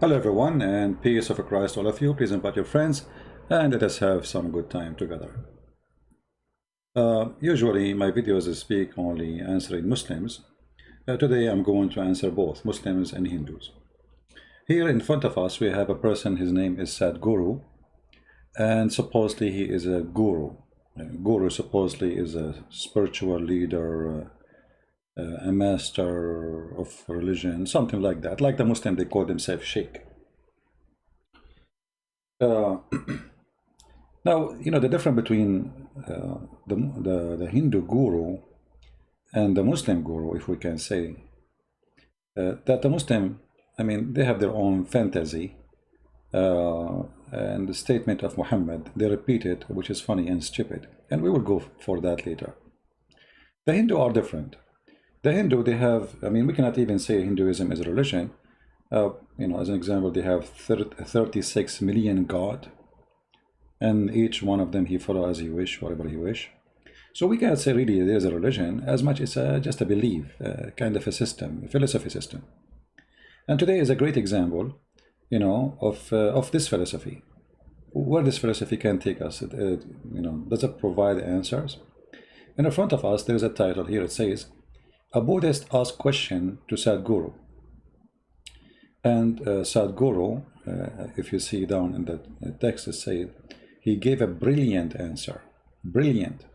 Hello everyone, and peace of Christ all of you. Please invite your friends and let us have some good time together. Usually my videos speak only answering Muslims. Today I'm going to answer both Muslims and Hindus. Here in front of us we have a person, his name is Sadhguru, and supposedly he is a guru. Guru supposedly is a spiritual leader, a master of religion, something like that. Like the Muslim, they call themselves sheikh. Now, the difference between the Hindu guru and the Muslim guru, if we can say, that the Muslim, they have their own fantasy, and the statement of Muhammad, they repeat it, which is funny and stupid, and we will go for that later. The Hindu are different. The Hindu, they have, we cannot even say Hinduism is a religion. As an example, they have 36 million god, and each one of them he follow as he wish, whatever he wish. So we cannot say really there is a religion as much as just a belief, kind of a system, a philosophy system. And today is a great example, of this philosophy, where this philosophy can take us. Does it provide answers? And in front of us there is a title here. It says, a Buddhist asked question to Sadhguru. And Sadhguru, if you see down in the text, it says he gave a brilliant answer. Brilliant.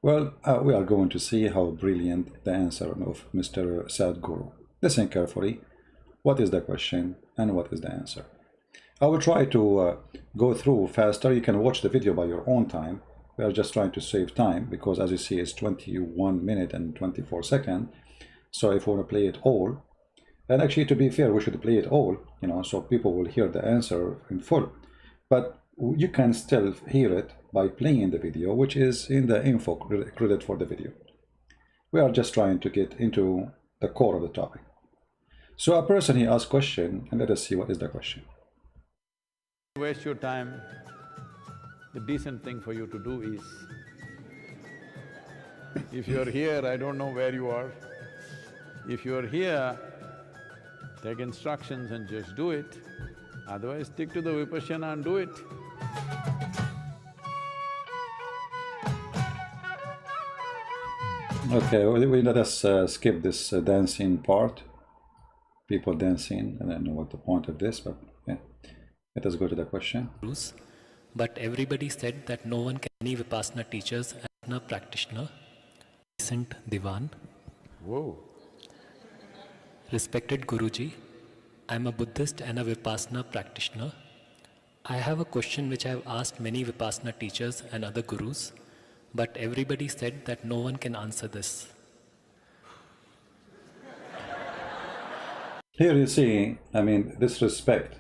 Well, we are going to see how brilliant the answer of Mr. Sadhguru. Listen carefully. What is the question and what is the answer? I will try to go through faster. You can watch the video by your own time. We are just trying to save time because, as you see, it's 21 minutes and 24 seconds. So if we want to play it all, and actually, to be fair, we should play it all, so people will hear the answer in full. But you can still hear it by playing the video, which is in the info credit for the video. We are just trying to get into the core of the topic. So a person, he asked question, and let us see what is the question. Waste your time, the decent thing for you to do is, if you're here, I don't know where you are. If you're here, take instructions and just do it. Otherwise, stick to the Vipassana and do it. Okay, we let us skip this dancing part. People dancing, I don't know what the point of this, but yeah. Let us go to the question. But everybody said that no one can any Vipassana teachers and a practitioner. Recent Divan. Whoa. Respected Guruji, I am a Buddhist and a Vipassana practitioner. I have a question which I have asked many Vipassana teachers and other gurus, but everybody said that no one can answer this. Here you see, this respect.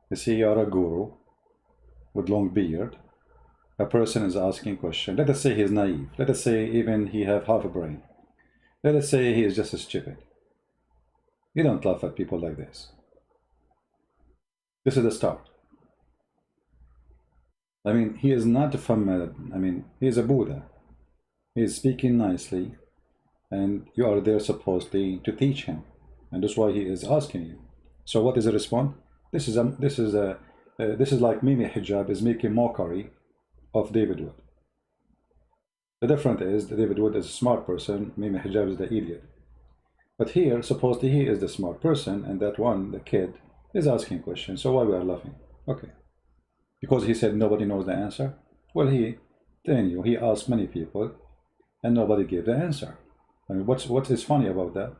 You see, you're a guru with long beard. A person is asking question. Let us say he's naive. Let us say even he have half a brain. Let us say he is just stupid. You don't laugh at people like this. This is the start. He is not from, he is a Buddha. He is speaking nicely, and you are there supposedly to teach him. And that's why he is asking you. So what is the response? This is like Mimi Hijab is making mockery of David Wood. The difference is that David Wood is a smart person, Mimi Hijab is the idiot. But here, supposedly he is the smart person, and that one, the kid, is asking questions. So why we are laughing? Okay. Because he said nobody knows the answer? Well, telling you, he asked many people, and nobody gave the answer. What is funny about that?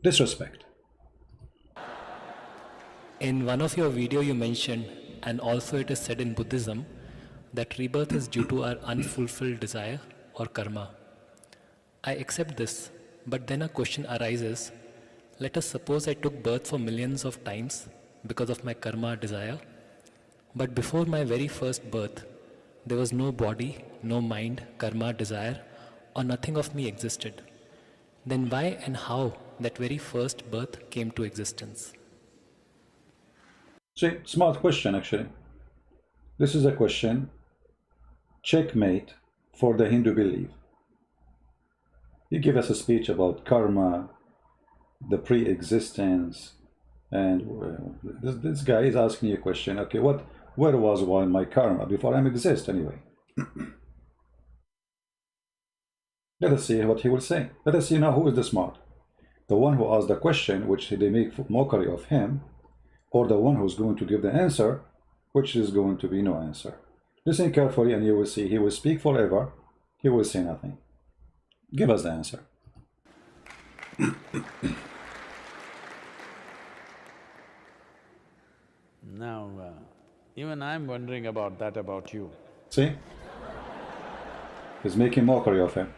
Disrespect. In one of your video you mentioned, and also it is said in Buddhism, that rebirth is due to our unfulfilled desire or karma. I accept this, but then a question arises. Let us suppose I took birth for millions of times because of my karma desire, but before my very first birth, there was no body, no mind, karma, desire, or nothing of me existed. Then why and how that very first birth came to existence? See, smart question actually. This is a question, checkmate for the Hindu belief. You give us a speech about karma, the pre-existence, and this guy is asking you a question. Okay, where was my karma before I exist anyway? Let us see what he will say. Let us see now who is the smart. The one who asked the question, which they make mockery of him, or the one who's going to give the answer, which is going to be no answer. Listen carefully and you will see. He will speak forever. He will say nothing. Give us the answer. Now, even I'm wondering about that about you. See? He's making mockery of him.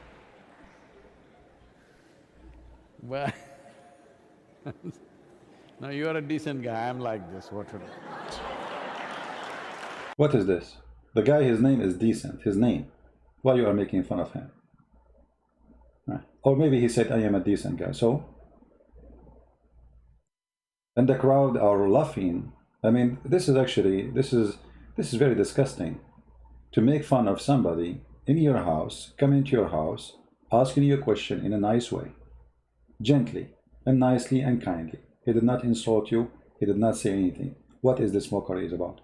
Well, no, you're a decent guy, I'm like this, what would I… What is this? The guy, his name is decent, his name. Why you are making fun of him? Right. Or maybe he said, I am a decent guy, so? And the crowd are laughing. I mean, this is actually, this is very disgusting. To make fun of somebody in your house, come into your house, asking you a question in a nice way. Gently and nicely and kindly. He did not insult you. He did not say anything. What is this mockery is about?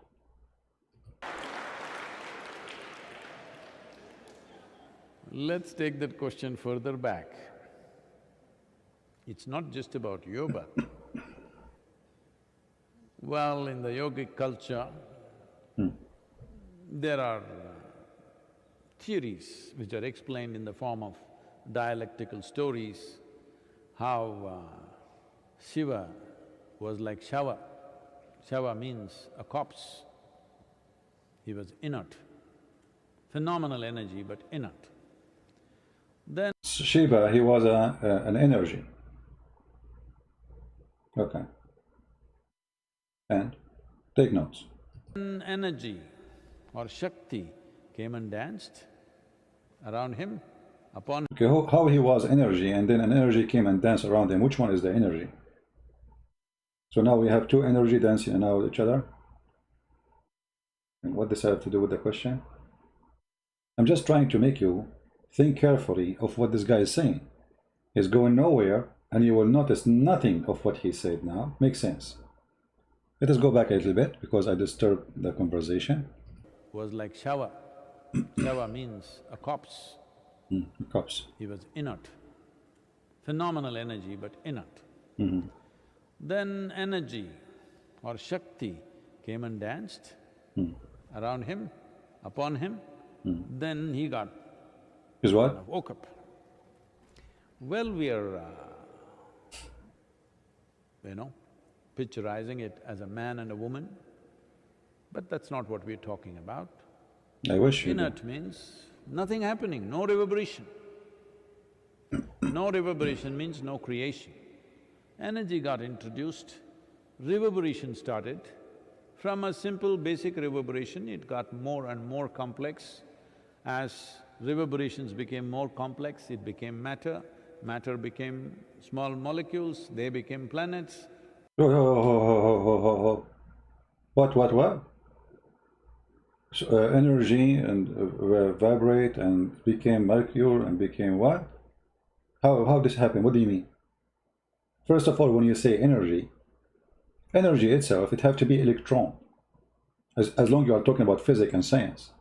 Let's take that question further back. It's not just about yoga. Well, in the yogic culture, there are theories which are explained in the form of dialectical stories, how Shiva was like Shava. Shava means a corpse. He was inert, phenomenal energy but inert. Then Shiva, he was an energy. Okay. And take notes. energy or Shakti came and danced around him, upon… Okay, how he was energy and then an energy came and danced around him. Which one is the energy? So now we have two energy dancing around each other. And what does that have to do with the question? I'm just trying to make you think carefully of what this guy is saying. He's going nowhere and you will notice nothing of what he said now makes sense. Let us go back a little bit because I disturbed the conversation. Was like Shava. Shava means a corpse. Corpse. He was inert, phenomenal energy but inert. Mm-hmm. Then energy or Shakti came and danced around him, upon him. Then he got… Is what? woke up. Well, we are, picturizing it as a man and a woman, but that's not what we're talking about. I wish you Inert means nothing happening, no reverberation. No reverberation means no creation. Energy got introduced, reverberation started. From a simple basic reverberation, it got more and more complex. As reverberations became more complex, it became matter, matter became small molecules, they became planets. What? So, energy and vibrate and became molecule and became what? How this happened? What do you mean? First of all, when you say energy, energy itself, it have to be electron, as long as you are talking about physics and science.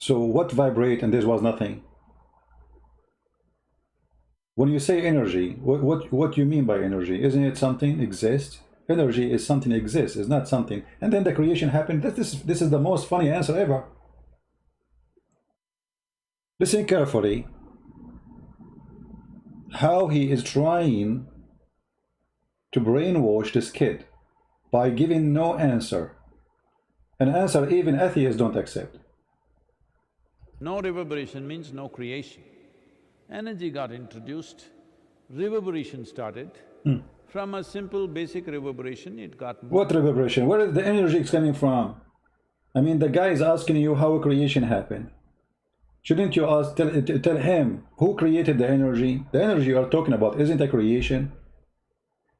So what vibrate and this was nothing? When you say energy, what do you mean by energy? Isn't it something exists? Energy is something exists, is not something. And then the creation happened. This is the most funny answer ever. Listen carefully. How he is trying to brainwash this kid by giving no answer. An answer even atheists don't accept. No reverberation means no creation. Energy got introduced, reverberation started. From a simple basic reverberation, it got… What reverberation? Where is the energy coming from? I mean, the guy is asking you how creation happened. Shouldn't you ask, tell him who created the energy? The energy you are talking about isn't a creation.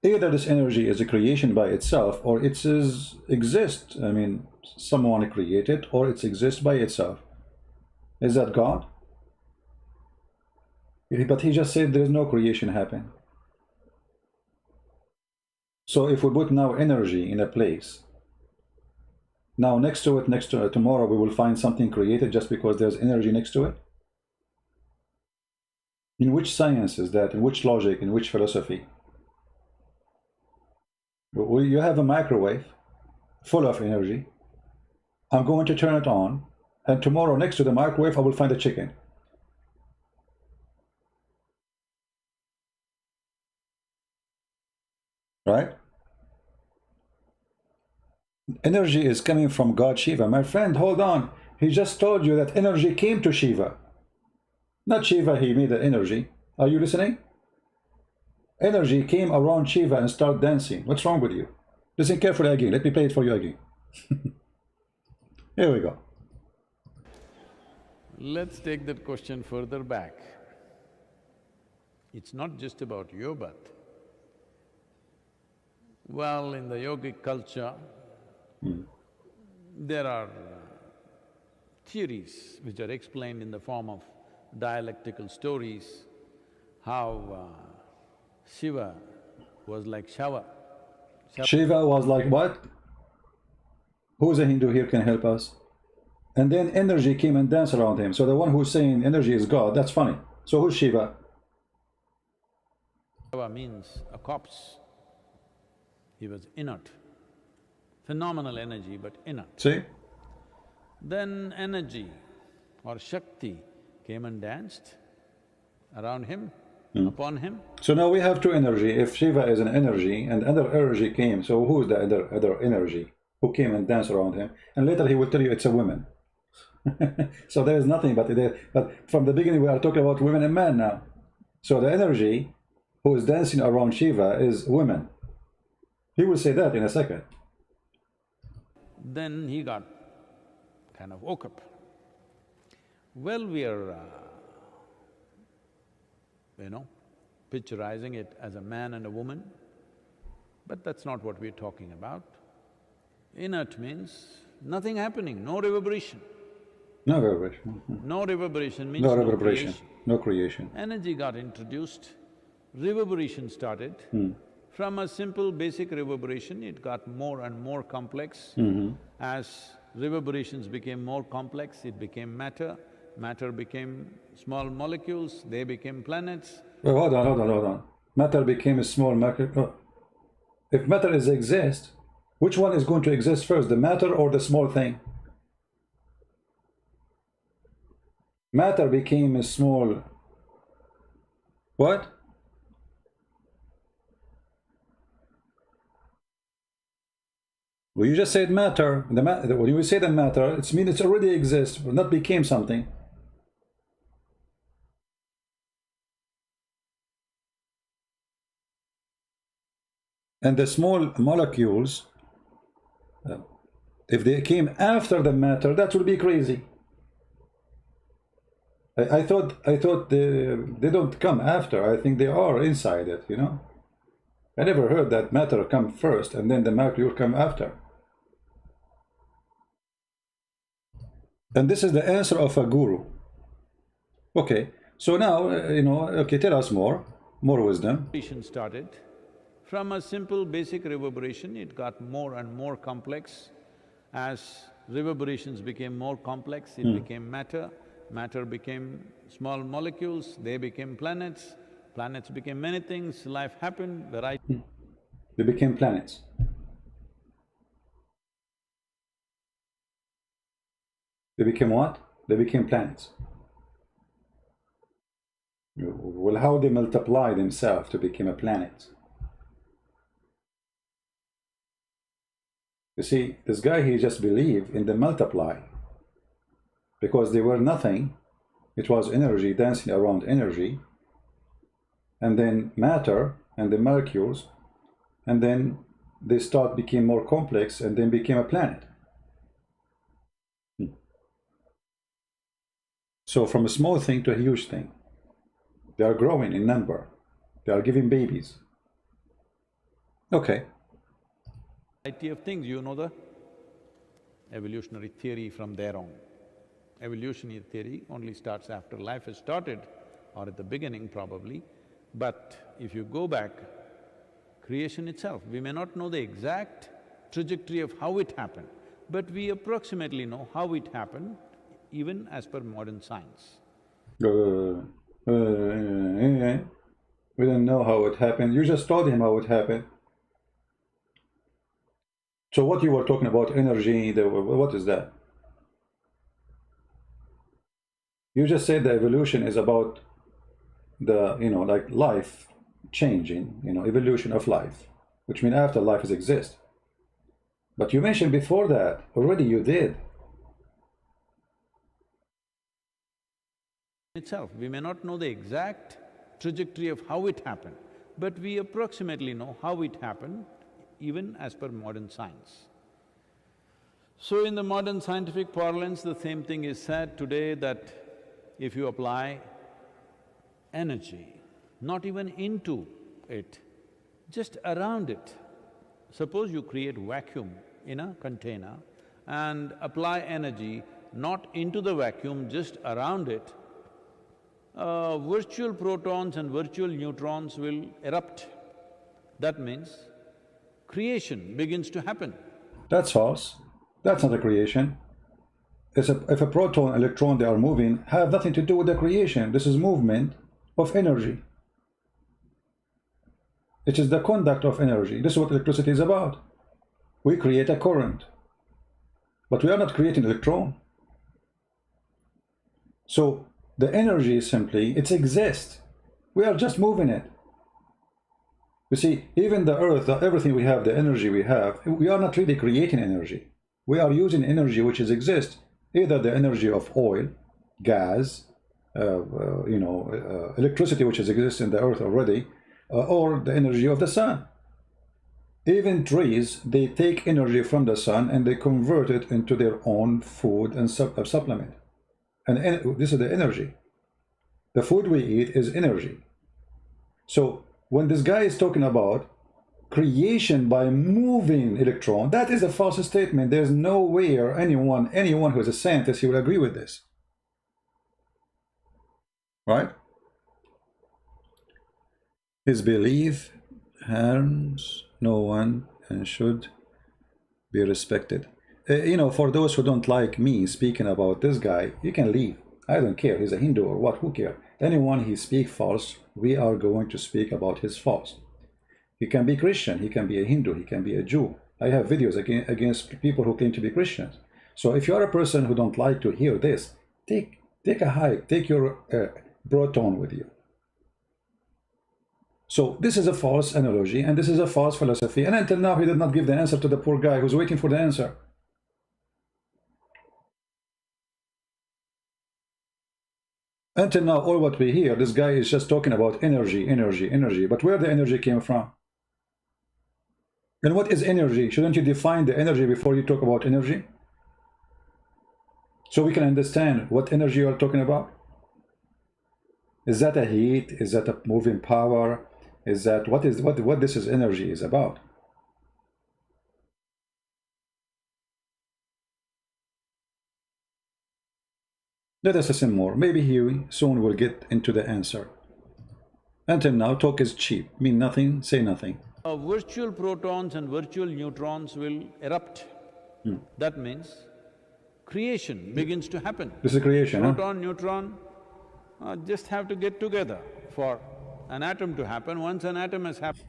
Either this energy is a creation by itself or it exists. I mean, someone created or it exists by itself. Is that God? But he just said there is no creation happen. So if we put now energy in a place, now next to it, tomorrow we will find something created just because there's energy next to it? In which science is that? In which logic? In which philosophy? You have a microwave full of energy. I'm going to turn it on, and tomorrow next to the microwave I will find a chicken. Right? Energy is coming from God Shiva. My friend, hold on. He just told you that energy came to Shiva. Not Shiva, he made the energy. Are you listening? Energy came around Shiva and started dancing. What's wrong with you? Listen carefully again. Let me play it for you again. Here we go. Let's take that question further back. It's not just about your birth. Well, in the yogic culture, there are theories which are explained in the form of dialectical stories, how Shiva was like shower. Shiva was like what? Who's a Hindu here can help us? And then energy came and danced around him. So the one who's saying energy is God, that's funny. So who's Shiva? Shiva means a corpse. He was inert. Phenomenal energy, but inert. See? Then energy or Shakti came and danced around him, upon him. So now we have two energy. If Shiva is an energy and other energy came, so who is the other energy who came and danced around him? And later he will tell you it's a woman. So there is nothing but from the beginning we are talking about women and men now. So the energy who is dancing around Shiva is women. He will say that in a second. Then he got kind of woke up. Well, we are, picturizing it as a man and a woman, but that's not what we're talking about. Inert means nothing happening, no reverberation. No reverberation. No reverberation means No no reverberation. creation. No creation. Energy got introduced, reverberation started. From a simple basic reverberation, it got more and more complex. As reverberations became more complex, it became matter, matter became small molecules, they became planets. Well, hold on. Matter became a small matter. If matter exists, which one is going to exist first, the matter or the small thing? Matter became a small… What? Well, you just said matter. When you say the matter, it means it already exists, not became something. And the small molecules, if they came after the matter, that would be crazy. I thought they don't come after. I think they are inside it, I never heard that matter come first and then the molecule come after. And this is the answer of a guru. Okay, so now, okay, tell us more wisdom. Reverberation started. From a simple basic reverberation, it got more and more complex. As reverberations became more complex, it became matter, matter became small molecules, they became planets, planets became many things, life happened, variety… They became planets. They became what? They became planets. Well, how they multiply themselves to become a planet? You see, this guy, he just believed in the multiply. Because they were nothing, it was energy dancing around energy, and then matter and the molecules, and then they became more complex and then became a planet. So from a small thing to a huge thing. They are growing in number. They are giving babies. Okay. Variety of things, you know the evolutionary theory from there on. Evolutionary theory only starts after life has started. or at the beginning probably, but if you go back, creation itself, we may not know the exact trajectory of how it happened, but we approximately know how it happened, even as per modern science. We don't know how it happened. You just told him how it happened. So what you were talking about, energy, what is that? You just said the evolution is about the, like life changing, evolution of life, which means after life is exist. But you mentioned before that, already you did. Itself, we may not know the exact trajectory of how it happened, but we approximately know how it happened, even as per modern science. So in the modern scientific parlance, the same thing is said today that if you apply energy, not even into it, just around it. Suppose you create vacuum in a container and apply energy not into the vacuum, just around it, virtual protons and virtual neutrons will erupt. That means creation begins to happen. That's false. That's not a creation. If a proton, electron, they are moving, have nothing to do with the creation. This is movement of energy. It is the conduct of energy. This is what electricity is about. We create a current, but we are not creating electron. So the energy simply, it exists. We are just moving it. You see, even the earth, everything we have, the energy we have, we are not really creating energy. We are using energy which is exist, either the energy of oil, gas, electricity which is exists in the earth already, or the energy of the sun. Even trees, they take energy from the sun and they convert it into their own food and supplement. And this is the energy. The food we eat is energy. So when this guy is talking about creation by moving electron, that is a false statement. There's no way or anyone who is a scientist, he will agree with this. Right? His belief harms no one and should be respected. For those who don't like me speaking about this guy, you can leave. I don't care. He's a Hindu or what, who cares? Anyone he speaks false, we are going to speak about his false. He can be Christian, he can be a Hindu, he can be a Jew. I have videos against people who claim to be Christians. So if you are a person who don't like to hear this, take a hike, take your proton with you. So this is a false analogy and this is a false philosophy, and until now he did not give the answer to the poor guy who's waiting for the answer. Until now, all what we hear, this guy is just talking about energy, energy, energy. But where the energy came from? And what is energy? Shouldn't you define the energy before you talk about energy? So we can understand what energy you are talking about. Is that a heat? Is that a moving power? Is that what this is energy is about? Let us listen more. Maybe he soon will get into the answer. Until now, talk is cheap. Mean nothing, say nothing. Virtual protons and virtual neutrons will erupt. That means creation begins to happen. This is creation, Proton, neutron just have to get together for an atom to happen. Once an atom has happened…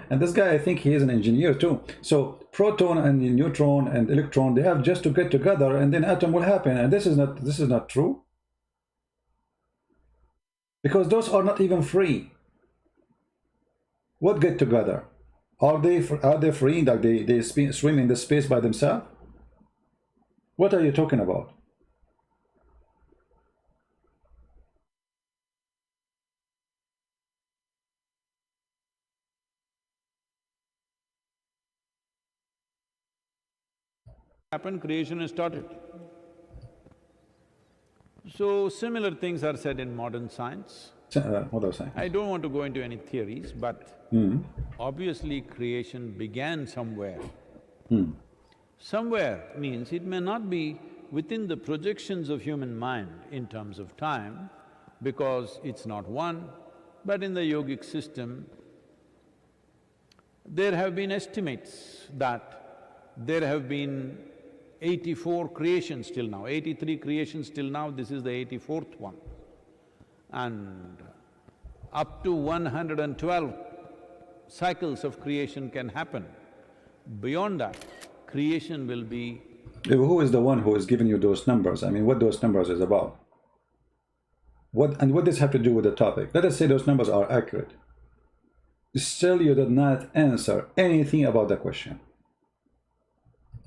And this guy, I think he is an engineer too. So proton and neutron and electron, they have just to get together and then atom will happen. And this is not true. Because those are not even free. What get together? Are they free? Like they swim in the space by themselves? What are you talking about? Creation has started. So similar things are said in modern science. What are saying? I don't want to go into any theories, but obviously creation began somewhere. Somewhere means it may not be within the projections of human mind in terms of time, because it's not one, but in the yogic system, there have been estimates that there have been 84 creations till now, 83 creations till now, this is the 84th one. And up to 112 cycles of creation can happen. Beyond that, creation will be… Who is the one who is giving you those numbers? I mean, what those numbers is about? What does this have to do with the topic? Let us say those numbers are accurate. Still, you did not answer anything about the question.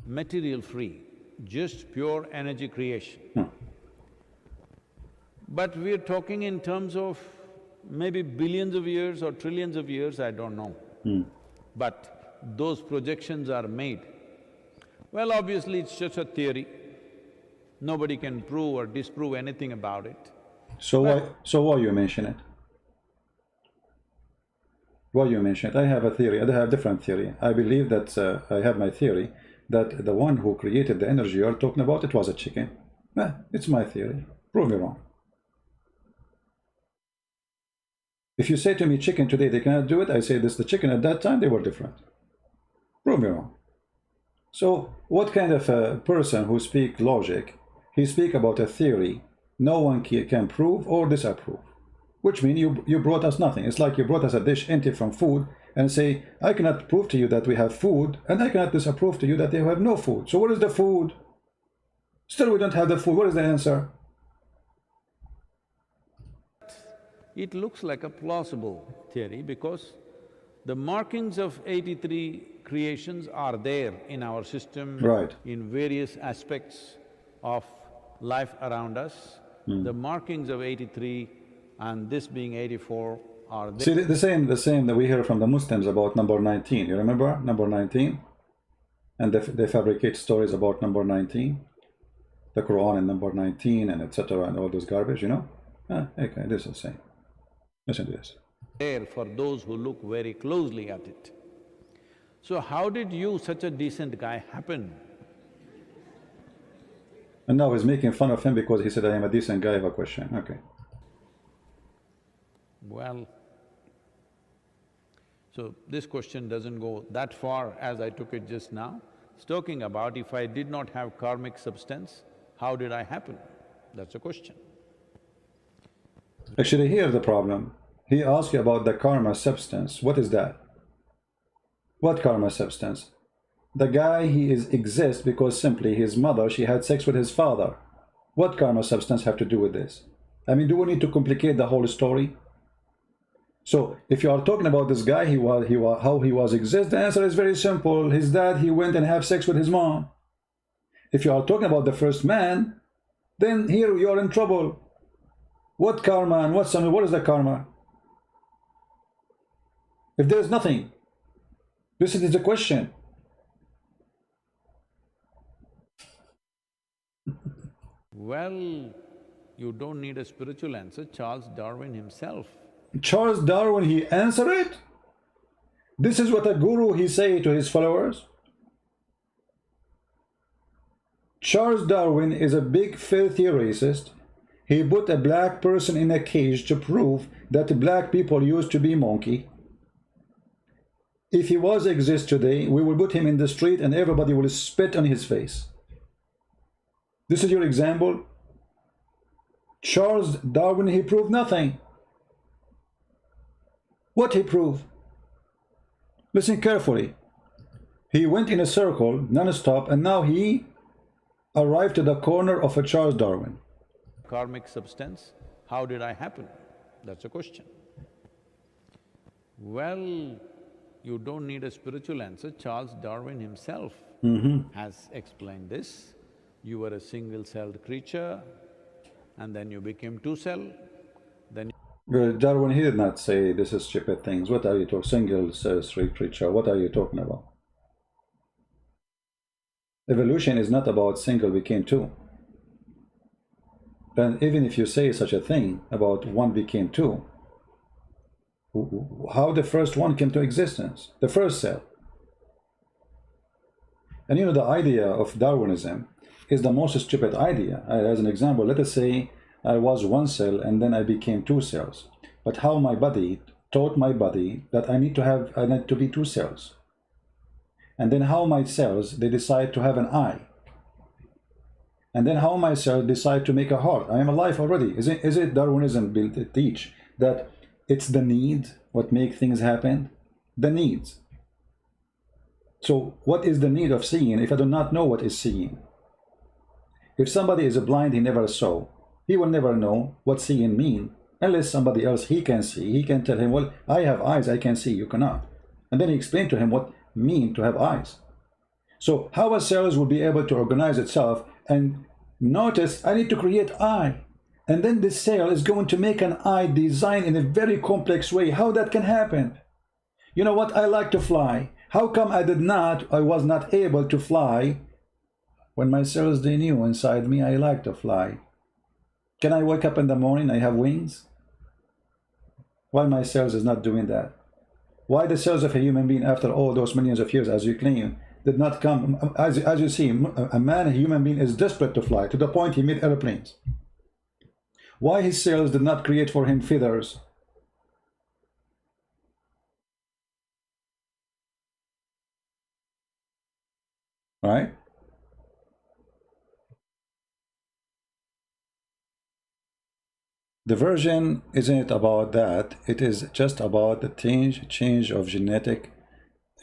Material free, just pure energy creation. But we're talking in terms of maybe billions of years or trillions of years, I don't know. But those projections are made. Well, obviously it's just a theory. Nobody can prove or disprove anything about it. So why you mention it? Why you mention it? I have a theory, I have a different theory. I believe that I have my theory that the one who created the energy you're talking about, it was a chicken. It's my theory. Prove me wrong. If you say to me chicken today they cannot do it, I say this, the chicken at that time they were different. Prove me wrong. So what kind of a person who speak logic, he speak about a theory no one can prove or disapprove, which means you brought us nothing. It's like you brought us a dish empty from food and say, I cannot prove to you that we have food, and I cannot disapprove to you that they have no food. So what is the food? Still we don't have the food. What is the answer? It looks like a plausible theory because the markings of 83 creations are there in our system, right, in various aspects of life around us. The markings of 83 and this being 84 are there. See, the same that we hear from the Muslims about number 19. You remember number 19? And they fabricate stories about number 19, the Quran and number 19 and etc. and all those garbage, you know? Okay, this is the same. Listen to this. There for those who look very closely at it. So how did you, such a decent guy, happen? And now he's making fun of him because he said, I am a decent guy, I have a question. Okay. Well, so this question doesn't go that far as I took it just now. It's talking about if I did not have karmic substance, how did I happen? That's a question. Actually, here's the problem. He asked you about the karma substance. What is that? What karma substance? The guy, he exists because simply his mother, she had sex with his father. What karma substance have to do with this? I mean, do we need to complicate the whole story? So, if you are talking about this guy, how he was exist, the answer is very simple. His dad, he went and have sex with his mom. If you are talking about the first man, then here you are in trouble. What karma and what is the karma? If there is nothing, this is the question. Well, you don't need a spiritual answer. Charles Darwin himself. Charles Darwin, he answered it? This is what a guru he say to his followers? Charles Darwin is a big filthy racist. He put a black person in a cage to prove that black people used to be monkey. If he was exist today, we will put him in the street and everybody will spit on his face. This is your example. Charles Darwin, he proved nothing. What he proved? Listen carefully. He went in a circle non-stop and now he arrived to the corner of a Charles Darwin. Karmic substance, how did I happen? That's a question. Well, you don't need a spiritual answer. Charles Darwin himself has explained this. You were a single-celled creature and then you became two-cell, then… Well, Darwin, he did not say this is stupid things. What are you talking, single-celled creature? What are you talking about? Evolution is not about single became two. And even if you say such a thing about one became two, how the first one came to existence, the first cell. And you know, the idea of Darwinism is the most stupid idea. As an example, let us say I was one cell and then I became two cells. But how my body taught my body that I need to be two cells. And then how my cells, they decide to have an eye. And then how my cells decide to make a heart. I am alive already. Is it Darwinism built to teach that it's the need what make things happen? The needs. So what is the need of seeing if I do not know what is seeing? If somebody is blind, he never saw. He will never know what seeing mean unless somebody else he can see. He can tell him, well, I have eyes, I can see, you cannot. And then he explained to him what mean to have eyes. So how a cells will be able to organize itself and notice I need to create eye. And then this cell is going to make an eye design in a very complex way. How that can happen? You know what? I like to fly. How come I was not able to fly when my cells, they knew inside me I like to fly? Can I wake up in the morning, I have wings? Why my cells is not doing that? Why the cells of a human being after all those millions of years, as you claim, did not come? As you see, a human being is desperate to fly to the point he made airplanes. Why his cells did not create for him feathers? Right? Diversion isn't about that. It is just about the change of genetic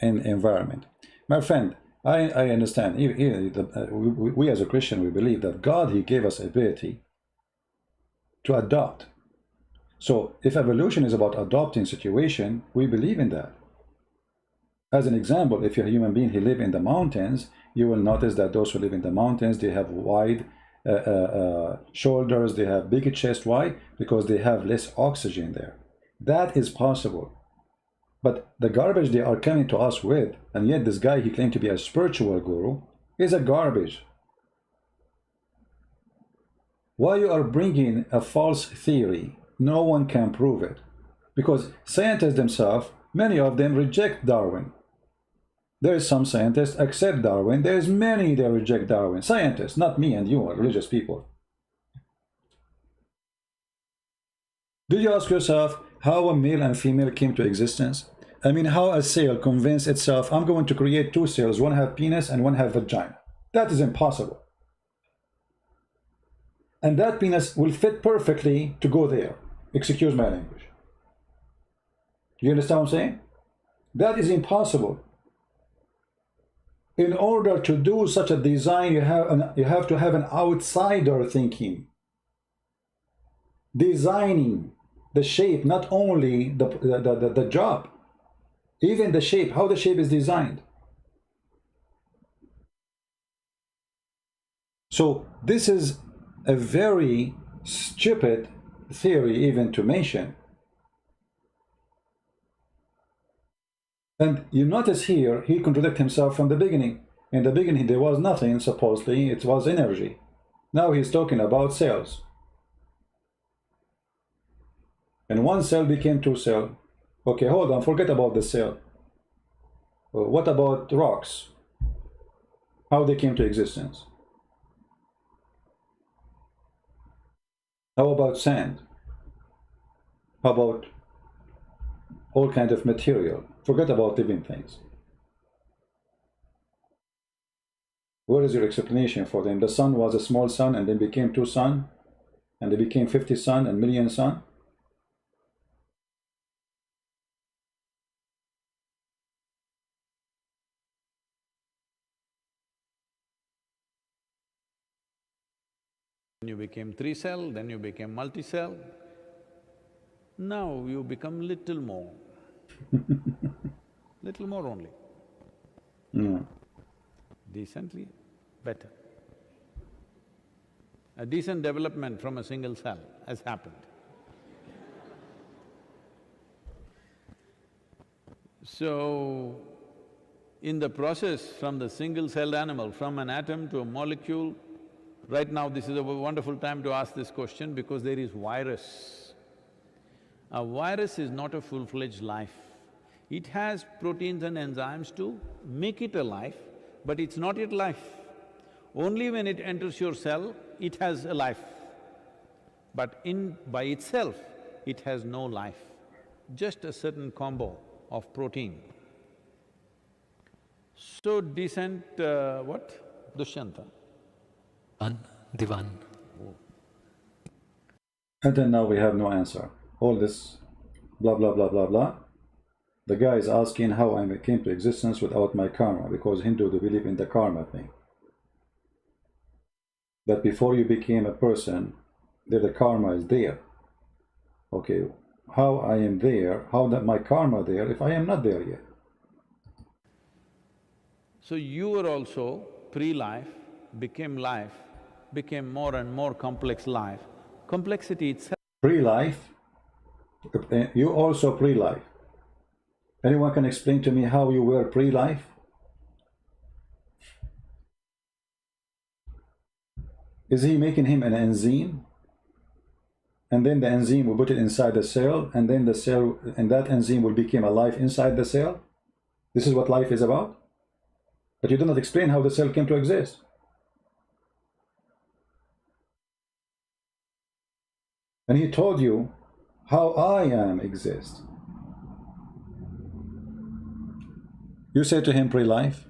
and environment. My friend, I understand. We as a Christian, we believe that God, he gave us ability to adopt. So if evolution is about adopting situation, we believe in that. As an example, if you're a human being who live in the mountains, you will notice that those who live in the mountains, they have wide shoulders, they have big chest. Why? Because they have less oxygen there. That is possible. But the garbage they are coming to us with, and yet this guy, he claimed to be a spiritual guru, is a garbage. Why you are bringing a false theory? No one can prove it. Because scientists themselves, many of them reject Darwin. There is some scientists accept Darwin. There is many that reject Darwin. Scientists, not me and you, religious people. Did you ask yourself how a male and female came to existence? I mean, how a cell convinced itself, I'm going to create two cells, one have penis and one have vagina. That is impossible. And that penis will fit perfectly to go there. Excuse my language. You understand what I'm saying? That is impossible. In order to do such a design, you have to have an outsider thinking. Designing the shape, not only the job, even the shape, how the shape is designed. So this is a very stupid theory even to mention. And you notice here, he contradicts himself from the beginning. In the beginning, there was nothing, supposedly, it was energy. Now he's talking about cells. And one cell became two cells. Okay, hold on, forget about the cell. What about rocks? How they came to existence? How about sand? How about all kinds of material? Forget about living things. Where is your explanation for them? The sun was a small sun and then became two sun, and they became 50 sun and million sun. You became three cell, then you became multi-cell. Now you become little more. Little more only. No. Decently better. A decent development from a single cell has happened. So, in the process from the single-celled animal, from an atom to a molecule, right now this is a wonderful time to ask this question because there is virus. A virus is not a full-fledged life. It has proteins and enzymes to make it a life, but it's not yet life. Only when it enters your cell, it has a life. But by itself, it has no life, just a certain combo of protein. So decent, what? Dushyanta. Divan. And then now we have no answer. All this blah blah blah blah blah. The guy is asking how I came to existence without my karma, because Hindu, they believe in the karma thing. That before you became a person, that the karma is there. Okay, how I am there, how that my karma there if I am not there yet? So you were also pre-life, became life, became more and more complex life. Complexity itself. Pre-life, you also pre-life. Anyone can explain to me how you were pre-life? Is he making him an enzyme? And then the enzyme will put it inside the cell, and then the cell, and that enzyme will become alive inside the cell? This is what life is about? But you do not explain how the cell came to exist. And he told you how I am exist. You say to him pre-life?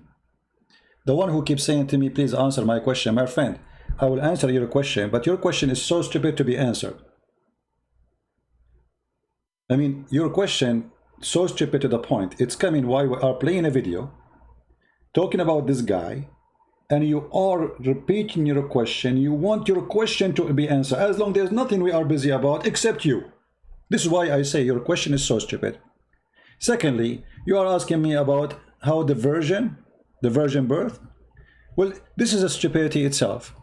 The one who keeps saying to me, please answer my question, my friend, I will answer your question, but your question is so stupid to be answered. I mean, your question, so stupid to the point. It's coming while we are playing a video, talking about this guy, and you are repeating your question. You want your question to be answered, as long there's nothing we are busy about except you. This is why I say your question is so stupid. Secondly, you are asking me about how the virgin birth. Well, this is a stupidity itself.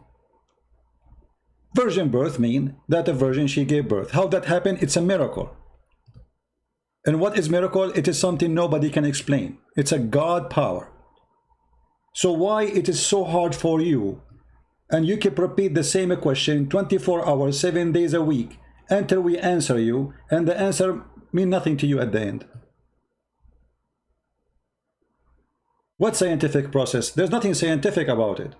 Virgin birth means that a virgin, she gave birth. How that happened? It's a miracle. And what is miracle? It is something nobody can explain. It's a God power. So why it is so hard for you, and you keep repeat the same question 24 hours, 7 days a week, until we answer you, and the answer mean nothing to you at the end? What scientific process? There's nothing scientific about it.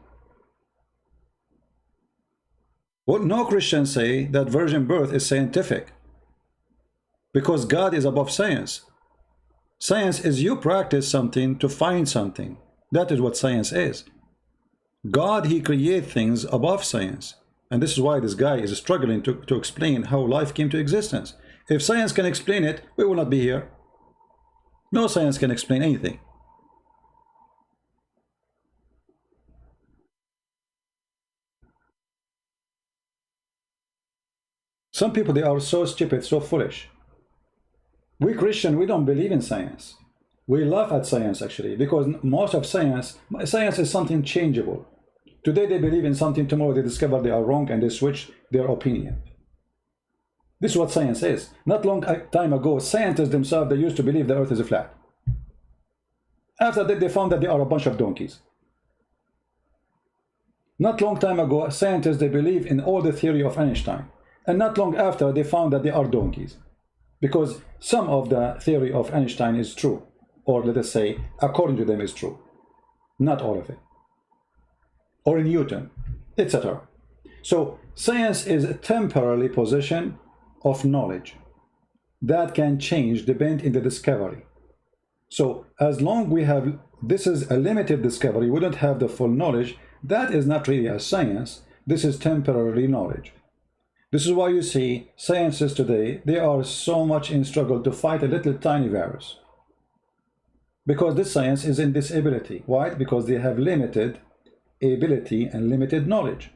Well, no Christians say that virgin birth is scientific, because God is above science. Science is you practice something to find something. That is what science is. God, he creates things above science. And this is why this guy is struggling to explain how life came to existence. If science can explain it, we will not be here. No science can explain anything. Some people, they are so stupid, so foolish. We Christians, we don't believe in science. We laugh at science, actually, because most of science is something changeable. Today they believe in something, tomorrow they discover they are wrong and they switch their opinion. This is what science is. Not long time ago, scientists themselves, they used to believe the earth is flat. After that, they found that they are a bunch of donkeys. Not long time ago, scientists, they believe in all the theory of Einstein. And not long after, they found that they are donkeys. Because some of the theory of Einstein is true. Or let us say, according to them is true. Not all of it. Or Newton, etc. So science is a temporary possession of knowledge that can change depending on the discovery. So as long we have, this is a limited discovery, we don't have the full knowledge, that is not really a science, this is temporary knowledge. This is why you see scientists today, they are so much in struggle to fight a little tiny virus. Because this science is in disability. Why? Because they have limited ability and limited knowledge.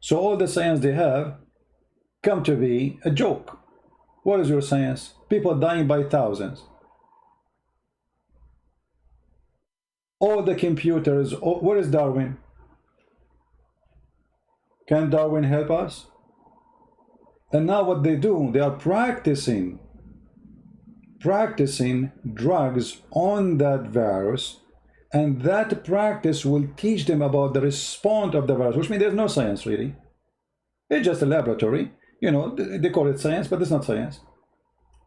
So all the science they have come to be a joke. What is your science? People dying by thousands. All the computers, where is Darwin? Can Darwin help us? And now what they do, they are practicing drugs on that virus, and that practice will teach them about the response of the virus, which means there's no science really. It's just a laboratory. You know, they call it science, but it's not science.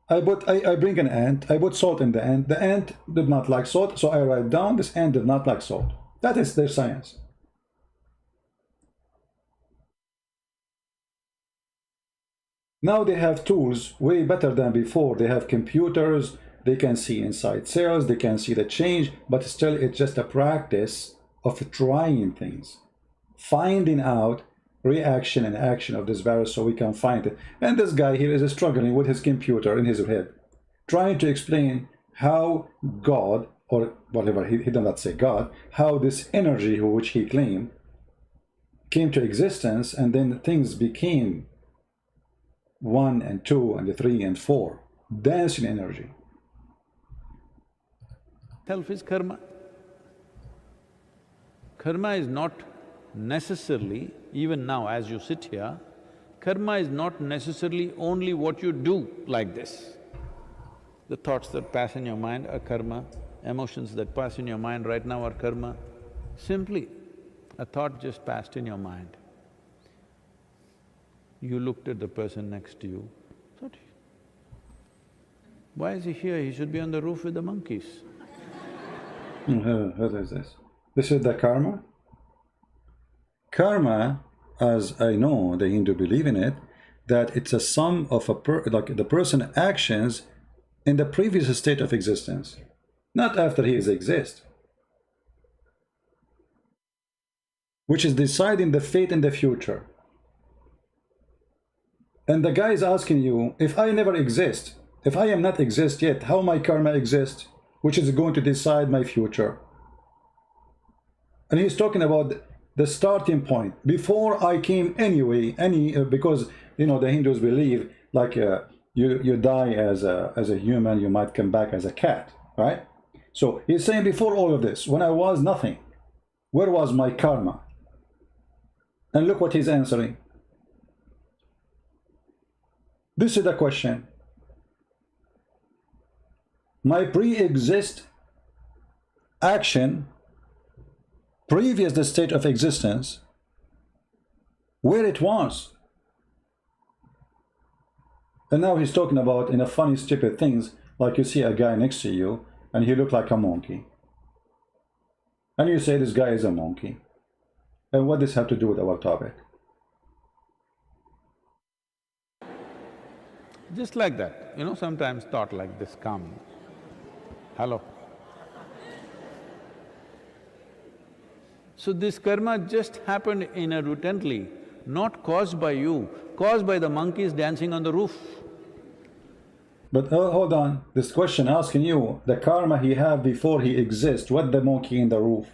I bring an ant, I put salt in the ant did not like salt, so I write down this ant did not like salt. That is their science. Now they have tools way better than before. They have computers, they can see inside cells, they can see the change, but still it's just a practice of trying things, finding out reaction and action of this virus so we can find it. And this guy here is struggling with his computer in his head, trying to explain how God, or whatever, he did not say God, how this energy which he claimed came to existence, and then things became 1 and 2 and 3 and 4, dancing energy. Self is karma. Karma is not necessarily, even now as you sit here, karma is not necessarily only what you do like this. The thoughts that pass in your mind are karma, emotions that pass in your mind right now are karma. Simply, a thought just passed in your mind. You looked at the person next to you, thought, why is he here? He should be on the roof with the monkeys. What is this? This is the karma? Karma, as I know the Hindu believe in it, that it's a sum of like the person's actions in the previous state of existence, not after he exists, which is deciding the fate in the future. And the guy is asking you, if I never exist, if I am not exist yet, how my karma exists, which is going to decide my future? And he's talking about the starting point, before I came anyway, because you know the Hindus believe like you die as a human, you might come back as a cat, right? So he's saying before all of this, when I was nothing, where was my karma? And look what he's answering. This is the question. My pre-exist action, previous the state of existence, where it was. And now he's talking about in a funny, stupid things, like you see a guy next to you and he looked like a monkey. And you say this guy is a monkey. And what does this have to do with our topic? Just like that, you know, sometimes thought like this comes. Hello. So this karma just happened inadvertently, not caused by you, caused by the monkeys dancing on the roof. But hold on, this question asking you, the karma he had before he exists, what the monkey in the roof?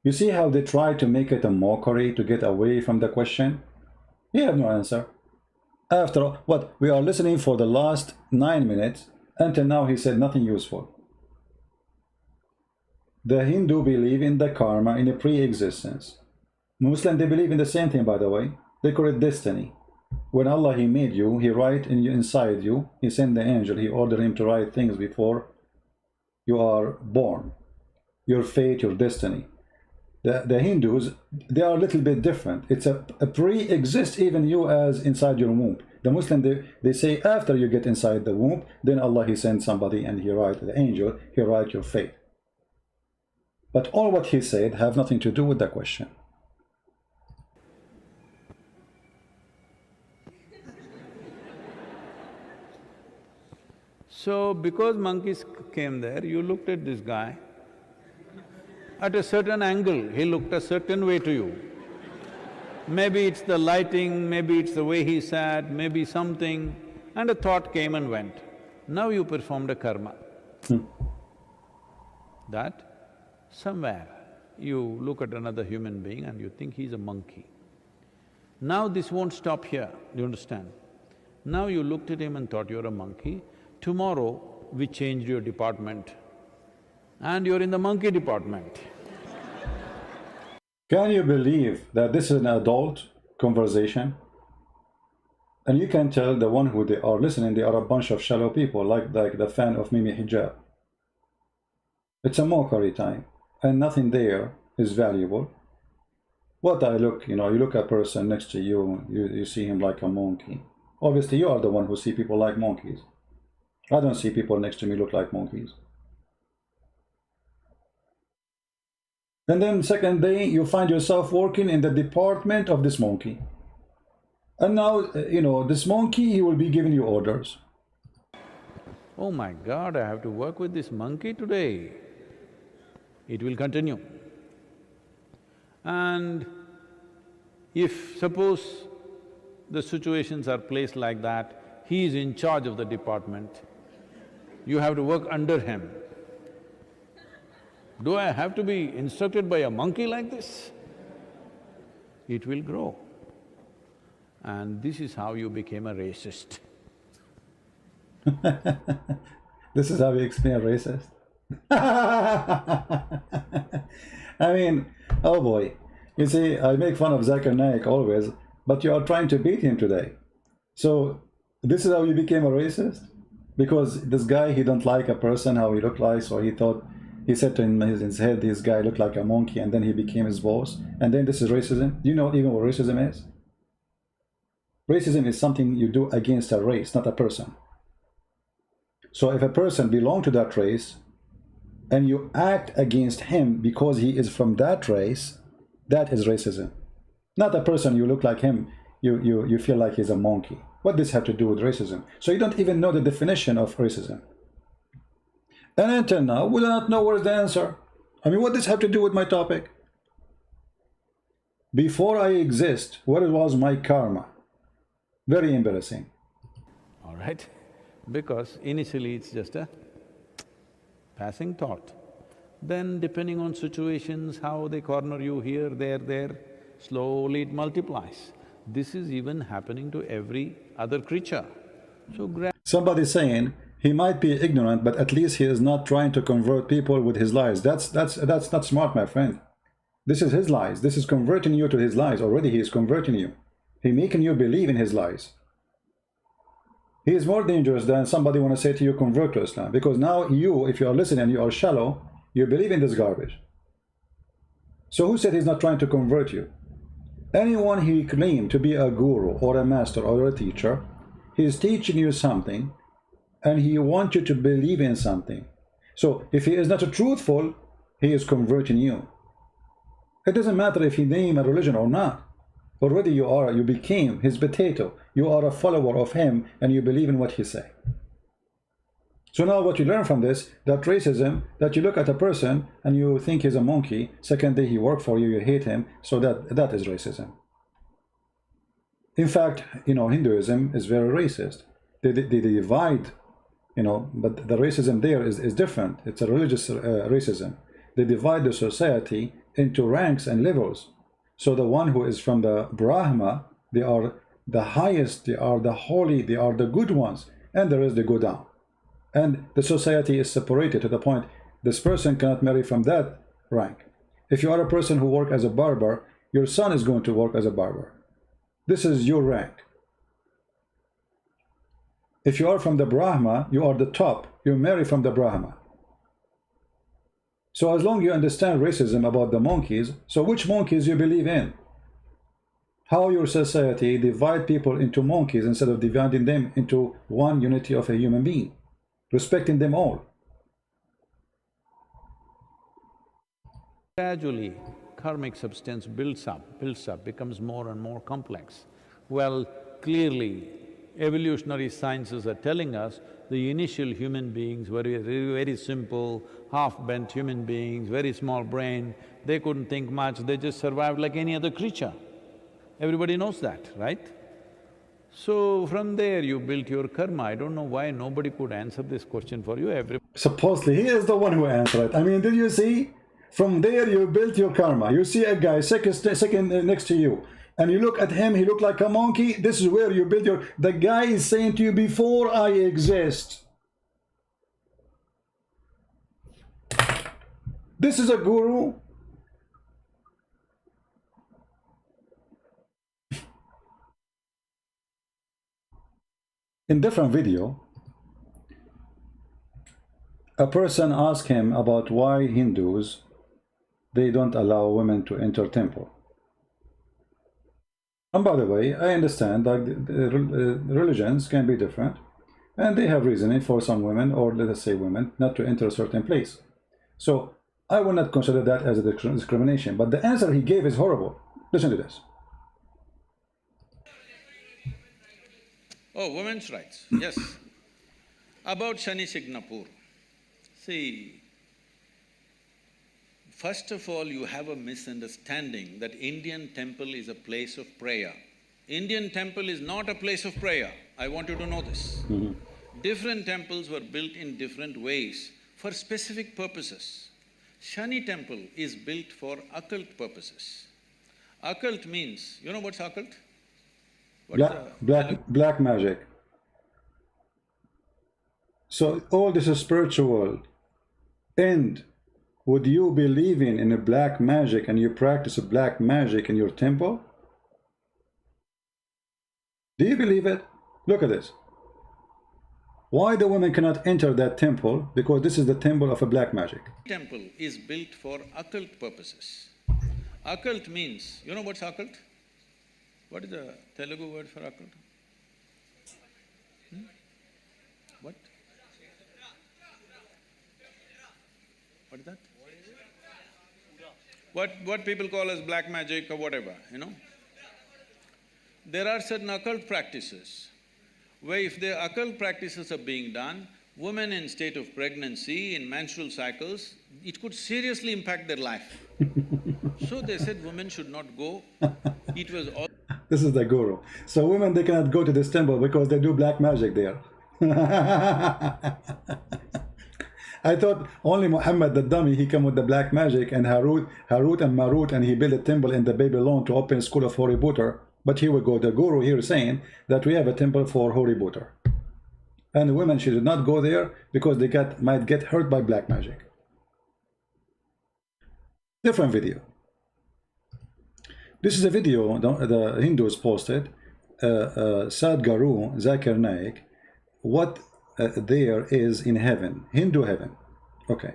You see how they try to make it a mockery to get away from the question? You have no answer. After all, what, we are listening for the last 9 minutes, until now he said nothing useful. The Hindu believe in the karma in a pre-existence. Muslim, they believe in the same thing, by the way. They call it destiny. When Allah, He made you, He write inside you, He sent the angel, He ordered him to write things before you are born. Your fate, your destiny. The Hindus, they are a little bit different. It's a pre-exist even you as inside your womb. The Muslim, they say after you get inside the womb, then Allah, He sends somebody and He write, the angel, He write your fate. But all what he said have nothing to do with the question. So, because monkeys came there, you looked at this guy. At a certain angle, he looked a certain way to you. Maybe it's the lighting, maybe it's the way he sat, maybe something, and a thought came and went. Now you performed a karma. That somewhere you look at another human being and you think he's a monkey. Now this won't stop here, do you understand? Now you looked at him and thought you're a monkey. Tomorrow we changed your department and you're in the monkey department. Can you believe that this is an adult conversation? And you can tell the one who they are listening, they are a bunch of shallow people, like the fan of Mimi Hijab. It's a mockery time, and nothing there is valuable. What I look, you know, you look at a person next to you, you see him like a monkey. Obviously, you are the one who see people like monkeys. I don't see people next to me look like monkeys. And then second day, you find yourself working in the department of this monkey. And now, you know, this monkey, he will be giving you orders. Oh my God, I have to work with this monkey today. It will continue. And if suppose the situations are placed like that, he is in charge of the department, you have to work under him. Do I have to be instructed by a monkey like this? It will grow. And this is how you became a racist. This is how you explain a racist. I mean, oh boy. You see, I make fun of Zakir Naik always, but you are trying to beat him today. So, this is how you became a racist? Because this guy, he don't like a person, how he look like, so he thought, he said in his head, this guy looked like a monkey, and then he became his boss. And then this is racism. Do you know even what racism is? Racism is something you do against a race, not a person. So if a person belongs to that race, and you act against him because he is from that race, that is racism. Not a person, you look like him, you feel like he's a monkey. What does this have to do with racism? So you don't even know the definition of racism. And until now, we do not know what is the answer. I mean, what does this have to do with my topic? Before I exist, what was my karma? Very embarrassing. All right? Because initially it's just a passing thought. Then depending on situations, how they corner you here, there, slowly it multiplies. This is even happening to every other creature. So somebody saying he might be ignorant, but at least he is not trying to convert people with his lies. That's not smart, my friend. This is his lies. This is converting you to his lies. Already he is converting you. He making you believe in his lies. He is more dangerous than somebody want to say to you, convert to Islam. Because now you, if you are listening and you are shallow, you believe in this garbage. So who said he's not trying to convert you? Anyone he claimed to be a guru or a master or a teacher, he is teaching you something and he wants you to believe in something. So if he is not truthful, he is converting you. It doesn't matter if he name a religion or not. Already you became his potato. You are a follower of him and you believe in what he say. So now what you learn from this, that racism, that you look at a person and you think he's a monkey, second day he worked for you, you hate him, so that is racism. In fact, you know, Hinduism is very racist. They divide, you know, but the racism there is different. It's a religious racism. They divide the society into ranks and levels. So the one who is from the Brahma, they are the highest, they are the holy, they are the good ones, and the rest they go down. And the society is separated to the point this person cannot marry from that rank. If you are a person who works as a barber, your son is going to work as a barber. This is your rank. If you are from the Brahma, you are the top, you marry from the Brahma. So as long as you understand racism about the monkeys, so which monkeys you believe in? How your society divide people into monkeys instead of dividing them into one unity of a human being, respecting them all. Gradually, karmic substance builds up, becomes more and more complex. Well, clearly, evolutionary sciences are telling us the initial human beings were very simple, half-bent human beings, very small brain, they couldn't think much, they just survived like any other creature. Everybody knows that, right? So from there you built your karma. I don't know why nobody could answer this question for you. Supposedly he is the one who answered it. I mean, did you see? From there you built your karma. You see a guy second next to you, and you look at him, he looked like a monkey. This is where you build your… The guy is saying to you, before I exist. This is a guru. In different video, a person asked him about why Hindus, they don't allow women to enter temple. And by the way, I understand that religions can be different and they have reasoning for some women, or let us say women, not to enter a certain place. So I will not consider that as a discrimination, but the answer he gave is horrible. Listen to this. Oh, women's rights, yes. About Shani Signapur, see, first of all, you have a misunderstanding that Indian temple is a place of prayer. Indian temple is not a place of prayer, I want you to know this. Different temples were built in different ways for specific purposes. Shani temple is built for occult purposes. Occult means, you know what's occult? Black magic. So all this is spiritual. And would you believe in a black magic and you practice a black magic in your temple? Do you believe it? Look at this. Why the women cannot enter that temple? Because this is the temple of a black magic. Temple is built for occult purposes. Occult means, you know what's occult? What is the Telugu word for occult? What? What is that? What people call as black magic or whatever, you know? There are certain occult practices where if the occult practices are being done, women in state of pregnancy, in menstrual cycles, it could seriously impact their life. So they said women should not go. It was all… This is the guru. So women, they cannot go to this temple because they do black magic there. I thought only Muhammad the dummy, he came with the black magic, and Harut and Marut, and he built a temple in the Babylon to open a school of Holy Buddha. But here we go, the guru here saying that we have a temple for Holy Buddha. And the women should not go there because they might get hurt by black magic. Different video. This is a video the Hindus posted, Sadhguru Zakir naik, what there is in heaven, Hindu heaven. Okay.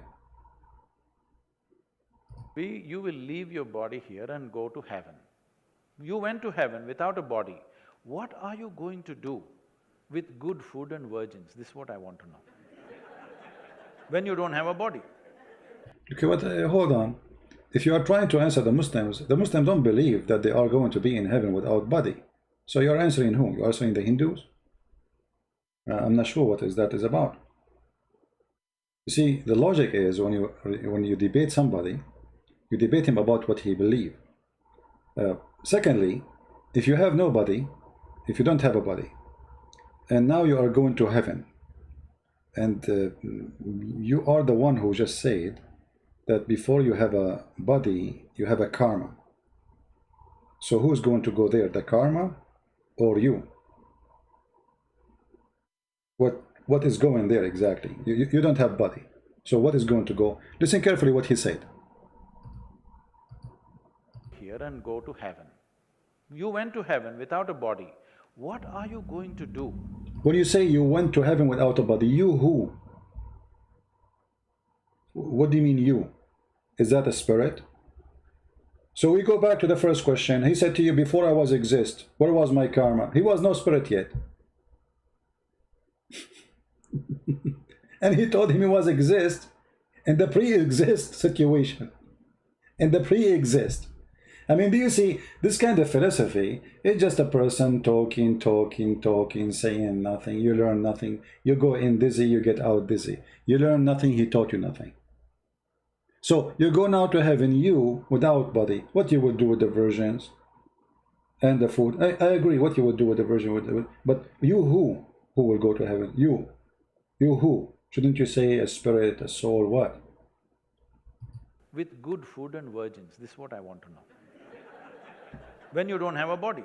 You will leave your body here and go to heaven. You went to heaven without a body. What are you going to do with good food and virgins? This is what I want to know. When you don't have a body. Okay, but hold on. If you are trying to answer the Muslims don't believe that they are going to be in heaven without body. So you are answering whom? You are answering the Hindus? I'm not sure what that is about. You see, the logic is when you debate somebody, you debate him about what he believes. Secondly, if you have no body, if you don't have a body, and now you are going to heaven, and you are the one who just said that before you have a body, you have a karma. So who's going to go there, the karma or you? What is going there exactly? You don't have body. So what is going to go? Listen carefully what he said. Here and go to heaven. You went to heaven without a body. What are you going to do? When you say you went to heaven without a body, you who? What do you mean you? Is that a spirit? So we go back to the first question. He said to you, before I was exist, where was my karma? He was no spirit yet. And he told him he was exist in the pre-exist situation. In the pre-exist. I mean, do you see, this kind of philosophy is just a person talking, saying nothing. You learn nothing. You go in dizzy, you get out dizzy. You learn nothing, he taught you nothing. So you go now to heaven, you without body. What you would do with the virgins and the food? I agree what you would do with the virgin, but you who will go to heaven? You who? Shouldn't you say a spirit, a soul, what? With good food and virgins, this is what I want to know. When you don't have a body.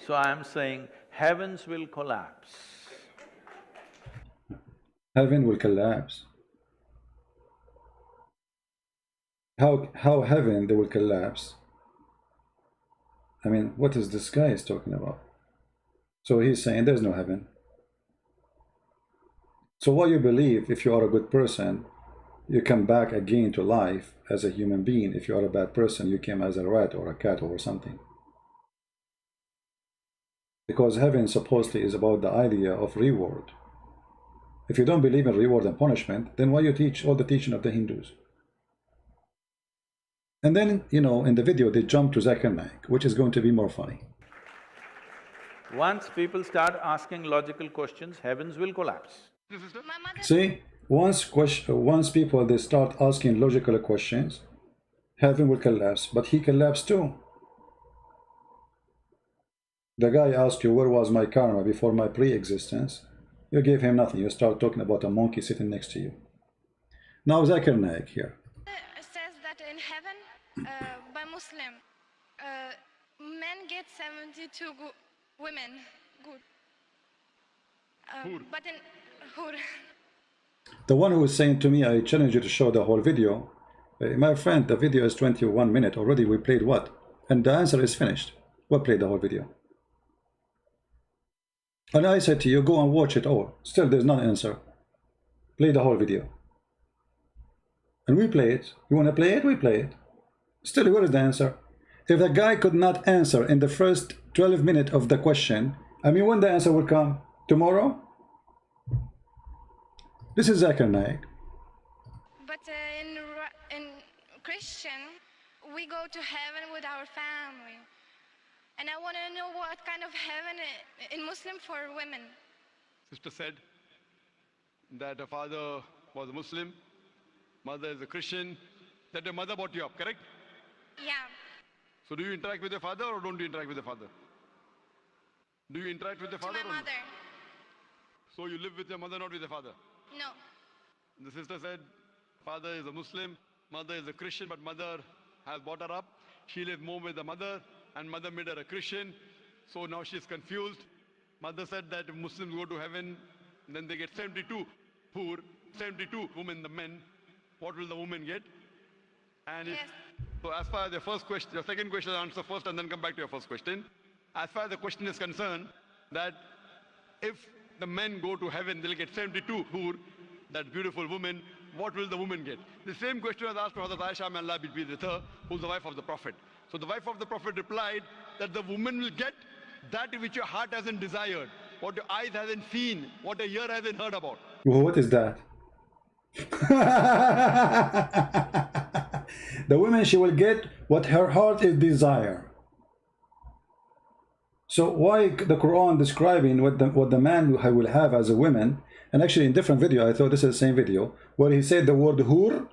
So I am saying heavens will collapse. Heaven will collapse. How heaven they will collapse? I mean, what is this guy is talking about? So he's saying there's no heaven. So what you believe, if you are a good person, you come back again to life as a human being. If you are a bad person, you came as a rat or a cat or something. Because heaven supposedly is about the idea of reward. If you don't believe in reward and punishment, then why you teach all the teaching of the Hindus? And then, you know, in the video they jump to Zakir naik, which is going to be more funny. Once people start asking logical questions, heavens will collapse. See, once people they start asking logical questions, heaven will collapse. But he collapsed too. The guy asked you, where was my karma before my pre-existence? You gave him nothing. You start talking about a monkey sitting next to you. Now Zakir Naik here. It says that in heaven, by Muslim, men get 72 women. Good. But in Hur. The one who is saying to me, I challenge you to show the whole video. My friend, the video is 21 minutes. Already we played what? And the answer is finished. We played the whole video. And I said to you, go and watch it all. Still, there's no answer. Play the whole video. And we play it. You want to play it? We play it. Still, where is the answer? If the guy could not answer in the first 12 minutes of the question, I mean, when the answer will come? Tomorrow? This is Zakir Naik. But in Christian, we go to heaven with our family. And I want to know what kind of heaven in Muslim for women. Sister said that her father was a Muslim, mother is a Christian, that your mother brought you up, correct? Yeah. So do you interact with your father or don't you interact with your father? Do you interact with your To father? my mother. So you live with your mother, not with your father? No. The sister said, father is a Muslim, mother is a Christian, but mother has brought her up. She lives more with the mother, and mother made her a Christian. So now she's confused. Mother said that if Muslims go to heaven, then they get 72 poor, 72 women, the men. What will the women get? And if, Yes. so as far as the first question, your second question, answer first and then come back to your first question. As far as the question is concerned, that if the men go to heaven, they'll get 72 poor, that beautiful woman. What will the woman get? The same question was asked to Hazrat Aisha, may Allah be pleased with her, who's the wife of the Prophet. So the wife of the Prophet replied that the woman will get that which your heart hasn't desired, what your eyes hasn't seen, what your ear hasn't heard about. Well, what is that? The woman, she will get what her heart is desire. So why the Quran describing what the man will have as a woman? And actually in different video, I thought this is the same video, where he said the word hur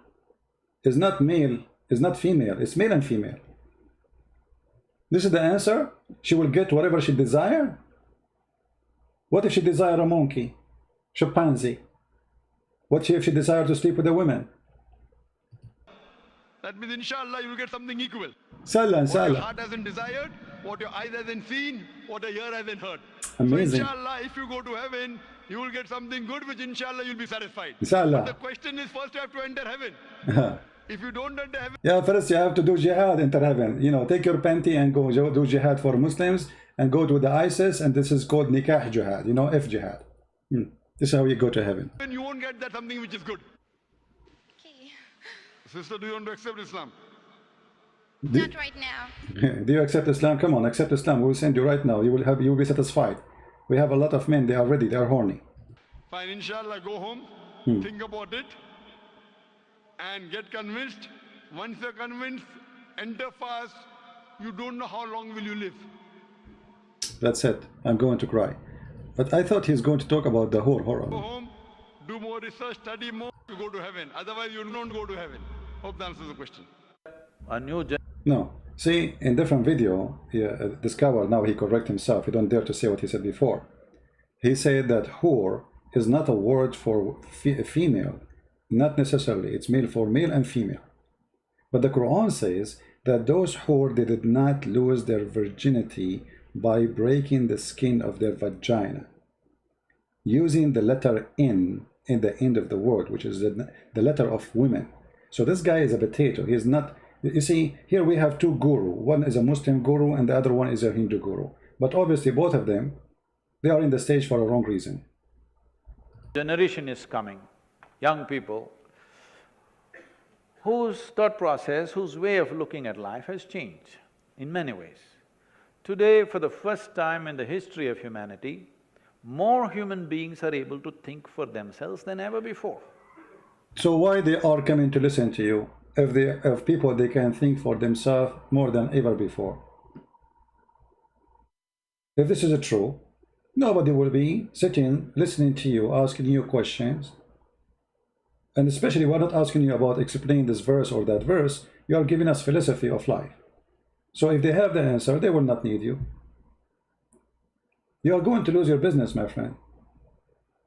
is not male, is not female, it's male and female. This is the answer. She will get whatever she desire. What if she desire a monkey, chimpanzee? What if she desire to sleep with a woman? That means inshallah you will get something equal. Salah, What your salah. heart hasn't desired, what your eyes hasn't seen, what your ear hasn't heard. Amazing. So inshallah, if you go to heaven, you will get something good, which inshallah you'll be satisfied. Inshallah. But the question is, first you have to enter heaven. If you don't enter heaven, Yeah, first you have to do jihad, enter heaven. You know, take your panty and go do jihad for Muslims and go to the ISIS, and this is called nikah jihad, you know, F jihad. This is how you go to heaven. then you won't get that something which is good. Okay. Sister, do you want to accept Islam? Not right now. Do you accept Islam? Come on, accept Islam. We will send you right now. You will be satisfied. We have a lot of men, they are ready, they are horny. Fine, inshallah, go home, think about it, and get convinced. Once you're convinced, enter fast. You don't know how long will you live. That's it. I'm going to cry. But I thought he's going to talk about the whole Go horror. home, do more research, study more, you go to heaven. Otherwise, you don't go to heaven. Hope that answers the question. A new No. See, in different video, he discovered, now he correct himself. He don't dare to say what he said before. He said that whore is not a word for female. Not necessarily. It's male for male and female. But the Quran says that those whore, they did not lose their virginity by breaking the skin of their vagina, using the letter N in the end of the word, which is the letter of women. So this guy is a potato. He is not. You see, here we have two guru. One is a Muslim guru and the other one is a Hindu guru. But obviously both of them, they are in the stage for a wrong reason. generation is coming, young people, whose thought process, whose way of looking at life has changed in many ways. Today, for the first time in the history of humanity, more human beings are able to think for themselves than ever before. So why they are coming to listen to you if people they can think for themselves more than ever before? If this is true, nobody will be sitting, listening to you, asking you questions. And especially we're not asking you about explaining this verse or that verse. You are giving us philosophy of life. So if they have the answer, they will not need you. You are going to lose your business, my friend.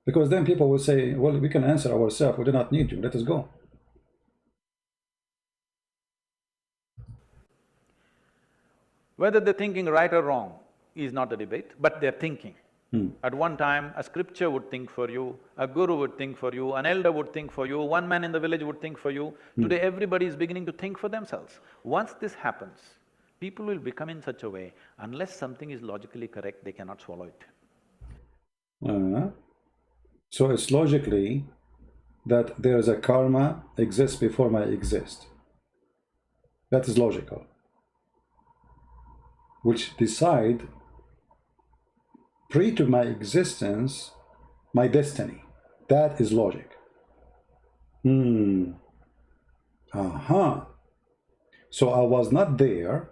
Because then people will say, well, we can answer ourselves. We do not need you. Let us go. Whether they're thinking right or wrong is not a debate, but they're thinking. At one time, a scripture would think for you, a guru would think for you, an elder would think for you, one man in the village would think for you. Today, everybody is beginning to think for themselves. Once this happens, people will become in such a way, unless something is logically correct, they cannot swallow it. So it's logically that there is a karma exists before I exist. That is logical. Which decide pre to my existence, my destiny. That is logic. So I was not there,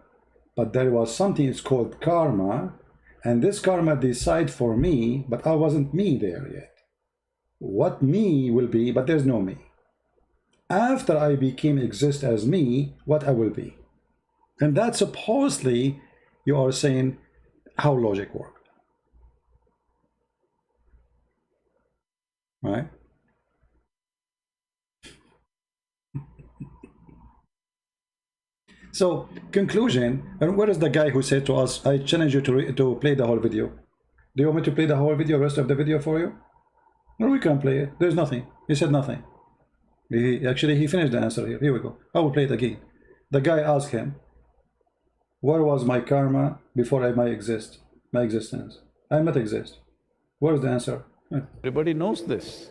but there was something it's called karma, and this karma decide for me, but I wasn't me there yet. What me will be, but there's no me. After I became exist as me, what I will be. And that supposedly you are saying how logic works. Right? So, conclusion, and where is the guy who said to us, I challenge you to play the whole video. Do you want me to play the whole video, rest of the video for you? Or we can play it. There's nothing. He said nothing. He finished the answer here. Here we go. I will play it again. The guy asked him, where was my karma before my existence? I not exist. Where is the answer? Everybody knows this.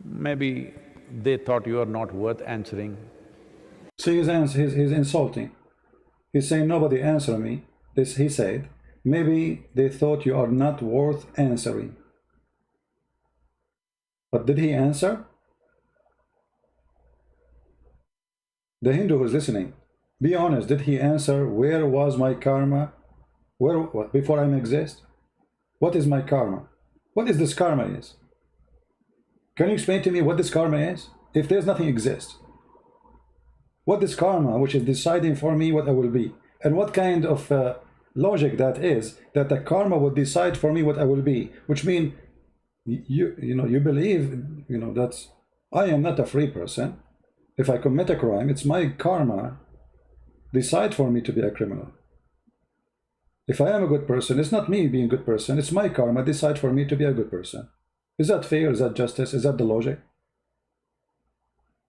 Maybe they thought you are not worth answering. See, he's insulting. He's saying nobody answer me. This he said. Maybe they thought you are not worth answering. But did he answer? The Hindu who's listening, be honest, did he answer where was my karma? Before I exist? What is my karma? What is this karma is? Can you explain to me what this karma is? If there's nothing exists. What is karma which is deciding for me what I will be? And what kind of logic that is, that the karma will decide for me what I will be? Which means, you believe, that I am not a free person. If I commit a crime, it's my karma decide for me to be a criminal. If I am a good person, it's not me being a good person, it's my karma decide for me to be a good person. Is that fair? Is that justice? Is that the logic?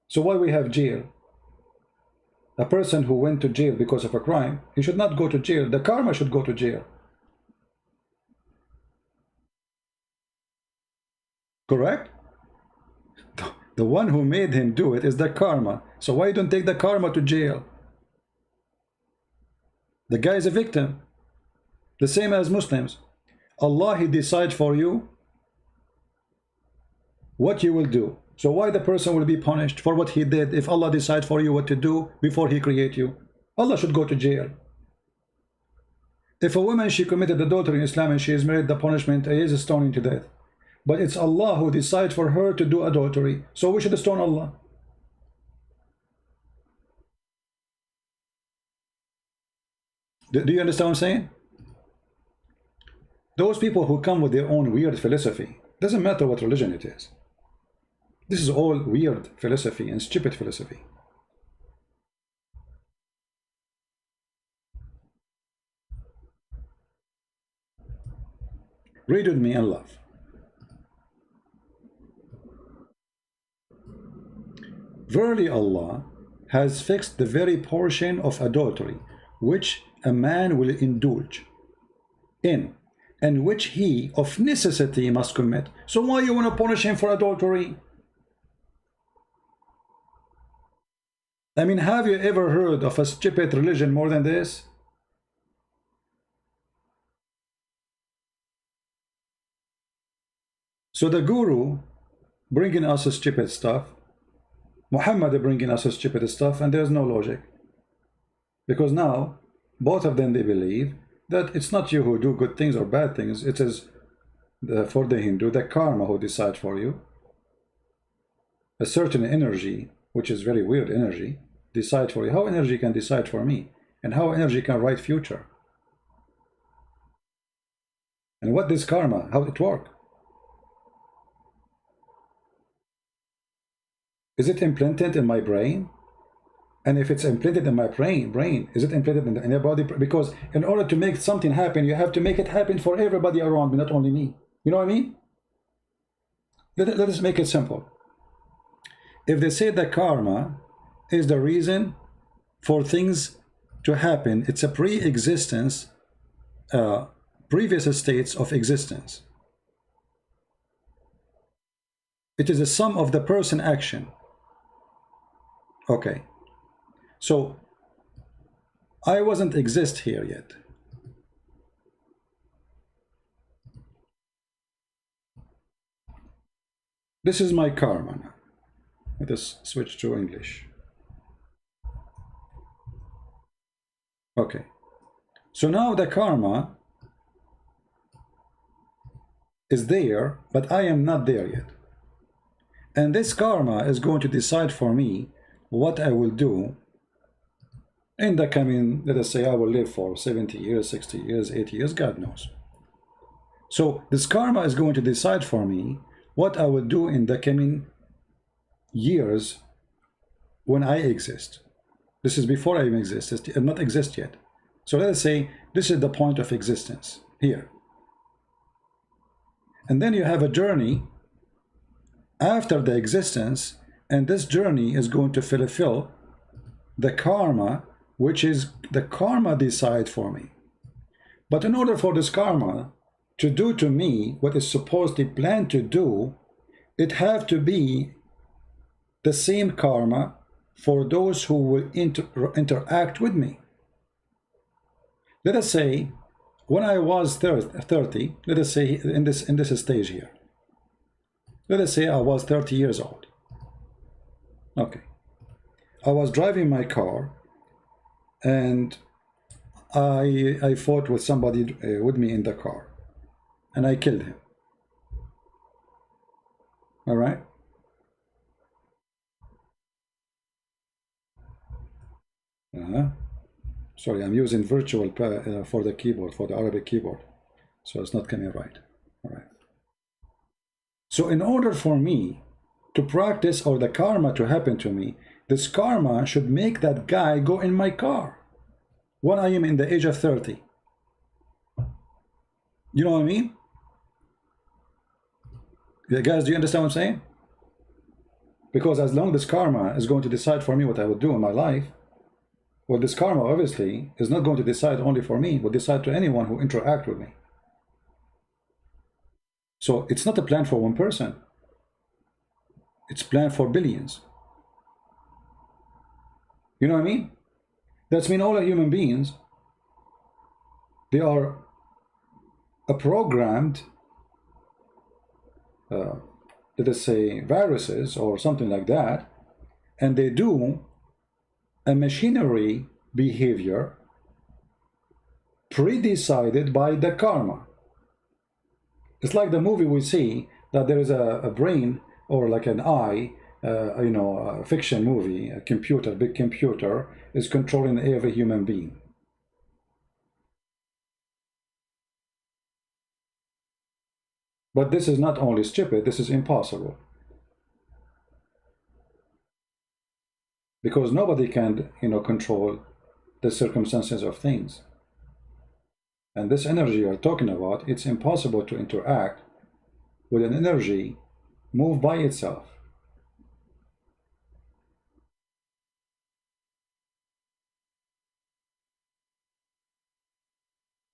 So why we have jail? A person who went to jail because of a crime, he should not go to jail. The karma should go to jail. Correct? The one who made him do it is the karma. So why don't take the karma to jail? The guy is a victim. The same as Muslims. Allah, He decides for you what you will do. So why the person will be punished for what he did if Allah decides for you what to do before He create you? Allah should go to jail. If a woman, she committed adultery in Islam and she is married, the punishment is stoning to death. But it's Allah who decides for her to do adultery. So we should stone Allah. Do you understand what I'm saying? Those people who come with their own weird philosophy, doesn't matter what religion it is. This is all weird philosophy and stupid philosophy. Read with me and love. Verily Allah has fixed the very portion of adultery which a man will indulge in, and which he of necessity must commit. So why you want to punish him for adultery? I mean, have you ever heard of a stupid religion more than this? So the guru bringing us stupid stuff, Muhammad bringing us stupid stuff, and there's no logic. Because now, both of them, they believe that it's not you who do good things or bad things. It is for the Hindu, the karma who decide for you. A certain energy, which is very weird energy, decide for you. How energy can decide for me? And how energy can write future? And what this karma, how it work? Is it implanted in my brain? And if it's implanted in my brain, is it implanted in the body? Because in order to make something happen, you have to make it happen for everybody around me, not only me. You know what I mean? Let us make it simple. If they say that karma is the reason for things to happen, it's a pre-existence, previous states of existence. It is a sum of the person action. Okay. So I wasn't exist here yet. This is my karma now. Let us switch to English. Okay. So now the karma is there, but I am not there yet. And this karma is going to decide for me what I will do in the coming, let us say I will live for 70 years, 60 years, 80 years, God knows. So this karma is going to decide for me what I will do in the coming years when I exist. This is before I even exist, it's not exist yet. So let us say this is the point of existence here. And then you have a journey after the existence, and this journey is going to fulfill the karma, which is the karma decide for me. But in order for this karma to do to me what is supposedly planned to do, it have to be the same karma for those who will interact with me. Let us say when I was 30, let us say in this stage here, let us say I was 30 years old. Okay. I was driving my car and I fought with somebody with me in the car and I killed him. All right. Sorry, I'm using virtual for the keyboard, for the Arabic keyboard, so it's not coming right. All right. So in order for me to practice or the karma to happen to me, this karma should make that guy go in my car when I am in the age of 30. You know what I mean? Yeah, guys, do you understand what I'm saying? Because as long as this karma is going to decide for me what I would do in my life, well, this karma obviously is not going to decide only for me, it will decide to anyone who interact with me. So it's not a plan for one person. It's planned for billions. You know what I mean? That's mean all the human beings, they are programmed, let us say viruses or something like that, and they do a machinery behavior pre-decided by the karma. It's like the movie we see that there is a brain or like an eye, you know, a fiction movie, a computer, big computer is controlling every human being. But this is not only stupid, this is impossible. Because nobody can, you know, control the circumstances of things. And this energy you're talking about, it's impossible to interact with an energy move by itself.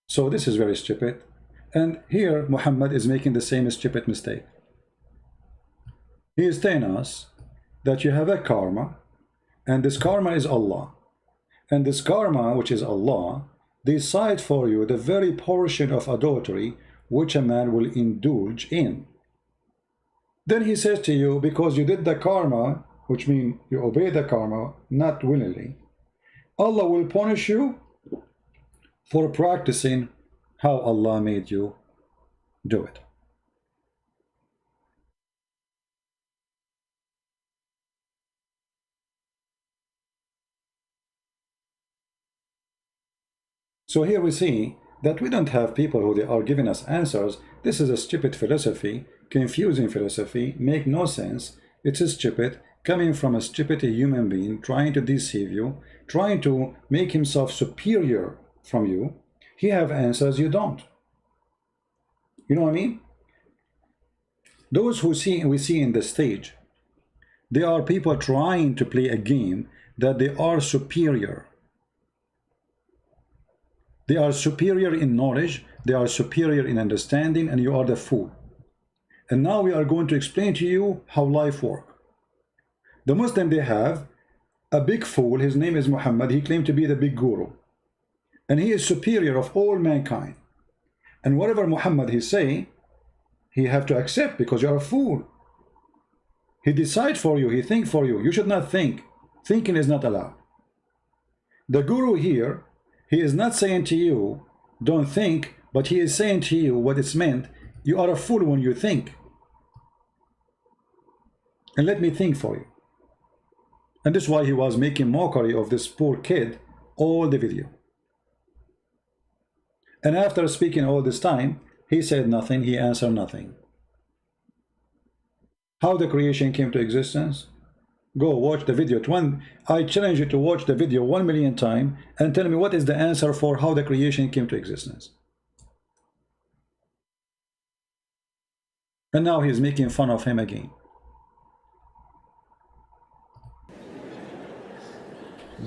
So this is very stupid. And here Muhammad is making the same stupid mistake. He is telling us that you have a karma, and this karma is Allah. And this karma, which is Allah, decide for you the very portion of adultery which a man will indulge in. Then he says to you, because you did the karma, which means you obey the karma not willingly, Allah will punish you for practicing how Allah made you do it. So here we see that we don't have people who they are giving us answers. This is a stupid philosophy, confusing philosophy, make no sense. It is stupid, coming from a stupid human being, trying to deceive you, trying to make himself superior from you. He have answers, you don't. You know what I mean? Those who we see in the stage, they are people trying to play a game that they are superior. They are superior in knowledge, they are superior in understanding, and you are the fool. And now we are going to explain to you how life works. The Muslim, they have a big fool, his name is Muhammad, he claimed to be the big guru. And he is superior of all mankind. And whatever Muhammad he say, he have to accept because you are a fool. He decide for you, he think for you. You should not think. Thinking is not allowed. The guru here, he is not saying to you, don't think, but he is saying to you what it's meant. You are a fool when you think. And let me think for you. And this is why he was making mockery of this poor kid all the video. And after speaking all this time, he said nothing, he answered nothing. How the creation came to existence? Go watch the video. I challenge you to watch the video 1 million times and tell me what is the answer for how the creation came to existence. And now he's making fun of him again.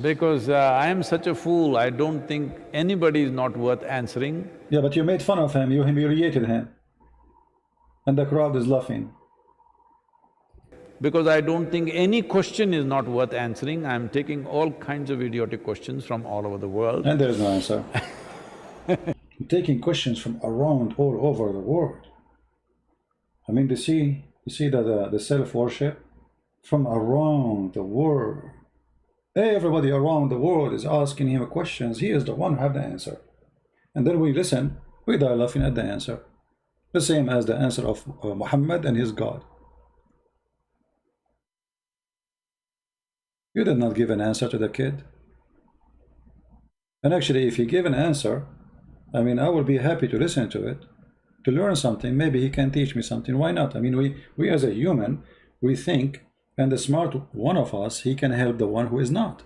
Because I am such a fool, I don't think anybody is not worth answering. Yeah, but you made fun of him, you humiliated him. And the crowd is laughing. Because I don't think any question is not worth answering. I'm taking all kinds of idiotic questions from all over the world. And there is no answer. I'm taking questions from around all over the world. I mean, you see the self-worship from around the world. Everybody around the world is asking him questions. He is the one who have the answer. And then we listen, we die laughing at the answer. The same as the answer of Muhammad and his God. You did not give an answer to the kid. And actually, if he gave an answer, I mean, I will be happy to listen to it, to learn something. Maybe he can teach me something. Why not? I mean, we as a human, we think, and the smart one of us, he can help the one who is not.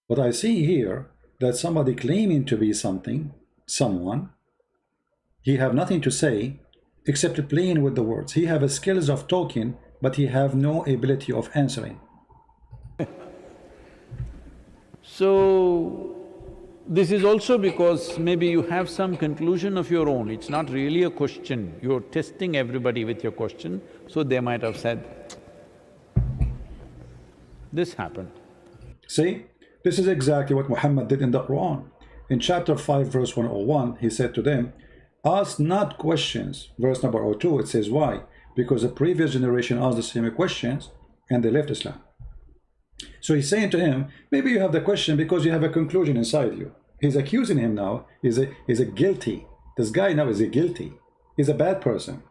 But I see here that somebody claiming to be something, someone, he have nothing to say except playing with the words. He have skills of talking, but he have no ability of answering. So, this is also because maybe you have some conclusion of your own. It's not really a question. You're testing everybody with your question, so they might have said, this happened. See, this is exactly what Muhammad did in the Quran. In chapter 5, verse 101, he said to them, ask not questions. Verse number 02, it says, why? Because the previous generation asked the same questions and they left Islam. So he's saying to him, maybe you have the question because you have a conclusion inside you. He's accusing him now. He's a guilty. This guy now is a guilty. He's a bad person.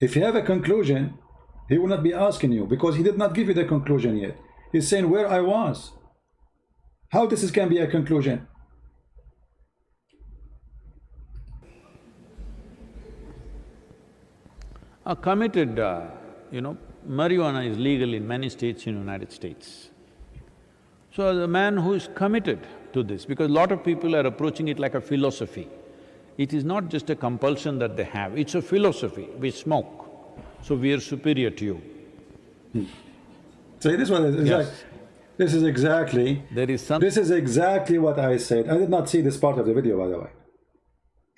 If you have a conclusion, he will not be asking you because he did not give you the conclusion yet. He's saying where I was. How this can be a conclusion? A committed, marijuana is legal in many states in the United States. So the man who is committed to this, because a lot of people are approaching it like a philosophy. It is not just a compulsion that they have, it's a philosophy. We smoke, so we are superior to you. So this one is Yes. this is exactly… This is exactly what I said. I did not see this part of the video, by the way.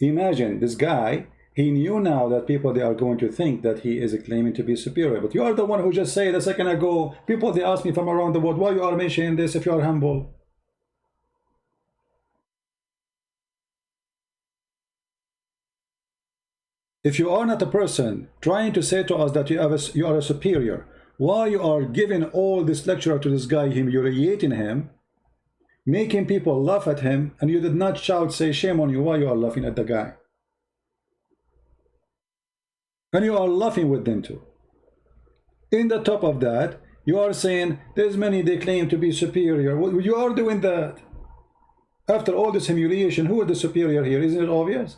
Imagine this guy, he knew now that people, they are going to think that he is claiming to be superior. But you are the one who just said a second ago, people, they ask me from around the world, why you are mentioning this if you are humble? If you are not a person trying to say to us that you are a superior, why you are giving all this lecture to this guy, humiliating him, making people laugh at him, and you did not shout, say, shame on you, why you are laughing at the guy? And you are laughing with them too. In the top of that, you are saying, there's many they claim to be superior. Well, you are doing that. After all this humiliation, who is the superior here? Isn't it obvious?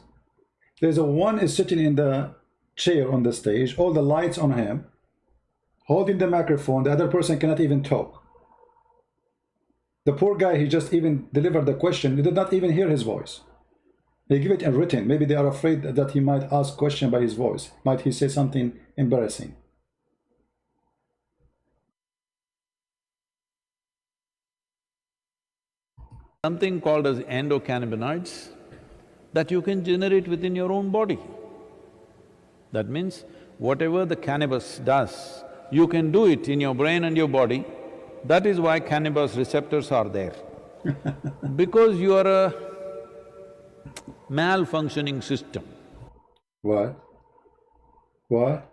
There's a one is sitting in the chair on the stage, all the lights on him, holding the microphone. The other person cannot even talk. The poor guy, he just even delivered the question. You did not even hear his voice. They give it in written. Maybe they are afraid that he might ask question by his voice. Might he say something embarrassing? Something called as endocannabinoids that you can generate within your own body. That means whatever the cannabis does, you can do it in your brain and your body. That is why cannabis receptors are there. Because you are a malfunctioning system. What? What?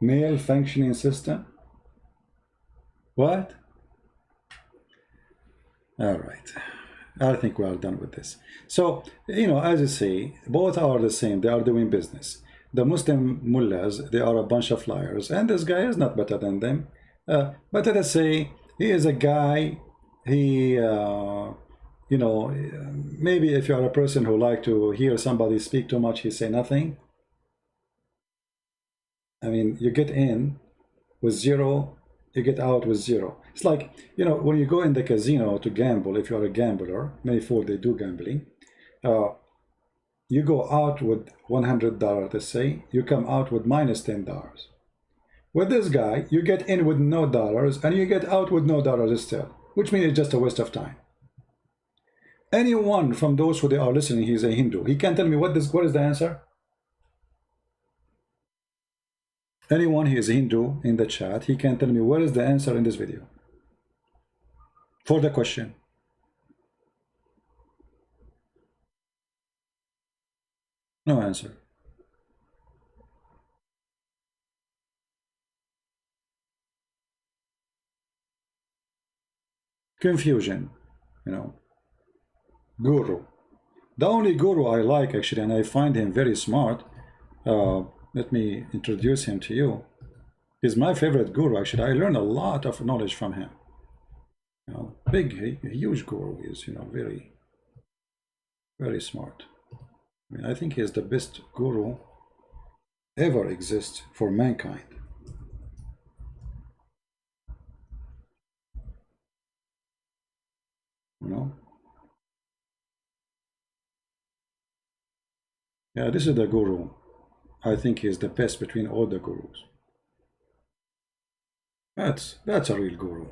Malfunctioning system? What? All right. I think we are done with this. So, you know, as you say, both are the same. They are doing business. The Muslim mullahs, they are a bunch of liars, and this guy is not better than them. But let us say he is a guy. He, you know, maybe if you are a person who like to hear somebody speak too much, he say nothing. I mean, you get in with zero, you get out with zero. It's like, you know, when you go in the casino to gamble, if you're a gambler, many fools, they do gambling. You go out with $100, let's say, you come out with minus $10. With this guy, you get in with no dollars, and you get out with no dollars still, which means it's just a waste of time. Anyone from those who they are listening, he's a Hindu, he can tell me what is the answer? Anyone who is a Hindu in the chat, he can tell me what is the answer in this video for the question. No answer. Confusion, you know. Guru. The only guru I like, actually, and I find him very smart, let me introduce him to you. He's my favorite guru, actually. I learned a lot of knowledge from him. You know, big, huge guru. Is, you know, very, very smart. I mean, I think he is the best guru ever exist for mankind. You know? Yeah, this is the guru. I think he is the best between all the gurus. That's a real guru.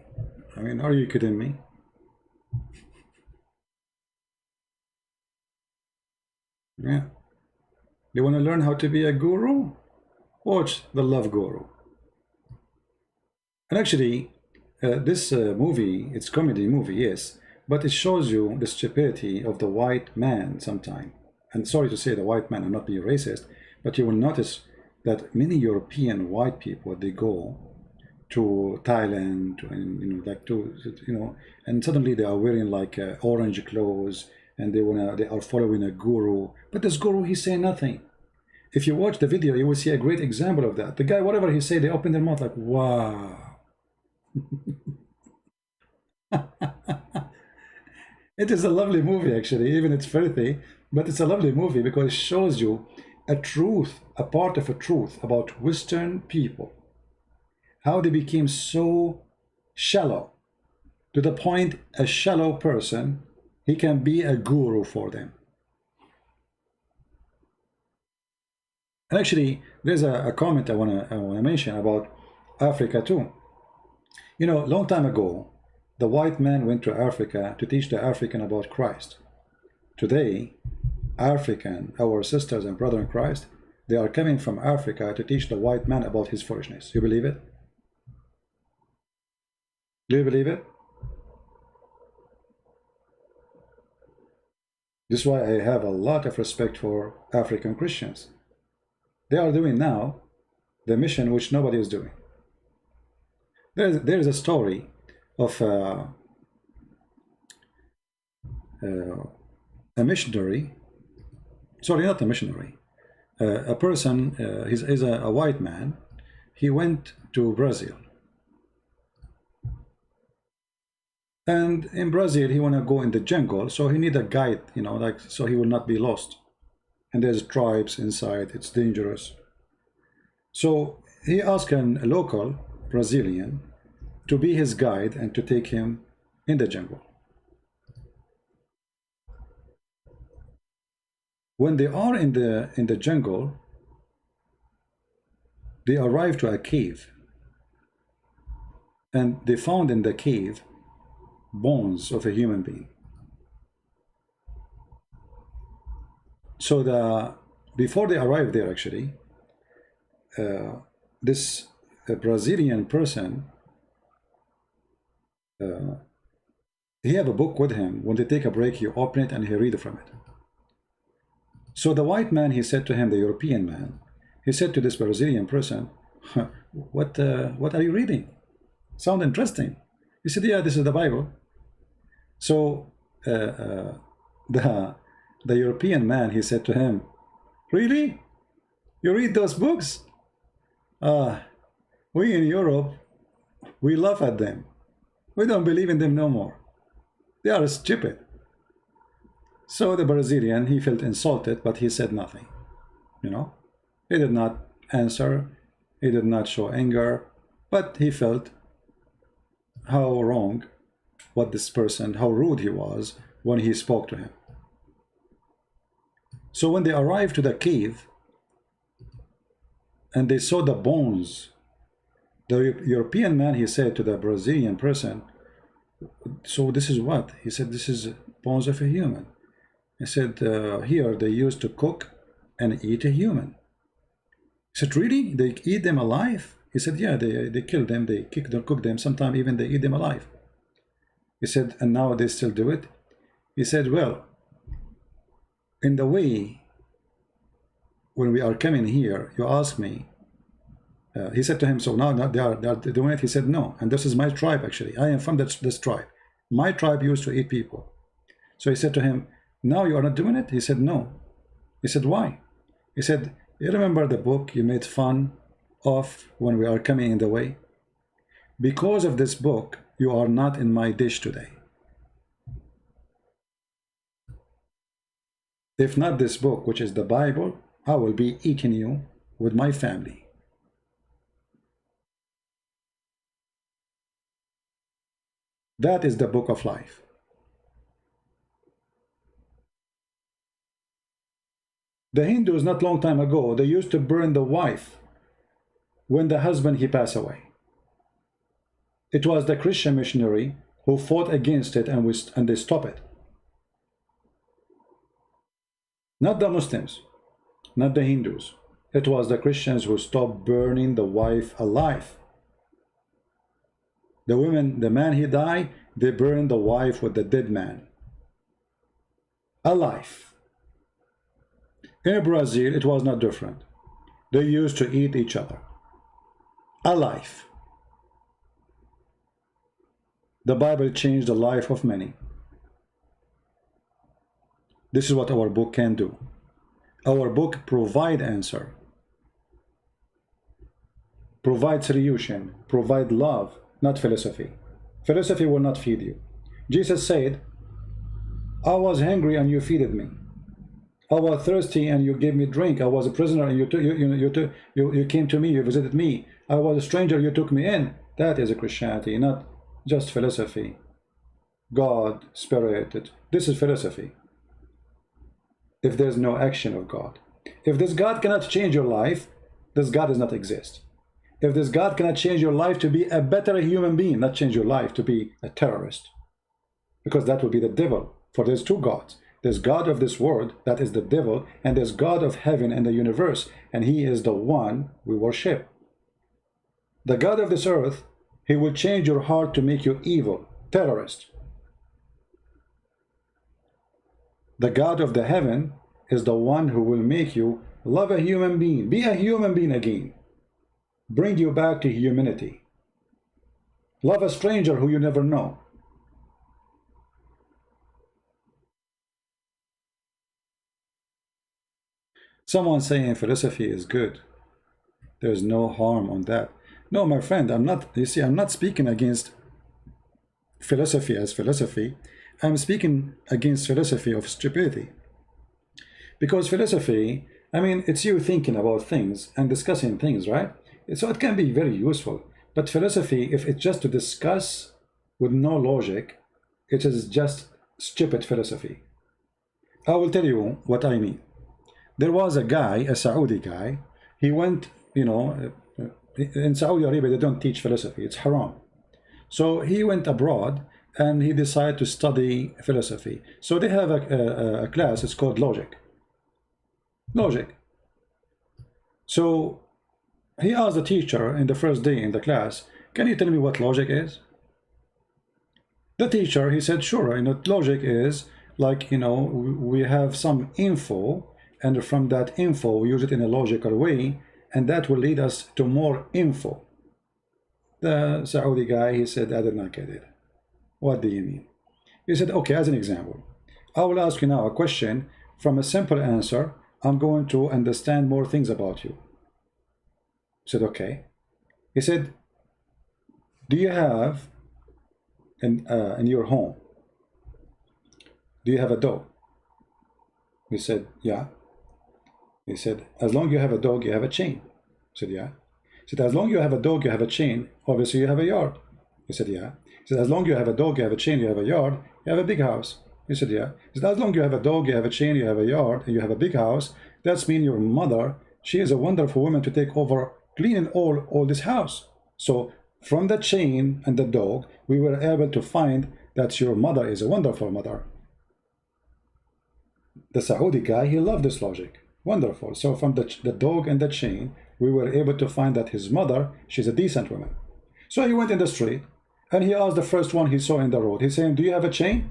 I mean, are you kidding me? Yeah. You want to learn how to be a guru? Watch The Love Guru. And actually, this movie, it's a comedy movie, yes, but it shows you the stupidity of the white man sometime. And sorry to say the white man, I'm not being racist, but you will notice that many European white people, they go to Thailand, and, you know, like to, you know, and suddenly they are wearing like orange clothes, and they are following a guru. But this guru, he say nothing. If you watch the video, you will see a great example of that. The guy, whatever he say, they open their mouth like, wow. It is a lovely movie, actually, even it's filthy, but it's a lovely movie because it shows you a truth, a part of a truth about Western people, how they became so shallow, to the point a shallow person, he can be a guru for them. And actually, there's a comment I wanna mention about Africa too. You know, a long time ago, the white man went to Africa to teach the African about Christ. Today, our sisters and brothers in Christ, they are coming from Africa to teach the white man about his foolishness. You believe it? Do you believe it? This is why I have a lot of respect for African Christians. They are doing now the mission which nobody is doing. There is a story of a missionary, sorry, not a missionary, a person, he's a white man. He went to Brazil, and in Brazil he want to go in the jungle, so he need a guide, you know, like, so he will not be lost, and there's tribes inside, it's dangerous. So he asked a local Brazilian to be his guide and to take him in the jungle. When they are in the jungle, they arrive to a cave, and they found in the cave bones of a human being. So before they arrived there, actually, this Brazilian person, he have a book with him. When they take a break, he open it and he read from it. So the white man, he said to him, the European man, he said to this Brazilian person, what are you reading? Sound interesting. He said, yeah, this is the Bible. So the European man, he said to him, really? You read those books? We in Europe, we laugh at them. We don't believe in them no more. They are stupid. So the Brazilian, he felt insulted, but he said nothing. You know, he did not answer. He did not show anger, but he felt how wrong what this person, how rude he was when he spoke to him. So when they arrived to the cave and they saw the bones, the European man, he said to the Brazilian person, so this is what? He said, this is bones of a human. He said, here they used to cook and eat a human. He said, really? They eat them alive? He said, yeah, they kill them, they cook them, sometimes even they eat them alive. He said, and now they still do it? He said, well, in the way, when we are coming here, you ask me, he said to him, so now they are doing it? He said, no, and this is my tribe actually. I am from this tribe. My tribe used to eat people. So he said to him, now you are not doing it? He said, no. He said, why? He said, you remember the book you made fun of when we are coming in the way? Because of this book, you are not in my dish today. If not this book, which is the Bible, I will be eating you with my family. That is the book of life. The Hindus, not long time ago, they used to burn the wife when the husband he passed away. It was the Christian missionary who fought against it, and they stopped it. Not the Muslims, not the Hindus. It was the Christians who stopped burning the wife alive. The women, the man he died, they burned the wife with the dead man alive. In Brazil, it was not different. They used to eat each other alive. The Bible changed the life of many. This is what our book can do. Our book provide answer, provide solution, provide love, not philosophy. Philosophy will not feed you. Jesus said, I was hungry and you feeded me. I was thirsty and you gave me drink. I was a prisoner and you came to me, you visited me. I was a stranger, you took me in. That is a Christianity, not just philosophy. God, Spirit, this is philosophy. If there's no action of God. If this God cannot change your life, this God does not exist. If this God cannot change your life to be a better human being, not change your life to be a terrorist, because that would be the devil. For there's two gods. There's God of this world, that is the devil, and there's God of heaven and the universe, and he is the one we worship. The God of this earth, he will change your heart to make you evil, terrorist. The God of the heaven is the one who will make you love a human being, be a human being again, bring you back to humanity. Love a stranger who you never know. Someone saying philosophy is good. There's no harm on that. No, my friend, I'm not, you see, I'm not speaking against philosophy as philosophy. I'm speaking against philosophy of stupidity. Because philosophy, I mean, it's you thinking about things and discussing things, right? So it can be very useful. But philosophy, if it's just to discuss with no logic, it is just stupid philosophy. I will tell you what I mean. There was a guy, a Saudi guy, he went, you know, in Saudi Arabia, they don't teach philosophy, it's haram. So he went abroad and he decided to study philosophy. So they have a class, it's called logic. Logic. So he asked the teacher in the first day in the class, can you tell me what logic is? The teacher, he said, sure, you know, logic is like, you know, we have some info, and from that info, we use it in a logical way, and that will lead us to more info. The Saudi guy, he said, I did not get it. What do you mean? He said, okay, as an example, I will ask you now a question. From a simple answer, I'm going to understand more things about you. I said, okay. He said, do you have in your home, do you have a dog? He said, yeah. He said, as long as you have a dog, you have a chain. I said, yeah. He said, as long as you have a dog, you have a chain, obviously you have a yard. He said, yeah. He said, as long as you have a dog, you have a chain, you have a yard, you have a big house. He said, yeah. He said, as long as you have a dog, you have a chain, you have a yard, and you have a big house, that's mean your mother, she is a wonderful woman to take over cleaning all this house. So from the chain and the dog, we were able to find that your mother is a wonderful mother. The Saudi guy, he loved this logic. Wonderful. So from the dog and the chain, we were able to find that his mother, she's a decent woman. So he went in the street and he asked the first one he saw in the road. He's saying, do you have a chain?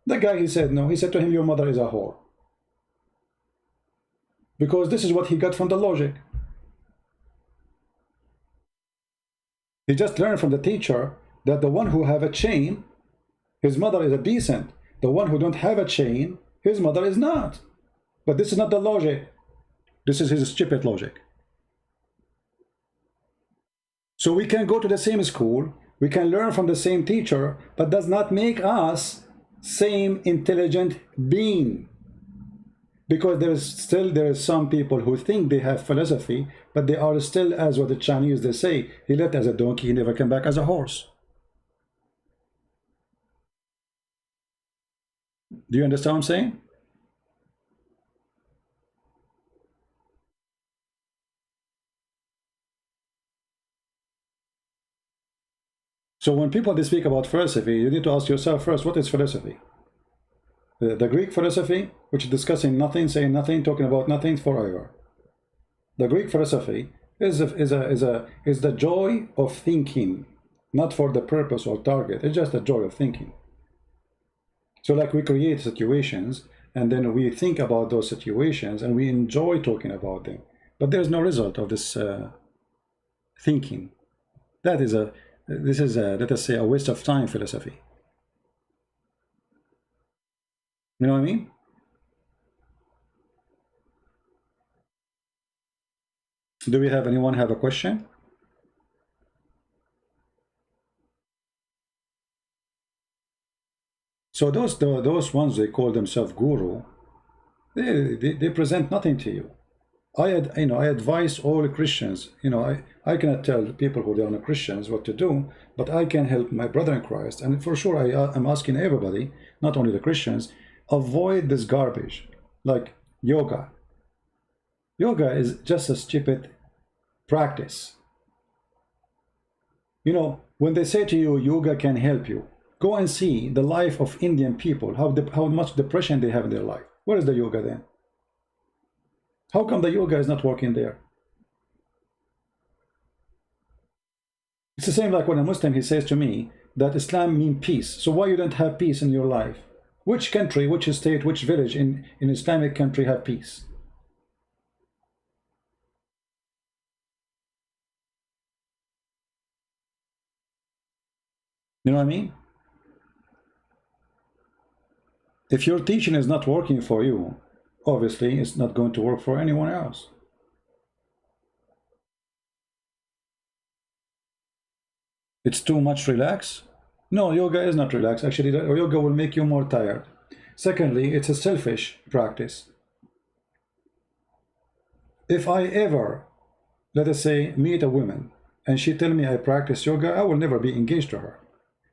The guy, he said, no. He said to him, your mother is a whore. Because this is what he got from the logic. He just learned from the teacher that the one who have a chain, his mother is a decent. The one who don't have a chain, his mother is not. But this is not the logic. This is his stupid logic. So we can go to the same school, we can learn from the same teacher, but does not make us same intelligent being. Because there is some people who think they have philosophy, but they are still, as what the Chinese they say, he left as a donkey, he never came back as a horse. Do you understand what I'm saying? So when people they speak about philosophy, you need to ask yourself first, what is philosophy? The Greek philosophy, which is discussing nothing, saying nothing, talking about nothing forever. The Greek philosophy is the joy of thinking, not for the purpose or target. It's just the joy of thinking. So like we create situations and then we think about those situations and we enjoy talking about them. But there's no result of this thinking. This is let us say a waste of time philosophy. You know what I mean? Do we have anyone have a question? So those ones they call themselves guru, they present nothing to you. I advise all Christians. I cannot tell people who are not Christians what to do, but I can help my brother in Christ. And for sure, I'm asking everybody, not only the Christians, avoid this garbage like yoga. Yoga is just a stupid practice. When they say to you, yoga can help you, go and see the life of Indian people, how much depression they have in their life. Where is the yoga then? How come the yoga is not working there? It's the same like when a Muslim, he says to me that Islam means peace. So why you don't have peace in your life? Which country, which state, which village in Islamic country have peace? You know what I mean? If your teaching is not working for you, obviously it's not going to work for anyone else. It's too much relax? No, yoga is not relax. Actually, yoga will make you more tired. Secondly, it's a selfish practice. If I ever, let us say, meet a woman and she tell me I practice yoga, I will never be engaged to her,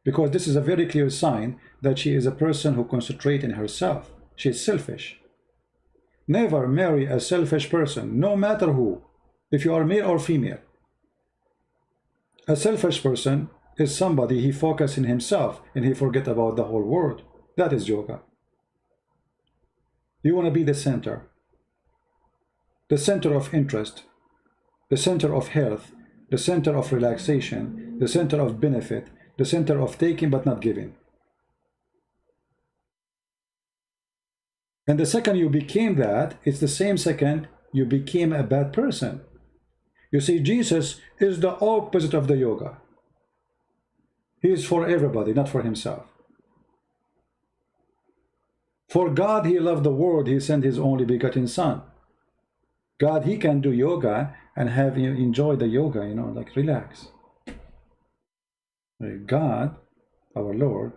because this is a very clear sign that she is a person who concentrates in herself. She is selfish. Never marry a selfish person, no matter who, if you are male or female. A selfish person is somebody he focuses in himself and he forget about the whole world. That is yoga. You want to be the center of interest, the center of health, the center of relaxation, the center of benefit, the center of taking but not giving. And the second you became that, it's the same second you became a bad person. You see, Jesus is the opposite of the yoga. He is for everybody, not for himself. For God, he loved the world, he sent his only begotten son. God, he can do yoga and have you enjoy the yoga, you know, like relax. God, our Lord,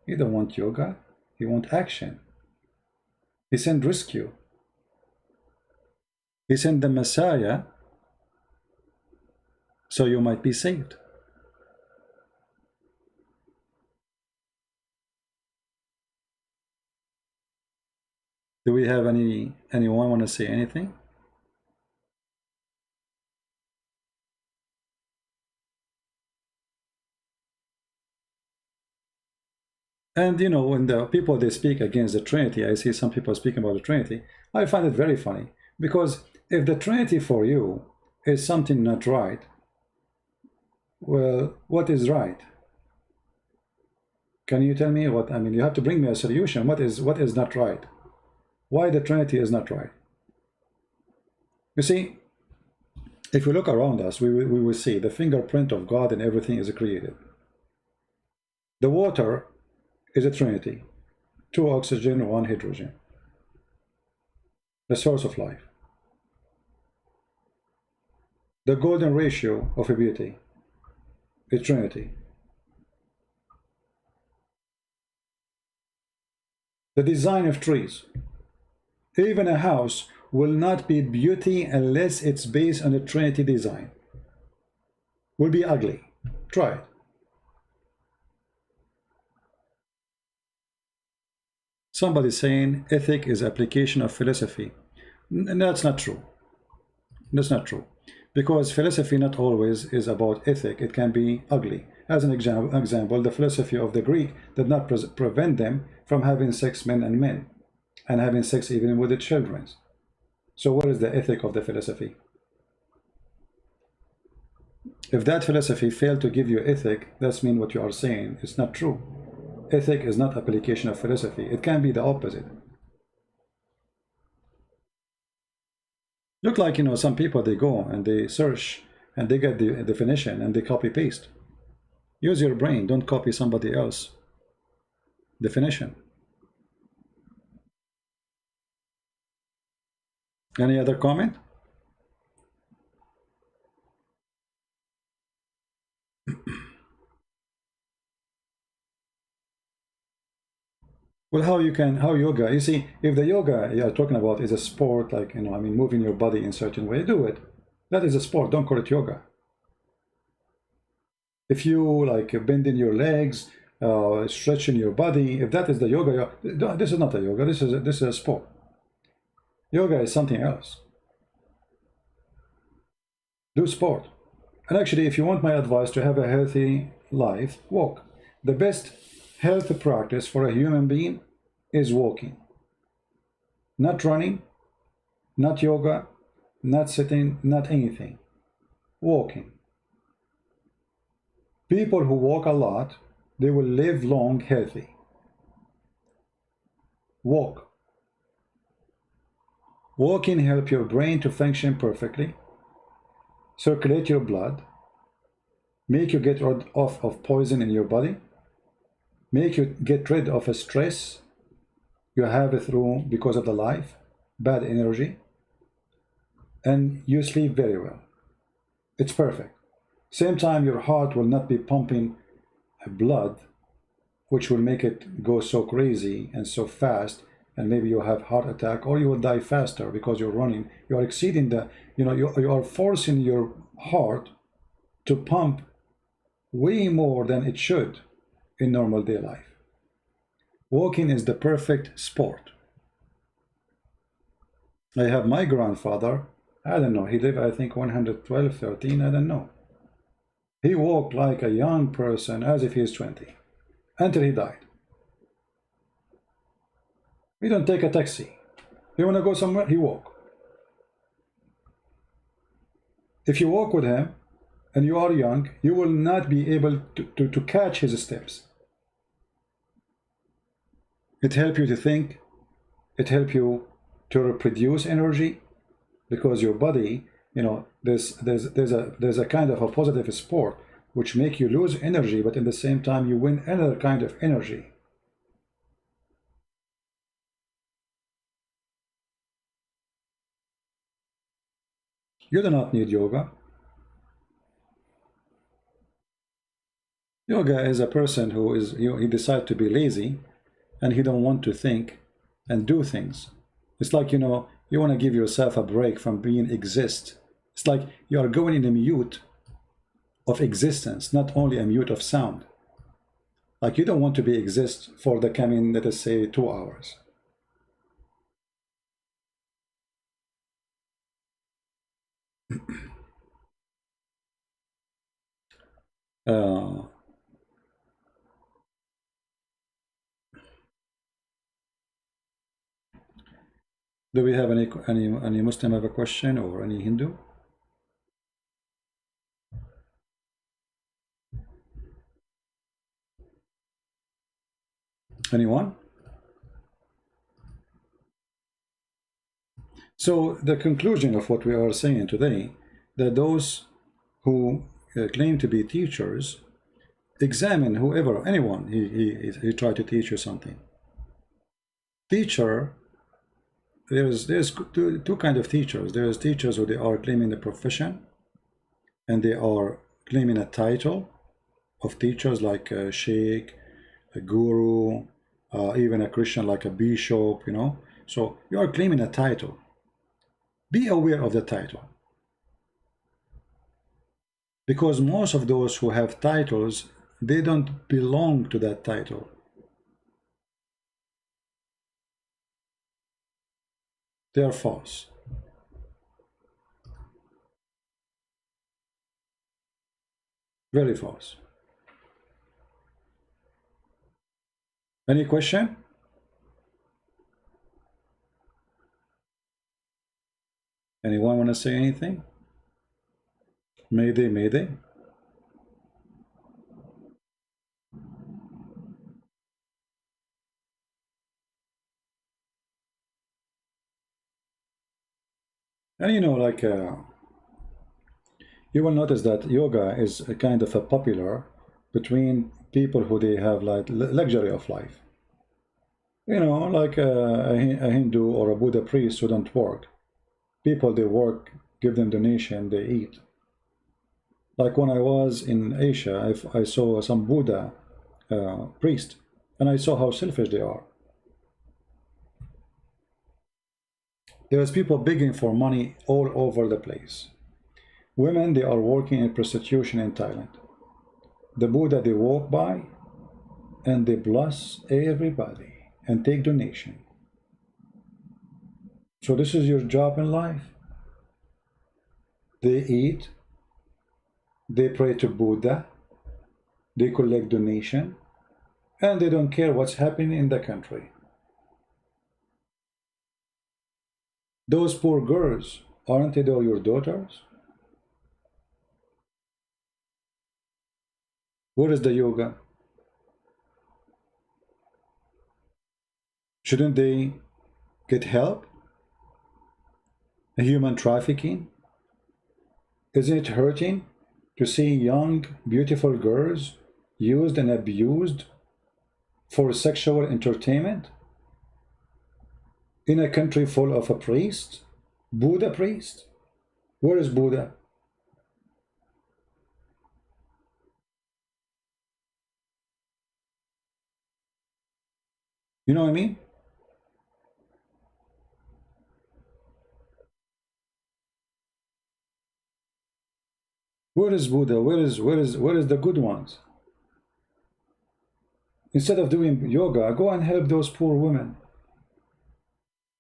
he don't want yoga, he want action. He sent rescue. He sent the Messiah so you might be saved. Do we have anyone want to say anything? And you know, when the people they speak against the Trinity, I see some people speaking about the Trinity, I find it very funny, because if the Trinity for you is something not right, well, what is right? Can you tell me what? I mean, you have to bring me a solution. What is not right? Why the Trinity is not right? You see, if we look around us, we will see the fingerprint of God and everything is created. The water is a trinity, 2 oxygen, 1 hydrogen, the source of life. The golden ratio of a beauty is trinity. The design of trees, even a house will not be beauty unless it's based on a trinity design. Will be ugly. Try it. Somebody saying ethic is application of philosophy. That's not true. That's not true. Because philosophy not always is about ethic. It can be ugly. As an example, the philosophy of the Greek did not prevent them from having sex, men and men, and having sex even with the children. So what is the ethic of the philosophy? If that philosophy failed to give you ethic, that's mean what you are saying is not true. Ethic is not application of philosophy. It can be the opposite. Look like, you know, some people, they go and they search and they get the definition and they copy paste. Use your brain, don't copy somebody else definition. Any other comment? Well, how yoga, you see, if the yoga you are talking about is a sport, like, you know, I mean, moving your body in a certain way, do it. That is a sport, don't call it yoga. If you like bending your legs, stretching your body, if that is the yoga, this is not a yoga, this is a sport. Yoga is something else. Do sport. And actually, if you want my advice to have a healthy life, walk. The best health practice for a human being is walking. Not running, not yoga, not sitting, not anything. Walking. People who walk a lot, they will live long healthy. Walk. Walking helps your brain to function perfectly, circulate your blood, make you get rid of poison in your body, make you get rid of a stress you have it through because of the life, bad energy, and you sleep very well. It's perfect. Same time, your heart will not be pumping blood, which will make it go so crazy and so fast, and maybe you have heart attack, or you will die faster because you're running. You are exceeding the, you are forcing your heart to pump way more than it should in normal day life. Walking is the perfect sport. I have my grandfather, I don't know, he lived, I think, 112, 13, I don't know. He walked like a young person as if he is 20, until he died. He don't take a taxi. You want to go somewhere, he walk. If you walk with him, and you are young, you will not be able to catch his steps. It helps you to think, it helps you to reproduce energy, because your body, there's a kind of a positive sport which make you lose energy, but at the same time you win another kind of energy. You do not need yoga. Yoga is a person who is, he decides to be lazy, and he don't want to think and do things. It's like, you want to give yourself a break from being exist. It's like you are going in a mute of existence, not only a mute of sound. Like you don't want to be exist for the coming, let us say, 2 hours. Do we have any Muslim have a question, or any Hindu? Anyone? So the conclusion of what we are saying today, that those who claim to be teachers, examine whoever, anyone, he tried to teach you something. Teacher, there's two kind of teachers. There's teachers who they are claiming the profession, and they are claiming a title of teachers, like a sheikh, a guru, even a Christian like a bishop, So you are claiming a title. Be aware of the title, because most of those who have titles, they don't belong to that title. They are false. Very false. Any question? Anyone want to say anything? Mayday, mayday. And you will notice that yoga is a kind of a popular between people who they have like luxury of life. Like a Hindu or a Buddha priest who don't work. People, they work, give them donation, they eat. Like when I was in Asia, I saw some Buddha priest, and I saw how selfish they are. There's people begging for money all over the place. Women, they are working in prostitution in Thailand. The Buddha, they walk by and they bless everybody and take donation. So this is your job in life. They eat, they pray to Buddha, they collect donation, and they don't care what's happening in the country. Those poor girls, aren't they all your daughters? Where is the yoga? Shouldn't they get help? Human trafficking? Isn't it hurting to see young, beautiful girls used and abused for sexual entertainment? in a country full of a priest, Buddha priest. Where is Buddha? You know what I mean? Where is Buddha? Where is the good ones? Instead of doing yoga, go and help those poor women.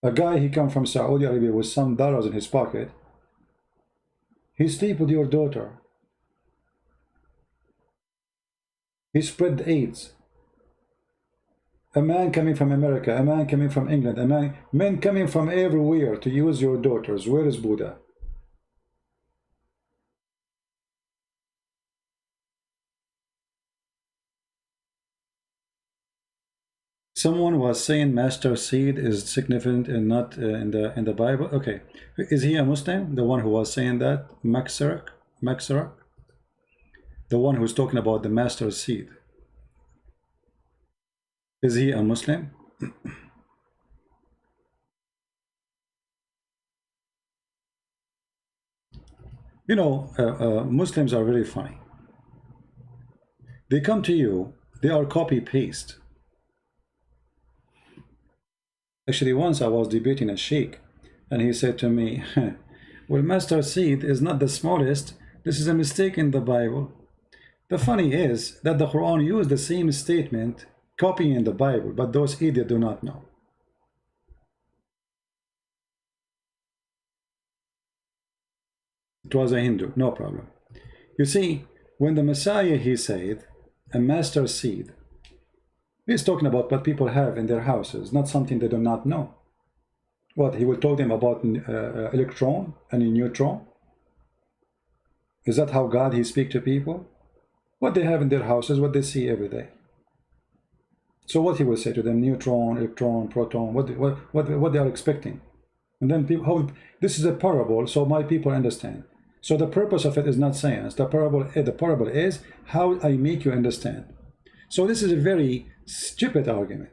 A guy, he come from Saudi Arabia with some dollars in his pocket. He sleep with your daughter. He spread AIDS. A man coming from America, a man coming from England, men coming from everywhere to use your daughters. Where is Buddha? Someone was saying master seed is significant and not in the Bible. Okay, is he a Muslim? The one who was saying that, Maxarak, the one who's talking about the master seed. Is he a Muslim? You know, Muslims are very funny. They come to you, they are copy paste. Actually, once I was debating a sheikh, and he said to me, well, master seed is not the smallest. This is a mistake in the Bible. The funny is that the Quran used the same statement copying the Bible, but those idiots do not know. It was a Hindu, no problem. You see, when the Messiah, he said, a master seed, he's talking about what people have in their houses, not something they do not know. What, he will tell them about electron and a neutron? Is that how God, he speak to people? What they have in their houses, what they see every day. So what he will say to them, neutron, electron, proton, what they are expecting. And then people, how, this is a parable, so my people understand. So the purpose of it is not science. The parable is how I make you understand. So this is a very stupid argument.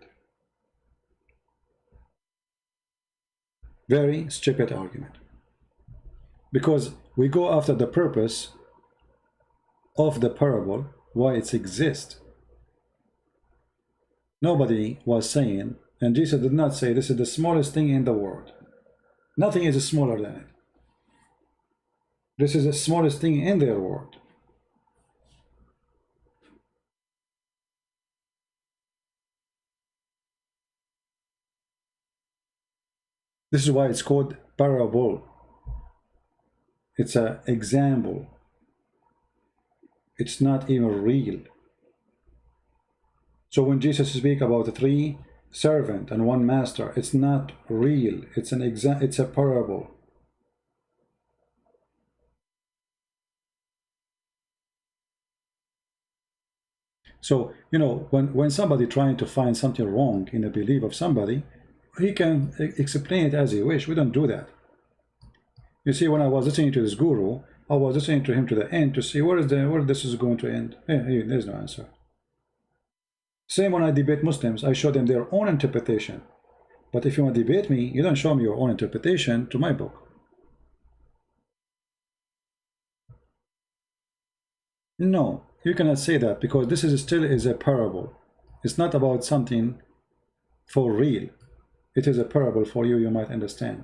Very stupid argument. Because we go after the purpose of the parable, why it exists. Nobody was saying, and Jesus did not say, this is the smallest thing in the world. Nothing is smaller than it. This is the smallest thing in their world. This is why it's called parable. It's an example. It's not even real. So when Jesus speaks about the 3 servants and 1 master, it's not real. It's an it's a parable. So, you know, when somebody trying to find something wrong in the belief of somebody, he can explain it as he wish. We don't do that. You see, when I was listening to this guru, I was listening to him to the end to see where this is going to end. There's no answer. Same when I debate Muslims, I show them their own interpretation. But if you want to debate me, you don't show me your own interpretation to my book. No, you cannot say that, because this is still a parable. It's not about something for real. It is a parable for you, you might understand.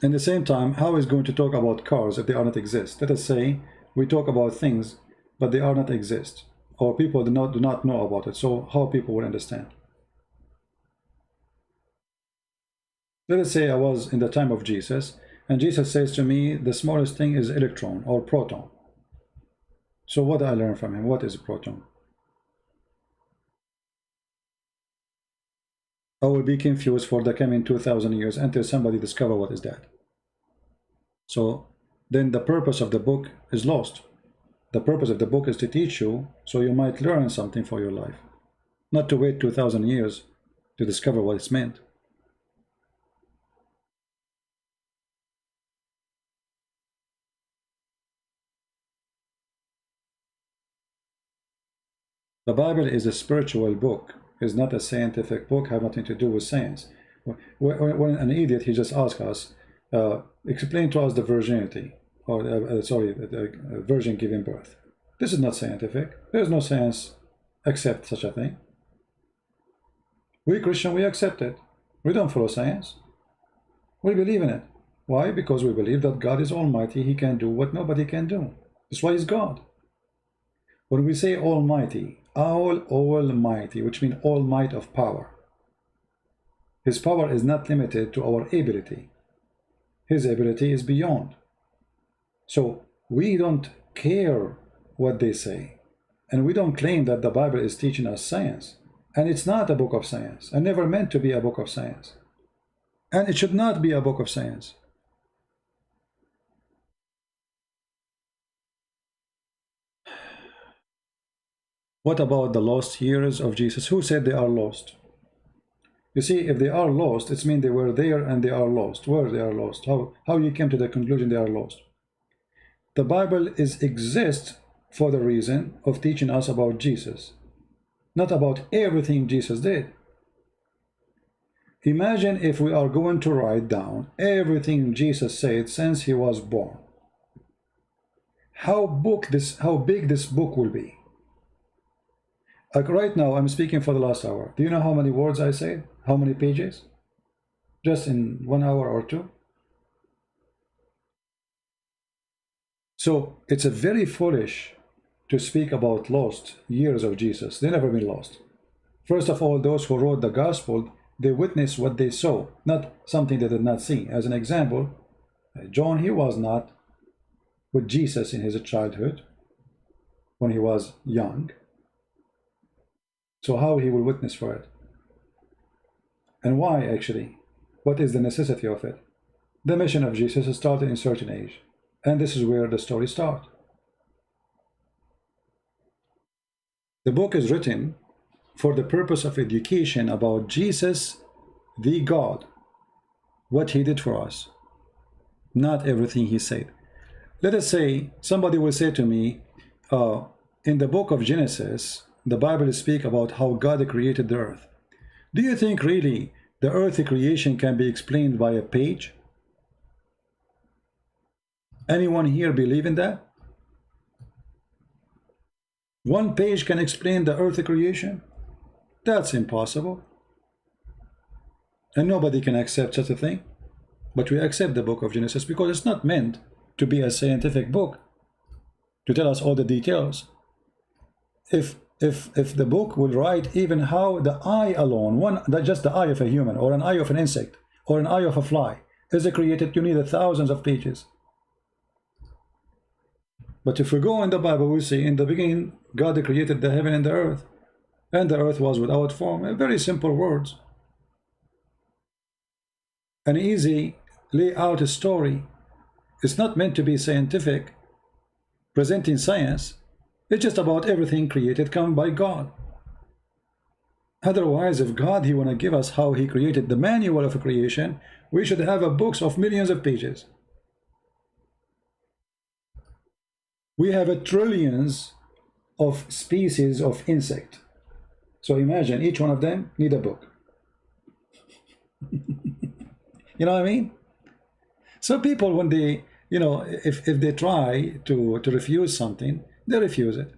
At the same time, how is going to talk about cars if they are not exist? Let us say we talk about things, but they are not exist, or people do not know about it. So how people will understand? Let us say I was in the time of Jesus, and Jesus says to me, the smallest thing is electron or proton. So what do I learn from him? What is a proton? I will be confused for the coming 2,000 years until somebody discover what is that. So then the purpose of the book is lost. The purpose of the book is to teach you, so you might learn something for your life, not to wait 2,000 years to discover what it's meant. The Bible is a spiritual book. It's not a scientific book, have nothing to do with science. When an idiot, he just asks us, explain to us the virginity, or the virgin giving birth. This is not scientific. There's no science accept such a thing. We Christian, we accept it. We don't follow science. We believe in it. Why? Because we believe that God is almighty. He can do what nobody can do. That's why he's God. When we say almighty, almighty, which means all might of power, his power is not limited to our ability. His ability is beyond. So we don't care what they say, and we don't claim that the Bible is teaching us science. And it's not a book of science, and never meant to be a book of science. And it should not be a book of science. What about the lost years of Jesus? Who said they are lost? You see, if they are lost, it means they were there and they are lost. Where they are lost? How you came to the conclusion they are lost? The Bible exists for the reason of teaching us about Jesus, not about everything Jesus did. Imagine if we are going to write down everything Jesus said since he was born. How big this book will be. Like right now, I'm speaking for the last hour. Do you know how many words I said? How many pages? Just in 1 hour or two? So it's a very foolish to speak about lost years of Jesus. They never been lost. First of all, those who wrote the gospel, they witnessed what they saw, not something they did not see. As an example, John, he was not with Jesus in his childhood when he was young. So how he will witness for it? And why actually? What is the necessity of it? The mission of Jesus started in a certain age, and this is where the story starts. The book is written for the purpose of education about Jesus, the God, what he did for us, not everything he said. Let us say somebody will say to me, in the book of Genesis, the Bible speaks about how God created the earth. Do you think really the earth creation can be explained by a page? Anyone here believe in that? One page can explain the earth creation? That's impossible. And nobody can accept such a thing. But we accept the book of Genesis because it's not meant to be a scientific book to tell us all the details. If the book will write even how the eye alone, just the eye of a human, or an eye of an insect, or an eye of a fly, is created, you need thousands of pages. But if we go in the Bible, we see in the beginning, God created the heaven and the earth was without form. Very simple words. An easy layout story. It's not meant to be scientific, presenting science. It's just about everything created come by God. Otherwise, if God, he want to give us how he created the manual of creation, we should have a books of millions of pages. We have trillions of species of insect. So imagine each one of them need a book. You know what I mean? So people, when they, you know, if they try to refuse something, they refuse it.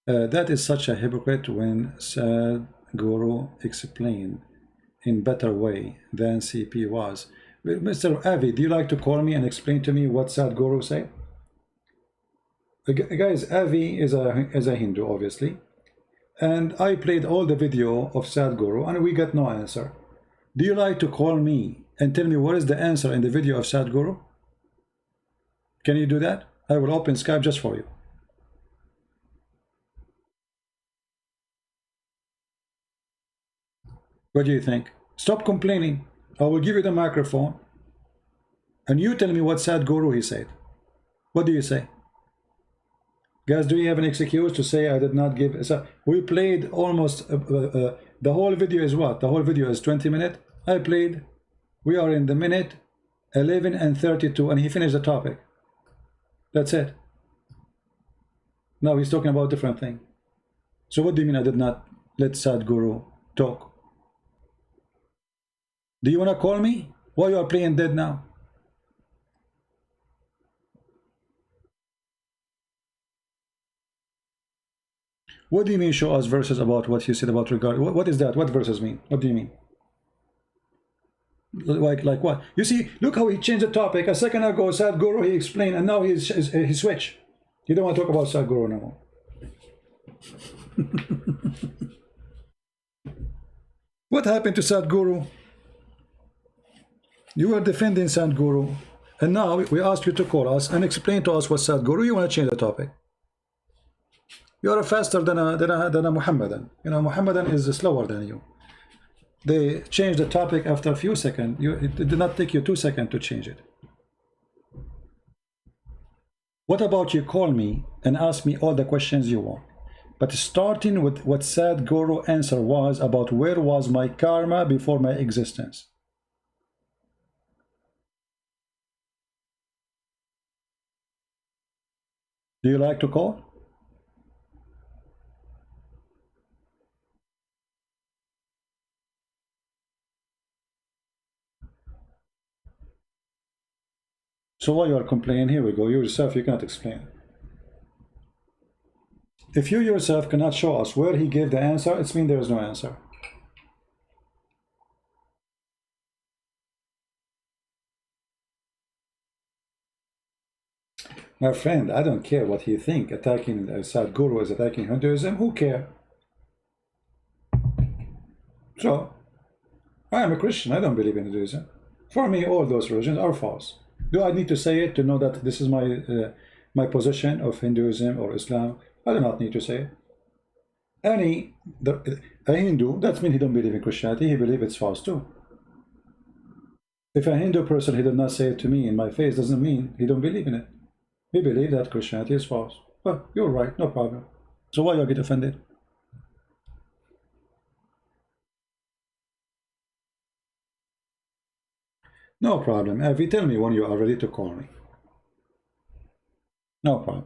That is such a hypocrite when Sadhguru explained in better way than CP was. Mr. Avi, do you like to call me and explain to me what Sadhguru said? Guys, Avi is a Hindu, obviously. And I played all the video of Sadhguru and we got no answer. Do you like to call me and tell me what is the answer in the video of Sadhguru? Can you do that? I will open Skype just for you. What do you think? Stop complaining. I will give you the microphone and you tell me what Sadhguru he said. What do you say? Guys, do you have an excuse to say I did not give? So we played almost the whole video is what? The whole video is 20 minutes. I played, we are in the minute 11 and 32, and he finished the topic. That's it. Now he's talking about different thing. So what do you mean I did not let Sadhguru talk? Do you want to call me? Why you are playing dead now? What do you mean show us verses about what you said about regard? What is that? What verses mean? What do you mean? Like what? You see, look how he changed the topic. A second ago, Sadhguru, he explained, and now he switched. You don't want to talk about Sadhguru no more. What happened to Sadhguru? You were defending Sadhguru, and now we ask you to call us and explain to us what Sadhguru. You want to change the topic. You are faster than a Muhammadan. You know, Muhammadan is slower than you. They changed the topic after a few seconds. It did not take you 2 seconds to change it. What about you call me and ask me all the questions you want? But starting with what Sadhguru answer was about where was my karma before my existence. Do you like to call? So why you are complaining? Here we go. You yourself, you cannot explain. If you yourself cannot show us where he gave the answer, it means there is no answer. My friend, I don't care what you think. Attacking Sadhguru is attacking Hinduism. Who care? So, I am a Christian. I don't believe in Hinduism. For me, all those religions are false. Do I need to say it to know that this is my position of Hinduism or Islam? I do not need to say it. A Hindu, that means he don't believe in Christianity. He believes it's false too. If a Hindu person, he did not say it to me in my face, doesn't mean he don't believe in it. He believes that Christianity is false. Well, you're right, no problem. So why you get offended? No problem. If you tell me when you are ready to call me. No problem.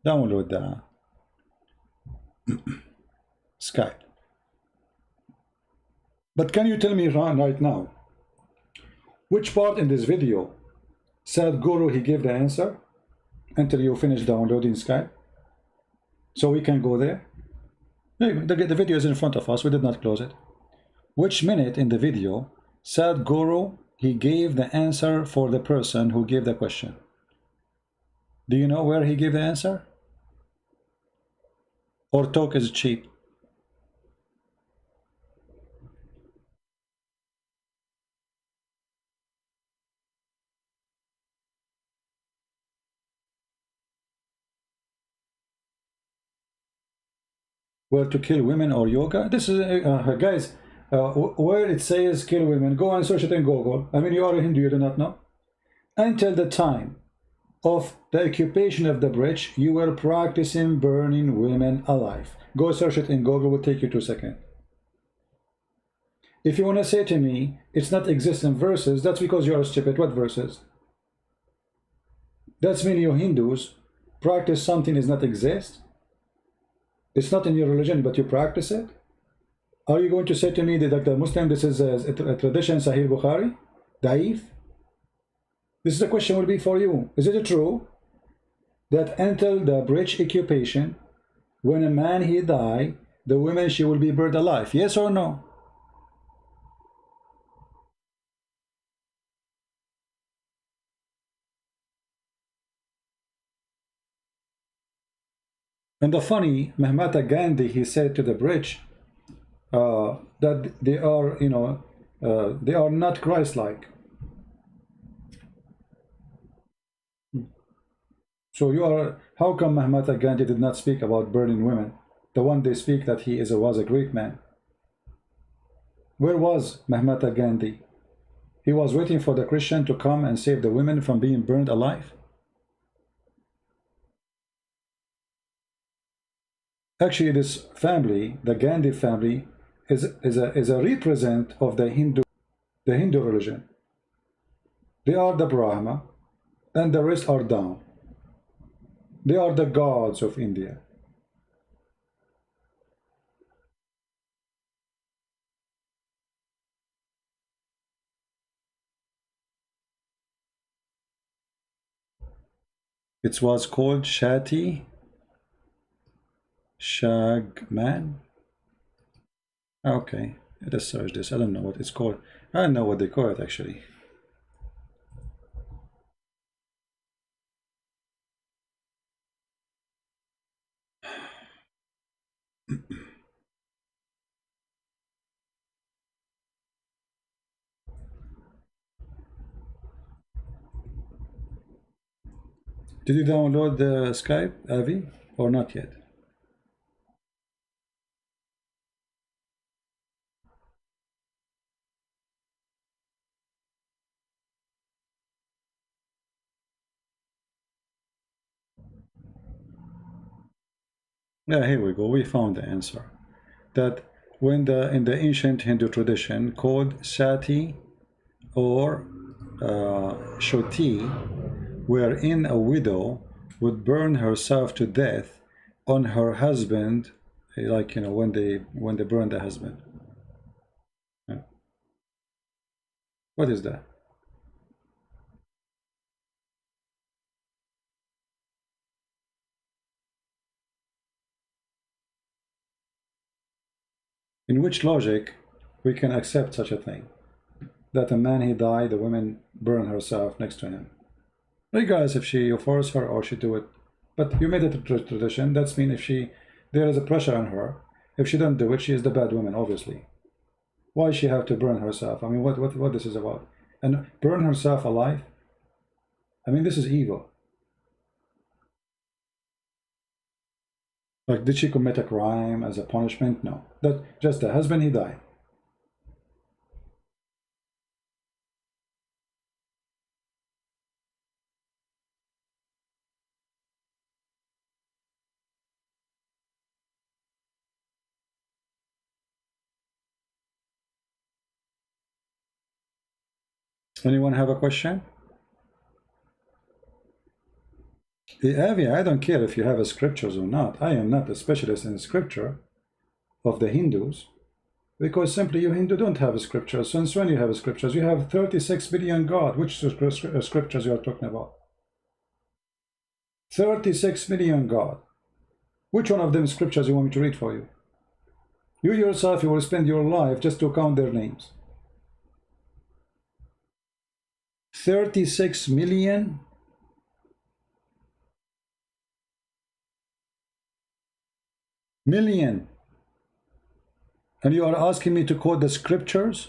Download the Skype. But can you tell me right now, which part in this video Sadhguru he gave the answer until you finish downloading Skype? So we can go there. The video is in front of us. We did not close it. Which minute in the video Sadhguru he gave the answer for the person who gave the question? Do you know where he gave the answer? Or talk is cheap? Where to kill women or yoga? This is guys, where it says kill women, go and search it in Google. I mean, you are a Hindu, you do not know. Until the time of the occupation of the bridge, you were practicing burning women alive. Go search it in Google, will take you 2 seconds. If you want to say to me it's not exist in verses, that's because you are stupid. What verses? That's mean you Hindus practice something does not exist. It's not in your religion, but you practice it. Are you going to say to me that the Muslim, this is a tradition, Sahih Bukhari, Daif? This is the question will be for you. Is it true that until the bridge occupation, when a man he die, the woman she will be burned alive? Yes or no? And the funny, Mahatma Gandhi, he said to the bridge that they are, they are not Christ-like. So you are, how come Mahatma Gandhi did not speak about burning women? The one they speak that he was a great man. Where was Mahatma Gandhi? He was waiting for the Christian to come and save the women from being burned alive. Actually, this family, the Gandhi family, is a represent of the Hindu religion. They are the Brahma, and the rest are down. They are the gods of India. It was called Shagman. Okay, let's search this. I don't know what it's called. I don't know what they call it actually. Did you download the Skype, Avi, or not yet? Yeah, here we go. We found the answer. That when in the ancient Hindu tradition called Sati or Shoti, wherein a widow would burn herself to death on her husband, like when they burn the husband. Yeah. What is that? In which logic we can accept such a thing? That a man he died, the woman burn herself next to him. Regardless if you force her or she do it. But you made it a tradition. That's mean if there is a pressure on her. If she don't do it, she is the bad woman, obviously. Why she have to burn herself? I mean, what this is about? And burn herself alive? I mean, this is evil. Like, did she commit a crime as a punishment? No. That just the husband, he died. Anyone have a question? Avi, I don't care if you have a scriptures or not. I am not a specialist in scripture of the Hindus, because simply you Hindu don't have a scripture. Since when you have a scriptures? You have 36 billion God. Which scriptures you are talking about? 36 million God. Which one of them scriptures you want me to read for you? You yourself, you will spend your life just to count their names. 36 million. Million. And you are asking me to quote the scriptures?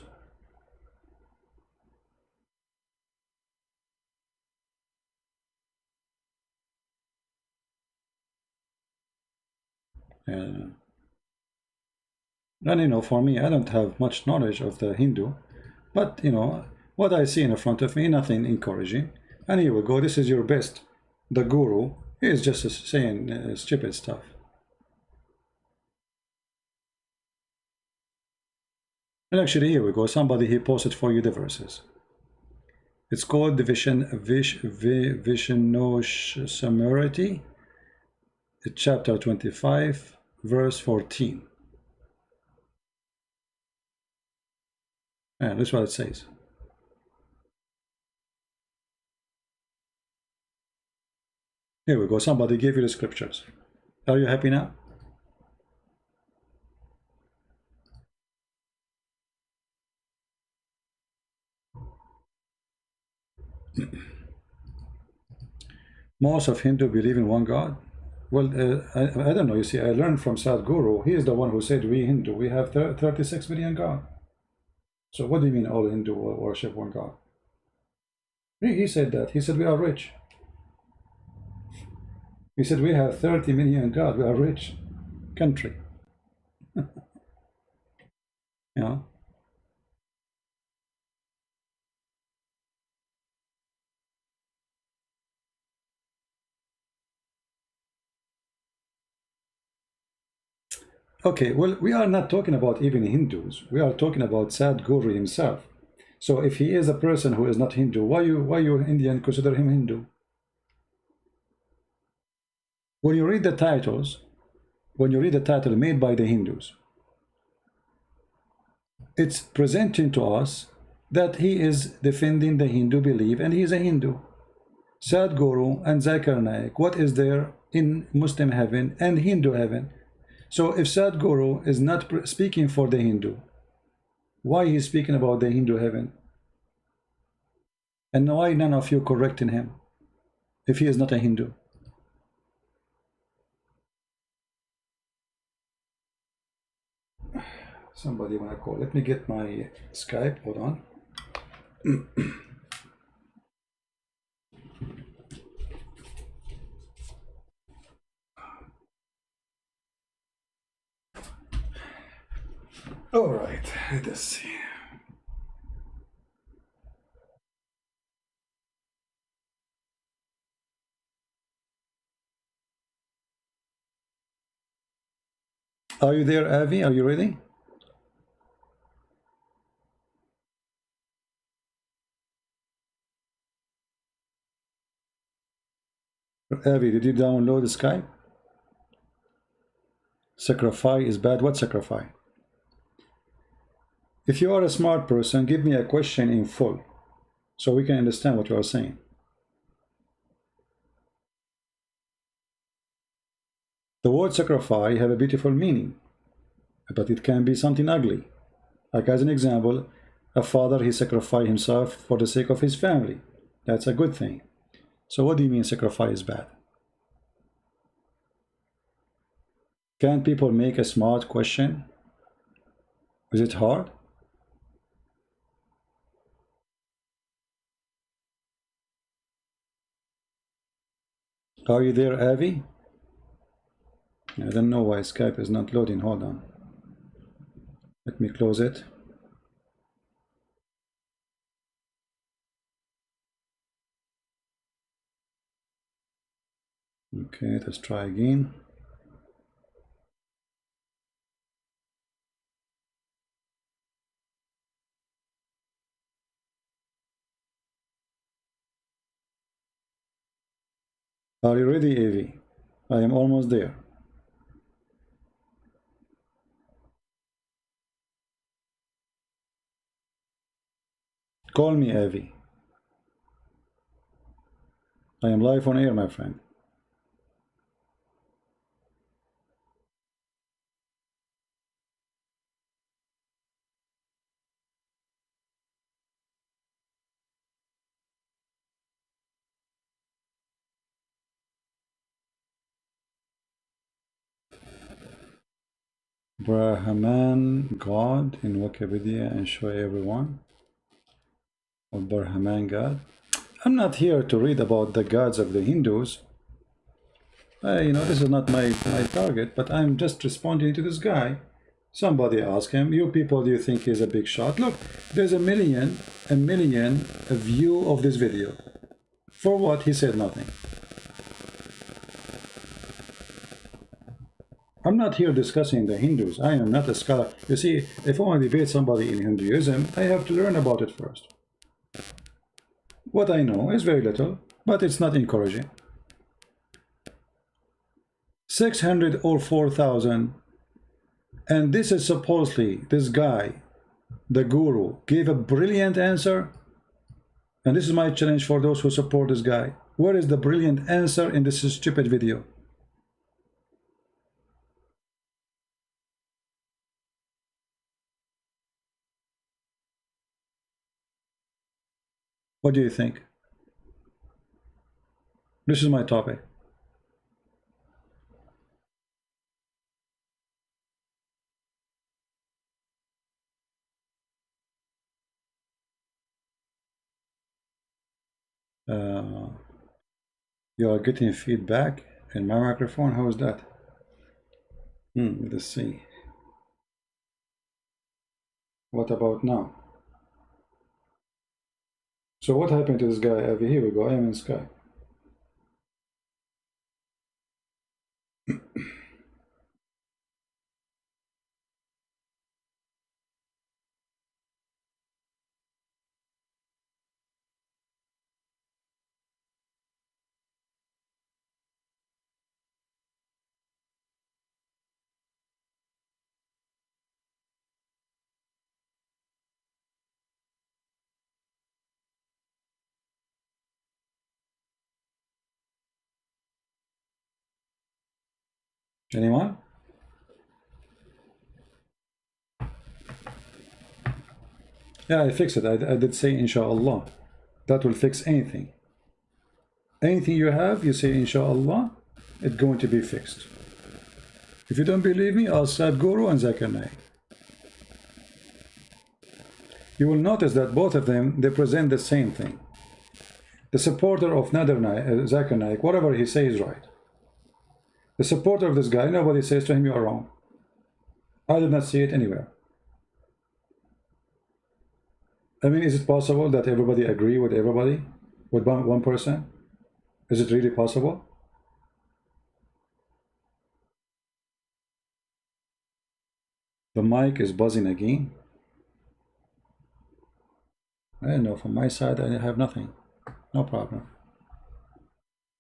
And for me, I don't have much knowledge of the Hindu, but what I see in front of me, nothing encouraging. And here we go. This is your best. The guru, he is just saying stupid stuff. And actually, here we go. Somebody he posted for you the verses. It's called the Vishnosamarati, chapter 25, verse 14. And that's what it says. Here we go. Somebody gave you the scriptures. Are you happy now? Most of Hindu believe in one God. Well, I don't know. You see, I learned from Sadhguru. He is the one who said we Hindu, we have 36 million God. So what do you mean all Hindu worship one God? He said that. He said we are rich. He said we have 30 million God. We are rich country. Okay, well, we are not talking about even Hindus. We are talking about Sadhguru himself. So if he is a person who is not Hindu, why you Indian consider him Hindu? When you read the titles, when you read the title made by the Hindus, it's presenting to us that he is defending the Hindu belief and he is a Hindu. Sadhguru and Zakir, what is there in Muslim heaven and Hindu heaven? So if Sadhguru is not speaking for the Hindu, why he's speaking about the Hindu heaven? And why none of you correcting him if he is not a Hindu? Somebody wanna call? Let me get my Skype. Hold on. All right. Let's see. Are you there, Avi? Are you ready? Avi, did you download Skype? Sacrifice is bad. What sacrifice? If you are a smart person, give me a question in full so we can understand what you are saying. The word sacrifice have a beautiful meaning, but it can be something ugly. Like as an example, a father, he sacrificed himself for the sake of his family. That's a good thing. So what do you mean sacrifice is bad? Can people make a smart question? Is it hard? Are you there, Avi? I don't know why Skype is not loading. Hold on. Let me close it. Okay, let's try again. Are you ready, Avi? I am almost there. Call me, Avi. I am live on air, my friend. Brahman God in Wikipedia and show everyone. Or Brahman God. I'm not here to read about the gods of the Hindus. This is not my target, but I'm just responding to this guy. Somebody asked him, you people, do you think he's a big shot? Look, there's a million view of this video. For what? He said nothing. I'm not here discussing the Hindus. I am not a scholar. You see, if I want to debate somebody in Hinduism, I have to learn about it first. What I know is very little, but it's not encouraging. 600 or 4,000, and this is supposedly this guy, the guru, gave a brilliant answer. And this is my challenge for those who support this guy. Where is the brilliant answer in this stupid video? What do you think? This is my topic. You are getting feedback in my microphone. How is that? Let's see. What about now? So what happened to this guy? Here we go. I am in Sky. Anyone? Yeah, I fixed it. I did say inshallah. That will fix anything. Anything you have, you say inshallah, it's going to be fixed. If you don't believe me, ask Sadhguru and Zakir. You will notice that both of them, they present the same thing. The supporter of Zakir, whatever he says is right. The supporter of this guy, nobody says to him, you are wrong. I did not see it anywhere. I mean, is it possible that everybody agree with everybody? With one person? Is it really possible? The mic is buzzing again. I don't know, from my side I have nothing. No problem.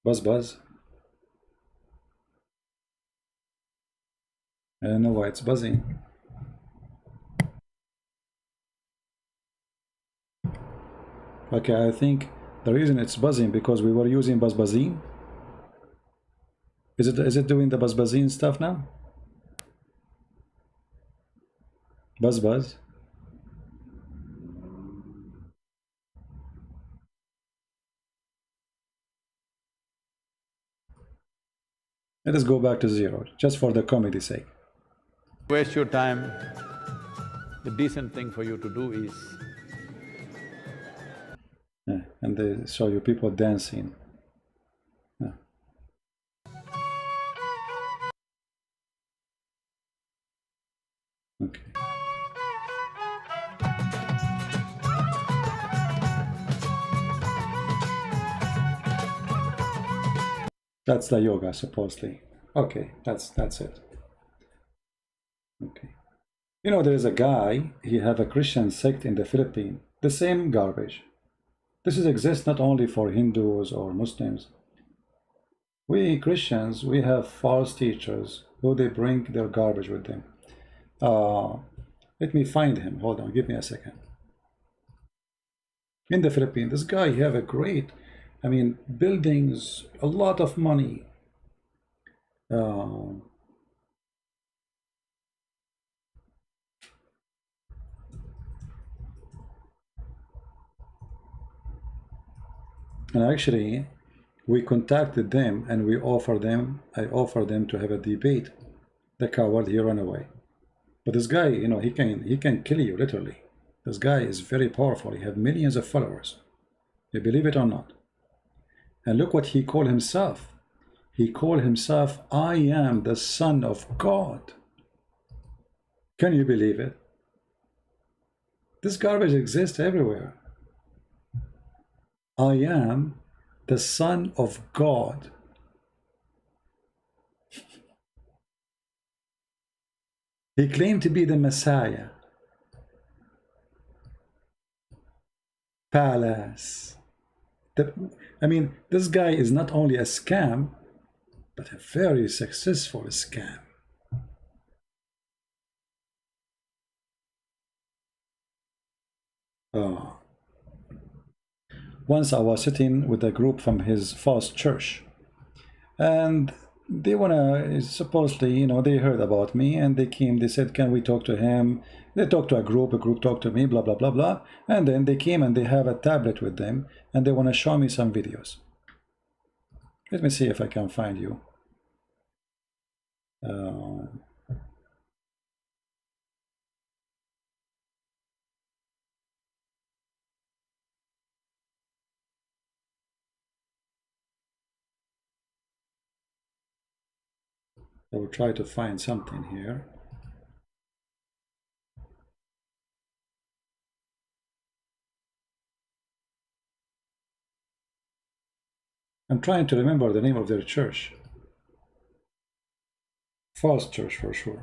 Buzz buzz. I don't know why it's buzzing. Okay, I think the reason it's buzzing because we were using buzzing. Is it doing the buzzing stuff now? Buzz. Let us go back to 0, just for the comedy's sake. Waste your time, the decent thing for you to do is… Yeah, and they show you people dancing. Yeah. Okay. That's the yoga, supposedly. Okay, that's it. Okay. You know, there is a guy, he have a Christian sect in the Philippines. The same garbage. This exists not only for Hindus or Muslims. We Christians, we have false teachers who they bring their garbage with them. Let me find him. Hold on, give me a second. In the Philippines, this guy, he have a great, I mean, buildings, a lot of money. And actually, we contacted them and I offered them to have a debate. The coward, he ran away. But this guy, you know, he can kill you literally. This guy is very powerful. He have millions of followers. You believe it or not? And look what he called himself. He called himself, I am the Son of God. Can you believe it? This garbage exists everywhere. I am the Son of God. He claimed to be the Messiah. Palace. I mean, this guy is not only a scam, but a very successful scam. Oh. Once I was sitting with a group from his false church, and they supposedly, you know, they heard about me and they came, they said, can we talk to him? They talked to a group talked to me, blah, blah, blah, blah. And then they came and they have a tablet with them and they want to show me some videos. Let me see if I can find you. I will try to find something here. I'm trying to remember the name of their church. False church for sure.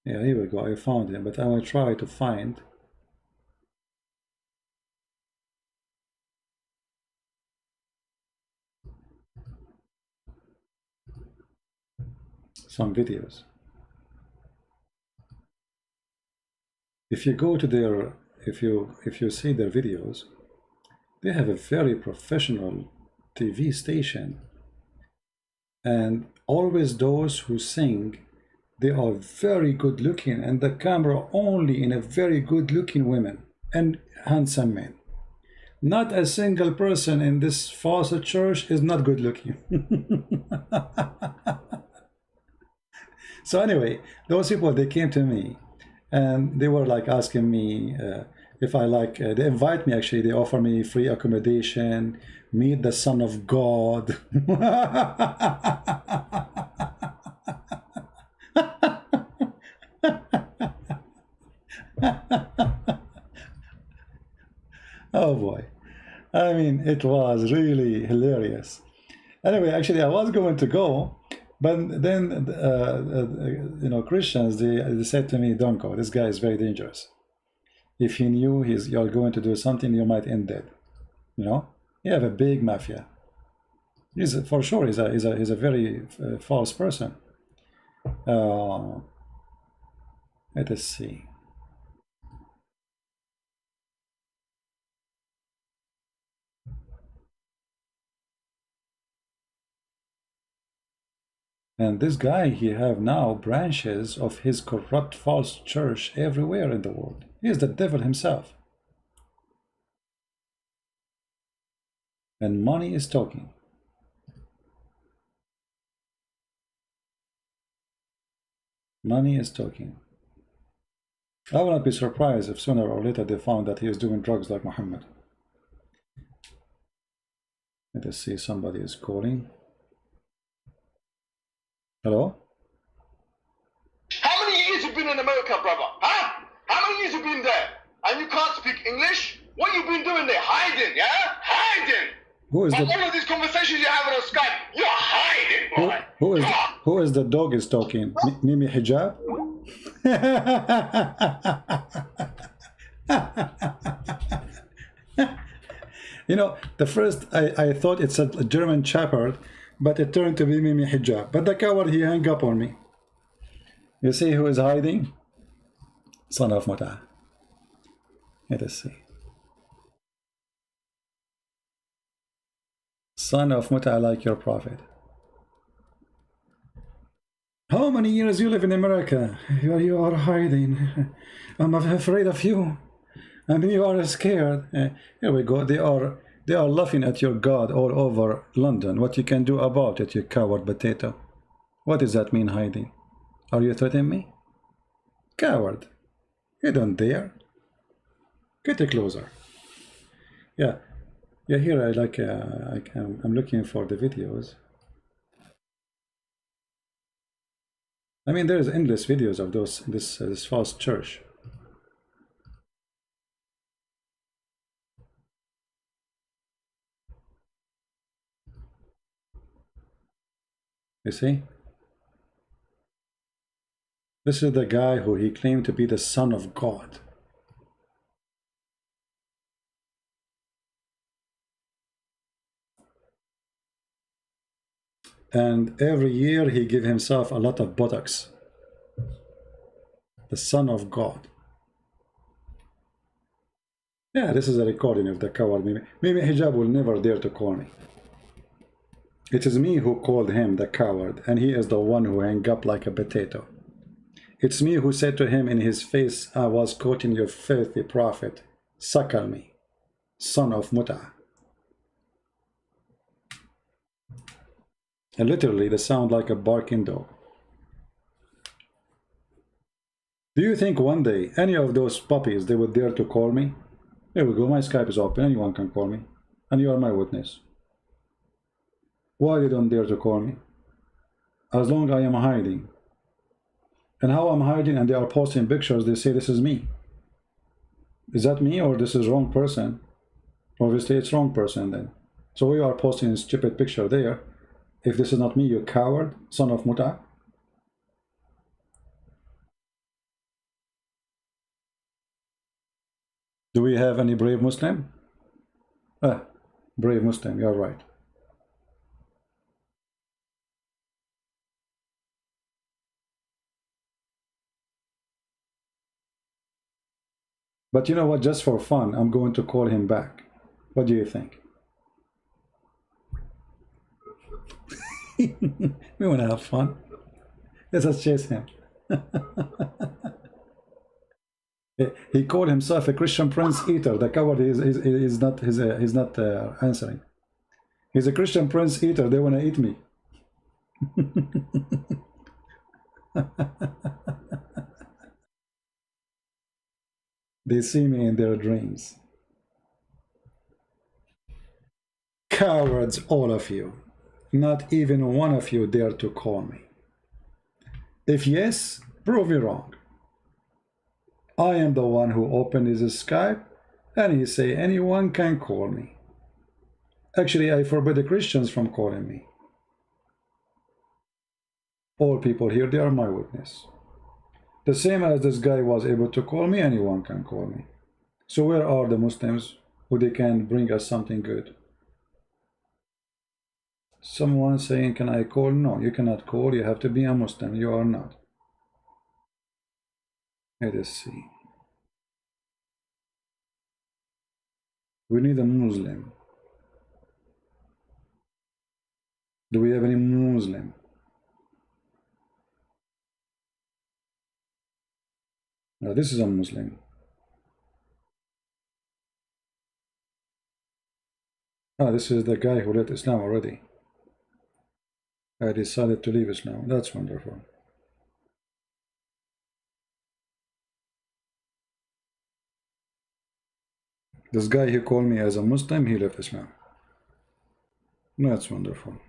Yeah, here we go. I found him, but I will try to find. some videos. If you go to their, if you see their videos, they have a very professional TV station, and always those who sing, they are very good looking, and the camera only in a very good looking women and handsome men. Not a single person in this false church is not good looking. So anyway, those people, they came to me and they were like asking me if I like, they invite me actually, they offer me free accommodation, meet the Son of God. Oh boy, I mean, it was really hilarious. Anyway, actually I was going to go, but then you know, Christians, they said to me, don't go, this guy is very dangerous. If he knew you're going to do something, you might end dead. You know, you have a big mafia. He's for sure he's a very false person. Let us see. And this guy, he have now branches of his corrupt false church everywhere in the world. He is the devil himself. And money is talking. Money is talking. I will not be surprised if sooner or later they found that he is doing drugs like Muhammad. Let us see, somebody is calling. Hello? How many years you been in America, brother? Huh? How many years you been there? And you can't speak English? What you been doing there? Hiding, yeah? Hiding! Who is But the all of these conversations you're having on Skype, you're hiding, boy. who is the dog is talking? Mimi Hijab? You know, the first I thought it's a German shepherd, but it turned to be Mimi Hijab. But the coward, he hung up on me. You see who is hiding? Son of Muta. Let us see. Son of Muta, like your prophet. How many years you live in America? You are hiding. I'm afraid of you. I mean, you are scared. Here we go. They are laughing at your God all over London. What you can do about it, you coward potato? What does that mean, hiding? Are you threatening me? Coward. You don't dare. Get closer. Yeah. Yeah, here I like, I'm looking for the videos. I mean, there's endless videos of this false church. You see? This is the guy who he claimed to be the Son of God. And every year he give himself a lot of buttocks. The Son of God. Yeah, this is a recording of the coward Mimi. Mimi Hijab will never dare to call me. It is me who called him the coward, and he is the one who hung up like a potato. It's me who said to him in his face, I was quoting your filthy prophet, suckle me, son of Muta. And literally, they sound like a barking dog. Do you think one day any of those puppies, they would dare to call me? Here we go, my Skype is open, anyone can call me, and you are my witness. Why you don't dare to call me? As long as I am hiding. And how I'm hiding, and they are posting pictures, they say this is me. Is that me, or this is wrong person? Obviously it's wrong person then. So you are posting a stupid picture there. If this is not me, you coward, son of Muta. Do we have any brave Muslim? Brave Muslim, you're right. But you know what? Just for fun, I'm going to call him back. What do you think? We want to have fun. Let us chase him. He called himself a Christian prince eater. The coward is not he's not answering. He's a Christian prince eater. They want to eat me. They see me in their dreams. Cowards, all of you. Not even one of you dare to call me. If yes, prove me wrong. I am the one who opened his Skype and he say anyone can call me. Actually, I forbid the Christians from calling me. All people here, they are my witness. The same as this guy was able to call me, anyone can call me. So where are the Muslims who they can bring us something good? Someone saying, can I call? No, you cannot call. You have to be a Muslim. You are not. Let us see. We need a Muslim. Do we have any Muslim? No, this is a Muslim. Ah, this is the guy who left Islam already. I decided to leave Islam. That's wonderful. This guy who called me as a Muslim, he left Islam. That's wonderful.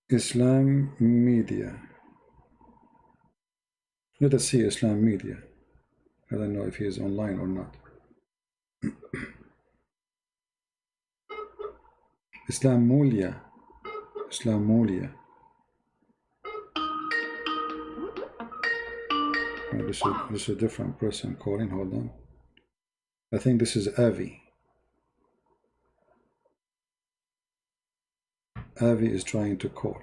Islam media. Let us see Islam media. I don't know if he is online or not. Islam Mulia. Islam Mulia. Oh, this is a different person calling. Hold on. I think this is Avi. Avi is trying to call.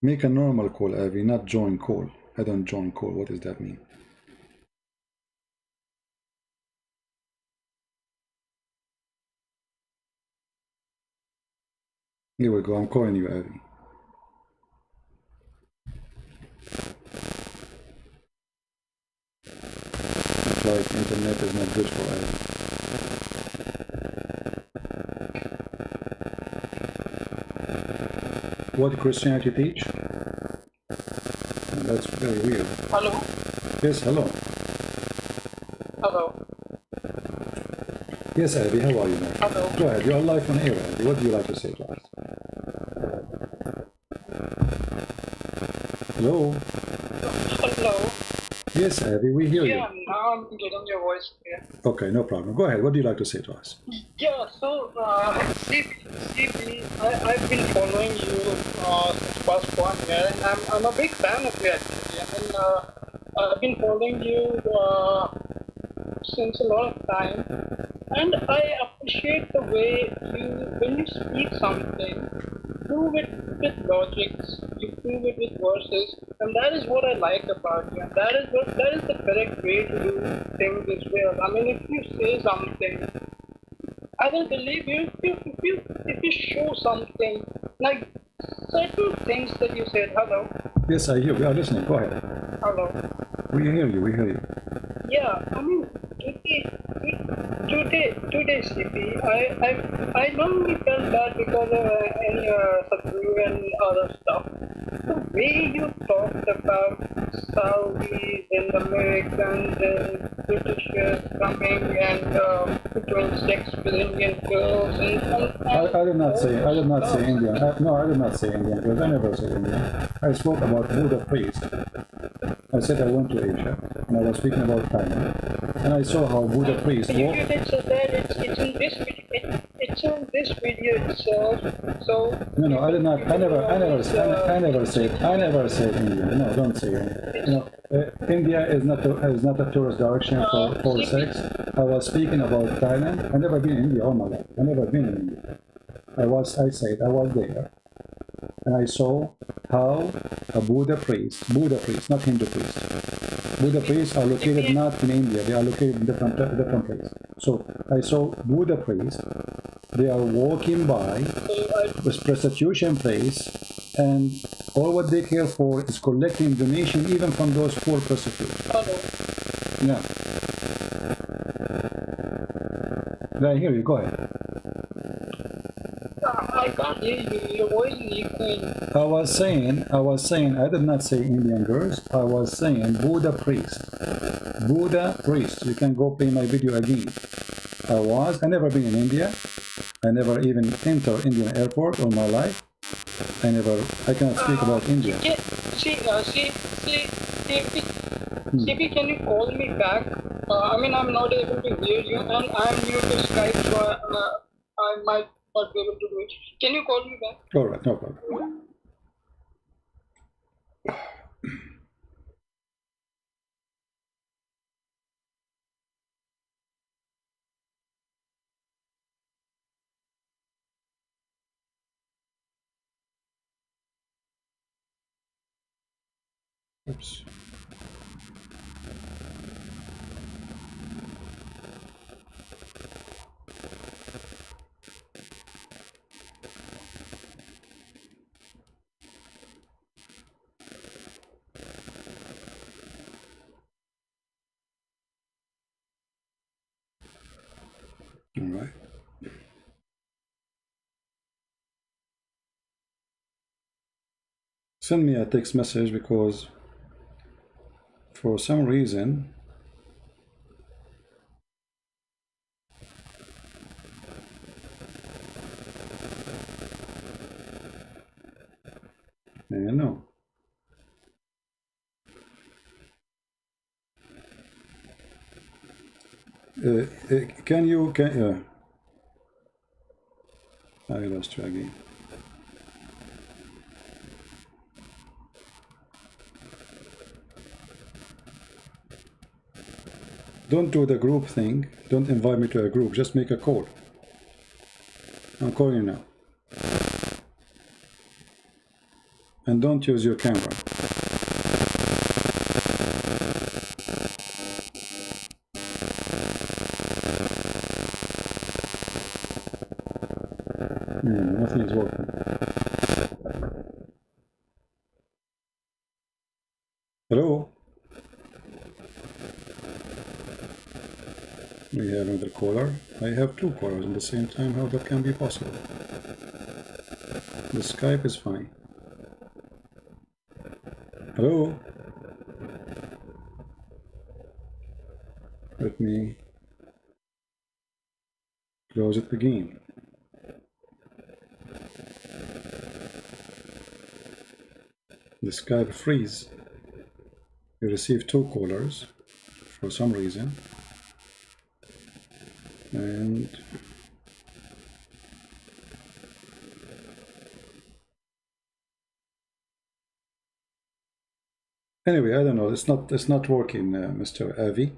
Make a normal call, Avi, not join call. I don't join call. What does that mean? Here we go. I'm calling you, Avi. It's like internet is not good for Avi. What Christianity teach? That's very weird. Hello? Yes, hello. Hello? Yes, Abby, how are you, man? Hello? Go ahead, you're live on air, Abby. What do you like to say to us? Hello? Hello? Yes, Abby, we hear you. Yeah, now I'm getting your voice clear. Okay, no problem. Go ahead, what do you like to say to us? Yeah, so, I've been following you since past 1 year, and I'm a big fan of you, actually. I mean, I've been following you since a lot of time, and I appreciate the way when you speak something, prove it with logics, you prove it with verses, and that is what I like about you, and that is the correct way to do things as well. I mean, if you say something, I will believe you if you show something, like certain things that you said. Hello? Yes, I hear. We are listening. Go ahead. Hello? We hear you. We hear you. Yeah, I mean, today, CP, I normally felt bad because of any Sadhguru and other stuff. The way you talked about Saudis and Americans and Britishers coming and doing sex with Indian girls and I did not say Indian. No, I did not say Indian because I never said Indian. I spoke about Buddha priest. I said I went to Asia and I was speaking about Thailand, and I saw how Buddha priest. You did say that it's in this this video itself. So No, I did not. I never said India. No, don't say India. India is not a tourist direction for sex. I was speaking about Thailand. I never been in India all my life. I never been in India. I said I was there, and I saw how a Buddha priest, not Hindu priest. Buddha priests are located not in India, they are located in different places. So I saw Buddha priests, they are walking by with prostitution place, and all what they care for is collecting donation even from those poor prostitutes. Yeah. I hear you, go ahead. I can't hear you, your voice is echoing. I was saying, I did not say Indian girls, I was saying Buddha priest. Buddha priest. You can go play my video again. I never been in India. I never even entered Indian airport all my life. I cannot speak about India. CP, can you call me back? I mean, I'm not able to hear you, and I'm new to Skype, so I might not be able to do it. Can you call me back? All right, no problem. Oops. All right. Send me a text message because for some reason I don't know. I lost you again. Don't do the group thing. Don't invite me to a group. Just make a call. I'm calling you now. And don't use your camera. Nothing is working. Hello? We have another caller. I have two callers at the same time. How that can be possible? The Skype is fine. Hello? Let me close it again. The Skype freeze. You received two callers for some reason. And anyway, I don't know. It's not working, Mr. Avi.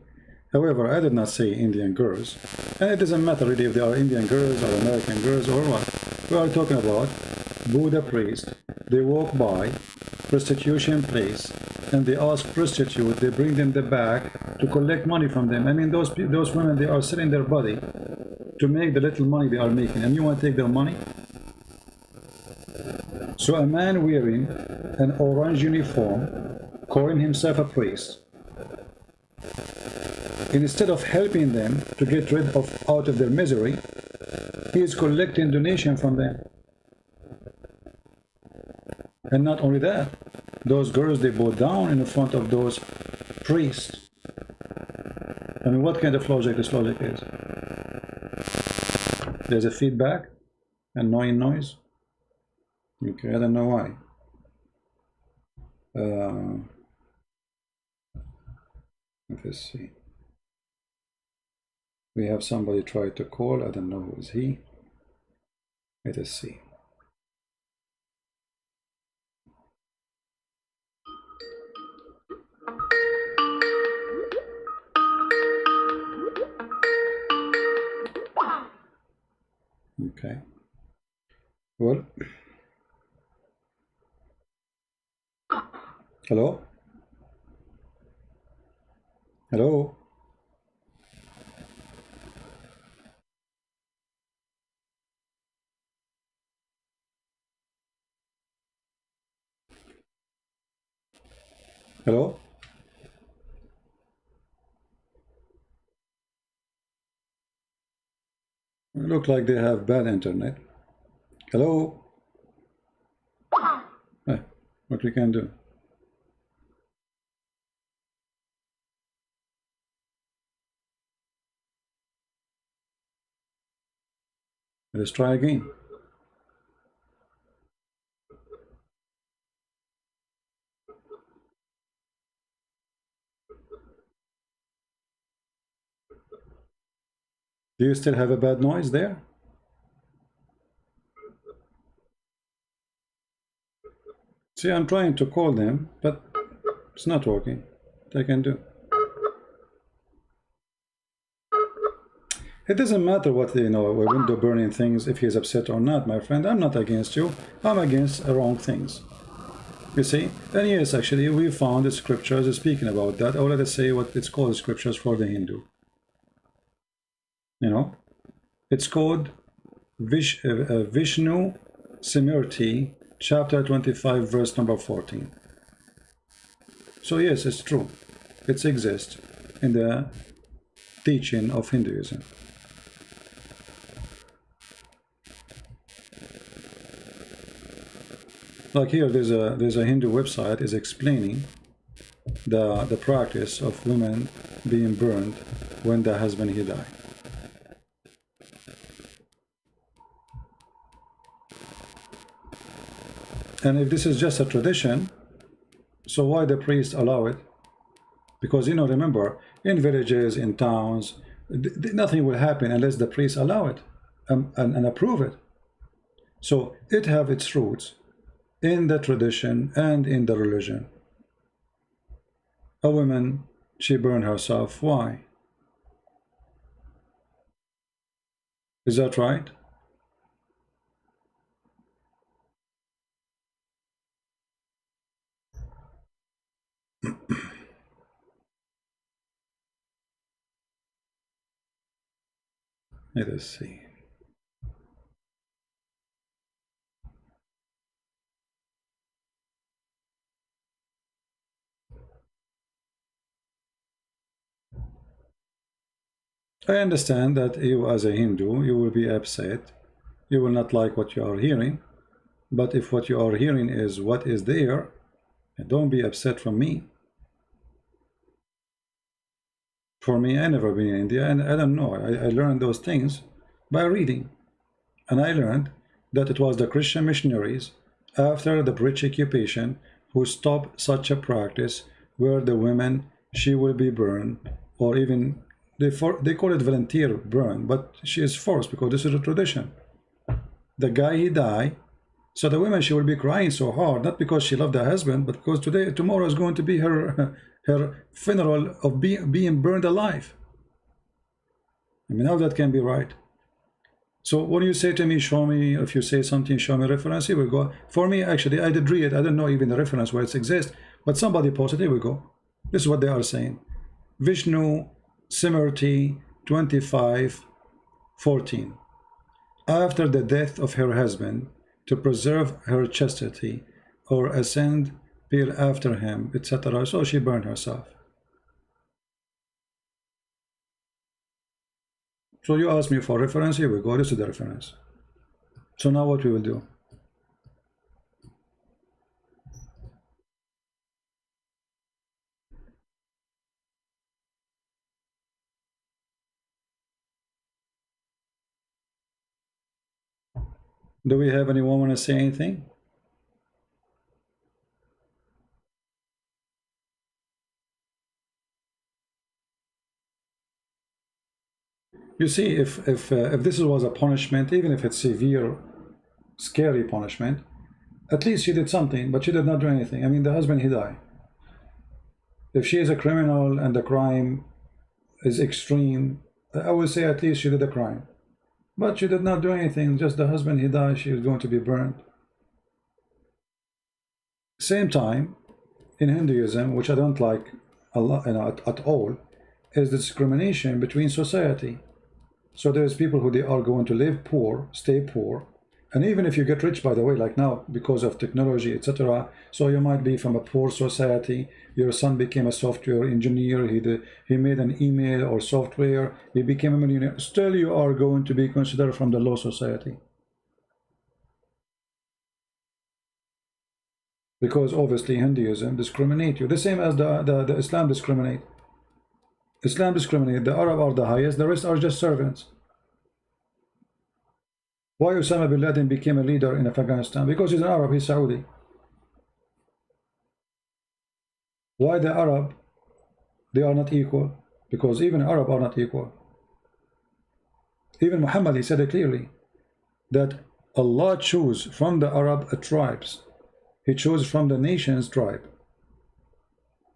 However, I did not say Indian girls, and it doesn't matter really if they are Indian girls or American girls or what. We are talking about Buddha priest. They walk by prostitution place and they ask prostitute. They bring them the bag to collect money from them. I mean, those women, they are selling their body to make the little money they are making, and you want to take their money? So a man wearing an orange uniform, calling himself a priest, instead of helping them to get rid of out of their misery, he is collecting donation from them. And not only that, those girls, they bow down in front of those priests. I mean, what kind of logic this logic is? There's a feedback, annoying noise. Okay, I don't know why. Let's see. We have somebody try to call. I don't know who is he. Let us see. Okay. Well, hello? Hello? Hello? Look like they have bad internet. Hello? What we can do? Let's try again. Do you still have a bad noise there? See, I'm trying to call them, but it's not working. What I can do? It doesn't matter what, you know, a window burning things, if he's upset or not, my friend. I'm not against you. I'm against wrong things. You see? And yes, actually, we found the scriptures speaking about that. Or let us say what it's called, scriptures for the Hindu. You know? It's called Vishnu Simriti, chapter 25, verse number 14. So yes, it's true. It exists in the teaching of Hinduism. Like here, there's a Hindu website is explaining the practice of women being burned when the husband he died. And if this is just a tradition, so why the priests allow it? Because, you know, remember, in villages, in towns, nothing will happen unless the priests allow it and approve it. So it have its roots in the tradition and in the religion. A woman, she burned herself. Why? Is that right? Let us see. I understand that you as a Hindu, you will be upset. You will not like what you are hearing. But if what you are hearing is what is there, don't be upset from me. For me, I never been in India, and I don't know. I learned those things by reading. And I learned that it was the Christian missionaries after the British occupation who stopped such a practice where the women, she will be burned, or even they call it volunteer burn, but she is forced because this is a tradition. The guy he died, so the woman, she will be crying so hard, not because she loved her husband, but because tomorrow is going to be her her funeral of being burned alive. I mean, how that can be right? So when you say to me, show me, if you say something, show me reference, here we go. For me, actually, I did read it. I don't know even the reference where it exists, but somebody posted, here we go. This is what they are saying. Vishnu Simriti 25:14. After the death of her husband, to preserve her chastity, or ascend pale after him, etc. So she burned herself. So you asked me for reference, here we go, this is the reference. So now what we will do? Do we have anyone want to say anything? You see, if this was a punishment, even if it's severe, scary punishment. At least she did something, but she did not do anything. I mean, the husband, he died. If she is a criminal and the crime is extreme, I would say at least she did a crime. But she did not do anything, just the husband, he died, she is going to be burned. Same time, in Hinduism, which I don't like a lot, at all, is discrimination between society. So there's people who they are going to live poor, stay poor, and even if you get rich, by the way, like now, because of technology, etc., so you might be from a poor society, your son became a software engineer, he made an email or software, he became a millionaire, still you are going to be considered from the low society. Because obviously Hinduism discriminate you, the same as the Islam discriminate. Islam discriminate, the Arab are the highest, the rest are just servants. Why Osama bin Laden became a leader in Afghanistan? Because he's an Arab, he's Saudi. Why the Arab, they are not equal? Because even Arab are not equal. Even Muhammad, he said it clearly, that Allah chose from the Arab tribes. He chose from the nation's tribe.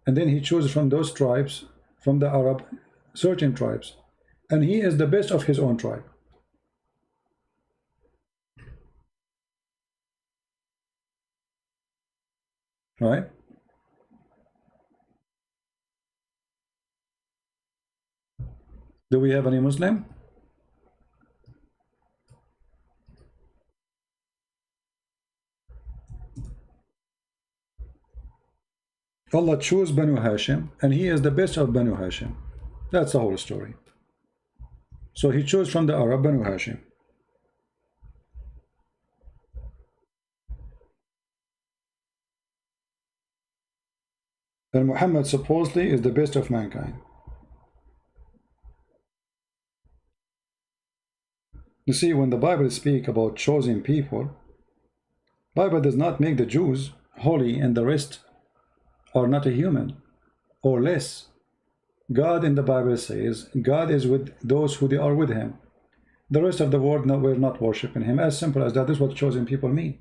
And then he chose from those tribes, from the Arab, certain tribes. And he is the best of his own tribe. Right? Do we have any Muslim? Allah chose Banu Hashim, and he is the best of Banu Hashim. That's the whole story. So he chose from the Arab Banu Hashim. And Muhammad supposedly is the best of mankind. You see, when the Bible speaks about choosing people, Bible does not make the Jews holy and the rest are not a human or less. God in the Bible says God is with those who they are with him. The rest of the world were not worshiping him. As simple as that is what chosen people mean.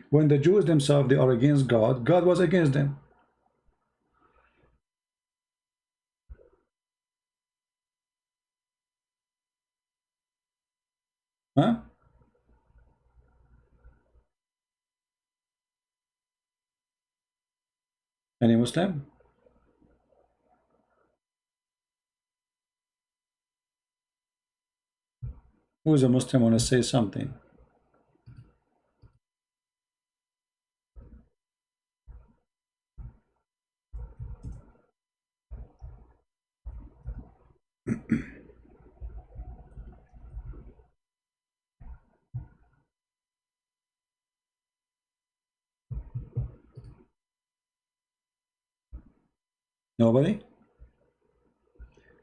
When the Jews themselves, they are against God, God was against them. Huh? Any Muslim? Who's a Muslim want to say something? Nobody?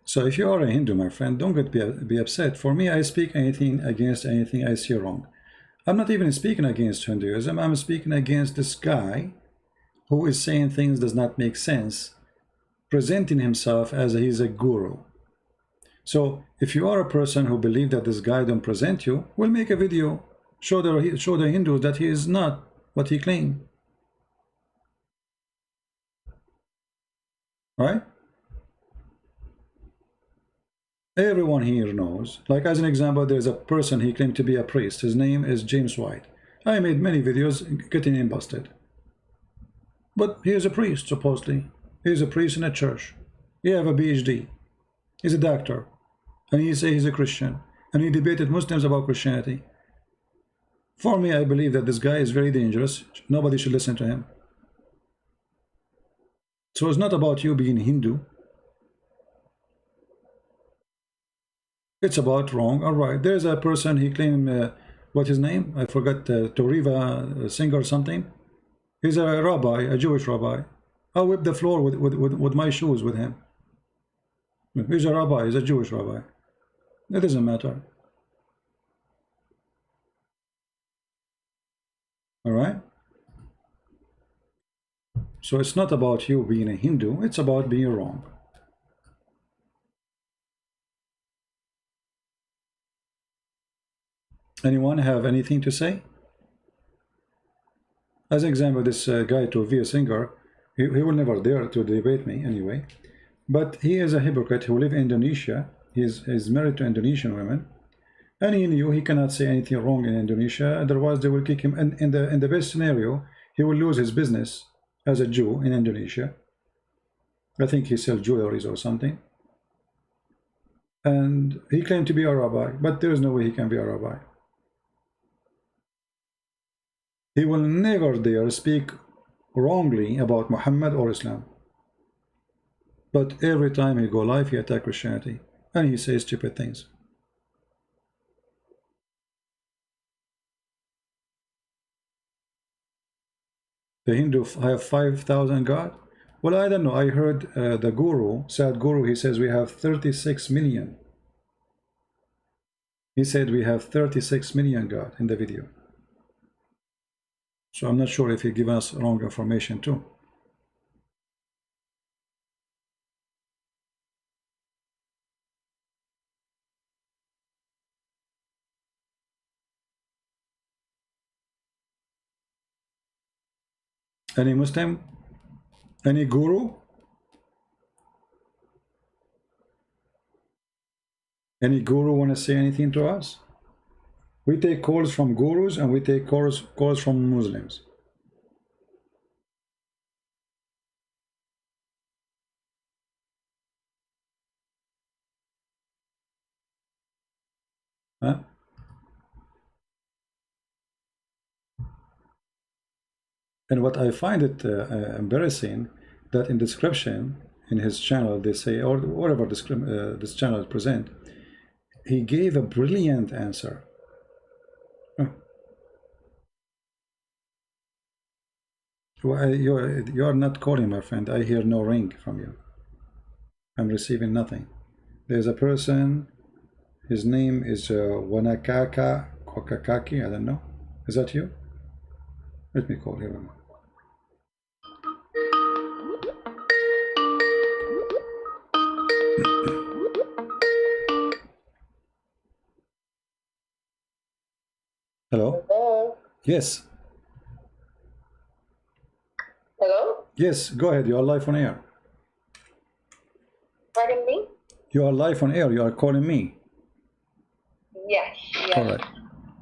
So if you are a Hindu, my friend, don't be upset. For me, I speak anything against anything I see wrong. I'm not even speaking against Hinduism. I'm speaking against this guy who is saying things does not make sense, presenting himself as he's a guru. So if you are a person who believes that this guy don't present you, we'll make a video, show the Hindus that he is not what he claimed. Right? Everyone here knows. Like as an example, there's a person, he claimed to be a priest. His name is James White. I made many videos getting him busted. But he is a priest, supposedly. He is a priest in a church. He have a PhD. He's a doctor. And he say he's a Christian. And he debated Muslims about Christianity. For me, I believe that this guy is very dangerous. Nobody should listen to him. So it's not about you being Hindu. It's about wrong or right. There's a person, he claimed, what his name? I forgot, Toriva Singh or something. He's a rabbi, a Jewish rabbi. I'll whip the floor with my shoes with him. He's a rabbi, he's a Jewish rabbi. It doesn't matter. All right? So it's not about you being a Hindu, it's about being wrong. Anyone have anything to say? As an example, this guy to V. Singer, he will never dare to debate me anyway. But he is a hypocrite who lives in Indonesia. He's married to Indonesian women. And he knew he cannot say anything wrong in Indonesia, otherwise they will kick him. And in the best scenario, he will lose his business as a Jew in Indonesia. I think he sells jewelries or something. And he claimed to be a rabbi, but there is no way he can be a rabbi. He will never dare speak wrongly about Muhammad or Islam. But every time he go live, he attacks Christianity. And he says stupid things. The Hindu have 5,000 God? Well, I don't know. I heard the guru, Sadhguru, he says we have 36 million. He said we have 36 million God in the video. So I'm not sure if he gave us wrong information too. Any Muslim? Any guru? Any guru want to say anything to us? We take calls from gurus and we take calls from Muslims. Huh? And what I find it embarrassing, that in description in his channel they say, or whatever this channel present, he gave a brilliant answer. You are not calling, my friend. I hear no ring from you. I'm receiving nothing. There's a person, his name is Wanakaka Kokakaki, I don't know. Is that you? Let me call him. Hello? Hello? Yes. Hello? Yes, go ahead. You are live on air. Pardon me? You are live on air. You are calling me. Yes, yes. All right.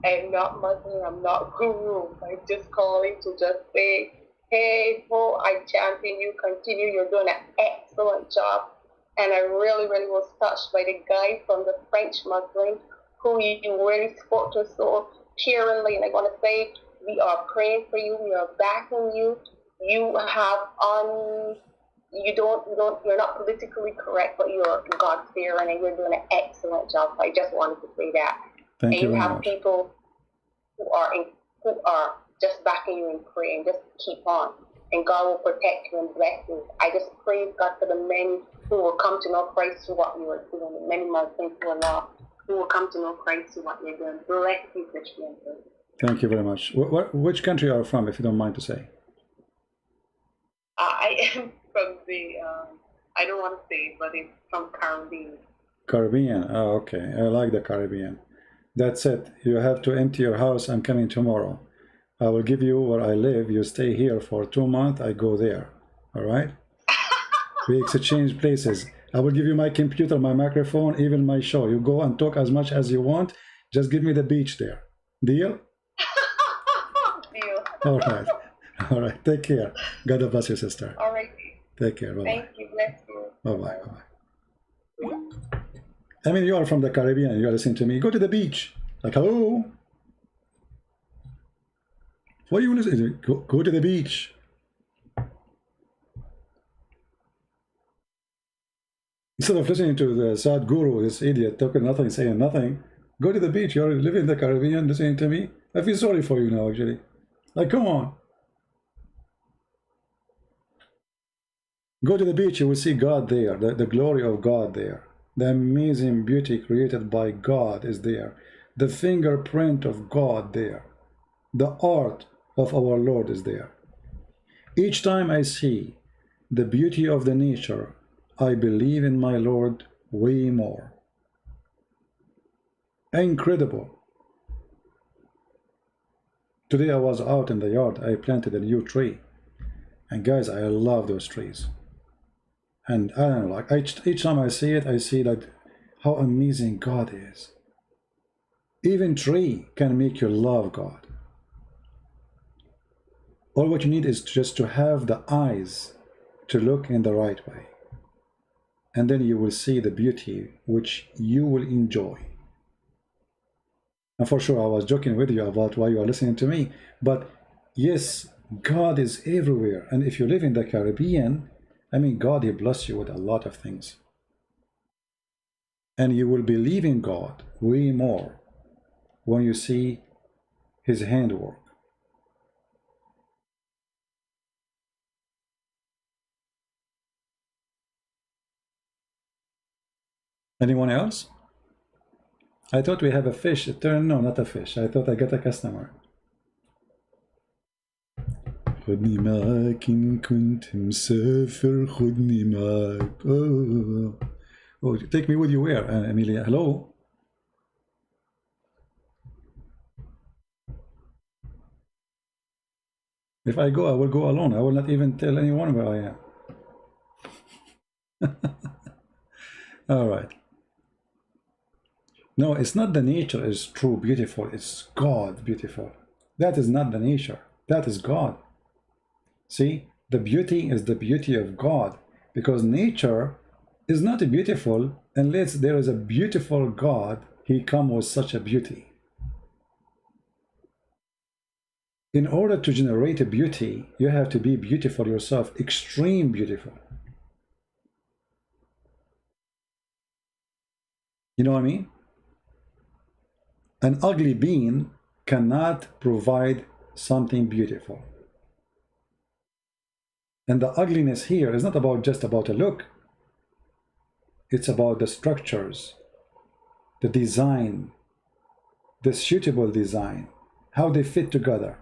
I'm not Muslim, I'm not guru. I'm just calling to just say, hey, Bo, I champion you, continue, you're doing an excellent job. And I really, really was touched by the guy from the French Muslim who you really spoke to so cheerily. And I want to say, we are praying for you, we are backing you. You have you're not politically correct, but you're God-fearing and you're doing an excellent job. So I just wanted to say that. Thank and you you very have much. people who are just backing you in prayer, just keep on. And God will protect you and bless you. I just praise God for the many who will come to know Christ through what you are doing, and many Muslims who will come to know Christ through what you're doing. Bless you, Christian. Thank you very much. Which country are you from, if you don't mind to say? I am from the, I don't want to say, but it's from Caribbean. Caribbean. Oh, okay. I like the Caribbean. That's it. You have to empty your house. I'm coming tomorrow. I will give you where I live. You stay here for 2 months. I go there. All right? We exchange places. I will give you my computer, my microphone, even my show. You go and talk as much as you want. Just give me the beach there. Deal? Deal. All right. All right. Take care. God bless you, sister. All right. Take care. Bye-bye. Thank you. Bless you. Bye-bye. Bye-bye. I mean, you are from the Caribbean. You are listening to me. Go to the beach. Like, hello? What do you want to say? Go to the beach. Instead of listening to the Sadhguru, this idiot, talking nothing, saying nothing, go to the beach. You're living in the Caribbean, listening to me. I feel sorry for you now, actually. Like, come on. Go to the beach, you will see God there, the glory of God there. The amazing beauty created by God is there. The fingerprint of God there. The art of our Lord is there. Each time I see the beauty of the nature, I believe in my Lord way more. Incredible. Today I was out in the yard. I planted a new tree. And guys, I love those trees. And I don't know, like each time I see it, I see that how amazing God is. Even tree can make you love God. All what you need is just to have the eyes to look in the right way. And then you will see the beauty which you will enjoy. And for sure, I was joking with you about why you are listening to me. But yes, God is everywhere. And if you live in the Caribbean, I mean, God, He bless you with a lot of things. And you will believe in God way more when you see His handwork. Anyone else? I thought we have a fish. It turned, no, not a fish. I thought I got a customer. خدني معاك إن كنت مسافر خدني معاك. Oh, take me with you where, Amelia? Hello? If I go, I will go alone. I will not even tell anyone where I am. All right. No, it's not the nature is true beautiful. It's God beautiful. That is not the nature. That is God. See, the beauty is the beauty of God, because nature is not beautiful unless there is a beautiful God. He comes with such a beauty. In order to generate a beauty, you have to be beautiful yourself, extreme beautiful. You know what I mean? An ugly being cannot provide something beautiful. And the ugliness here is not about just about a look. It's about the structures, the design, the suitable design, how they fit together.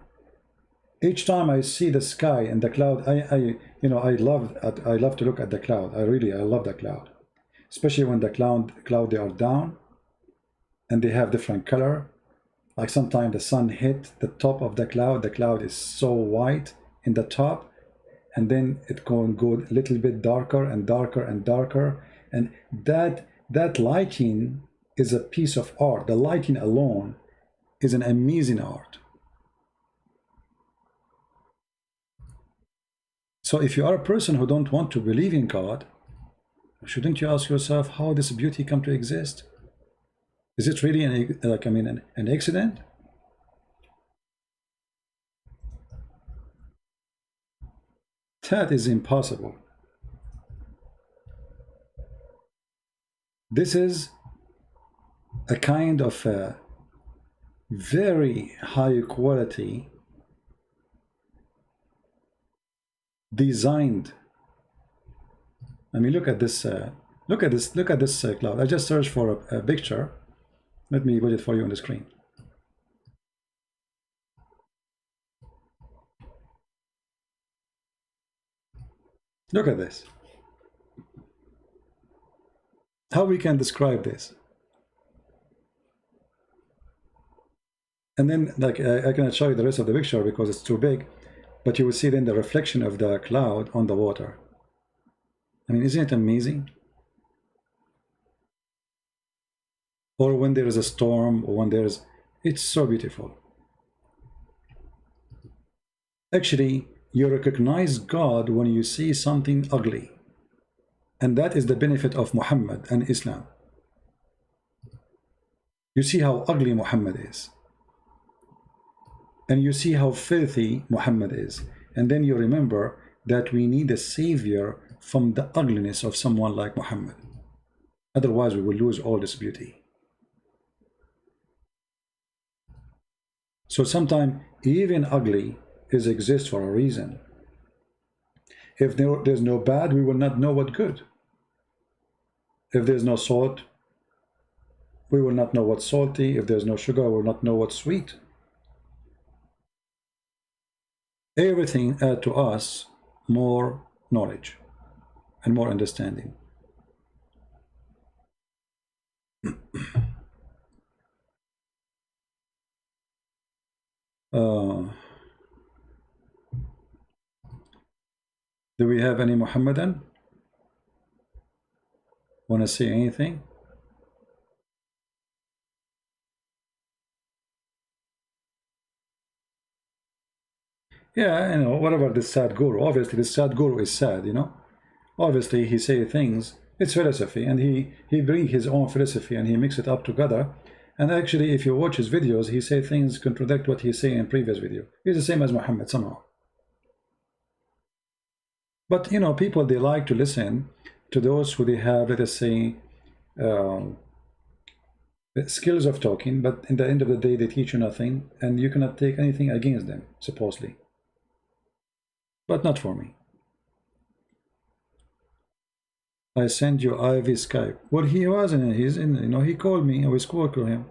Each time I see the sky and the cloud, I love to look at the cloud. I love the cloud, especially when the cloud they are down and they have different color. Like sometimes the sun hit the top of the cloud is so white in the top, and then it go a little bit darker and darker and darker, and that lighting is a piece of art. The lighting alone is an amazing art. So if you are a person who don't want to believe in God, shouldn't you ask yourself how this beauty come to exist? Is it really an accident? That is impossible. This is a kind of a very high quality designed. I mean, look at this cloud. I just searched for a picture. Let me put it for you on the screen. Look at this. How we can describe this? And then, like, I cannot show you the rest of the picture because it's too big, but you will see then the reflection of the cloud on the water. I mean, isn't it amazing? Or when there is a storm, or when there's, it's so beautiful. Actually, you recognize God when you see something ugly. And that is the benefit of Muhammad and Islam. You see how ugly Muhammad is. And you see how filthy Muhammad is. And then you remember that we need a savior from the ugliness of someone like Muhammad. Otherwise, we will lose all this beauty. So sometimes even ugly exists for a reason. If there's no bad, we will not know what good. If there's no salt, we will not know what's salty. If there's no sugar, we will not know what's sweet. Everything adds to us more knowledge and more understanding. Do we have any Muhammadan? Want to say anything? Yeah, whatever this Sadhguru, obviously this Sadhguru is sad, Obviously he say things, it's philosophy, and he bring his own philosophy and he mix it up together. And actually, if you watch his videos, he say things contradict what he say in previous video. He's the same as Muhammad somehow. But people, they like to listen to those who they have, let us say, skills of talking, but in the end of the day they teach you nothing, and you cannot take anything against them, supposedly. But not for me. I send you IV Skype. Well, he wasn't. He's in. He called me. I spoke to him,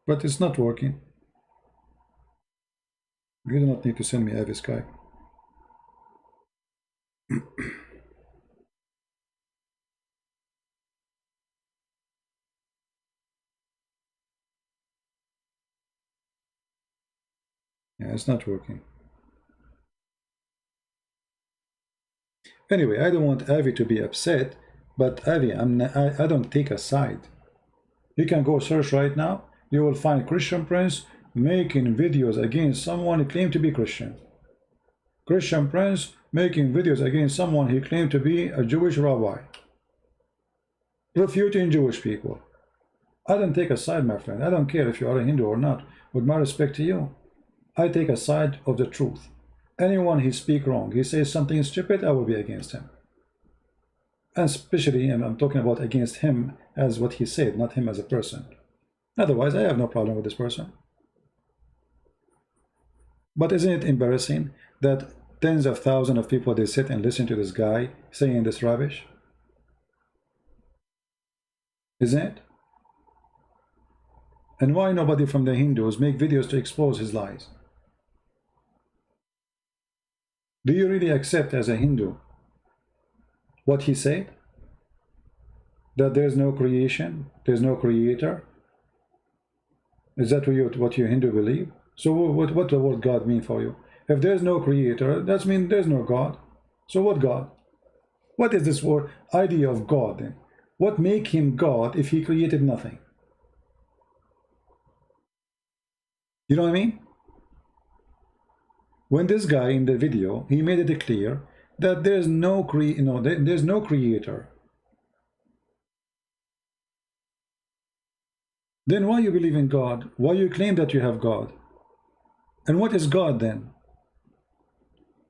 but it's not working. You do not need to send me IV Skype. Yeah, it's not working. Anyway, I don't want Avi to be upset, but Avi, I don't take a side. You can go search right now. You will find Christian Prince making videos against someone who claimed to be Christian. Christian Prince making videos against someone he claimed to be a Jewish rabbi, refuting Jewish people. I don't take a side, my friend. I don't care if you are a Hindu or not. With my respect to you, I take a side of the truth. Anyone he speak wrong, he says something stupid, I will be against him. And especially, and I'm talking about against him as what he said, not him as a person. Otherwise, I have no problem with this person. But isn't it embarrassing that tens of thousands of people, they sit and listen to this guy saying this rubbish? Isn't it? And why nobody from the Hindus make videos to expose his lies? Do you really accept as a Hindu what he said? That there's no creation, there's no creator? Is that what you Hindu believe? So what the word God mean for you? If there's no creator, that means there's no God. So what God? What is this word idea of God then? What make him God if he created nothing? You know what I mean? When this guy in the video, he made it clear that there's no there's no creator. Then why you believe in God? Why you claim that you have God? And what is God then?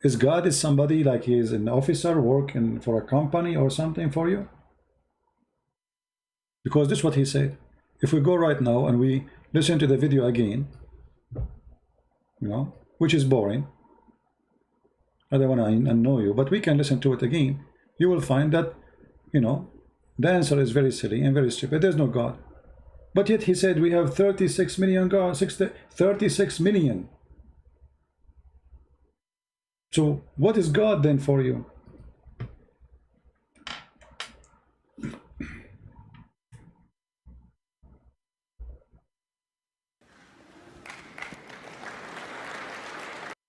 Is God is somebody like he is an officer working for a company or something for you? Because this is what he said. If we go right now and we listen to the video again, which is boring. I don't want to annoy you, but we can listen to it again. You will find that, the answer is very silly and very stupid. There's no God. But yet he said we have 36 million gods, 36 million. So what is God then for you?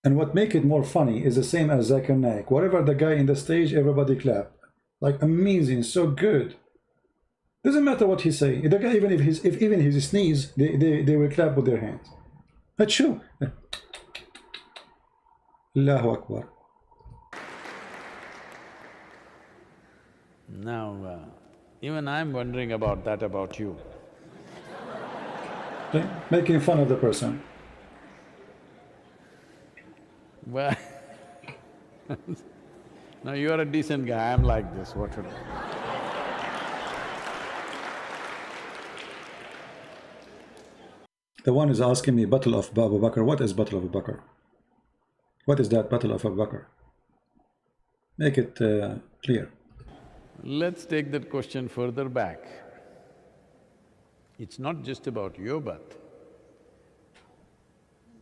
And what make it more funny is the same as Zakir naik. Whatever the guy in the stage, everybody clap. Like amazing, so good. Doesn't matter what he say. The guy, even if he sneeze, they will clap with their hands. That's true. Allahu Akbar. Now, even I'm wondering about that about you. Making fun of the person. Well, no, you're a decent guy, I'm like this, what should I… The one is asking me, Battle of Abu Bakr. What is Battle of Abu Bakr? What is that Battle of Abu Bakr? Make it clear. Let's take that question further back. It's not just about your birth.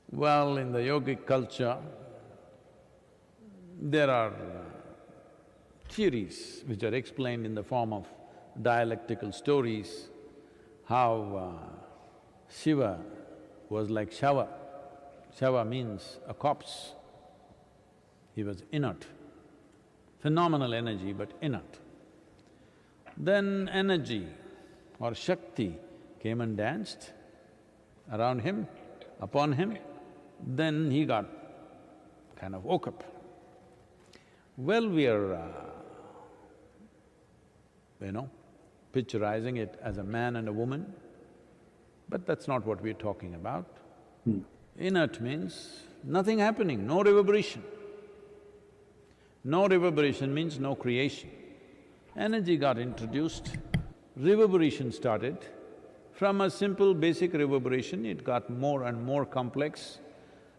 Well, in the yogic culture, there are theories which are explained in the form of dialectical stories, how Shiva was like shower. Shava means a corpse. He was inert, phenomenal energy but inert. Then energy or Shakti came and danced around him, upon him, then he got kind of woke up. Well, we are, picturizing it as a man and a woman, but that's not what we're talking about. Inert means nothing happening, no reverberation. No reverberation means no creation. Energy got introduced, reverberation started. From a simple basic reverberation, it got more and more complex.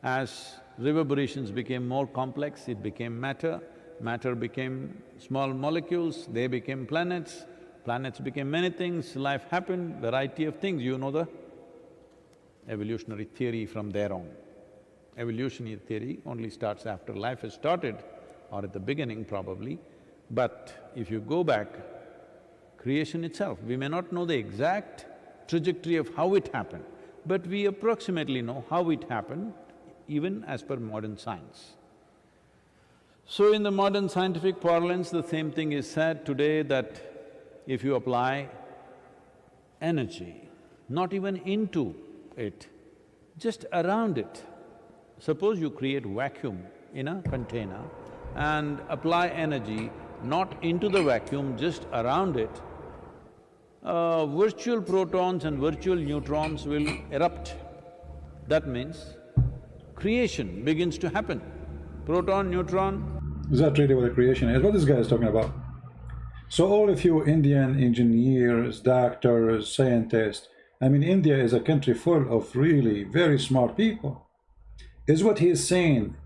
As reverberations became more complex, it became matter, matter became small molecules, they became planets, planets became many things, life happened, variety of things, you know the evolutionary theory from there on. Evolutionary theory only starts after life has started, or at the beginning probably, but if you go back, creation itself, we may not know the exact trajectory of how it happened, but we approximately know how it happened, even as per modern science. So in the modern scientific parlance, the same thing is said today that if you apply energy, not even into it, just around it, suppose you create vacuum in a container and apply energy not into the vacuum, just around it, virtual protons and virtual neutrons will erupt. That means creation begins to happen. Proton, neutron. Is that really what the creation is? What this guy is talking about? So all of you Indian engineers, doctors, scientists, I mean, India is a country full of really very smart people. Is what he is saying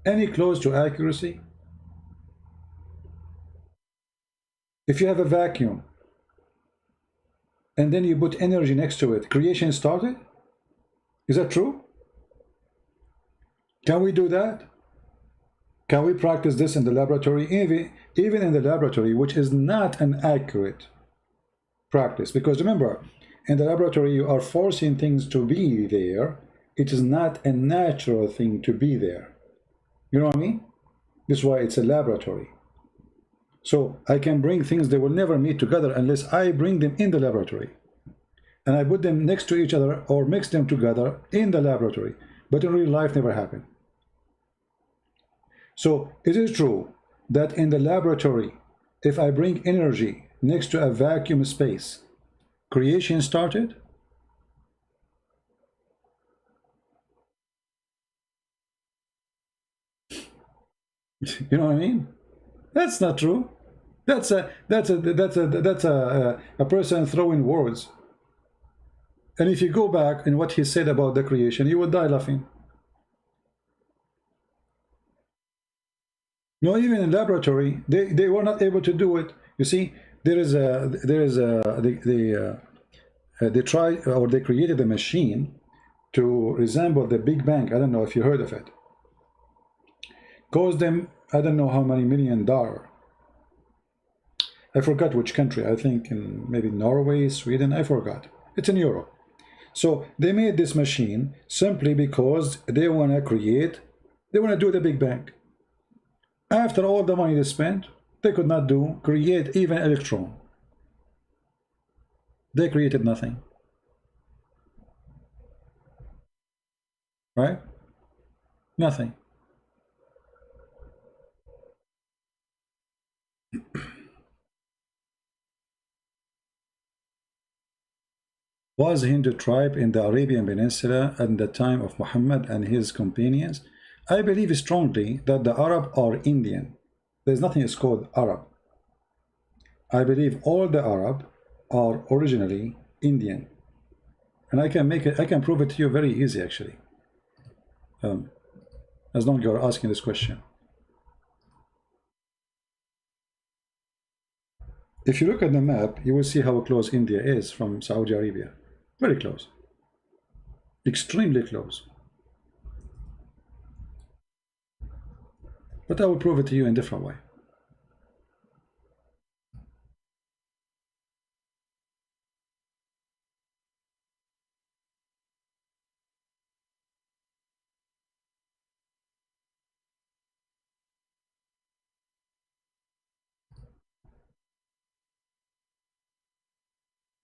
any close to accuracy? If you have a vacuum and then you put energy next to it, creation started? Is that true? Can we do that? Can we practice this in the laboratory? Even in the laboratory, which is not an accurate practice. Because remember, in the laboratory you are forcing things to be there. It is not a natural thing to be there. You know what I mean? This is why it's a laboratory. So I can bring things, they will never meet together unless I bring them in the laboratory. And I put them next to each other or mix them together in the laboratory. But in real life, never happened. So it is true that in the laboratory, if I bring energy next to a vacuum space, creation started? You know what I mean? That's not true. That's a person throwing words. And if you go back in what he said about the creation, you would die laughing. No, even in laboratory, they were not able to do it. You see, they tried or they created a machine to resemble the Big Bang. I don't know if you heard of it. Cost them I don't know how many $1 million. I forgot which country. I think in maybe Norway, Sweden. I forgot. It's in Europe. So they made this machine simply because they want to create. They want to do the Big Bang. After all the money they spent, they could not create even an electron. They created nothing. Right? Nothing. Was Hindu tribe in the Arabian Peninsula at the time of Muhammad and his companions? I believe strongly that the Arab are Indian. There's nothing is called Arab. I believe all the Arab are originally Indian. And I can prove it to you very easy actually. As long as you're asking this question. If you look at the map, you will see how close India is from Saudi Arabia. Very close. Extremely close. But I will prove it to you in a different way.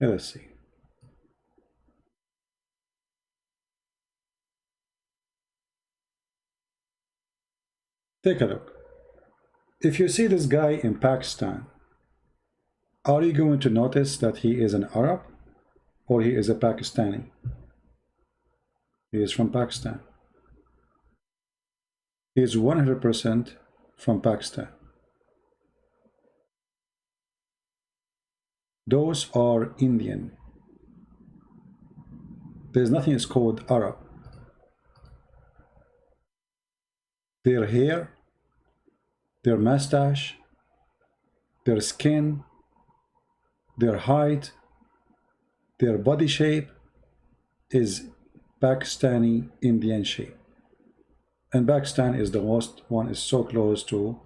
Let's see. Take a look. If you see this guy in Pakistan, are you going to notice that he is an Arab or he is a Pakistani? He is from Pakistan. He is 100% from Pakistan. Those are Indian. There's nothing is called Arab. Their hair, their mustache, their skin, their height, their body shape is Pakistani Indian shape. And Pakistan is the most one, is so close to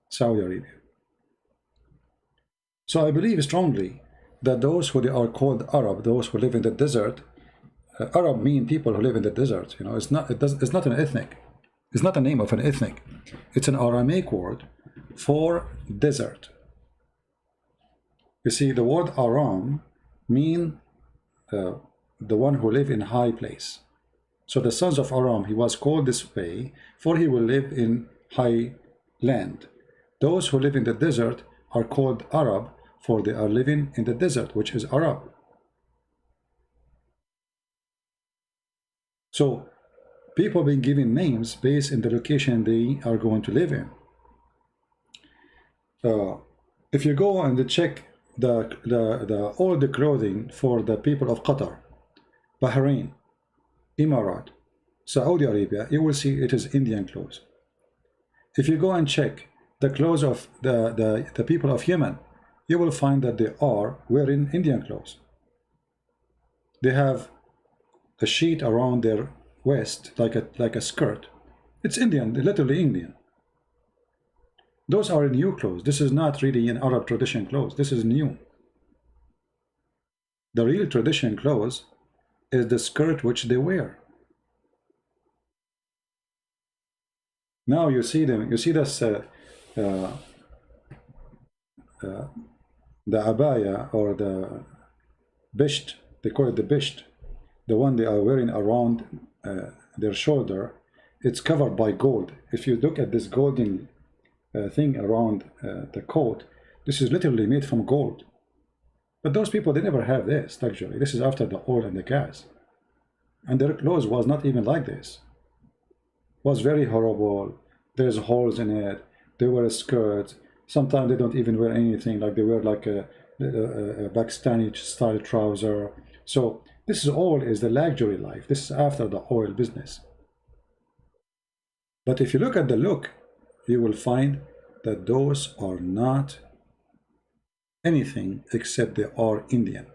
Saudi Arabia. So I believe strongly that those who they are called Arab, those who live in the desert, Arab mean people who live in the desert. You know, it's not an ethnic. It's not the name of an ethnic. It's an Aramaic word for desert. You see, the word Aram mean the one who live in high place. So the sons of Aram, he was called this way, for he will live in high land. Those who live in the desert are called Arab, for they are living in the desert, which is Arab. So people being given names based on the location they are going to live in. If you go and check all the clothing for the people of Qatar, Bahrain, Emirat, Saudi Arabia, you will see it is Indian clothes. If you go and check the clothes of the people of Yemen, you will find that they are wearing Indian clothes. They have a sheet around their waist like a skirt. It's Indian, literally Indian. Those are new clothes. This is not really an Arab tradition clothes. This is new. The real tradition clothes is the skirt which they wear. Now you see them. You see this the abaya or the bisht. They call it the bisht. The one they are wearing around their shoulder. It's covered by gold. If you look at this golden thing around the coat, this is literally made from gold. But those people, they never have this luxury. This is after the oil and the gas. And their clothes was not even like this. It was very horrible. There's holes in it. They wear a skirt. Sometimes they don't even wear anything. Like they wear like a Pakistani style trouser. So this is all is the luxury life. This is after the oil business. But if you look at the look, you will find that those are not anything except they are Indian.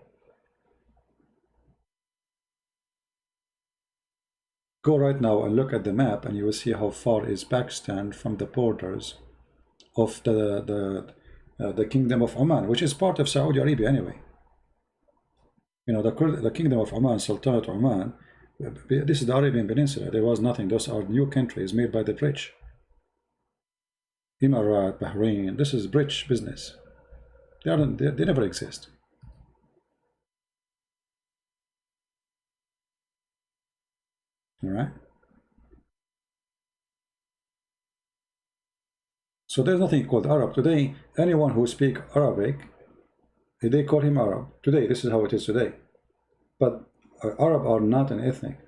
Go right now and look at the map and you will see how far is Pakistan from the borders of the Kingdom of Oman, which is part of Saudi Arabia anyway. You know, the Kingdom of Oman, Sultanate Oman, this is the Arabian Peninsula. There was nothing. Those are new countries made by the British. Emirat, Bahrain, this is British business. They never exist. All right. So there's nothing called Arab today. Anyone who speaks Arabic, they call him Arab today. This is how it is today. But Arab are not an ethnic.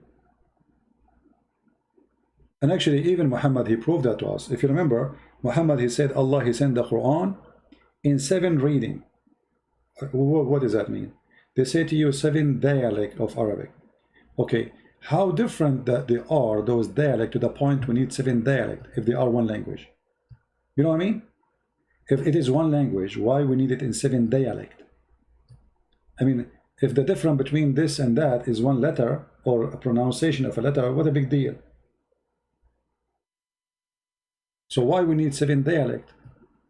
And actually, even Muhammad, he proved that to us. If you remember, Muhammad, he said Allah, he sent the Quran in 7 reading. What does that mean? They say to you 7 dialect of Arabic. Okay, how different that they are, those dialect, to the point we need 7 dialect if they are one language. You know what I mean? If it is one language, why we need it in 7 dialect? I mean, if the difference between this and that is 1 letter or a pronunciation of a letter, what a big deal. So why we need 7 dialect?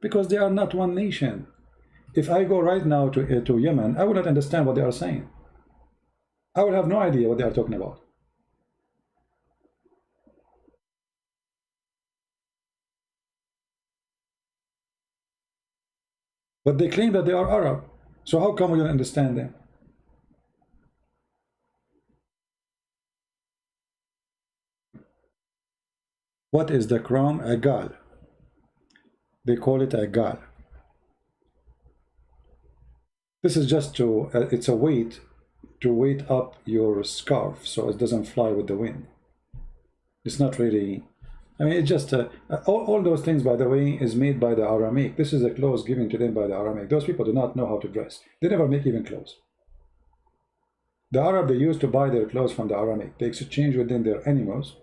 Because they are not one nation. If I go right now to Yemen, I will not understand what they are saying. I will have no idea what they are talking about. But they claim that they are Arab. So how come we don't understand them? What is the crown? A gal. They call it a gal. This is just to, it's a weight to weight up your scarf so it doesn't fly with the wind. It's not really, I mean, it's just, all those things, by the way, is made by the Aramaic. This is a clothes given to them by the Aramaic. Those people do not know how to dress. They never make even clothes. The Arab, they used to buy their clothes from the Aramaic. They exchange with them their animals,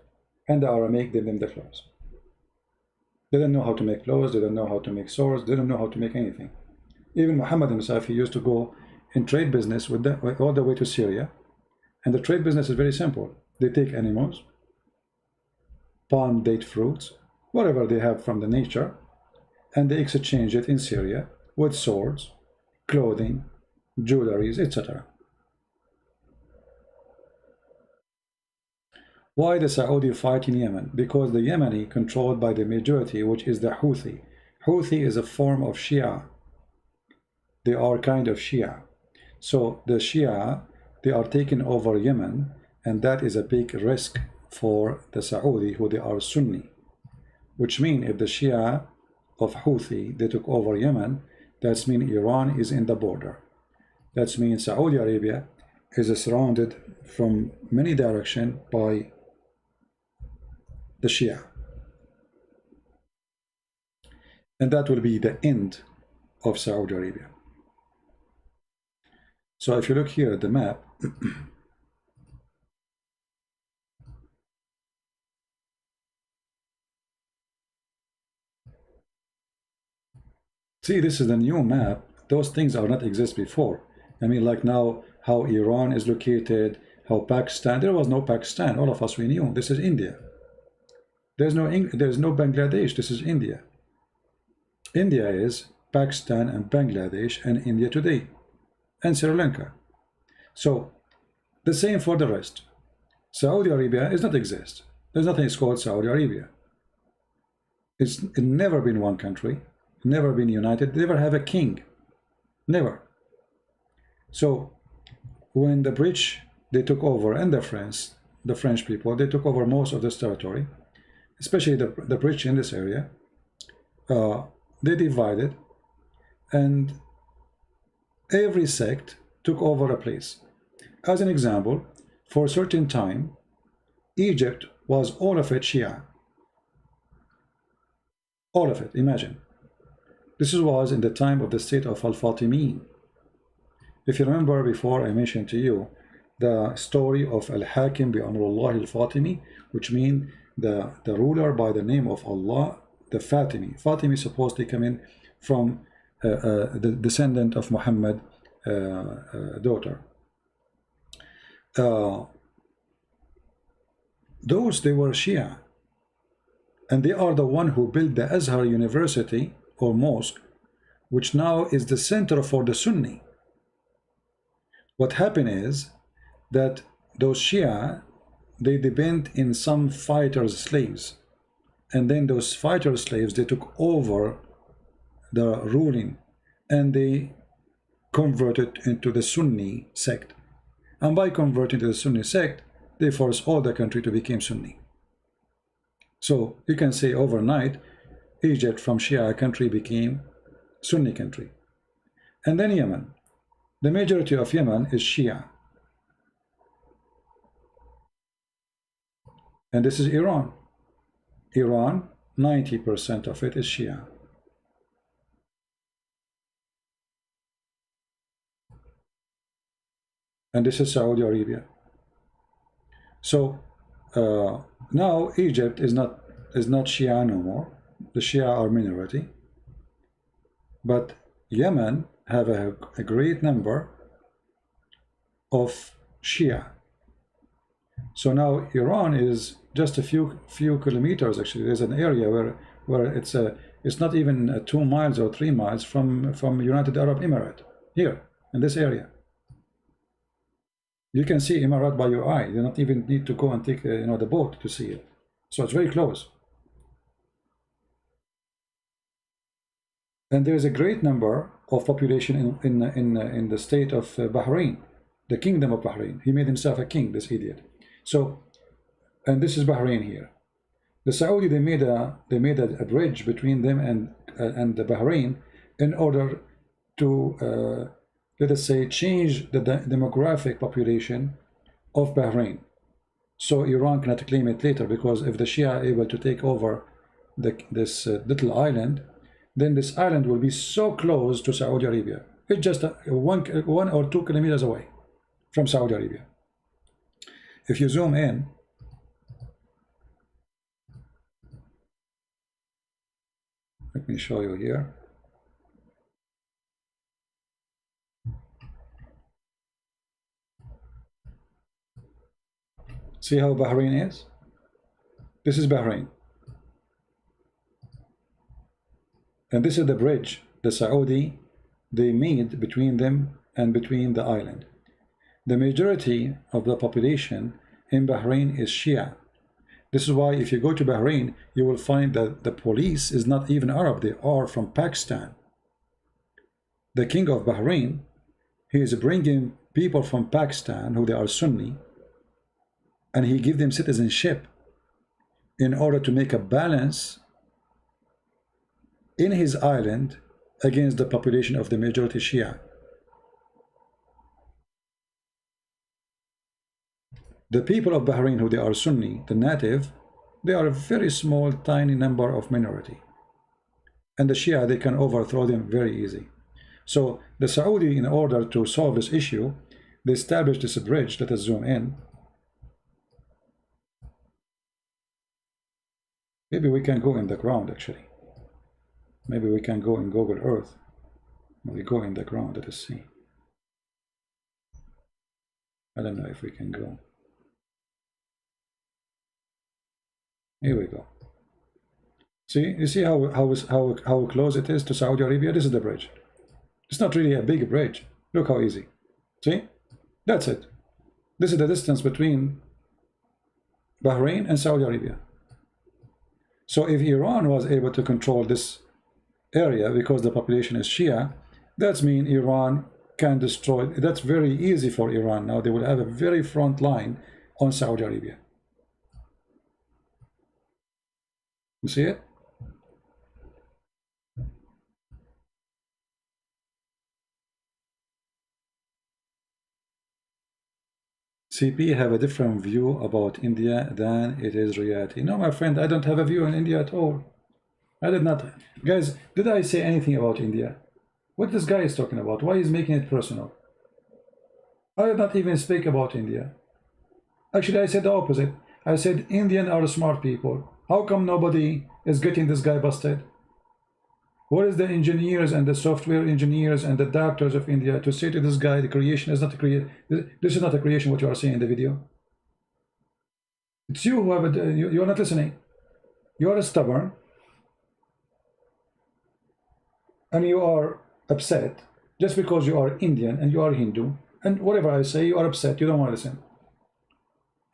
and the Aramaic gave them the clothes. They didn't know how to make clothes, they didn't know how to make swords, they didn't know how to make anything. Even Muhammad himself, he used to go in trade business with all the way to Syria. And the trade business is very simple. They take animals, palm date fruits, whatever they have from the nature, and they exchange it in Syria with swords, clothing, jewelries, etc. Why the Saudi fight in Yemen? Because the Yemeni controlled by the majority, which is the Houthi. Houthi is a form of Shia. They are kind of Shia. So the Shia, they are taking over Yemen, and that is a big risk for the Saudi, who they are Sunni. Which means if the Shia of Houthi, they took over Yemen, that means Iran is in the border. That means Saudi Arabia is surrounded from many directions by the Shia. And that will be the end of Saudi Arabia. So if you look here at the map, see, this is the new map. Those things are not exist before. I mean, like now, how Iran is located, how Pakistan, there was no Pakistan. All of us, we knew this is India. There's no Bangladesh, this is India. India is Pakistan and Bangladesh and India today, and Sri Lanka. So the same for the rest. Saudi Arabia does not exist. There's nothing called Saudi Arabia. It's never been one country, never been united, never have a king, never. So when the British, they took over, and the French people, they took over most of this territory, especially the British in this area. They divided, and every sect took over a place. As an example, for a certain time, Egypt was all of it Shia. All of it, imagine. This was in the time of the state of Al-Fatimiyyin. If you remember before, I mentioned to you the story of Al-Hakim bi Amrullah Al-Fatimi, which means the ruler by the name of Allah, the Fatimi. Fatimi supposedly come in from the descendant of Muhammad daughter. Those, they were Shia, and they are the one who built the Azhar University or mosque, which now is the center for the Sunni. What happened is that those Shia, they depend in some fighters' slaves, and then those fighter slaves, they took over the ruling, and they converted into the Sunni sect. And by converting to the Sunni sect, they forced all the country to become Sunni. So you can say overnight, Egypt from Shia country became Sunni country. And then Yemen. The majority of Yemen is Shia. And this is Iran. Iran, 90% of it is Shia. And this is Saudi Arabia. So now Egypt is not Shia no more. The Shia are minority. But Yemen have a great number of Shia. So now Iran is just a few kilometers. Actually, there's an area where it's not even 2 miles or 3 miles from United Arab Emirates, here in this area. You can see Emirat by your eye. You don't even need to go and take the boat to see it. So it's very close. And there is a great number of population in the state of Bahrain, the kingdom of Bahrain. He made himself a king, this idiot. So, and this is Bahrain here. The Saudi, they made a bridge between them and the Bahrain in order to let us say change the demographic population of Bahrain, so Iran cannot claim it later, because if the Shia are able to take over this little island, then this island will be so close to Saudi Arabia. It's just 1 or 2 kilometers away from Saudi Arabia. If you zoom in, let me show you here. See how Bahrain is? This is Bahrain. And this is the bridge the Saudi, they made between them and between the island. The majority of the population in Bahrain is Shia. This is why if you go to Bahrain, you will find that the police is not even Arab, they are from Pakistan. The king of Bahrain, he is bringing people from Pakistan who they are Sunni, and he give them citizenship in order to make a balance in his island against the population of the majority Shia. The people of Bahrain who they are Sunni, the native, they are a very small tiny number of minority, and the Shia, they can overthrow them very easy. So the Saudi, in order to solve this issue, they established this bridge. Let us zoom in. Maybe we can go in the ground actually. Maybe we can go in Google Earth. We go in the ground, let us see. I don't know if we can go. Here we go. See, you see how close it is to Saudi Arabia? This is the bridge. It's not really a big bridge. Look how easy. See? That's it. This is the distance between Bahrain and Saudi Arabia. So if Iran was able to control this area because the population is Shia, that means Iran can destroy. That's very easy for Iran. Now they will have a very front line on Saudi Arabia. You see it? CP have a different view about India than it is reality. No, my friend, I don't have a view on India at all. I did not. Guys, did I say anything about India? What this guy is talking about? Why is making it personal? I did not even speak about India. Actually, I said the opposite. I said Indian are smart people. How come nobody is getting this guy busted? What is the engineers and the software engineers and the doctors of India to say to this guy, the creation is not a creation. This is not a creation, what you are saying in the video. It's you who have it. You are not listening. You are stubborn. And you are upset just because you are Indian and you are Hindu. And whatever I say, you are upset. You don't want to listen.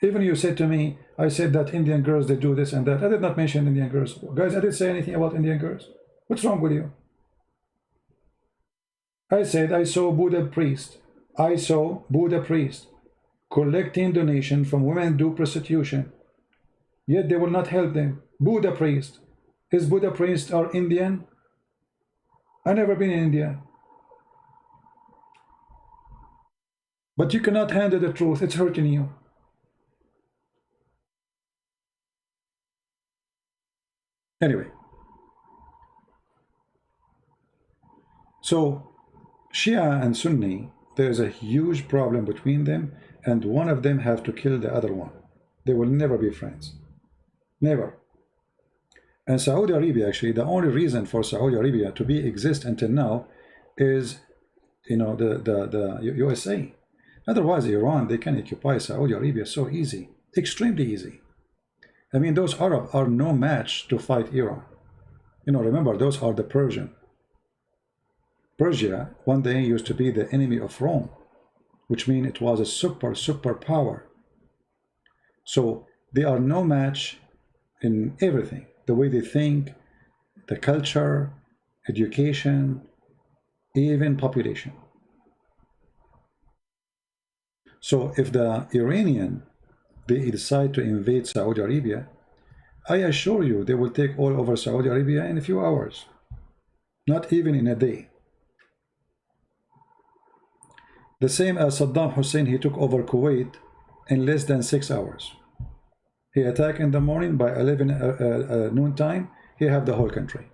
Even you said to me, I said that Indian girls, they do this and that. I did not mention Indian girls. Guys, I didn't say anything about Indian girls. What's wrong with you? I said I saw Buddha priest. I saw Buddha priest collecting donation from women do prostitution. Yet they will not help them. Buddha priest. Is Buddha priest or Indian? I've never been in India. But you cannot handle the truth. It's hurting you. Anyway. So, Shia and Sunni, there's a huge problem between them, and one of them have to kill the other one. They will never be friends. Never. And Saudi Arabia, actually, the only reason for Saudi Arabia to exist until now is, you know, the USA. Otherwise, Iran, they can occupy Saudi Arabia so easy, extremely easy. I mean, those Arab are no match to fight Iran. You know, remember, those are the Persian. Persia one day used to be the enemy of Rome, which means it was a super power. So they are no match in everything, the way they think, the culture, education, even population. So if the Iranian, they decide to invade Saudi Arabia, I assure you they will take all over Saudi Arabia in a few hours, not even in a day. The same as Saddam Hussein, he took over Kuwait in less than 6 hours. He attacked in the morning, by 11 noon time, he have the whole country.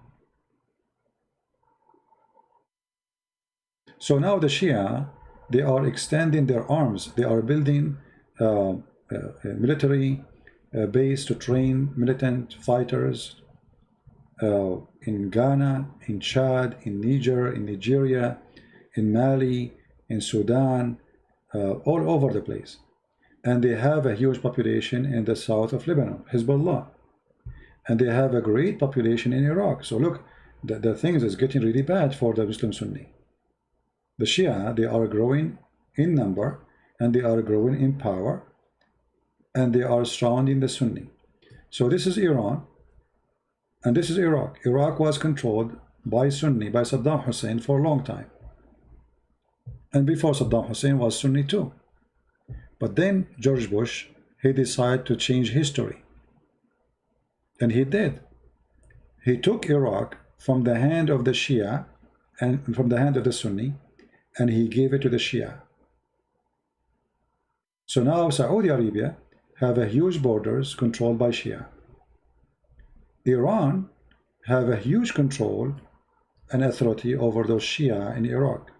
So now the Shia, they are extending their arms. They are building a military base to train militant fighters in Ghana, in Chad, in Niger, in Nigeria, in Mali, in Sudan, all over the place. And they have a huge population in the south of Lebanon, Hezbollah. And they have a great population in Iraq. So look, the things is getting really bad for the Muslim Sunni. The Shia, they are growing in number, and they are growing in power, and they are surrounding the Sunni. So this is Iran, and this is Iraq. Iraq was controlled by Sunni, by Saddam Hussein for a long time. And before Saddam Hussein was Sunni too. But then George Bush, he decided to change history. And he did. He took Iraq from the hand of the Shia and from the hand of the Sunni, and he gave it to the Shia. So now Saudi Arabia have a huge borders controlled by Shia. Iran have a huge control and authority over those Shia in Iraq.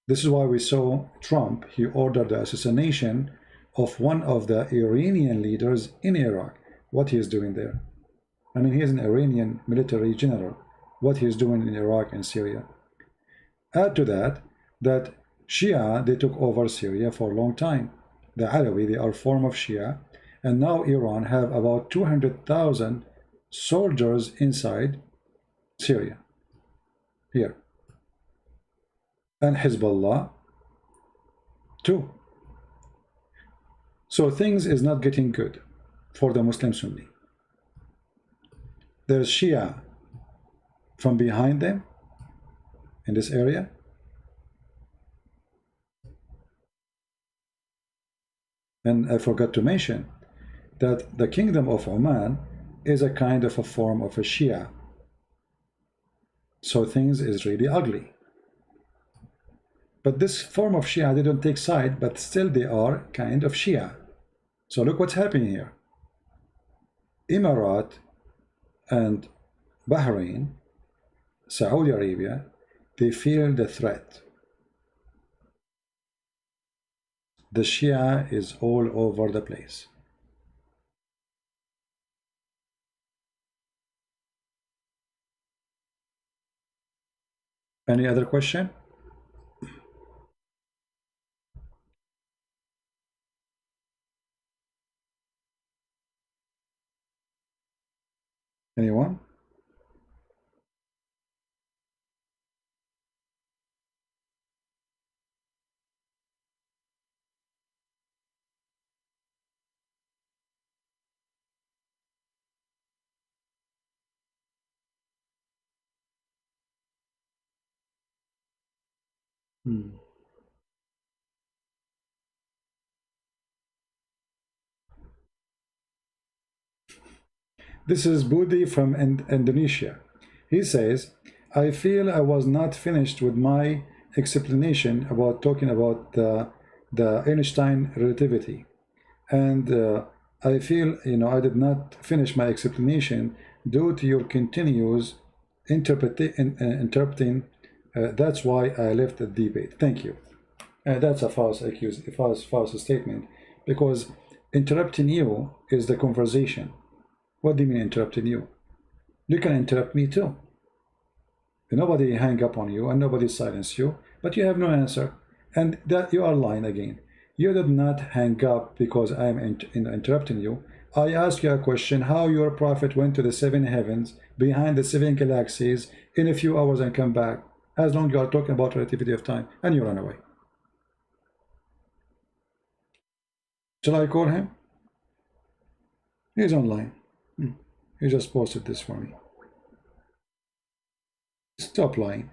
This is why we saw Trump, he ordered the assassination of one of the Iranian leaders in Iraq. What he is doing there? I mean, he is an Iranian military general. What he is doing in Iraq and Syria. Add to that, that Shia, they took over Syria for a long time. The Alawi, they are form of Shia. And now Iran have about 200,000 soldiers inside Syria. Here. And Hezbollah too. So things is not getting good for the Muslim Sunni. There's Shia from behind them in this area. And I forgot to mention that the Kingdom of Oman is a kind of a form of a Shia. So things is really ugly. But this form of Shia, they don't take side, but still they are kind of Shia. So look what's happening here. Emirat and Bahrain, Saudi Arabia, they feel the threat. The Shia is all over the place. Any other question? Anyone? This is Budi from Indonesia. He says, I feel I was not finished with my explanation about talking about the Einstein relativity. And I feel, I did not finish my explanation due to your continuous interpreting. That's why I left the debate. Thank you. That's a false statement, because interrupting you is the conversation. What do you mean interrupting you? You can interrupt me too. Nobody hang up on you and nobody silence you, but you have no answer, and that you are lying again. You did not hang up because I am interrupting you. I asked you a question, how your prophet went to the 7 heavens behind the 7 galaxies in a few hours and come back, as long as you are talking about relativity of time, and you run away. Shall I call him? He's online. He just posted this for me. Stop lying.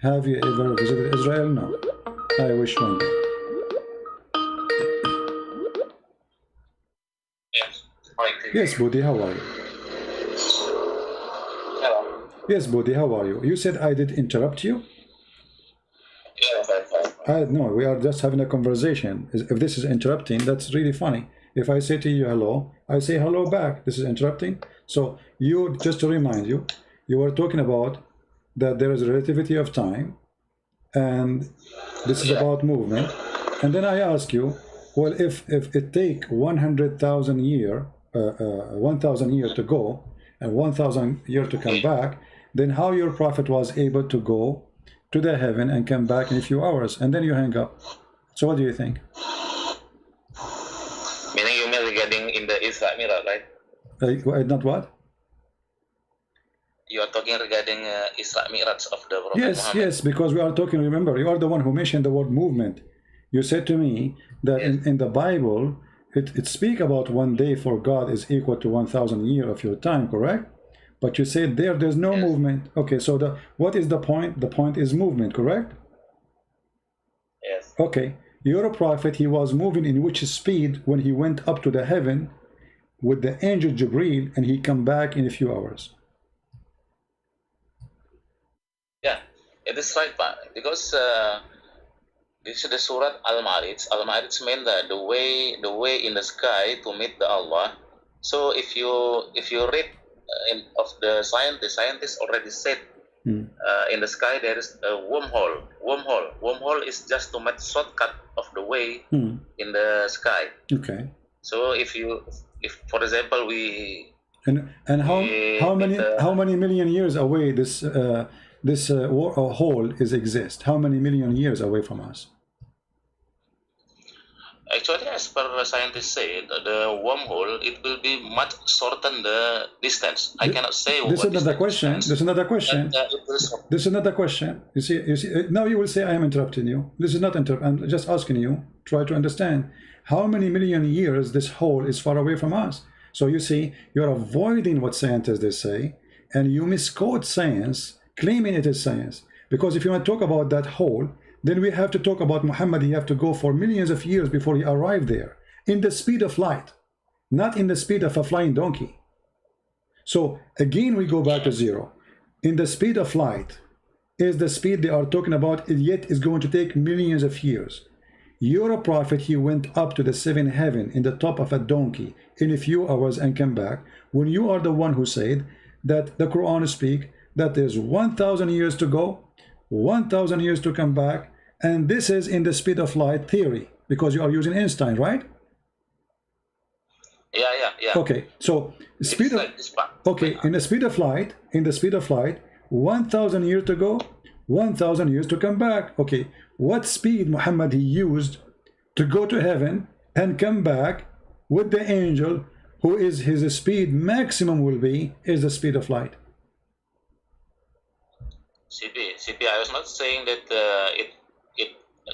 Have you ever visited Israel? No. I wish one day. Yes, Bodhi, how are you? Hello. Yes, Bodhi, how are you? You said I did interrupt you? Yes, I'm fine. No, we are just having a conversation. If this is interrupting, that's really funny. If I say to you hello, I say hello back. This is interrupting. So you, just to remind you, you were talking about that there is a relativity of time, and this is about movement. And then I ask you, well, if it take 100,000 year, 1,000 years to go and 1,000 years to come back, then how your prophet was able to go to the heaven and come back in a few hours? And then you hang up. So what do you think? Meaning you mean regarding in the Isra Mi'raj, right? Not what? You are talking regarding Isra Mi'raj of the Prophet Yes, Muhammad. yes, because we are talking, remember, you are the one who mentioned the word movement. You said to me that in the Bible, it speaks about one day for God is equal to 1,000 years of your time, correct? But you said there's no movement. Okay, so what is the point? The point is movement, correct? Yes. Okay, your prophet, he was moving in which speed when he went up to the heaven with the angel Jibreel, and he come back in a few hours? Yeah, it is right, because this is the Surat Al-Ma'arij. Al-Ma'arij means the way in the sky to meet the Allah. So if you read of the scientists already said in the sky there is a wormhole. Wormhole is just to make shortcut of the way in the sky. Okay. So if for example and how many million years away this hole exist? How many million years away from us? Actually, as per scientists say, the wormhole, it will be much shorten the distance. I cannot say. This is another question. This is another question. This is another question. You see. Now you will say I am interrupting you. This is not interrupt. I'm just asking you. Try to understand how many million years this hole is far away from us. So you see, you're avoiding what scientists they say, and you misquote science, claiming it is science. Because if you want to talk about that hole, then we have to talk about Muhammad. He have to go for millions of years before he arrived there, in the speed of light, not in the speed of a flying donkey. So again, we go back to zero. In the speed of light is the speed they are talking about, yet is going to take millions of years. Your prophet, he went up to the seventh heaven in the top of a donkey in a few hours and came back, when you are the one who said that the Quran speak that there's 1,000 years to go, 1,000 years to come back. And this is in the speed of light theory, because you are using Einstein, right? Yeah. Okay, so speed of, okay, in the speed of light, 1,000 years to go, 1,000 years to come back. Okay, what speed Muhammad he used to go to heaven and come back with the angel, who is his speed maximum will be is the speed of light? CP, I was not saying that it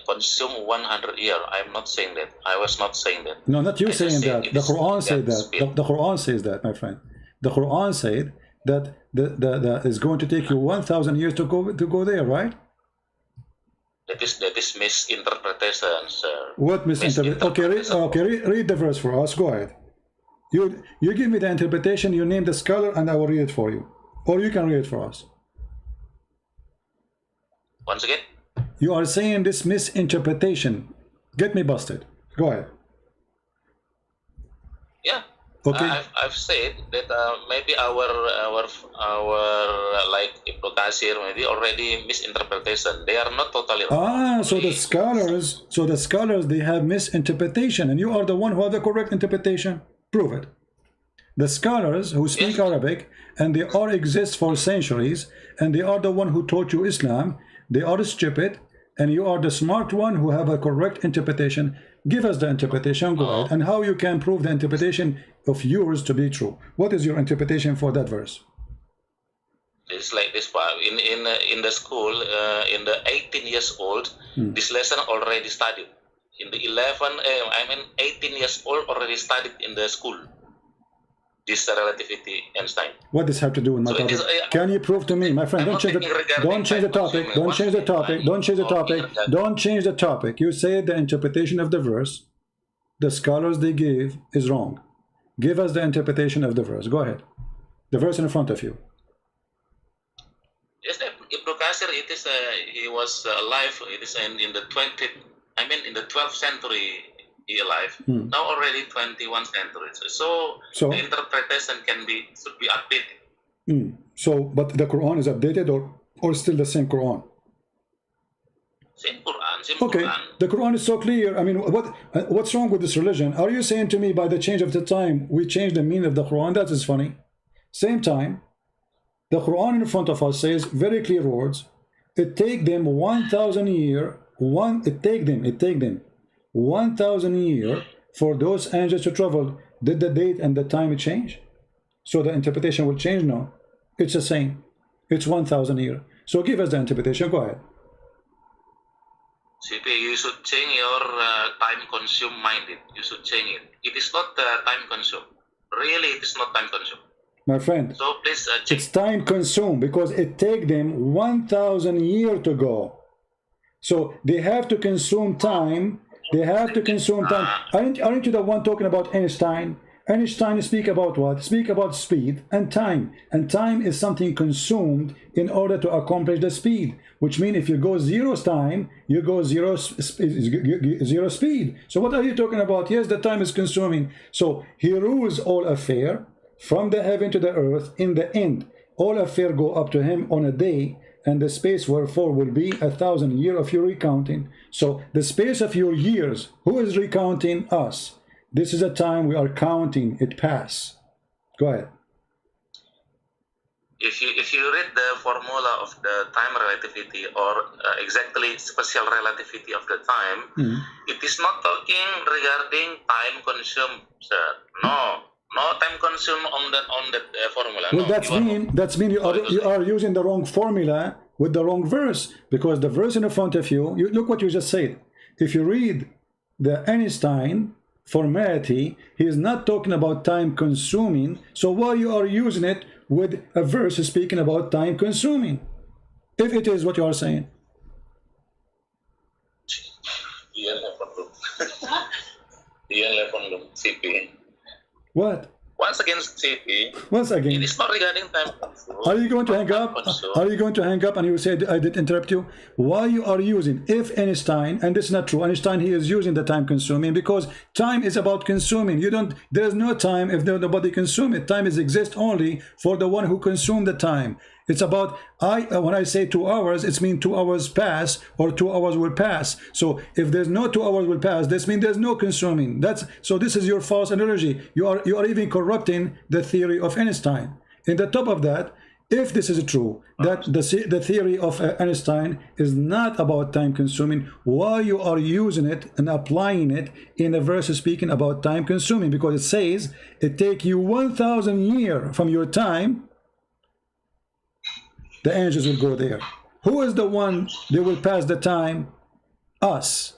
consume 100 years. I'm not saying that. I was not saying that. No, not you saying that. The Quran said that. The Quran says that, my friend. The Quran said that it's going to take you 1,000 years to go there, right? That is misinterpretation, sir. What misinterpretation? Okay, read the verse for us. Go ahead. You give me the interpretation. You name the scholar, and I will read it for you, or you can read it for us. Once again. You are saying this misinterpretation. Get me busted. Go ahead. Yeah. Okay. I've said that maybe our like Ibn Qasir maybe already misinterpretation. They are not totally wrong. So the scholars they have misinterpretation, and you are the one who have the correct interpretation. Prove it. The scholars who speak Arabic, and they all exist for centuries, and they are the one who taught you Islam. They are stupid, and you are the smart one who have a correct interpretation. Give us the interpretation, go ahead, and how you can prove the interpretation of yours to be true. What is your interpretation for that verse? It's like this, in the school, in the 18 years old, this lesson already studied. In the 18 years old already studied in the school. this relativity Einstein. What does have to do with my topic? Can you prove to me, my friend? Don't change the topic. Don't change the topic. Don't change the topic. Don't change the topic. You say the interpretation of the verse, the scholars they give is wrong. Give us the interpretation of the verse. Go ahead. The verse in front of you. Yes, Ibn Qasir, it is he was alive. It is in the 12th century. He alive. Now already 21 centuries. So the interpretation should be updated. So, but the Quran is updated or still the same Quran? Same Quran. Okay, the Quran is so clear. I mean, what's wrong with this religion? Are you saying to me by the change of the time we change the meaning of the Quran? That is funny. Same time, the Quran in front of us says very clear words. It take them 1,000 years. It take them 1,000 years for those angels to travel. Did the date and the time change? So the interpretation will change? No, it's the same. It's 1,000 years. So give us the interpretation. Go ahead. CP, you should change your time consume minded. You should change it. It is not time consume. Really, it is not time consume. My friend, so please check. It's time consumed because it take them 1,000 years to go. So they have to consume time. They have to consume time. Aren't you the one talking about Einstein? Einstein speak about what? Speak about speed and time. And time is something consumed in order to accomplish the speed. Which means if you go zero time, you go zero speed. So what are you talking about? Yes, the time is consuming. So he rules all affair from the heaven to the earth. In the end, all affair go up to him on a day. And the space wherefore will be 1,000 years of your recounting. So the space of your years, who is recounting? Us. This is a time we are counting it pass. Go ahead. If you read the formula of the time relativity or exactly special relativity of the time, it is not talking regarding time consumed, sir. No time consumed on that formula. Well, no, that's mean you are using the wrong formula with the wrong verse, because the verse in front of you, look what you just said. If you read the Einstein formality, he is not talking about time consuming. So why you are using it with a verse speaking about time consuming, if it is what you are saying? What? Once again, CP. Once again. It is not regarding time. Are you going to hang up? Are you going to hang up and you say I did interrupt you? Why you are using if Einstein, and this is not true, Einstein he is using the time consuming because time is about consuming. There is no time if nobody consume it. Time is exist only for the one who consumed the time. It's about when I say 2 hours, it's mean 2 hours pass or 2 hours will pass. So if there's no 2 hours will pass, this means there's no consuming. So this is your false analogy. You are even corrupting the theory of Einstein. In the top of that, if this is true, that the theory of Einstein is not about time consuming, why you are using it and applying it in a verse speaking about time consuming? Because it says it take you 1,000 years from your time. The angels will go there. Who is the one they will pass the time? Us.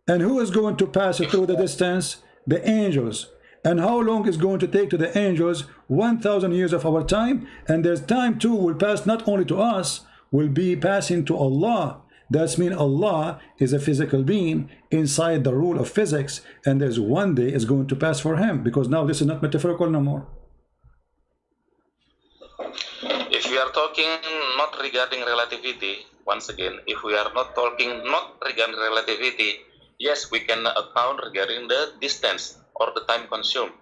And who is going to pass through the distance? The angels. And how long is going to take to the angels? 1,000 years of our time. And there's time too will pass not only to us, will be passing to Allah. That means Allah is a physical being inside the rule of physics. And there's one day is going to pass for him, because now this is not metaphorical no more. If we are talking not regarding relativity, once again, if we are not talking not regarding relativity, yes, we can account regarding the distance or the time consumed.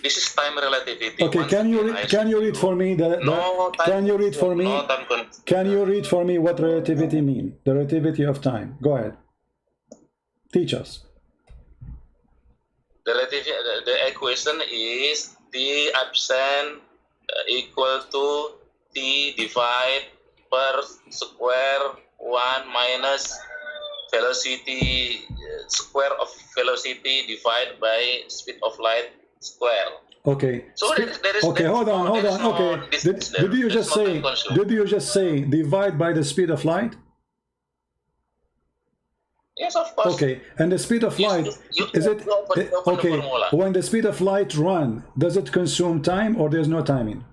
This is time relativity. Okay, can you read for me can you read for me what relativity mean? The relativity of time. Go ahead. Teach us. The equation is T absent equal to T divided per square 1 minus velocity square of velocity divided by speed of light square. Okay. So there is okay. Hold on. Okay. Did you just say divide by the speed of light? Yes, of course. Okay, and the speed of light, is it, open okay, the formula. when the speed of light run, does it consume time or there's no timing?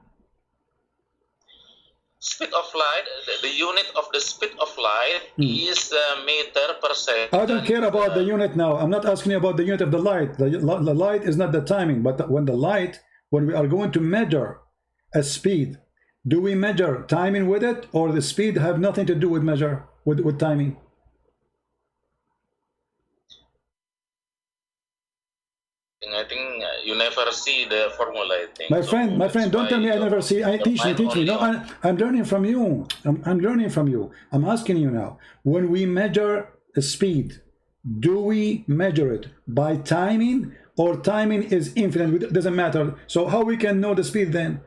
Speed of light, the unit of the speed of light is meter per second. I don't care about the unit now. I'm not asking you about the unit of the light. The light is not the timing, but when we are going to measure a speed, do we measure timing with it, or the speed have nothing to do with measure with timing? I think you never see the formula, I think. My friend, don't tell me I never see. Teach me. No, I'm learning from you. I'm learning from you. I'm asking you now. When we measure a speed, do we measure it by timing, or timing is infinite? It doesn't matter. So how we can know the speed then?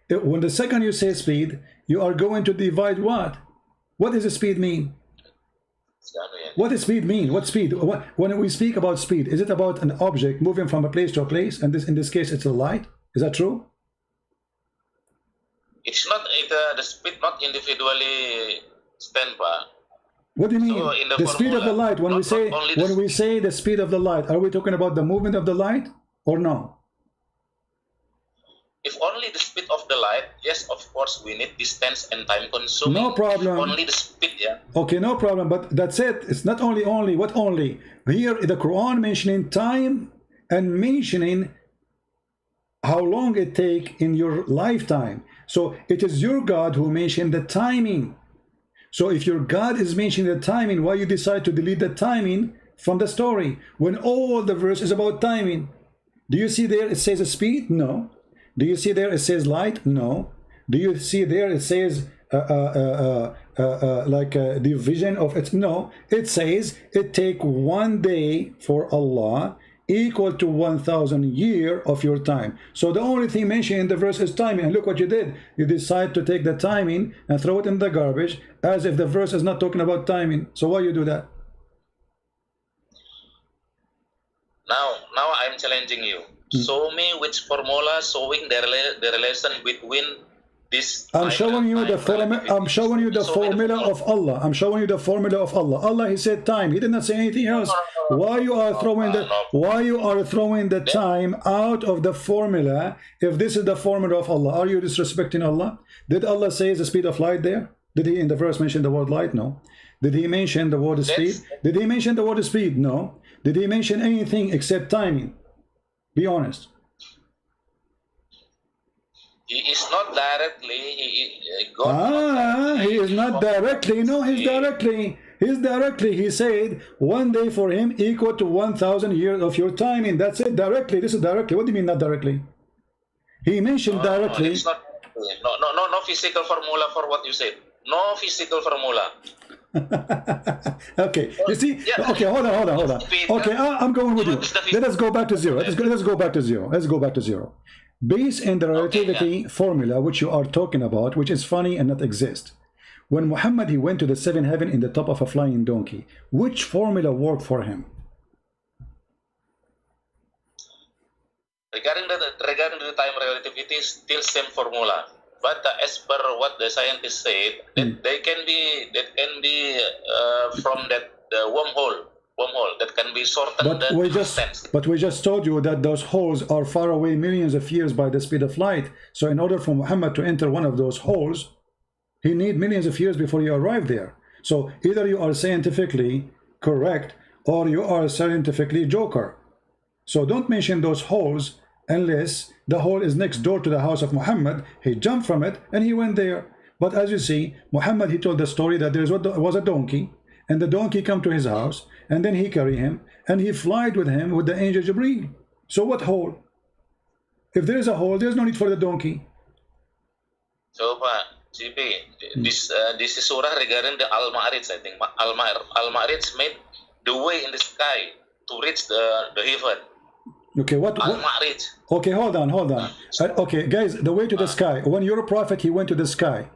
When the second you say speed, you are going to divide what? What does the speed mean? What does speed mean? What speed? When we speak about speed, is it about an object moving from a place to a place? And in this case, it's a light. Is that true? It's not the speed, not individually stand by. What do you mean? So The speed of the light. When we say the speed of the light, are we talking about the movement of the light or no? If only the speed of the light, yes, of course, we need distance and time consuming. No problem. If only the speed, yeah. Okay, no problem. But that's it. It's not only. What only? Here, the Quran mentioning time and mentioning how long it take in your lifetime. So it is your God who mentioned the timing. So if your God is mentioning the timing, why you decide to delete the timing from the story when all the verse is about timing? Do you see there it says a speed? No. Do you see there it says light? No. Do you see there it says like the vision of it? No. It says it take 1 day for Allah equal to 1,000 years of your time. So the only thing mentioned in the verse is timing. And look what you did. You decide to take the timing and throw it in the garbage as if the verse is not talking about timing. So why you do that? Now I'm challenging you. Show me which formula showing the relation between this. I'm showing you the formula. I'm showing you the formula of Allah. I'm showing you the formula of Allah. Allah, He said time. He did not say anything else. Why you are throwing the time out of the formula if this is the formula of Allah? Are you disrespecting Allah? Did Allah say the speed of light there? Did He in the verse mention the word light? No. Did He mention the word speed? Did He mention the word speed? No. Did He mention anything except timing? Be honest. He is not directly. He is not directly. No, he's directly. He's directly. He said 1 day for him equal to 1,000 years of your timing. That's it. Directly. This is directly. What do you mean not directly? He mentioned directly. It's not, no physical formula for what you said. No physical formula. Okay, you see, yeah. Okay, hold on. Okay, I'm going with you. Let us go back to zero. Let's go back to zero. Based in the relativity formula which you are talking about, which is funny and not exist. When Muhammad he went to the 7th heaven in the top of a flying donkey, which formula worked for him? Regarding the time relativity, still same formula. But as per what the scientists said, that can be from the wormhole that can be shortened. But we just told you that those holes are far away millions of years by the speed of light. So in order for Muhammad to enter one of those holes, he need millions of years before you arrive there. So either you are scientifically correct or you are scientifically joker. So don't mention those holes unless the hole is next door to the house of Muhammad. He jumped from it and he went there. But as you see, Muhammad, he told the story that there was a donkey, and the donkey come to his house, and then he carry him, and he flied with him with the angel Jibreel. So what hole? If there is a hole, there's no need for the donkey. So, GP, this is surah regarding the Al-Ma'arij, I think. Al-Ma'arij made the way in the sky to reach the heaven. Okay, what? Okay, hold on. Okay, guys, the way to the sky. When your prophet, he went to the sky,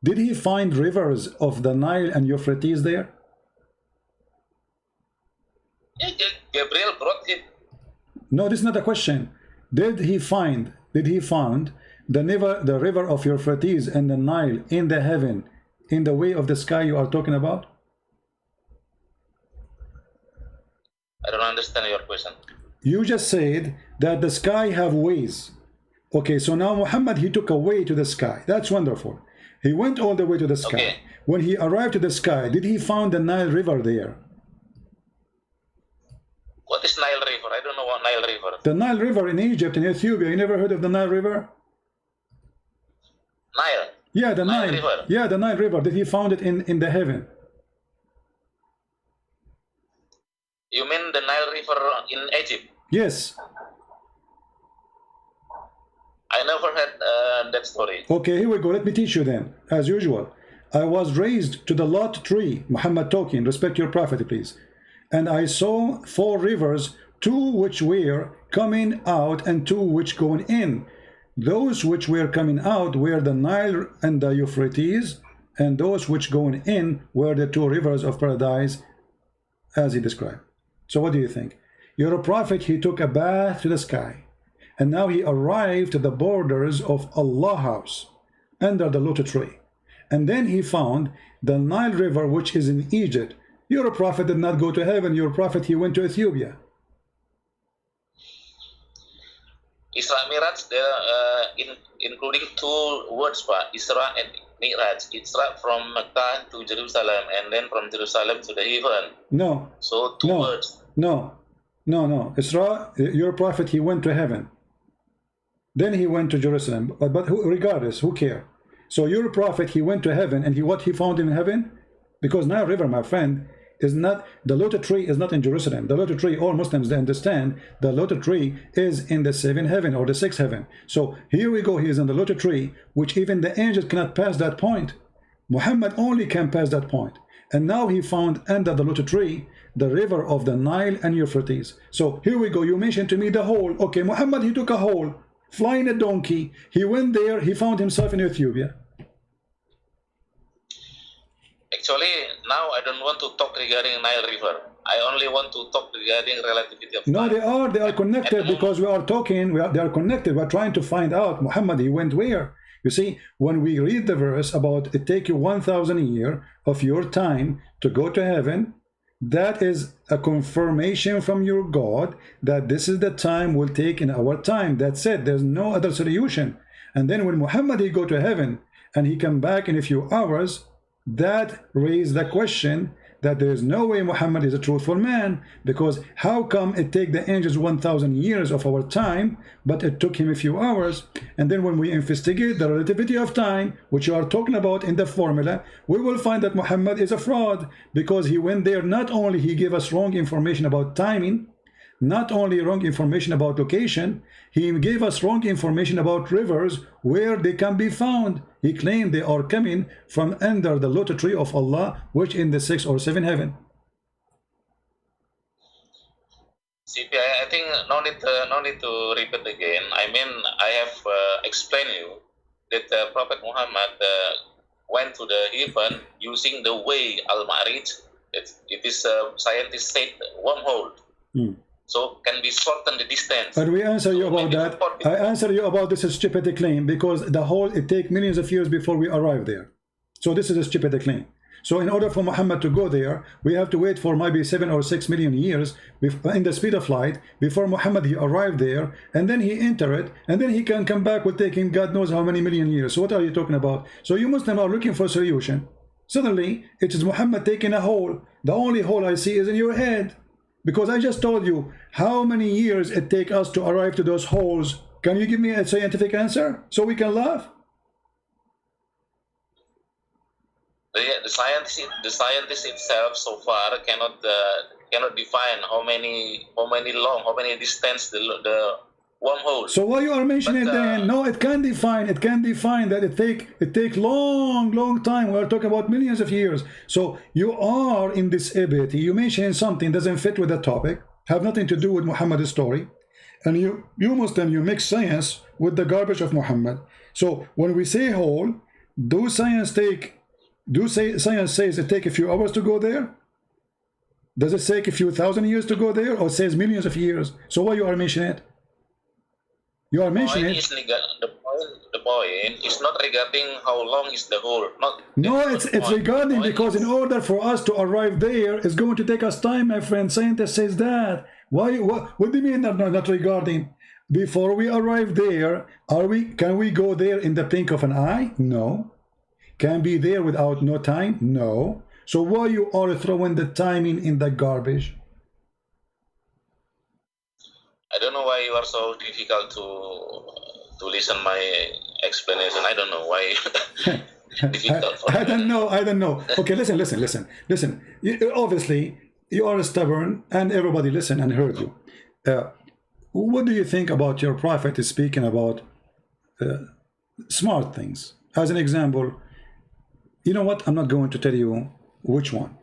did he find rivers of the Nile and Euphrates there? Yeah, Gabriel brought it. No, this is not a question. Did he find the river of Euphrates and the Nile in the heaven, in the way of the sky you are talking about? I don't understand your question. You just said that the sky have ways. Okay, so now Muhammad, he took a way to the sky. That's wonderful. He went all the way to the sky. Okay. When he arrived to the sky, did he found the Nile River there? What is Nile River? I don't know what Nile River. The Nile River in Egypt, in Ethiopia. You never heard of the Nile River? Nile. Yeah, the Nile. River. Yeah, the Nile River. Did he found it in the heaven? You mean the Nile River in Egypt? Yes. I never heard that story. Okay, here we go. Let me teach you then, as usual. I was raised to the Lot tree, Muhammad talking, respect your prophet, please. And I saw 4 rivers, 2 which were coming out and 2 which going in. Those which were coming out were the Nile and the Euphrates, and those which going in were the 2 rivers of paradise, as he described. So what do you think? You're a prophet, he took a bath to the sky, and now he arrived to the borders of Allah's house, under the lotus tree. And then he found the Nile River, which is in Egypt. Your prophet did not go to heaven. Your prophet, he went to Ethiopia. Isra Miraj, including 2 words, Pak. Isra and Miraj. Isra from Mecca to Jerusalem, and then from Jerusalem to the heaven. No. So 2 words. No. Isra, your prophet, he went to heaven. Then he went to Jerusalem. But regardless, who cares? So your prophet, he went to heaven, and what he found in heaven? Because Nile River, my friend, is not, the lotus tree is not in Jerusalem. The lotus tree, all Muslims, they understand, the lotus tree is in the 7th heaven or the 6th heaven. So here we go, he is in the lotus tree, which even the angels cannot pass that point. Muhammad only can pass that point. And now he found under the lotus tree the river of the Nile and Euphrates. So here we go, you mentioned to me the hole. Okay, Muhammad, he took a hole, flying a donkey. He went there, he found himself in Ethiopia. Actually, now I don't want to talk regarding Nile River. I only want to talk regarding relativity of time. No, they are connected because we are talking, they are connected. We are trying to find out, Muhammad, he went where? You see, when we read the verse about it take you 1,000 years of your time to go to heaven, that is a confirmation from your God that this is the time we'll take in our time. That's it. There's no other solution. And then when Muhammad, he go to heaven and he come back in a few hours, that raised the question that there is no way Muhammad is a truthful man, because how come it take the angels 1,000 years of our time, but it took him a few hours? And then when we investigate the relativity of time, which you are talking about in the formula, we will find that Muhammad is a fraud, because he went there, not only he gave us wrong information about timing, not only wrong information about location, he gave us wrong information about rivers, where they can be found. He claimed they are coming from under the lotus tree of Allah, which in the 6th or 7th heaven. CP, I think no need to repeat again. I mean, I have explained you that Prophet Muhammad went to the heaven using the way Al-Ma'rij. It is scientists said wormhole. So can be shorten the distance. But we answer you about that. I answer you about this stupid claim, because the whole, it takes millions of years before we arrive there. So this is a stupid claim. So in order for Muhammad to go there, we have to wait for maybe 7 or 6 million years in the speed of light before Muhammad he arrived there, and then he enter it, and then he can come back with taking God knows how many million years. So what are you talking about? So you Muslims are looking for a solution. Suddenly it is Muhammad taking a hole. The only hole I see is in your head. Because I just told you how many years it take us to arrive to those holes. Can you give me a scientific answer so we can laugh? The scientist itself so far cannot define how many distance the wormhole. So why you are mentioning it then? No, it can define that it take long time. We are talking about millions of years. So you are in this ability. You mentioning something doesn't fit with the topic, have nothing to do with Muhammad's story, and you Muslim, you mix science with the garbage of Muhammad. So when we say whole, science says it take a few hours to go there? Does it take a few thousand years to go there, or says millions of years? So why you are mentioning it? You are mentioning it. The point is not regarding how long is the hole. No, it's regarding, because in order for us to arrive there, it's going to take us time, my friend. Scientist says that. Why? What do you mean not regarding? Before we arrive there, can we go there in the blink of an eye? No. Can be there without no time? No. So why you are throwing the timing in the garbage? I don't know why you are so difficult to listen my explanation. I don't know why. Difficult for I don't know. Okay, listen. Obviously, you are stubborn, and everybody listened and heard you. What do you think about your prophet is speaking about smart things? As an example, you know what? I'm not going to tell you which one.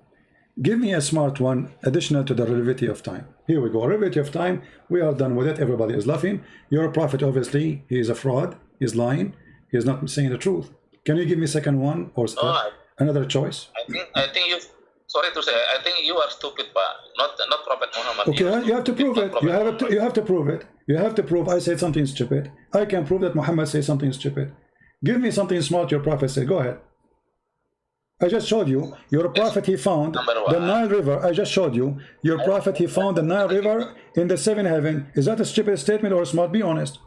Give me a smart one additional to the relativity of time. Here we go. Relativity of time. We are done with it. Everybody is laughing. Your prophet, obviously, he is a fraud. He's lying. He is not saying the truth. Can you give me second one or another choice? I think you. Sorry to say, I think you are stupid, but not Prophet Muhammad. Okay, you have to prove it. You have to prove it. You have to prove I said something stupid. I can prove that Muhammad said something stupid. Give me something smart your prophet said. Go ahead. I just showed you. Your prophet, he found the Nile River. I just showed you. Your prophet, he found the Nile River in the seventh heaven. Is that a stupid statement or smart? Be honest.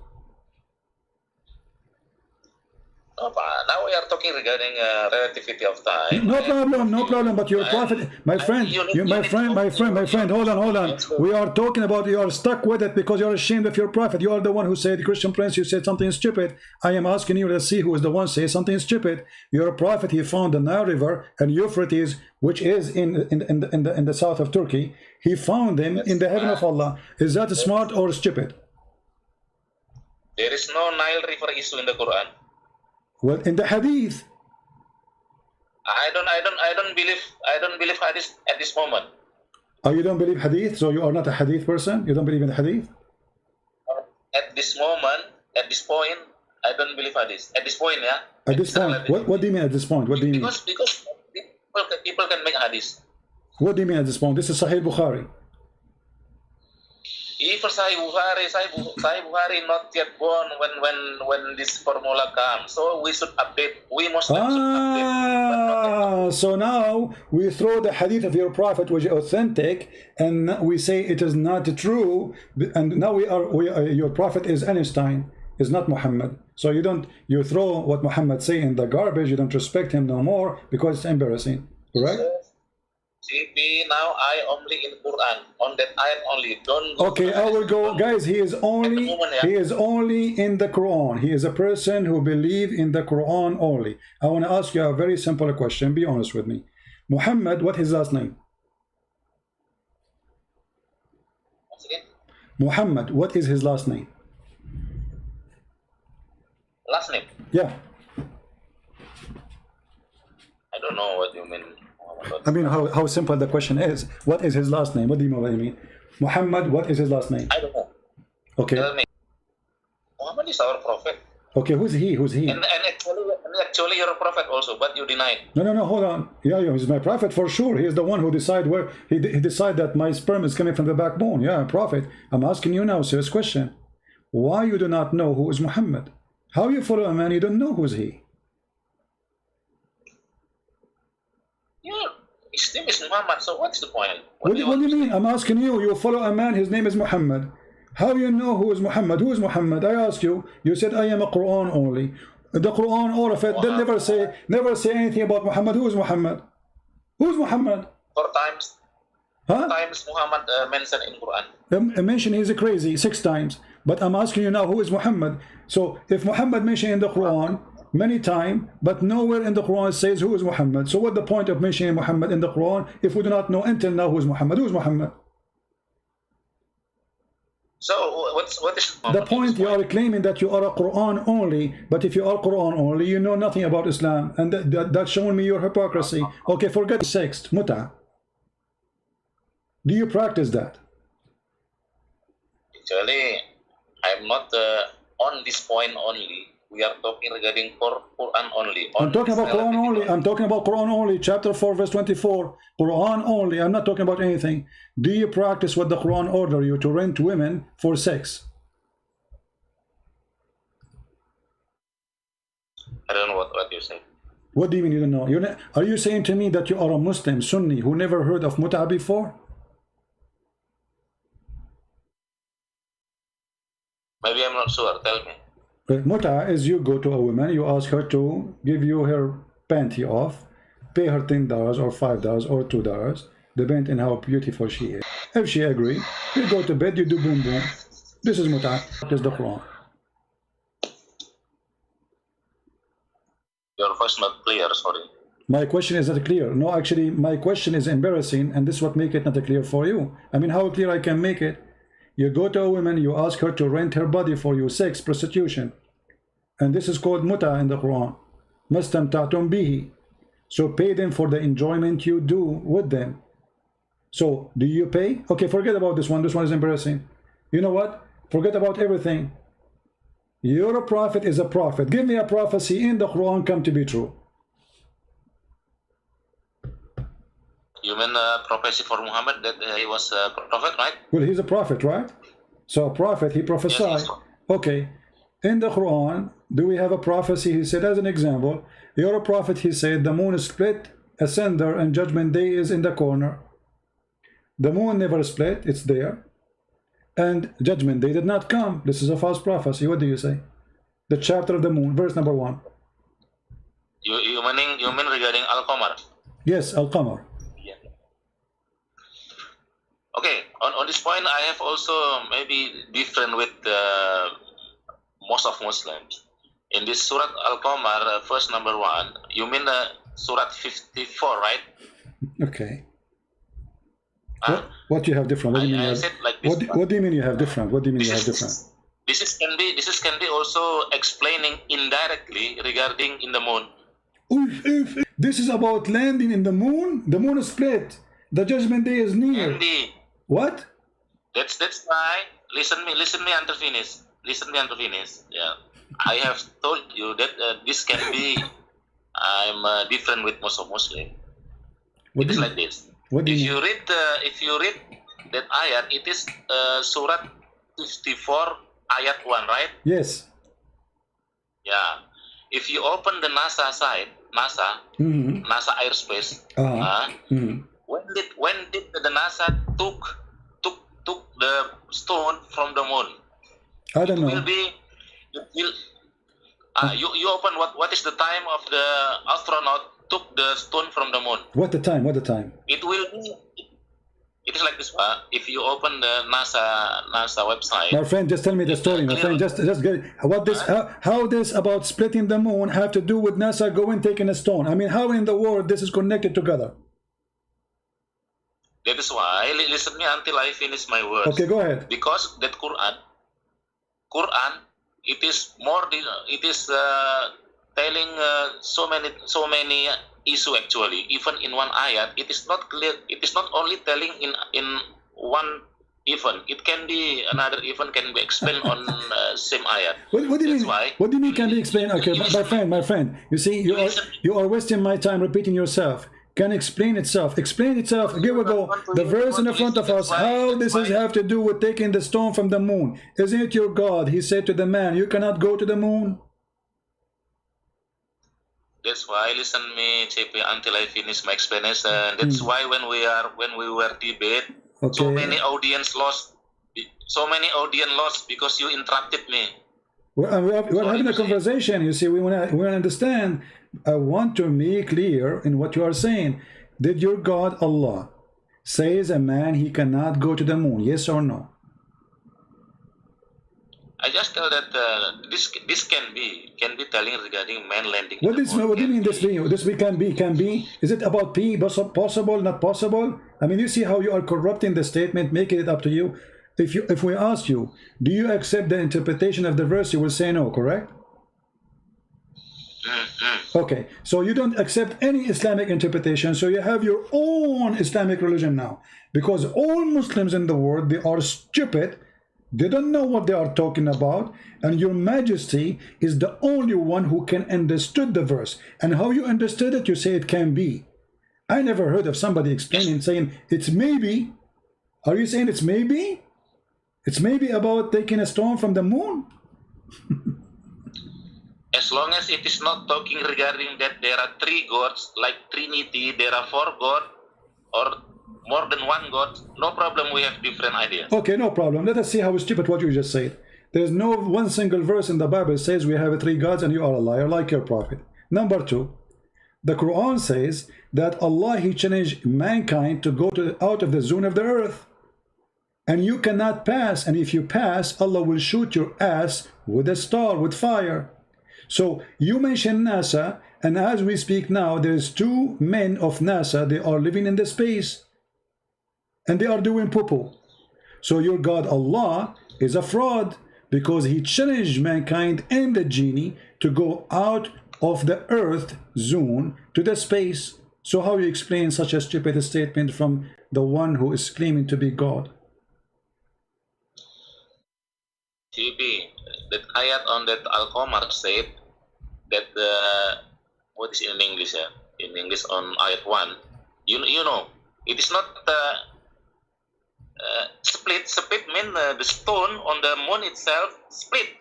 Now we are talking regarding relativity of time. No problem. But your prophet, my friend, hold on. We are talking about, you are stuck with it because you are ashamed of your prophet. You are the one who said, Christian Prince, you said something stupid. I am asking you to see who is the one say something stupid. Your prophet, he found the Nile River and Euphrates, which is in the south of Turkey. He found them in the heaven of Allah. Is that smart or stupid? There is no Nile River issue in the Quran. Well, in the hadith. I don't believe hadith at this moment. Oh, you don't believe hadith? So you are not a hadith person? You don't believe in hadith? At this moment, at this point, I don't believe hadith. At this point, yeah. At this point, what do you mean at this point? What do you mean? Because people can make hadith. What do you mean at this point? This is Sahih Bukhari. Even Sahih Bukhari not yet born when this formula comes. So we should update. We must update. So now we throw the hadith of your prophet, which is authentic, and we say it is not true. And now your prophet is Einstein, is not Muhammad. So you throw what Muhammad say in the garbage. You don't respect him no more because it's embarrassing. Correct? See, now I only in Quran on that ayat only. Don't. Okay, I will go, guys. He is only in the Quran. He is a person who believes in the Quran only. I want to ask you a very simple question. Be honest with me. Muhammad, what is his last name? Once again? Muhammad, what is his last name? Last name? Yeah. I don't know what you mean. I mean, how simple the question is. What is his last name? What do you know what I mean? Muhammad, what is his last name? I don't know. Okay. Tell me. Muhammad is our prophet. Okay, who's he? And actually you're a prophet also, but you deny it. No, hold on. Yeah, he's my prophet for sure. He is the one who decide where he decide that my sperm is coming from the backbone. Yeah, prophet. I'm asking you now, serious question. Why you do not know who is Muhammad? How you follow a man you don't know who's he? His name is Muhammad, so what's the point? What do you mean? I'm asking you. You follow a man, his name is Muhammad. How you know who is Muhammad? Who is Muhammad? I ask you. You said I am a Quran only. The Quran, all of it, they never say anything about Muhammad. Who is Muhammad? Who is Muhammad? 4 times. Huh? 4 times Muhammad mentioned in Quran. Mention he's crazy 6 times. But I'm asking you now, who is Muhammad? So if Muhammad mentioned in the Quran many times, but nowhere in the Quran says who is Muhammad. So what the point of mentioning Muhammad in the Quran if we do not know until now who is Muhammad? Who is Muhammad? So what is the point? You are claiming that you are a Quran only, but if you are Quran only, you know nothing about Islam, and that's showing me your hypocrisy. Okay, forget sex, muta. Do you practice that? Actually, I'm not on this point only. We are talking regarding Quran only. I'm talking about Quran only. I'm talking about Quran only. Chapter 4, verse 24. Quran only. I'm not talking about anything. Do you practice what the Quran order you to rent women for sex? I don't know what you say. What do you mean you don't know? Are you saying to me that you are a Muslim Sunni who never heard of mut'a before? Maybe I'm not sure. Tell me. Mut'a is you go to a woman, you ask her to give you her panty off, pay her $10 or $5 or $2, depending on how beautiful she is. If she agree, you go to bed, you do boom boom. This is mut'a. This is the Quran. Your voice not clear. Sorry. My question is not clear. No, actually, my question is embarrassing, and this is what make it not clear for you. I mean, how clear I can make it? You go to a woman, you ask her to rent her body for you, sex, prostitution. And this is called mut'a in the Quran. Mastamta'tum bihi. So pay them for the enjoyment you do with them. So, do you pay? Okay, forget about this one. This one is embarrassing. You know what? Forget about everything. Your prophet is a prophet. Give me a prophecy in the Quran come to be true. You mean prophecy for Muhammad that he was a prophet, right? Well, he's a prophet, right? So a prophet, he prophesied. Yes, okay. In the Quran, do we have a prophecy? He said, as an example, you're a prophet, he said, the moon is split, ascender, and judgment day is in the corner. The moon never split, it's there. And judgment day did not come. This is a false prophecy. What do you say? The chapter of the moon, verse number 1. You mean regarding Al-Qamar? Yes, Al-Qamar. Yeah. Okay, on this point, I have also maybe different with most of Muslims. In this Surat Al-Qamar, verse number 1, you mean Surat 54, right? Okay. What you have different? What do you mean? What do you mean you have different? What do you mean you have different? This can be also explaining indirectly regarding in the moon. This is about landing in the moon. The moon is split. The judgment day is near. Indeed. What? That's why. Listen me until finish. Listen me until finish. Yeah. I have told you that this can be. I'm different with most of Muslim. It is like this. If you read that ayat, it is Surat 54 ayat 1, right? Yes. Yeah. If you open the NASA site, NASA airspace, when did the NASA took the stone from the moon? I don't know. You open what is the time of the astronaut took the stone from the moon? What the time? What the time? It will be. It is like this. If you open the NASA website. My friend, just tell me the story. My friend, just get it. How this about splitting the moon have to do with NASA going taking a stone? I mean, how in the world this is connected together? That is why. Listen me until I finish my words. Okay, go ahead. Because that Quran, it is more. It is telling so many issue actually. Even in one ayat, it is not clear. It is not only telling in one event. It can be another event can be explained on same ayat. What do you mean? What do you mean can be explained? Okay, my friend. You see, you are wasting my time repeating yourself. Can explain itself. Explain itself. Here we go. The verse in the front of us. How this is have to do with taking the stone from the moon? Isn't it your God? He said to the man, "You cannot go to the moon." That's why listen me, JP, until I finish my explanation. That's why when we were debate, so many audience lost. So many audience lost because you interrupted me. We're having a conversation. You see, we want to understand. I want to make clear in what you are saying. Did your God Allah says a man he cannot go to the moon? Yes or no? I just tell that this can be telling regarding man landing. What do you mean this being? This we can be? Is it about P? Possible, not possible? I mean, you see how you are corrupting the statement, making it up to you. If we ask you, do you accept the interpretation of the verse? You will say no, correct? Okay, so you don't accept any Islamic interpretation, so you have your own Islamic religion now. Because all Muslims in the world, they are stupid. They don't know what they are talking about, and your majesty is the only one who can understood the verse. And how you understood it, you say it can be. I never heard of somebody explaining, saying it's maybe. Are you saying it's maybe? It's maybe about taking a stone from the moon? as long as it is not talking regarding that there are three gods, like Trinity, there are four gods, or more than one God, no problem, we have different ideas. Okay, no problem. Let us see how stupid what you just said. There's no one single verse in the Bible says we have three gods and you are a liar like your prophet. Number two, the Quran says that Allah, He challenged mankind to go out of the zone of the earth. And you cannot pass, and if you pass, Allah will shoot your ass with a star, with fire. So you mentioned NASA, and as we speak now, there's two men of NASA, they are living in the space. And they are doing poo-poo. So your God Allah is a fraud, because He challenged mankind and the genie to go out of the earth zone to the space. So how you explain such a stupid statement from the one who is claiming to be God? TB, that ayat on that Al-Qamar said that what is in English? In English on ayat 1, you know, it is not split. Split mean the stone on the moon itself split.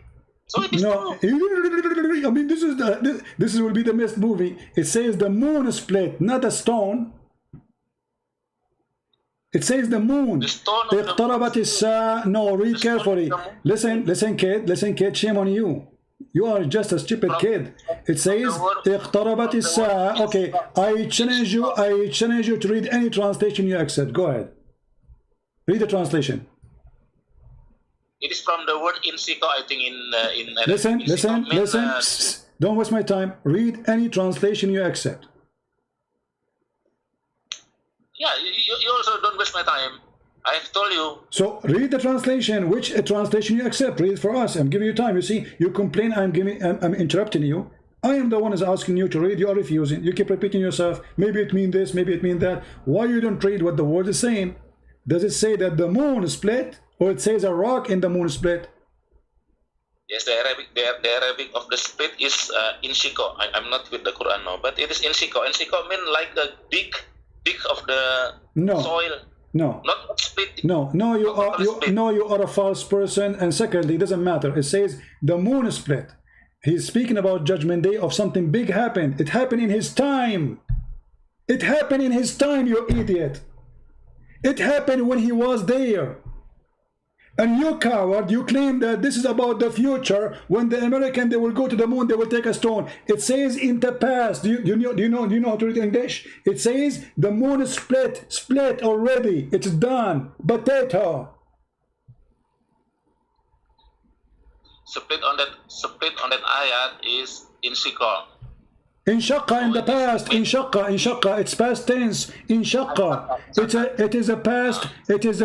So it is no. I mean, this will be the best movie. It says the moon split, not a stone. It says the moon. اقتربت الساعة. No, read carefully. Listen, kid. Shame on you. You are just a stupid kid. It says اقتربت الساعة. Okay, I challenge you to read any translation you accept. Go ahead. Read the translation. It is from the word insiko, I think in listen. Psst, don't waste my time. Read any translation you accept. Yeah, you also don't waste my time. I have told you. So read the translation. Which translation you accept? Read it for us. I'm giving you time. You see, you complain. I'm interrupting you. I am the one who's asking you to read. You are refusing. You keep repeating yourself. Maybe it means this. Maybe it means that. Why you don't read what the word is saying? Does it say that the moon split, or it says a rock in the moon split? Yes, the Arabic of the split is insiko. I'm not with the Quran now, but it is insiko. Insiko means like the dig of the soil. No. Not split. No, you are a false person. And secondly, it doesn't matter. It says the moon split. He's speaking about Judgment Day of something big happened. It happened in his time. It happened in his time, you idiot. It happened when he was there. And you coward, you claim that this is about the future. When the American, they will go to the moon, they will take a stone. It says in the past. Do you know how to read English? It says the moon is split already. It's done. Potato. Split on that ayat is insiko. Inshaqqa in the past, inshaqqa, it's past tense. Inshaqqa, it is a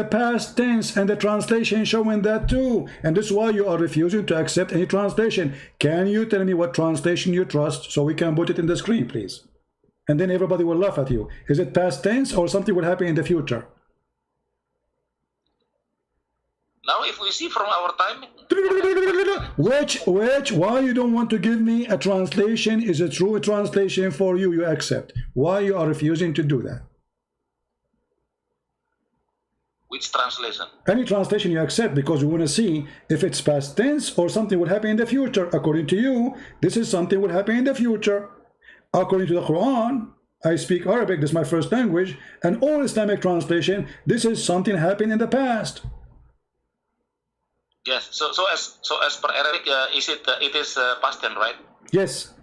past tense, and the translation showing that too. And this is why you are refusing to accept any translation. Can you tell me what translation you trust so we can put it in the screen, please? And then everybody will laugh at you. Is it past tense or something will happen in the future? Now, if we see from our time, why you don't want to give me a translation? Is a true translation for you? You accept. Why you are refusing to do that? Which translation? Any translation you accept, because we want to see if it's past tense or something will happen in the future. According to you, this is something will happen in the future. According to the Quran, I speak Arabic. This is my first language, and all Islamic translation, this is something happened in the past. Yes. So as per Arabic, it is past tense, right? Yes.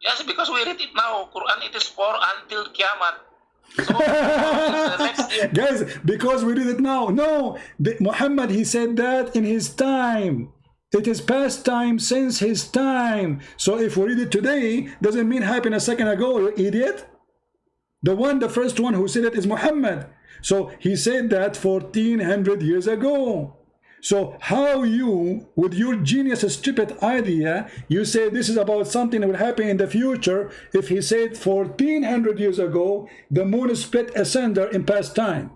Yes, because we read it now. Quran, it is for until kiamat. So next year. Guys, because we read it now. No, Muhammad, he said that in his time. It is past time since his time. So if we read it today, doesn't mean happened a second ago, you idiot. The first one who said it is Muhammad. So he said that 1400 years ago. So how you, with your genius stupid idea, you say this is about something that will happen in the future, if he said 1400 years ago, the moon split asunder in past time?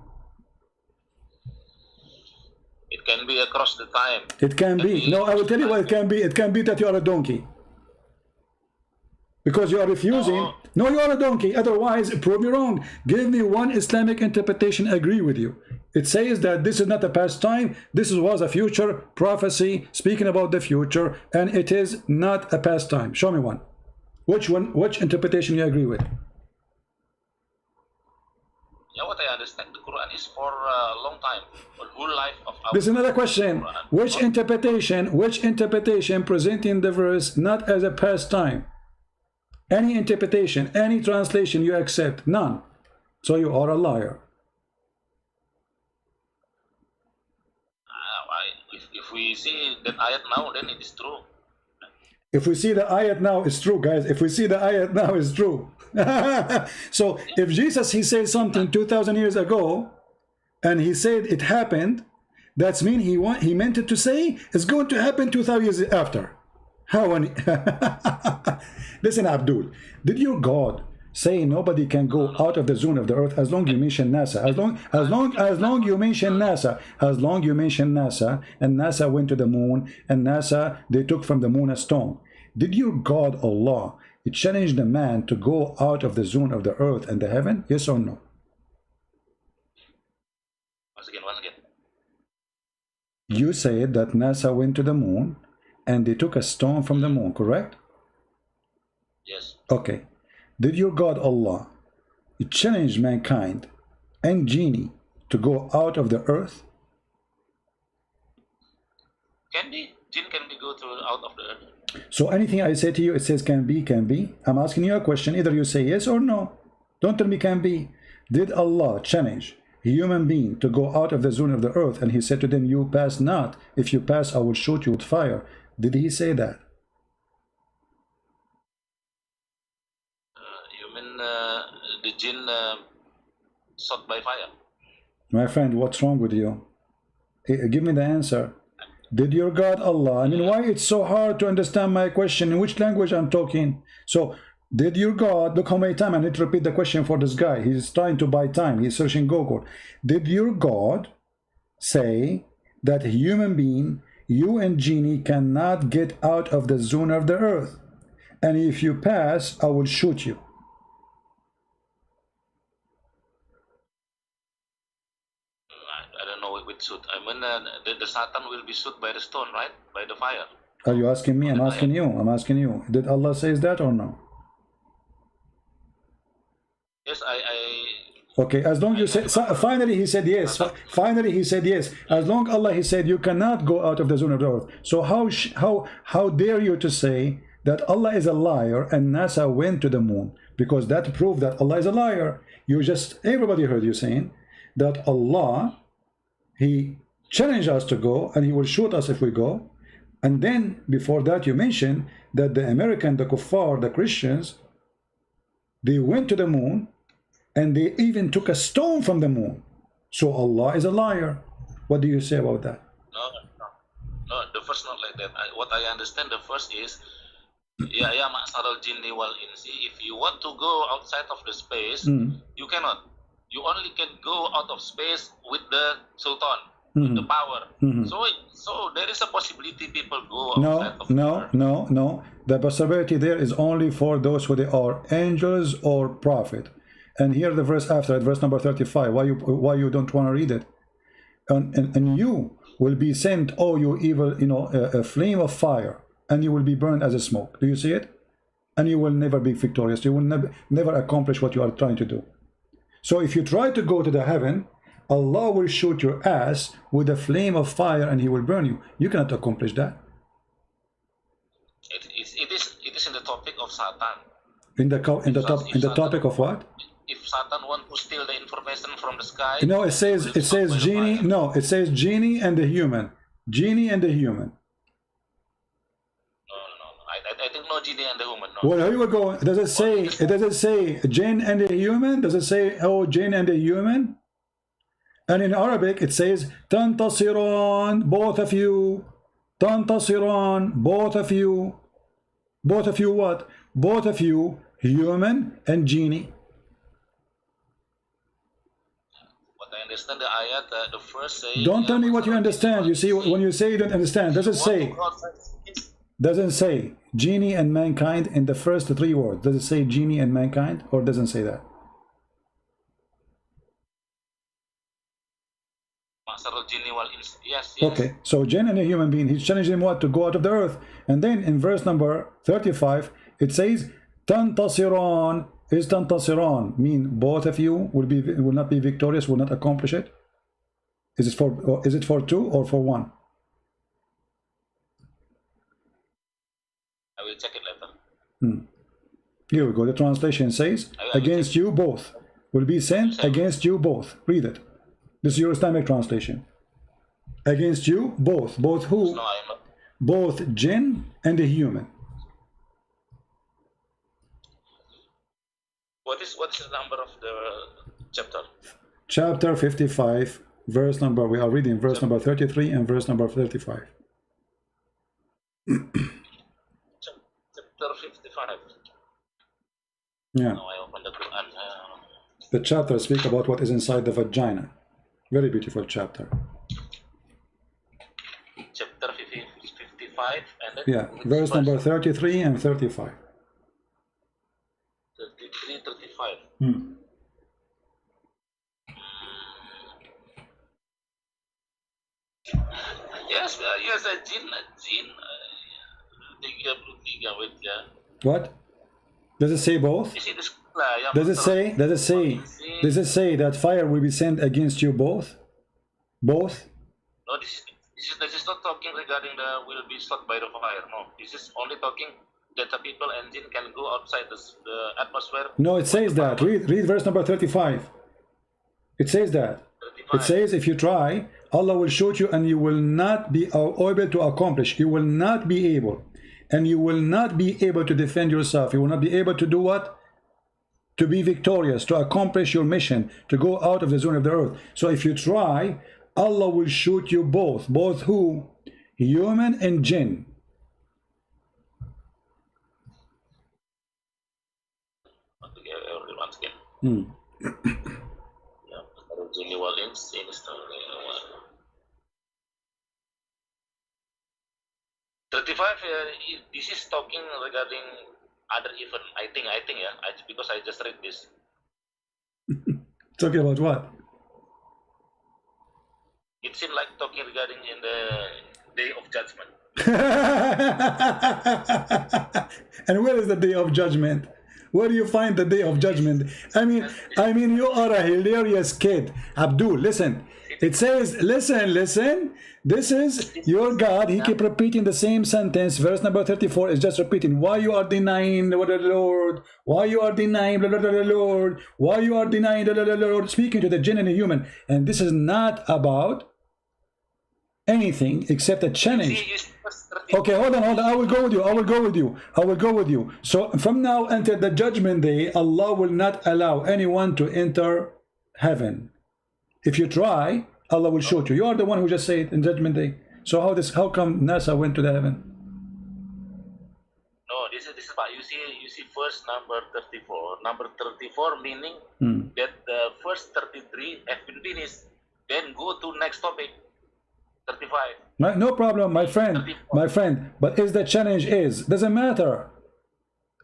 It can be across the time. It can be. No, I will tell you what it can be. It can be that you are a donkey. Because you are refusing. No, you are a donkey. Otherwise, prove me wrong. Give me one Islamic interpretation, I agree with you. It says that this is not a past time, this was a future prophecy speaking about the future, and it is not a past time. Show me one. Which one? Which interpretation you agree with? Yeah, what I understand, the Quran is for a long time, for whole life of our. This is another question. Which interpretation presenting the verse not as a past time? Any interpretation, any translation you accept? None. So you are a liar. If we see that ayat now, then it is true. If we see the ayat now, it's true, guys. If we see the ayat now, it's true. So if Jesus, he said something 2,000 years ago, and he said it happened, that's mean he meant it to say it's going to happen 2,000 years after. How many? Listen, Abdul, did your God say nobody can go out of the zone of the earth as long you mention NASA? As long you mention NASA, and NASA went to the moon, and NASA, they took from the moon a stone. Did your God Allah challenge the man to go out of the zone of the earth and the heaven? Yes or no? Once again. You said that NASA went to the moon and they took a stone from the moon, correct? Yes. Okay. Did your God Allah challenge mankind and genie to go out of the earth? Jinn can be go through out of the earth. So anything I say to you, it says can be, can be. I'm asking you a question. Either you say yes or no. Don't tell me can be. Did Allah challenge a human being to go out of the zone of the earth, and he said to them, you pass not. If you pass, I will shoot you with fire. Did he say that? You mean the jinn shot by fire? My friend, what's wrong with you? Give me the answer. Did your God Allah, I mean, why it's so hard to understand my question? In which language I'm talking? So, did your God, look how many times I need to repeat the question for this guy. He's trying to buy time. He's searching Google. Did your God say that a human being, you and genie, cannot get out of the zone of the earth? And if you pass, I will shoot you. I don't know with shoot. I mean, the Satan will be shoot by the stone, right? By the fire. Are you asking me? I'm asking you. I'm asking you. Did Allah say that or no? Yes, Okay, as long you said, so finally he said yes. Finally he said yes. As long Allah, he said you cannot go out of the zone of the earth. So how dare you to say that Allah is a liar and NASA went to the moon? Because that proved that Allah is a liar. You just, everybody heard you saying that Allah, he challenged us to go and he will shoot us if we go. And then before that you mentioned that the American, the kuffar, the Christians, they went to the moon and they even took a stone from the moon. So Allah is a liar. What do you say about that? No, the first not like that. What I understand, the first is, ya ma'saral jinni wal insi, if you want to go outside of the space, you cannot. You only can go out of space with the sultan, with the power. So there is a possibility people go outside of the earth. No. The possibility there is only for those who they are angels or prophet. And here the verse after it, verse number 35. Why you don't want to read it? And you will be sent, oh you evil, a flame of fire, and you will be burned as a smoke. Do you see it? And you will never be victorious. You will never accomplish what you are trying to do. So if you try to go to the heaven, Allah will shoot your ass with a flame of fire and he will burn you. You cannot accomplish that. It is in the topic of Satan. In the topic of what? If Satan want to steal the information from the sky, no, it says genie. No, it says genie and the human. Genie and the human. No. I think no genie and the human. No. Well, here we go. Does it say? It doesn't say jinn and the human. Does it say oh jinn and the human? And in Arabic it says tantasiran, both of you. Tantasiran, both of you. Both of you what? Both of you, human and genie. What I understand the ayat, the first say. Don't tell me what you understand. You see, when you say you don't understand, doesn't say genie and mankind in the first three words. Does it say genie and mankind, or doesn't say that? Yes, yes. Okay, so jinn and a human being, he's challenging him what? To go out of the earth. And then in verse number 35, it says, Tantasiran. Is tantasiran mean both of you will not be victorious, will not accomplish it? Is it for two or for one? I will check it later. Here we go. The translation says, against you both will be sent, against you both. Read it. This is your Islamic translation. Against you both. Both who? No, I'm not. Both jinn and a human. What is the number of the chapter? Chapter 55, verse number, we are reading verse number 33 and verse number 35. Chapter 55. Yeah. No, I opened the Quran. The chapter speaks about what is inside the vagina. Very beautiful chapter. Chapter 55 and then Yeah, verse number 33 and 35. 33, 35. Yes, yes, jin, 33 with What? Does it say both? you see this Does it say that fire will be sent against you both? Both? No, this is not talking regarding the will be struck by the fire. No, this is only talking that the people and jinn can go outside the atmosphere. No, it says that. Read verse number 35. It says that. 35. It says if you try, Allah will shoot you and you will not be able to accomplish. You will not be able. And you will not be able to defend yourself. You will not be able to do what? To be victorious, to accomplish your mission, to go out of the zone of the earth. So if you try, Allah will shoot you both. Both who? Human and jinn. Once again. Yeah, original install 35. This is talking regarding other event. I think, yeah. Because I just read this. Talking about what? It seemed like talking regarding in the day of judgment. And where is the day of judgment? Where do you find the day of judgment? I mean, you are a hilarious kid. Abdul, listen. It says, listen. This is your God. He keep repeating the same sentence. Verse number 34 is just repeating. Why you are denying the Lord? Why you are denying the Lord? Why you are denying the Lord? Speaking to the jinn and the human. And this is not about anything except a challenge. Okay, hold on. I will go with you. So from now until the judgment day, Allah will not allow anyone to enter heaven. If you try, Allah will shoot you. You are the one who just said in judgment day. So how come NASA went to the heaven? No, this is about you see first number 34. Number 34 meaning that the first 33 have been finished. Then go to next topic. 35. No problem, my friend. But is the challenge doesn't matter.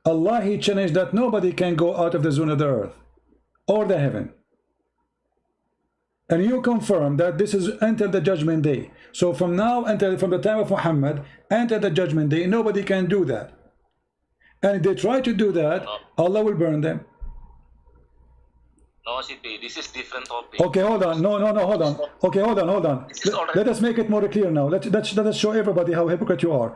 Allah, He challenged that nobody can go out of the zone of the earth or the heaven. And you confirm that this is until the judgment day. So from now until from the time of Muhammad until the judgment day, nobody can do that. And if they try to do that, Allah will burn them. No, CP, this is different topic. Okay, hold on. No, hold on. Okay, hold on. Let us make it more clear now. Let us show everybody how hypocrite you are.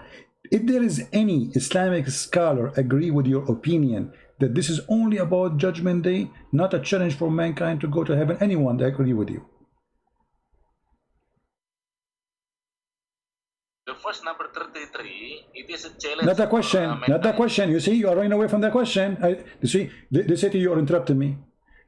If there is any Islamic scholar agree with your opinion that this is only about judgment day, not a challenge for mankind to go to heaven, anyone that agree with you? The first number 33, it is a challenge. Not the question. You see, you are running away from the question. You see, they say to you, you're interrupting me.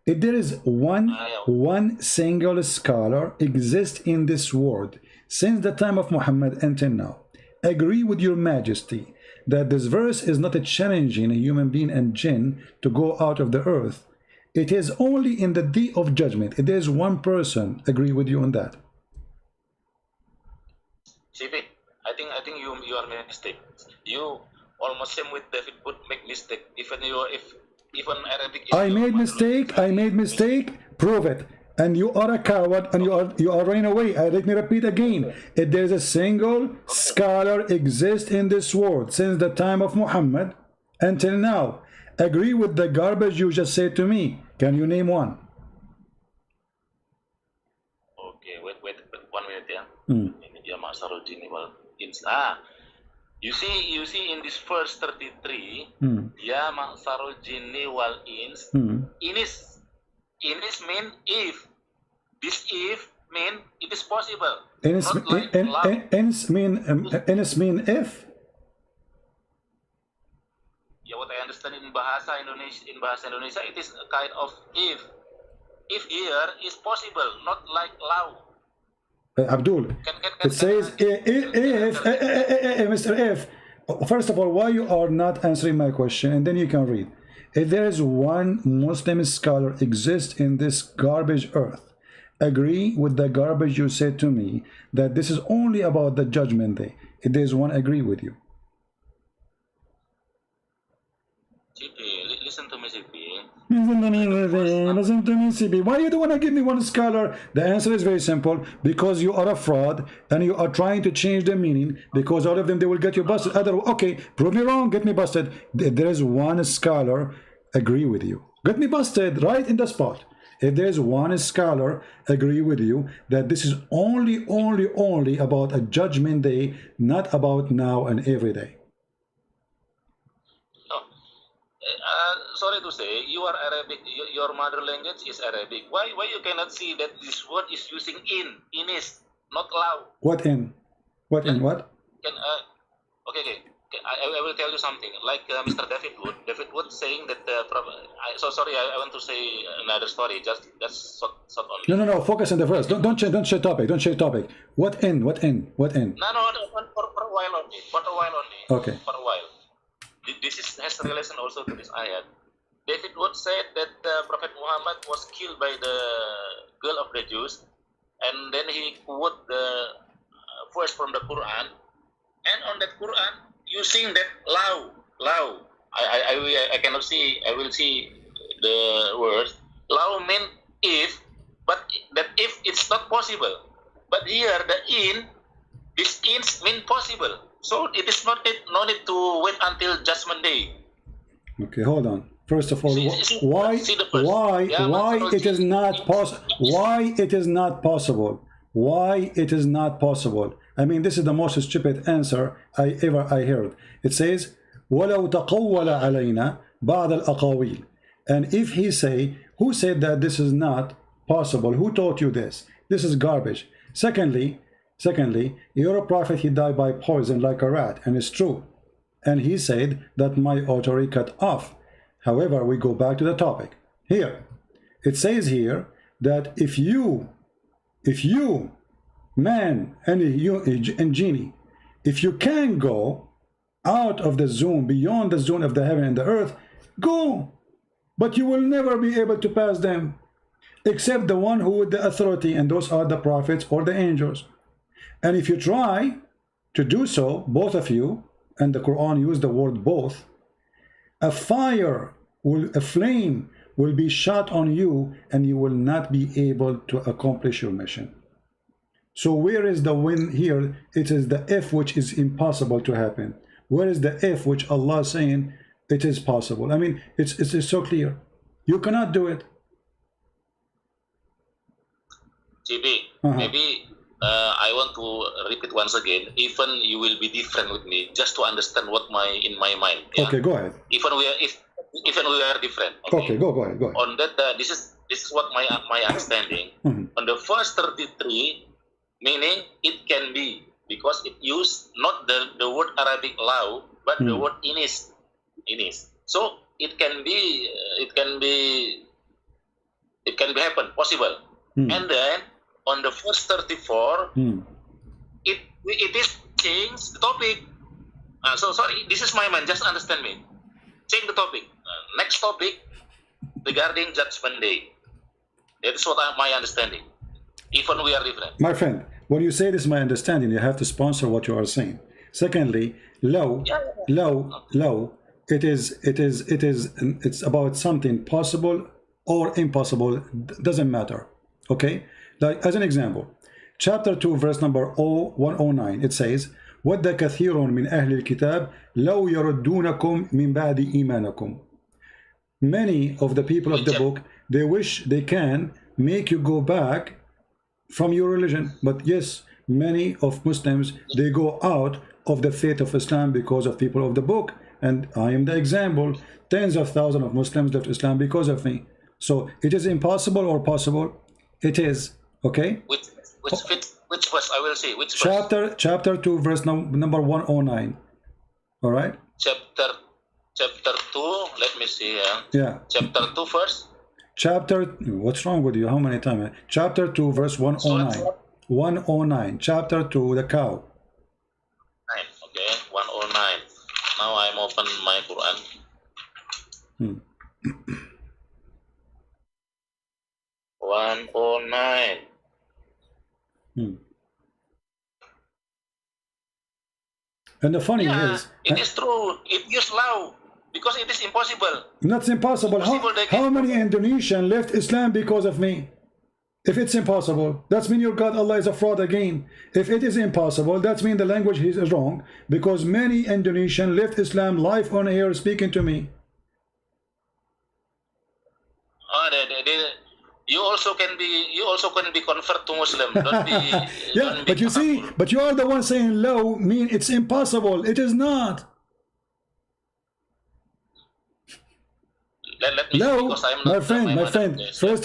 If there is one single scholar exists in this world since the time of Muhammad until now, agree with your majesty that this verse is not a challenging a human being and jinn to go out of the earth. It is only in the day of judgment. If there is one person agree with you on that. CP, I think you are mistake. You almost same with David would make mistake. Even Arabic. I made mistake. Prove it. and you are a coward, and you are running away. Let me repeat again. If there is a single scholar exists in this world since the time of Muhammad until now, agree with the garbage you just said to me. Can you name one? Okay, wait 1 minute, yeah. You see in this verse 33, ya maksarul jinni wal ins, inis mean if. This if mean it is possible. Ins mean if. Yeah, what I understand in bahasa Indonesia, it is a kind of if. If here is possible, not like law. Abdul, it says if, Mr. If. First of all, why you are not answering my question, and then you can read. If there is one Muslim scholar exists in this garbage earth, agree with the garbage you said to me that this is only about the judgment day. If there is one, agree with you. CP, listen to me, CP. Listen to me, CP. Why you don't want to give me one scholar? The answer is very simple. Because you are a fraud and you are trying to change the meaning. Because all of them, they will get you busted. Okay, prove me wrong, get me busted. If there is one scholar, agree with you. Get me busted right in the spot. If there's one scholar, agree with you that this is only about a judgment day, not about now and every day. Sorry to say, you are Arabic. Your mother language is Arabic. Why you cannot see that this word is using is, not law? What in? What in what? Okay. I will tell you something. Like Mr. David Wood saying that. So sorry, I want to say another story. Just short only. No. Focus on the verse. Don't change topic. Don't change topic. What in? No. For a while only. Okay. For a while. This has relation also to this ayat. David Wood said that Prophet Muhammad was killed by the girl of the Jews, and then he quote the verse from the Quran, and on that Quran using that law. I cannot see. I will see the words. Law mean if, but that if it's not possible. But here this ins mean possible. So it is no need to wait until judgment day. Okay, hold on. First of all, why it is not possible? Why it is not possible? Why it is not possible? I mean, this is the most stupid answer I heard. It says, وَلَوْ تَقَوَّلَ عَلَيْنَا بَعْضَ الْأَقَاوِيلِ. And if he say, who said that this is not possible? Who taught you this? This is garbage. Secondly, your prophet, he died by poison like a rat, and it's true. And he said that my artery cut off. However, we go back to the topic. Here, it says here that if you, man and genie, if you can go out of the zone, beyond the zone of the heaven and the earth, go. But you will never be able to pass them, except the one who with the authority, and those are the prophets or the angels. And if you try to do so, both of you, and the Quran used the word both, a flame will be shot on you, and you will not be able to accomplish your mission. So where is the win here? It is the if which is impossible to happen. Where is the if which Allah is saying it is possible? I mean, it's so clear. You cannot do it. GB, maybe I want to repeat once again. Even you will be different with me, just to understand what in my mind. Yeah? Okay, go ahead. Even we are different. Okay, go ahead. On that, this is what my understanding. On the first 33, meaning it can be, because it used not the word Arabic law, but the word inis. So it can be happen, possible. And then on the first 34, it is change the topic. So sorry, this is my mind. Just understand me. Change the topic. Next topic regarding judgment day. That is what my understanding. Even we are different. My friend, when you say this is my understanding, you have to sponsor what you are saying. Secondly, low. It's about something possible or impossible. Doesn't matter. Okay, like as an example, chapter 2 verse number 109, it says, وَدَّ كَثِيرٌ مِنْ أَهْلِ الْكِتَابِ لَوْ يَرُدُّونَكُمْ مِنْ بَعْدِ إِيمَانَكُمْ. Many of the people of the book, they wish they can make you go back from your religion. But yes, many of Muslims, they go out of the faith of Islam because of people of the book. And I am the example. Tens of thousands of Muslims left Islam because of me. So it is impossible or possible? It is. Okay? Which verse? I will see. Which verse? Chapter 2, verse number 109. All right? Chapter 2. Let me see. Yeah. Chapter 2 first. What's wrong with you? How many times? Chapter 2, verse 109. 109. Chapter 2, the cow. Okay, 109. Now I'm open my Quran. 109. And the funny is, it is true. It is law because it is impossible. That's impossible. How many Indonesians left Islam because of me? If it's impossible, that's mean your God Allah is a fraud again. If it is impossible, that's mean the language is wrong, because many Indonesians left Islam live on air speaking to me. You also can be convert to Muslim. Don't be. Yeah, but you see, but you are the one saying low mean it's impossible. It is not. Let me low, see, I'm not my friend. First,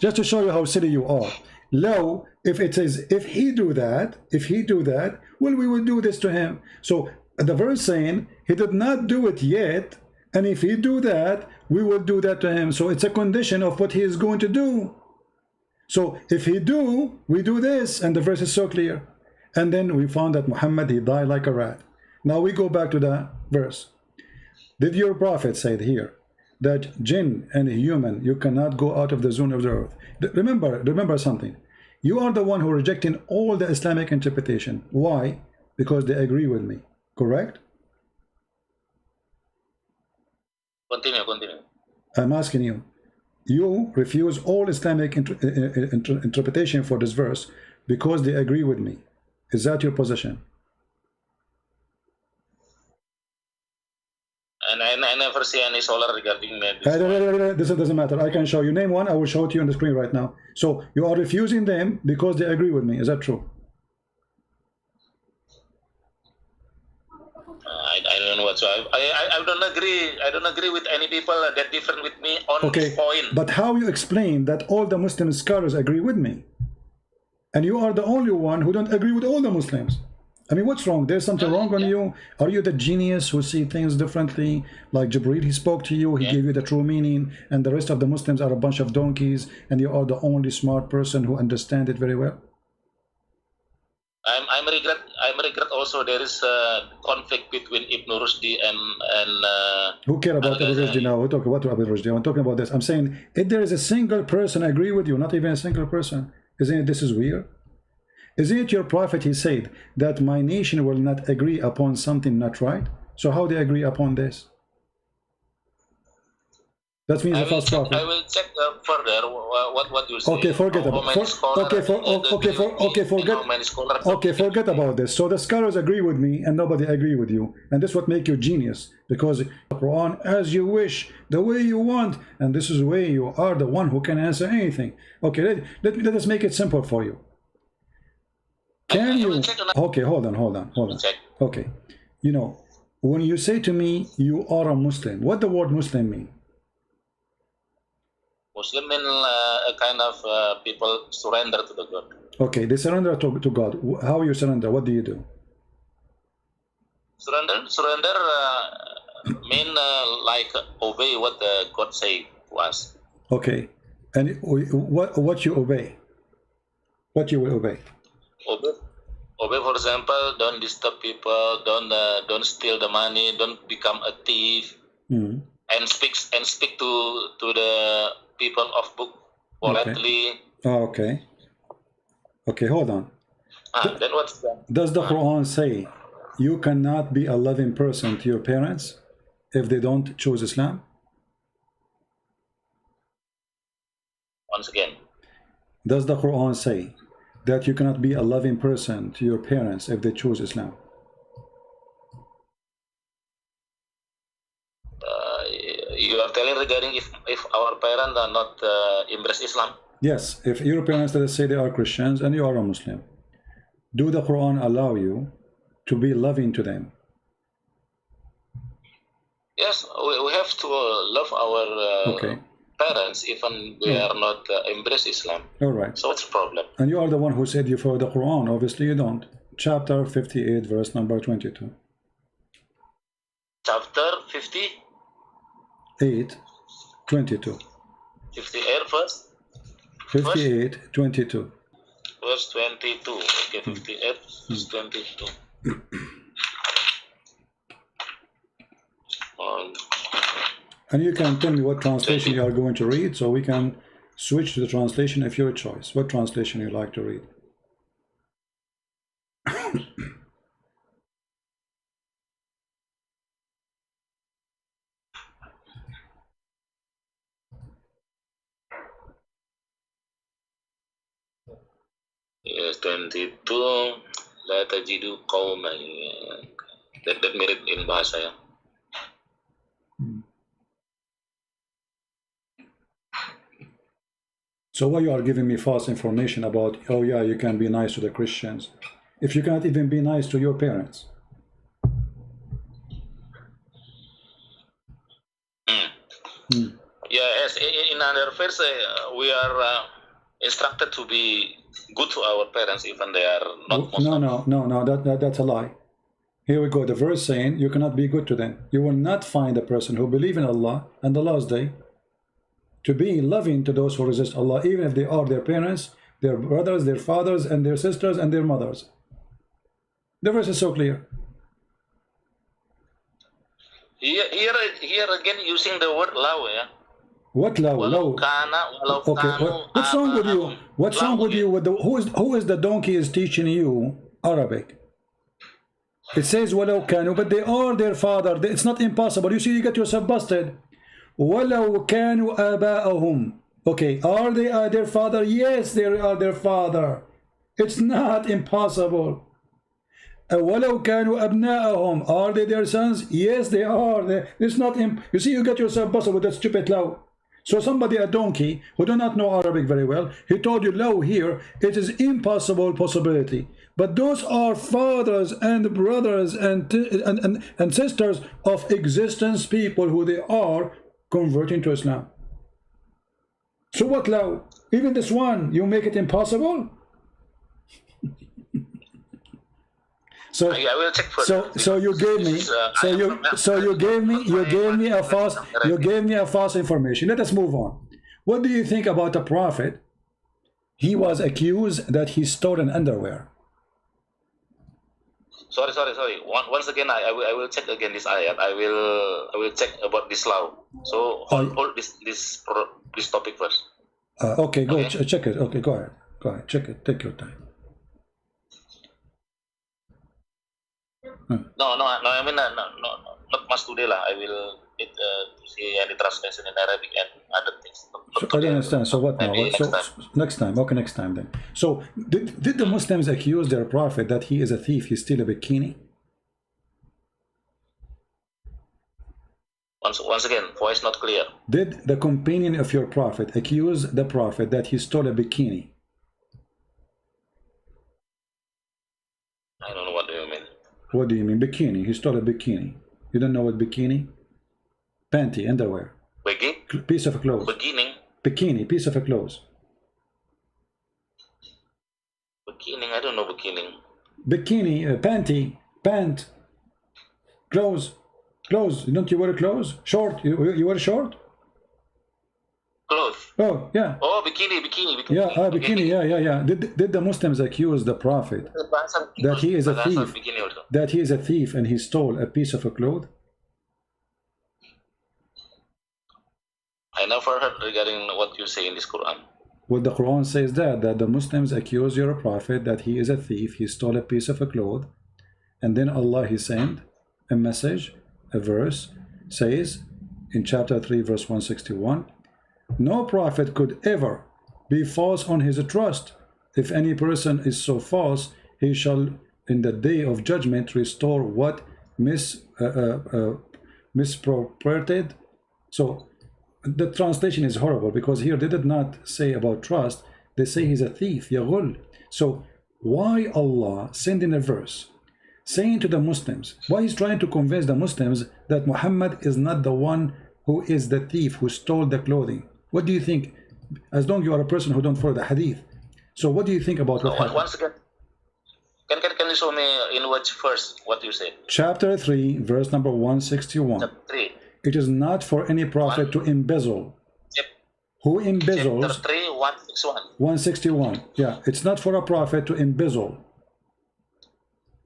just to show you how silly you are. Low, if he do that, well, we will do this to him. So the verse saying he did not do it yet, and if he do that, we will do that to him. So it's a condition of what he is going to do. So if he do, we do this, and the verse is so clear. And then we found that Muhammad, he died like a rat. Now we go back to the verse. Did your prophet say here that jinn and human, you cannot go out of the zone of the earth? Remember something. You are the one who rejecting all the Islamic interpretation. Why? Because they agree with me. Correct? Continue. I'm asking you. You refuse all Islamic interpretation for this verse because they agree with me. Is that your position? And I never see any scholar regarding this. This doesn't matter. I can show you. Name one. I will show it to you on the screen right now. So you are refusing them because they agree with me. Is that true? I don't know what. So I don't agree. I don't agree with any people that different with me on this point. But how you explain that all the Muslim scholars agree with me, and you are the only one who don't agree with all the Muslims? I mean, what's wrong? There's something wrong on you? Are you the genius who see things differently? Like Jibreel, he spoke to you, he gave you the true meaning, and the rest of the Muslims are a bunch of donkeys, and you are the only smart person who understands it very well? I regret also there is a conflict between Ibn Rushdi and who care about Ibn Rushdi now? We talk about Ibn Rushdi. I'm talking about this. I'm saying if there is a single person agree with you, not even a single person, isn't it this is weird? Isn't it your prophet, he said that my nation will not agree upon something not right? So how they agree upon this? That means the false prophet. I will check further what you say. Okay, forget about forget about this. So the scholars agree with me and nobody agree with you, and this is what make you genius, because the Quran as you wish, the way you want, and this is the way you are the one who can answer anything. Okay, let us make it simple for you. Can you? Okay, hold on. Okay, you know, when you say to me you are a Muslim, what the word Muslim mean? Muslim mean a kind of people surrender to the God. Okay, they surrender to God. How you surrender? What do you do? Surrender mean like obey what God say to us. Okay, and what you obey? What you will obey? Obey, for example, don't disturb people, don't steal the money, don't become a thief, and speak to the people of book politely. Okay. Okay, hold on. Then what's that? Does the Quran say you cannot be a loving person to your parents if they don't choose Islam? Once again. Does the Quran say that you cannot be a loving person to your parents if they choose Islam? You are telling regarding if our parents are not embrace Islam? Yes, if your parents, let's say they are Christians and you are a Muslim, do the Quran allow you to be loving to them? Yes, we have to love our parents even they are not embrace Islam. All right. So what's the problem? And you are the one who said you follow the Quran. Obviously you don't. Chapter 58, verse number 22. Chapter 58, 22. 58 verse? 58, 22. Verse 22. Okay, 58, verse 22. And you can tell me what translation you are going to read, so we can switch to the translation of your choice. What translation you like to read? Yes, 22. La tajidu qawman. That merit in bahasa ya. So why you are giving me false information about, oh yeah, you can be nice to the Christians, if you cannot even be nice to your parents? Yes, in another verse, we are instructed to be good to our parents even they are not Muslim. No, that's a lie. Here we go, the verse saying you cannot be good to them. You will not find a person who believes in Allah and the last day to be loving to those who resist Allah, even if they are their parents, their brothers, their fathers, and their sisters, and their mothers. The verse is so clear. Here again using the word law, yeah? What law? Okay, what's wrong with you? What's wrong with you? With the, who is the donkey is teaching you Arabic? It says walau kanu, but they are their father. It's not impossible. You see, you get yourself busted. Walau kanu aba'ahum. Okay, are they their father? Yes, they are their father. It's not impossible. Walau kanu abna'ahum. Are they their sons? Yes, they are. It's not. You see, you get yourself busted with that stupid law. So somebody, a donkey, who do not know Arabic very well, he told you law here, it is impossible possibility. But those are fathers and brothers and sisters of existence people who they are converting to Islam. So what law? Even this one, you make it impossible? So I will check for so you gave me you gave me a false information. Let us move on. What do you think about the prophet? He was accused that he stole an underwear. Sorry. Once again, I will check again this ayat. I will check about this law. So hold this topic first. Okay, go check it. Okay, go ahead, check it. Take your time. No. I mean, no, not much today lah. I will need to see any translation in Arabic and other things. So, I don't understand. So what now? Next time. Okay, next time then. So did the Muslims accuse their prophet that he is a thief? He stole a bikini? Once again, voice not clear. Did the companion of your prophet accuse the prophet that he stole a bikini? I don't know what do you mean. What do you mean bikini? He stole a bikini. You don't know what bikini? Panty, underwear. Piece of clothes. Bikini, piece of clothes. Bikini, I don't know bikini. Bikini, panty, pant, clothes. Don't you wear clothes? Short, you wear short? Clothes. Oh, yeah. Oh, bikini. Yeah, bikini, yeah. Did the Muslims accuse the prophet that he is a thief? That he is a thief and he stole a piece of a cloth? I never heard regarding what you say in this Quran. Well, the Quran says that the Muslims accuse your prophet that he is a thief, he stole a piece of a cloth, and then Allah, he sent a message, a verse, says in chapter 3, verse 161, no prophet could ever be false on his trust. If any person is so false, he shall in the day of judgment restore what misappropriated. So the translation is horrible, because here they did not say about trust, they say he's a thief, yaghul. So why Allah sending a verse saying to the Muslims, why he's trying to convince the Muslims that Muhammad is not the one who is the thief who stole the clothing? What do you think? As long as you are a person who don't follow the hadith, so what do you think about what happened? Once again, can you show me in which verse what you said? Chapter 3, verse number 161. Chapter 3. It is not for any prophet to embezzle. Who embezzles? Chapter 3, 161. 161. Yeah, it's not for a prophet to embezzle.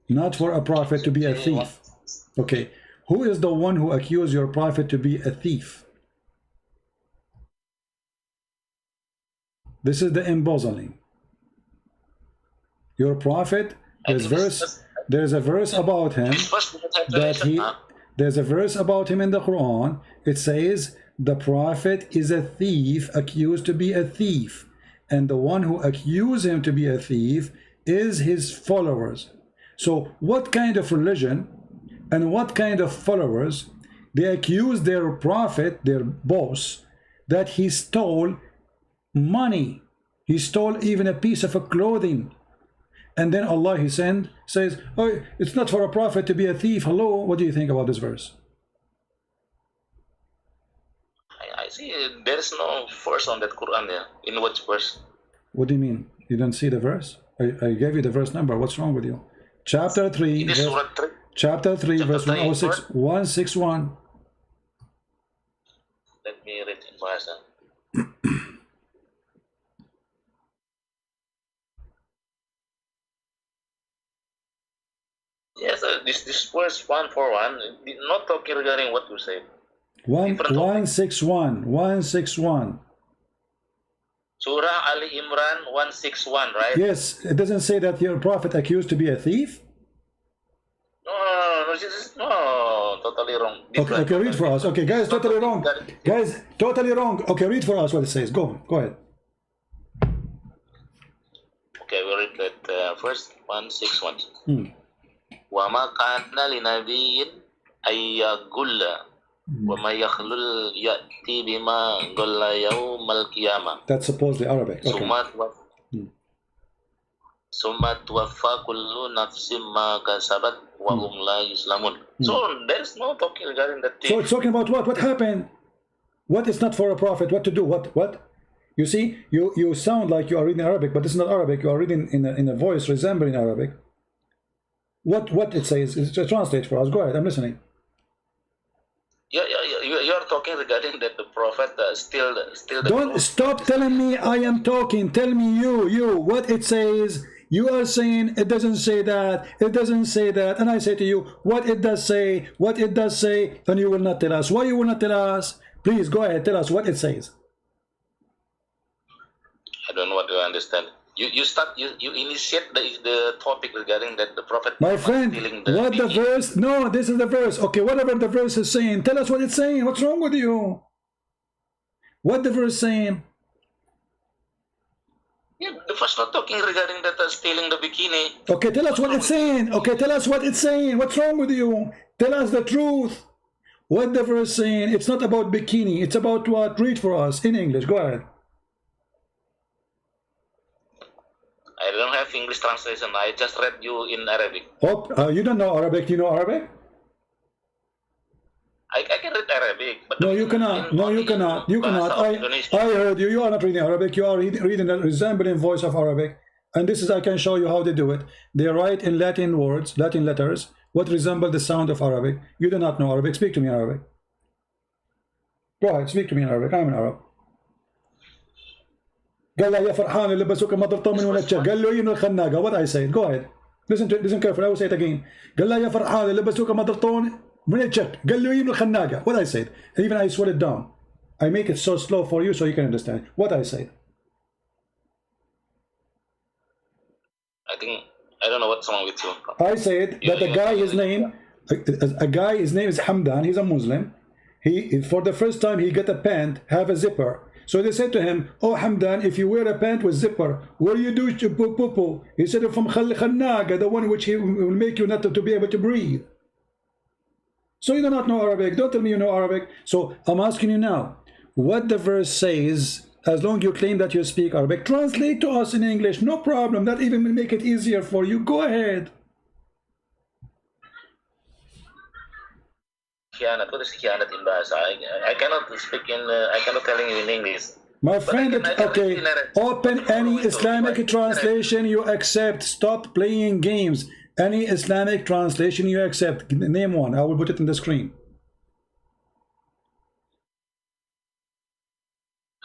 Not for a prophet to be a thief. Okay, who is the one who accused your prophet to be a thief? This is the embezzling. Your prophet, there's a verse about him that there's a verse about him in the Quran. It says the prophet is a thief, accused to be a thief, and the one who accused him to be a thief is his followers. So what kind of religion and what kind of followers, they accuse their prophet, their boss, that he stole money, he stole even a piece of a clothing, and then Allah he says, oh, it's not for a prophet to be a thief. Hello, what do you think about this verse? I see there is no verse on that Quran there. In which verse? What do you mean? You don't see the verse? I gave you the verse number. What's wrong with you? Chapter 3, chapter 3, verse 106, 161. Let me read in verse. Yes, this verse 141 did not talk regarding what you said. 161, 161. Surah Ali Imran 161, right? Yes, it doesn't say that your prophet accused to be a thief. No, this is totally wrong. Okay, read for us. Okay, guys, totally wrong. Guys, totally wrong. Okay, read for us what it says. Go ahead. Okay, we read that first 161. وَمَا كَانَ لِنَبِيٍّ أَن يَغُلَّ وَمَا يَخْلُلْ يَأْتِي بِمَا غَلَّ يَوْمَ الْقِيَامَةِ. That's supposedly Arabic. Okay. ثُمَّ تُوَفَّى كُلُّ نَفْسٍ مَا كَسَبَتْ وَهُمْ لَا يُظْلَمُونَ. So there's no talking regarding that thing. So it's talking about what? What happened? What is not for a prophet? What to do? What? You see, you sound like you are reading Arabic, but this is not Arabic. You are reading in a voice resembling Arabic. What it says is just translate for us. Go ahead, I'm listening. You are talking regarding that the prophet still the Don't stop telling me I am talking. Tell me you what it says. You are saying it doesn't say that, it doesn't say that, and I say to you what it does say, and you will not tell us. Why you will not tell us? Please go ahead, tell us what it says. I don't know what you understand. You initiate the topic regarding that the prophet. My friend, what the verse? No, this is the verse. Okay, whatever the verse is saying, tell us what it's saying. What's wrong with you? What the verse saying? Yeah, the first not talking regarding that stealing the bikini. Okay, tell us what it's saying. Okay, tell us what it's saying. What's wrong with you? Tell us the truth. What the verse saying? It's not about bikini. It's about what? Read for us in English. Go ahead. I don't have English translation. I just read you in Arabic. Oh, you don't know Arabic. Do you know Arabic? I can read Arabic. But no, you cannot. No, you cannot. You cannot. I heard you. You are not reading Arabic. You are reading the resembling voice of Arabic. And this is, I can show you how they do it. They write in Latin words, Latin letters, what resemble the sound of Arabic. You do not know Arabic. Speak to me in Arabic. Go ahead. Speak to me in Arabic. I'm an Arab. قال له يا فرحان اللي لبسوك ما ضربتهم من ونتشا قال له ينو الخناقه. What I said. Go ahead. Listen carefully. I will say it again. قال له يا فرحان اللي لبسوك ما ضربتهم من ونتشا قال له ينو الخناقه. What I said. And even I slow it down. I make it so slow for you so you can understand what I said. I don't know what's wrong with you. I said that a guy his name is Hamdan. He's a Muslim. He for the first time he got a pant have a zipper. So they said to him, oh Hamdan, if you wear a pant with zipper, what do you do to poo? He said, from khannaga, the one which he will make you not to be able to breathe. So you do not know Arabic. Don't tell me you know Arabic. So I'm asking you now, what the verse says, as long as you claim that you speak Arabic, translate to us in English, no problem. That even will make it easier for you. Go ahead. Khianat, what is khianat in Bahasa? I cannot speak in, I cannot tell you in English. My friend, okay, open any Islamic translation you accept. Stop playing games. Any Islamic translation you accept. Name one. I will put it in the screen.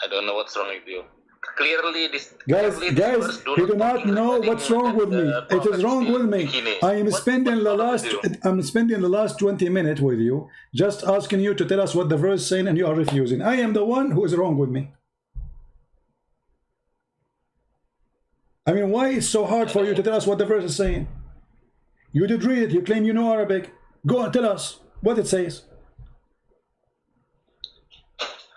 I don't know what's wrong with you. Clearly, this guys, you do not know what's wrong with me. It is wrong with me. I am spending the last 20 minutes with you, just asking you to tell us what the verse is saying, and you are refusing. I am the one who is wrong with me. I mean, why is it so hard for you to tell us what the verse is saying? You did read it. You claim you know Arabic. Go and tell us what it says.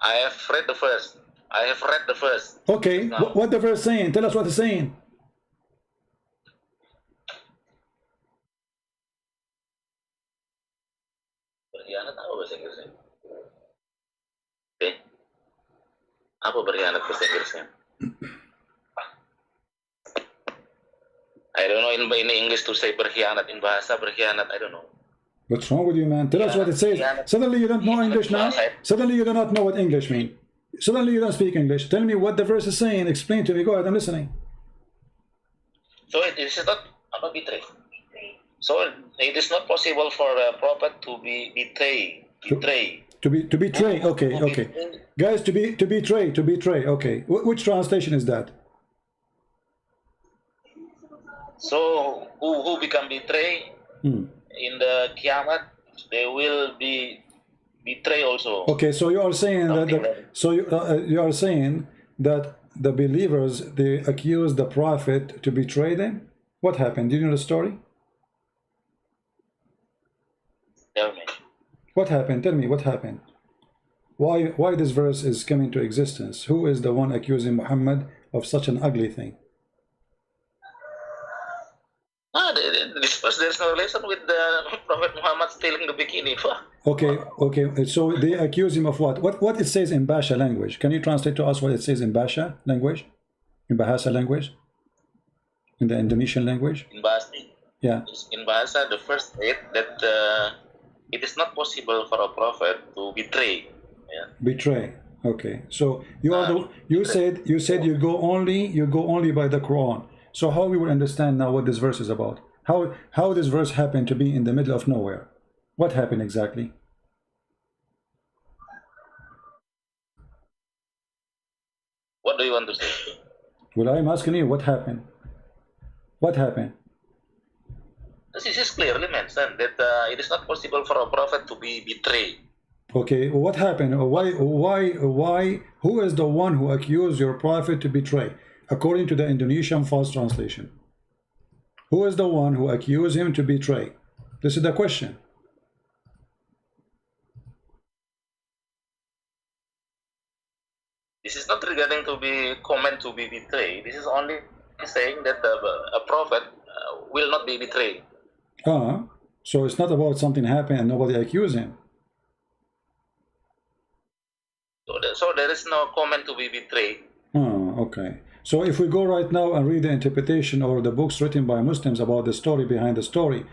I have read the verse. I have read the verse. Okay, what the verse saying? Tell us what it's saying. Berkhianat apa bahasa Inggrisnya? Okay. Apa berkhianat bahasa Inggrisnya? I don't know in English to say berkhianat. In bahasa berkhianat, I don't know. What's wrong with you, man? Tell us what it says. Suddenly you don't know English now? Suddenly you do not know what English means. Suddenly you don't speak English. Tell me what the verse is saying. Explain to me. Go ahead, I'm listening. So it is not betray. So it is not possible for a prophet to be betray. To betray. Okay. Guys, to betray. Okay. Which translation is that? So who become betray in the Kiamat, they will be betray also. Okay, so you are saying you are saying that the believers, they accuse the prophet to betray them. What happened? Do you know the story? Tell me. What happened? Tell me what happened. Why this verse is coming to existence? Who is the one accusing Muhammad of such an ugly thing? This verse, there's no relation with the Prophet Muhammad stealing the bikini. Okay. So they accuse him of what? What it says in Basha language? Can you translate to us what it says in Basha language? In Bahasa language? In the Indonesian language? In Bahasa. Yeah. In Bahasa, the first state that it is not possible for a prophet to betray. Yeah. Betray. Okay. So you said you go only by the Quran. So how we will understand now what this verse is about? How this verse happened to be in the middle of nowhere? What happened exactly? What do you want to say? Well, I'm asking you, what happened? What happened? This is clearly mentioned that it is not possible for a prophet to be betrayed. Okay, what happened? Why? Who is the one who accused your prophet to betray? According to the Indonesian false translation, who is the one who accused him to betray? This is the question. This is not regarding to be comment to be betrayed. This is only saying that a prophet will not be betrayed. So it's not about something happened and nobody accused him. So there is no comment to be betrayed. Okay. So if we go right now and read the interpretation or the books written by Muslims about the story behind the story,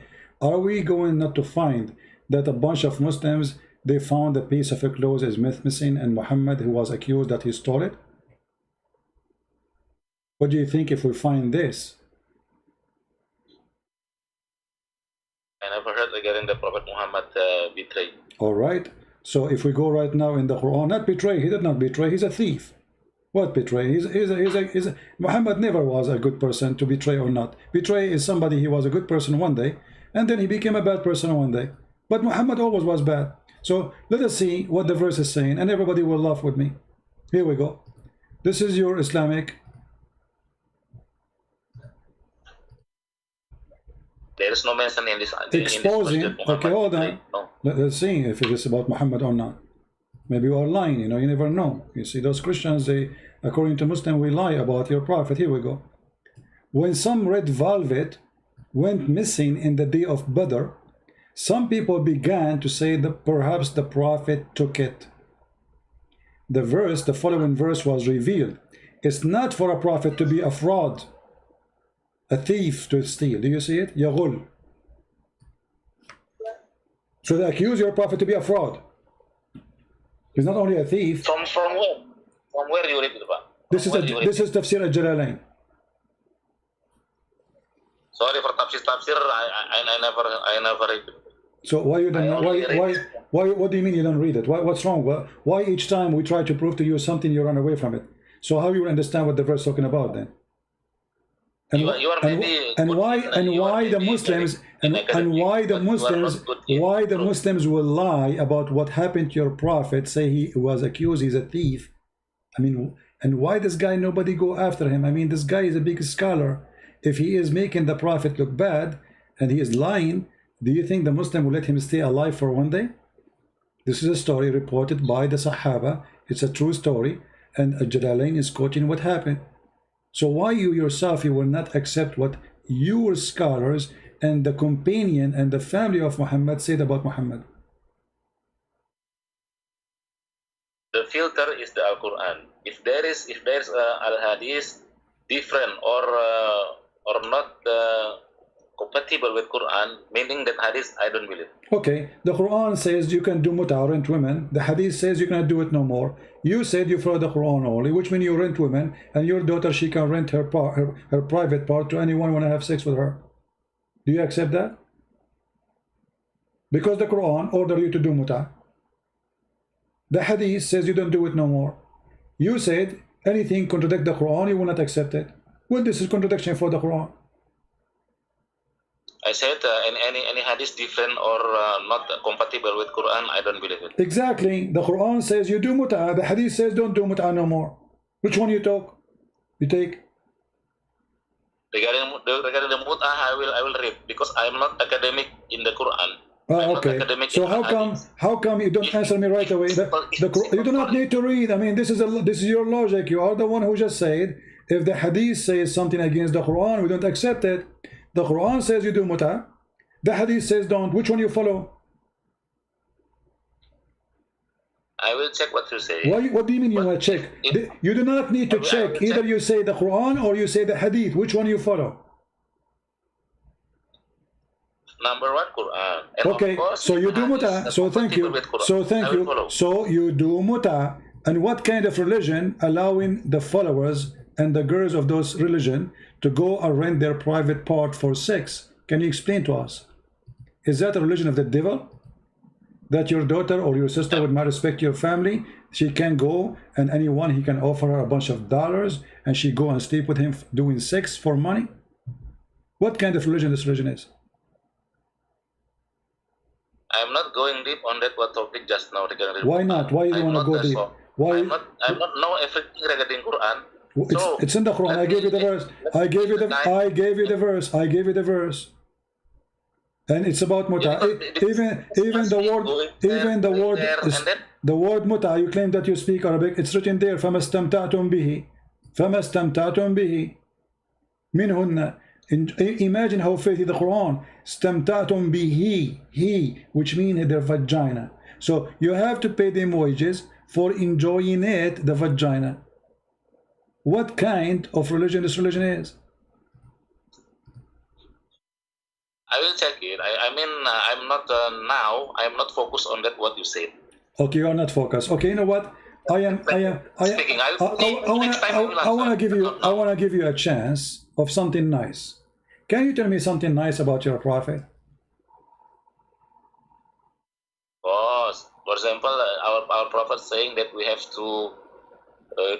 are we going not to find that a bunch of Muslims, they found a piece of a clothes is missing and Muhammad, who was accused that he stole it? What do you think if we find this? I never heard regarding the Prophet Muhammad betrayed. All right. So if we go right now in the Quran, not betray, he did not betray, he's a thief. What betray? Muhammad never was a good person to betray or not. Betray is somebody, he was a good person one day, and then he became a bad person one day. But Muhammad always was bad. So let us see what the verse is saying, and everybody will laugh with me. Here we go. This is your Islamic. There is no mention in this. Exposing. Okay, hold on. No. Let's see if it is about Muhammad or not. Maybe you are lying, you know, you never know. You see, those Christians, they, according to Muslim, we lie about your prophet. Here we go. When some red velvet went missing in the day of Badr, some people began to say that perhaps the prophet took it. The following verse was revealed. It's not for a prophet to be a fraud, a thief to steal. Do you see it? Yaghul. So they accuse your prophet to be a fraud. He's not only a thief. From where? From where you read it, Pak? This is Tafsir al-Jalalain. Sorry for tafsir. I never read it. So why you don't? Why? What do you mean you don't read it? What's wrong? Why each time we try to prove to you something you run away from it? So how you understand what the verse is talking about then? And why the Muslims will lie about what happened to your prophet, say he was accused, he's a thief. I mean, and why this guy, nobody go after him? I mean, this guy is a big scholar. If he is making the prophet look bad and he is lying, do you think the Muslim will let him stay alive for one day? This is a story reported by the Sahaba. It's a true story, and Jalalain is quoting what happened. So why you yourself, you will not accept what your scholars and the companion and the family of Muhammad said about Muhammad? The filter is the Al-Quran. If there's Al-Hadith different or not compatible with Quran, meaning that Hadith I don't believe. Okay, the Quran says you can do muta, rent women. The Hadith says you cannot do it no more. You said you follow the Quran only, which means you rent women, and your daughter, she can rent her private part to anyone who want to have sex with her. Do you accept that? Because the Quran order you to do muta. The Hadith says you don't do it no more. You said anything contradict the Quran, you will not accept it. Well, this is contradiction for the Quran. I said any hadith different or not compatible with Quran, I don't believe it. Exactly. The Quran says you do mut'ah. The hadith says don't do mut'ah no more. Which one you take? Regarding the mut'ah, I will read because I am not academic in the Quran. Okay. So how come you don't answer me right away? You do not need to read. I mean, this is your logic. You are the one who just said if the hadith says something against the Quran, we don't accept it. The Quran says you do muta. The hadith says don't. Which one you follow? I will check what you say. What do you mean you want to check? You do not need to check. Either you say the Quran or you say the hadith. Which one you follow? Number one, Quran. And okay, course, so you do muta. So thank you. So thank you. So you do muta. And what kind of religion allowing the followers and the girls of those religion to go and rent their private part for sex? Can you explain to us? Is that a religion of the devil? That your daughter or your sister would not respect your family? She can go and anyone, he can offer her a bunch of dollars and she go and sleep with him doing sex for money? What kind of religion this religion is? I'm not going deep on that topic just now regarding. Why not? Why you don't want to go deep? Why? I'm not know everything regarding Quran. It's in the Quran. I gave you the verse. I gave you the verse. And it's about muta. Even the word muta. You claim that you speak Arabic. It's written there. فَمَا اسْتَمْتَعْتُمْ بِهِ مِنْهُنَّ. Imagine how faithful the Quran. اسْتَمْتَعْتُمْ بِهِ, he, which means their vagina. So you have to pay them wages for enjoying it, the vagina. What kind of religion this religion is? I will check it. I mean, I'm not now. I'm not focused on that. What you said. Okay, you are not focused. Okay, you know what? I want to give you a chance of something nice. Can you tell me something nice about your prophet? For example, our prophet saying that we have to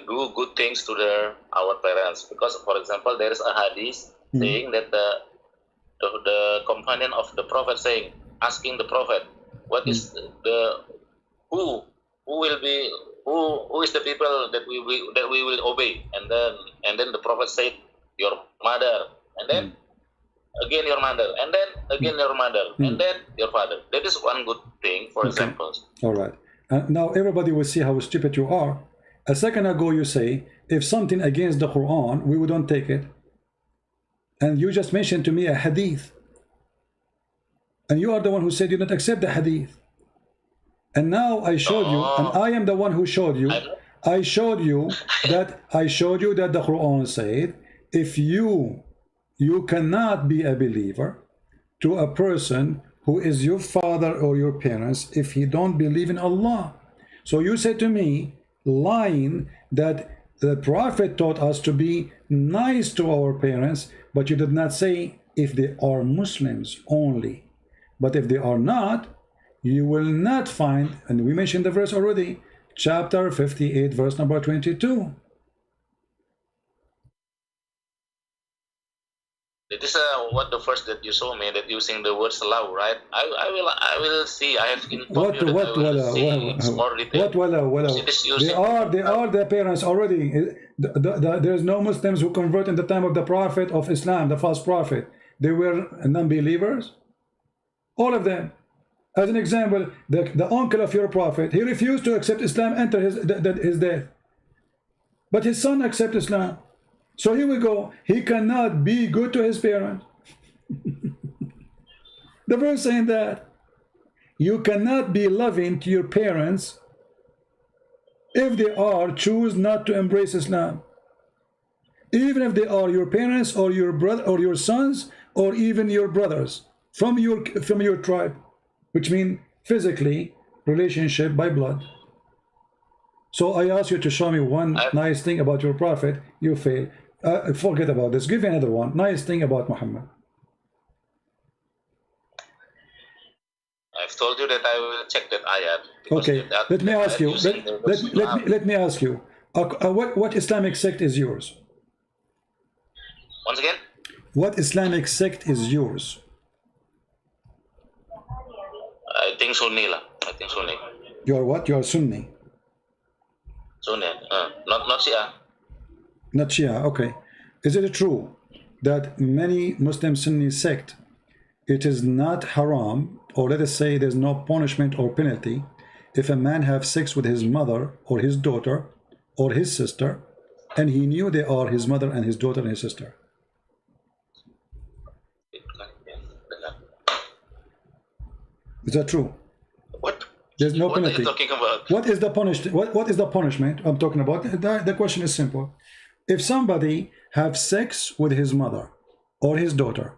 do good things to our parents, because, for example, there is a hadith saying that the companion of the prophet asking the prophet, what is who is the people that we will obey, and then the prophet said your mother, and then again your mother, and then again your mother, and then your father. That is one good thing, for example. All right. And now everybody will see how stupid you are. A second ago you say, if something against the Quran, we wouldn't take it. And you just mentioned to me a hadith. And you are the one who said you don't accept the hadith. And now I showed you, and I am the one who showed you. I showed you that the Quran said, if you cannot be a believer to a person who is your father or your parents if he don't believe in Allah. So you said to me, lying, that the Prophet taught us to be nice to our parents, but you did not say if they are Muslims only. But if they are not, you will not find, and we mentioned the verse already, chapter 58, verse number 22. It is what the first that you show me, that using the words love, right? I will see. I have informed you that I will see more detail. They are the parents already. There's no Muslims who convert in the time of the Prophet of Islam, the false prophet. They were non-believers. All of them. As an example, the uncle of your prophet, he refused to accept Islam until his death. But his son accepted Islam. So here we go. He cannot be good to his parents. The verse saying that you cannot be loving to your parents if they choose not to embrace Islam. Even if they are your parents or your brother or your sons or even your brothers from your tribe, which means physically relationship by blood. So I ask you to show me one nice thing about your prophet. You fail. Forget about this. Give me another one. Nice thing about Muhammad. I've told you that I will check that ayat. Okay. Let me ask you. Let me ask you. What Islamic sect is yours? Once again. What Islamic sect is yours? I think Sunni lah. I think Sunni. You are what? You are Sunni. Sunni. Not Shia. Not Shia, okay. Is it true that many Muslim Sunni sect, it is not haram, or let us say there's no punishment or penalty, if a man have sex with his mother or his daughter or his sister, and he knew they are his mother and his daughter and his sister? Is that true? What? There's no penalty. What are you talking about? What is the punishment? What is the punishment I'm talking about? The question is simple. If somebody have sex with his mother or his daughter,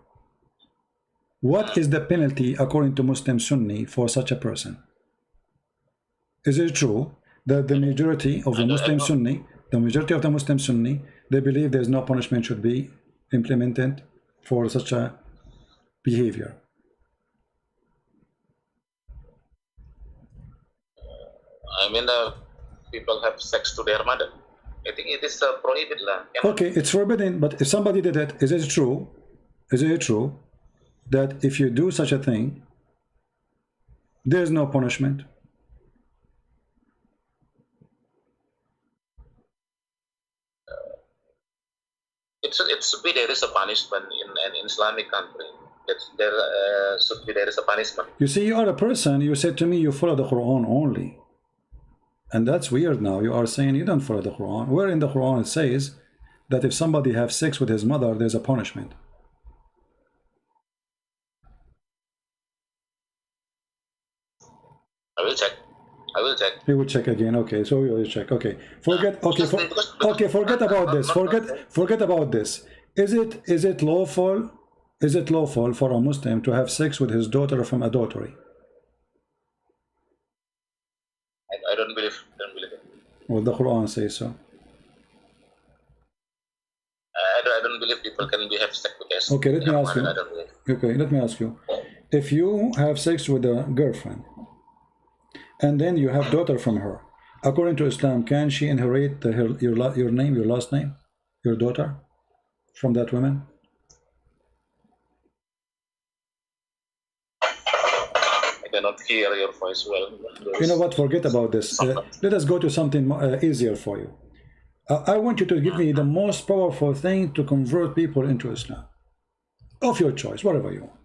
what is the penalty according to Muslim Sunni for such a person? Is it true that the majority of the Muslim Sunni, they believe there's no punishment should be implemented for such a behavior? I mean, people have sex to their mother. I think it is prohibited lah. Okay, it's forbidden, but if somebody did it, is it true? Is it true that if you do such a thing, there's no punishment? It should be there is a punishment in an Islamic country. There should be there is a punishment. You see, you are a person. You said to me you follow the Quran only. And that's weird now. You are saying you don't follow the Quran. Where in the Quran it says that if somebody has sex with his mother, there's a punishment. I will check. You will check again. Okay, so you will check. Okay. Forget about this. Forget about this. Is it lawful? Is it lawful for a Muslim to have sex with his daughter from adultery? I don't believe it. Well, the Quran says so. I don't believe people can have sex with us. Okay, let me ask you. Okay, let me ask you. If you have sex with a girlfriend, and then you have daughter from her, according to Islam, can she inherit your name, your last name, your daughter, from that woman? I cannot hear your voice well. You know what? Forget about this. Let us go to something easier for you. I want you to give me the most powerful thing to convert people into Islam, of your choice, whatever you want.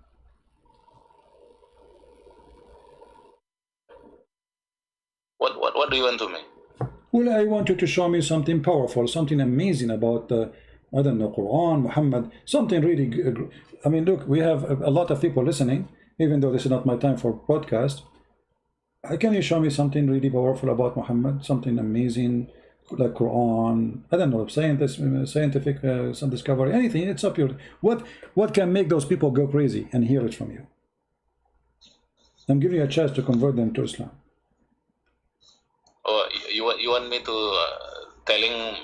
what do you want to me? Well, I want you to show me something powerful, something amazing about I don't know, Quran, Muhammad, something really good. I mean, look, we have a lot of people listening, even though this is not my time for podcast. Can you show me something really powerful about Muhammad, something amazing, like Quran, I don't know, scientific some discovery, anything? It's up your what can make those people go crazy and hear it from you? I'm giving you a chance to convert them to Islam. Oh, you want me to telling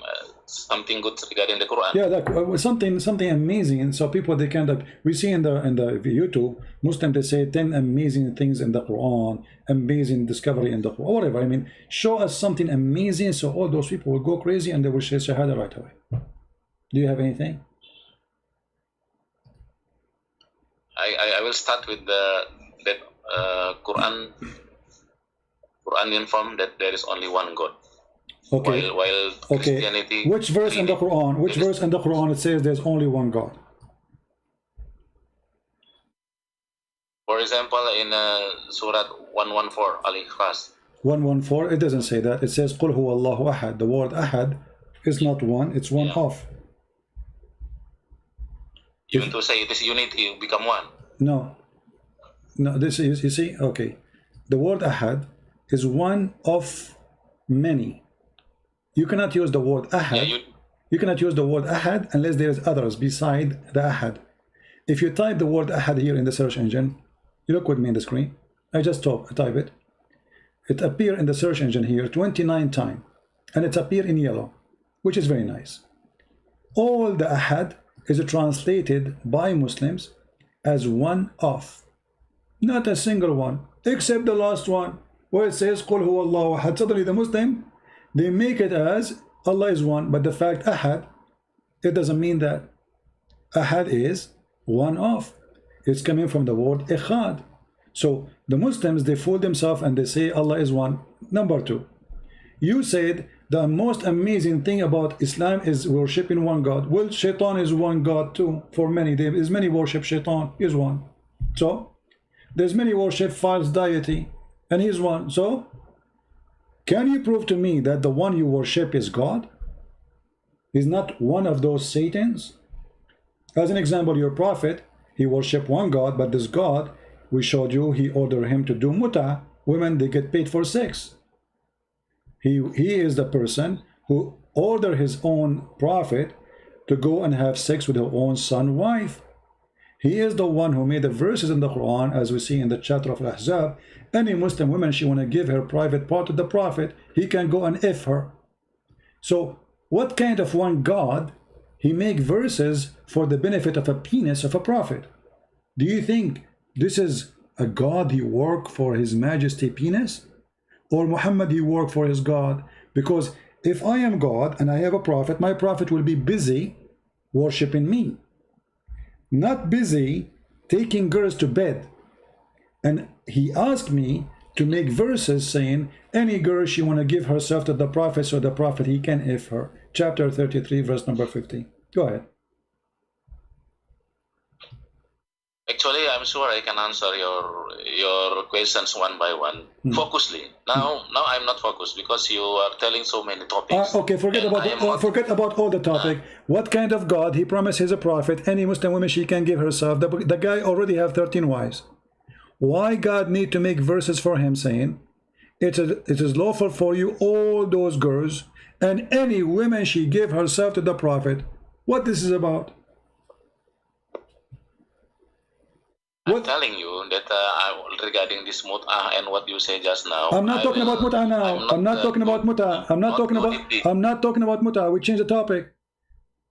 something good regarding the Quran? Yeah, that, something amazing, and so people they kind of we see in the YouTube Muslim they say 10 amazing things in the Quran, amazing discovery in the Quran, whatever. I mean, show us something amazing, so all those people will go crazy and they will say Shahada right away. Do you have anything? I will start with that Quran informed that there is only one God. Okay. While Christianity. Which verse in the Quran? Which verse in the Quran it says there's only one God? For example, in Surah 114, Al-Ikhlas. 114. It doesn't say that. It says Qul huwa Allahu ahad. The word ahad is not one. It's one of. You want to say it is unity, you become one? No. No. This is, you see. Okay. The word ahad is one of many. You cannot use the word ahad. Yeah, you cannot use the word ahad unless there is others beside the ahad. If you type the word ahad here in the search engine, you look with me in the screen. I just type it. It appears in the search engine here 29 times, and it appears in yellow, which is very nice. All the ahad is translated by Muslims as one of, not a single one, except the last one where it says Qul huwa Allahu ahad. Suddenly the Muslim, they make it as Allah is one, but the fact ahad, it doesn't mean that. Ahad is one of. It's coming from the word echad. So the Muslims, they fool themselves and they say Allah is one. Number two, you said the most amazing thing about Islam is worshiping one God. Well, Shaitan is one God too. For many, there is many worship Shaitan, he is one. So there's many worship false deity, and he is one. So can you prove to me that the one you worship is God? Is not one of those Satans? As an example, your prophet, he worshiped one God, but this God, we showed you, he ordered him to do muta. Women, they get paid for sex. He is the person who ordered his own prophet to go and have sex with her own son wife. He is the one who made the verses in the Quran, as we see in the chapter of Al-Ahzab. Any Muslim woman, she want to give her private part to the prophet, he can go and F her. So what kind of one God he make verses for the benefit of a penis of a prophet? Do you think this is a God he work for his majesty penis? Or Muhammad he work for his God? Because if I am God and I have a prophet, my prophet will be busy worshiping me, not busy taking girls to bed. And he asked me to make verses saying any girl she want to give herself to the prophet, so the prophet he can F her. Chapter 33 verse number 50. Go ahead. Actually, I'm sure I can answer your questions one by one, focusly. Now I'm not focused because you are telling so many topics. Okay, forget about all the topic. What kind of God he promises a prophet? Any Muslim woman she can give herself. The guy already have 13 wives. Why God need to make verses for him saying it is lawful for you all those girls and any woman she give herself to the prophet? What this is about? I'm telling you that regarding this mut'ah and what you say just now. I'm not talking about mut'ah now. I'm not talking about mut'ah. I'm not talking about mut'ah. We change the topic.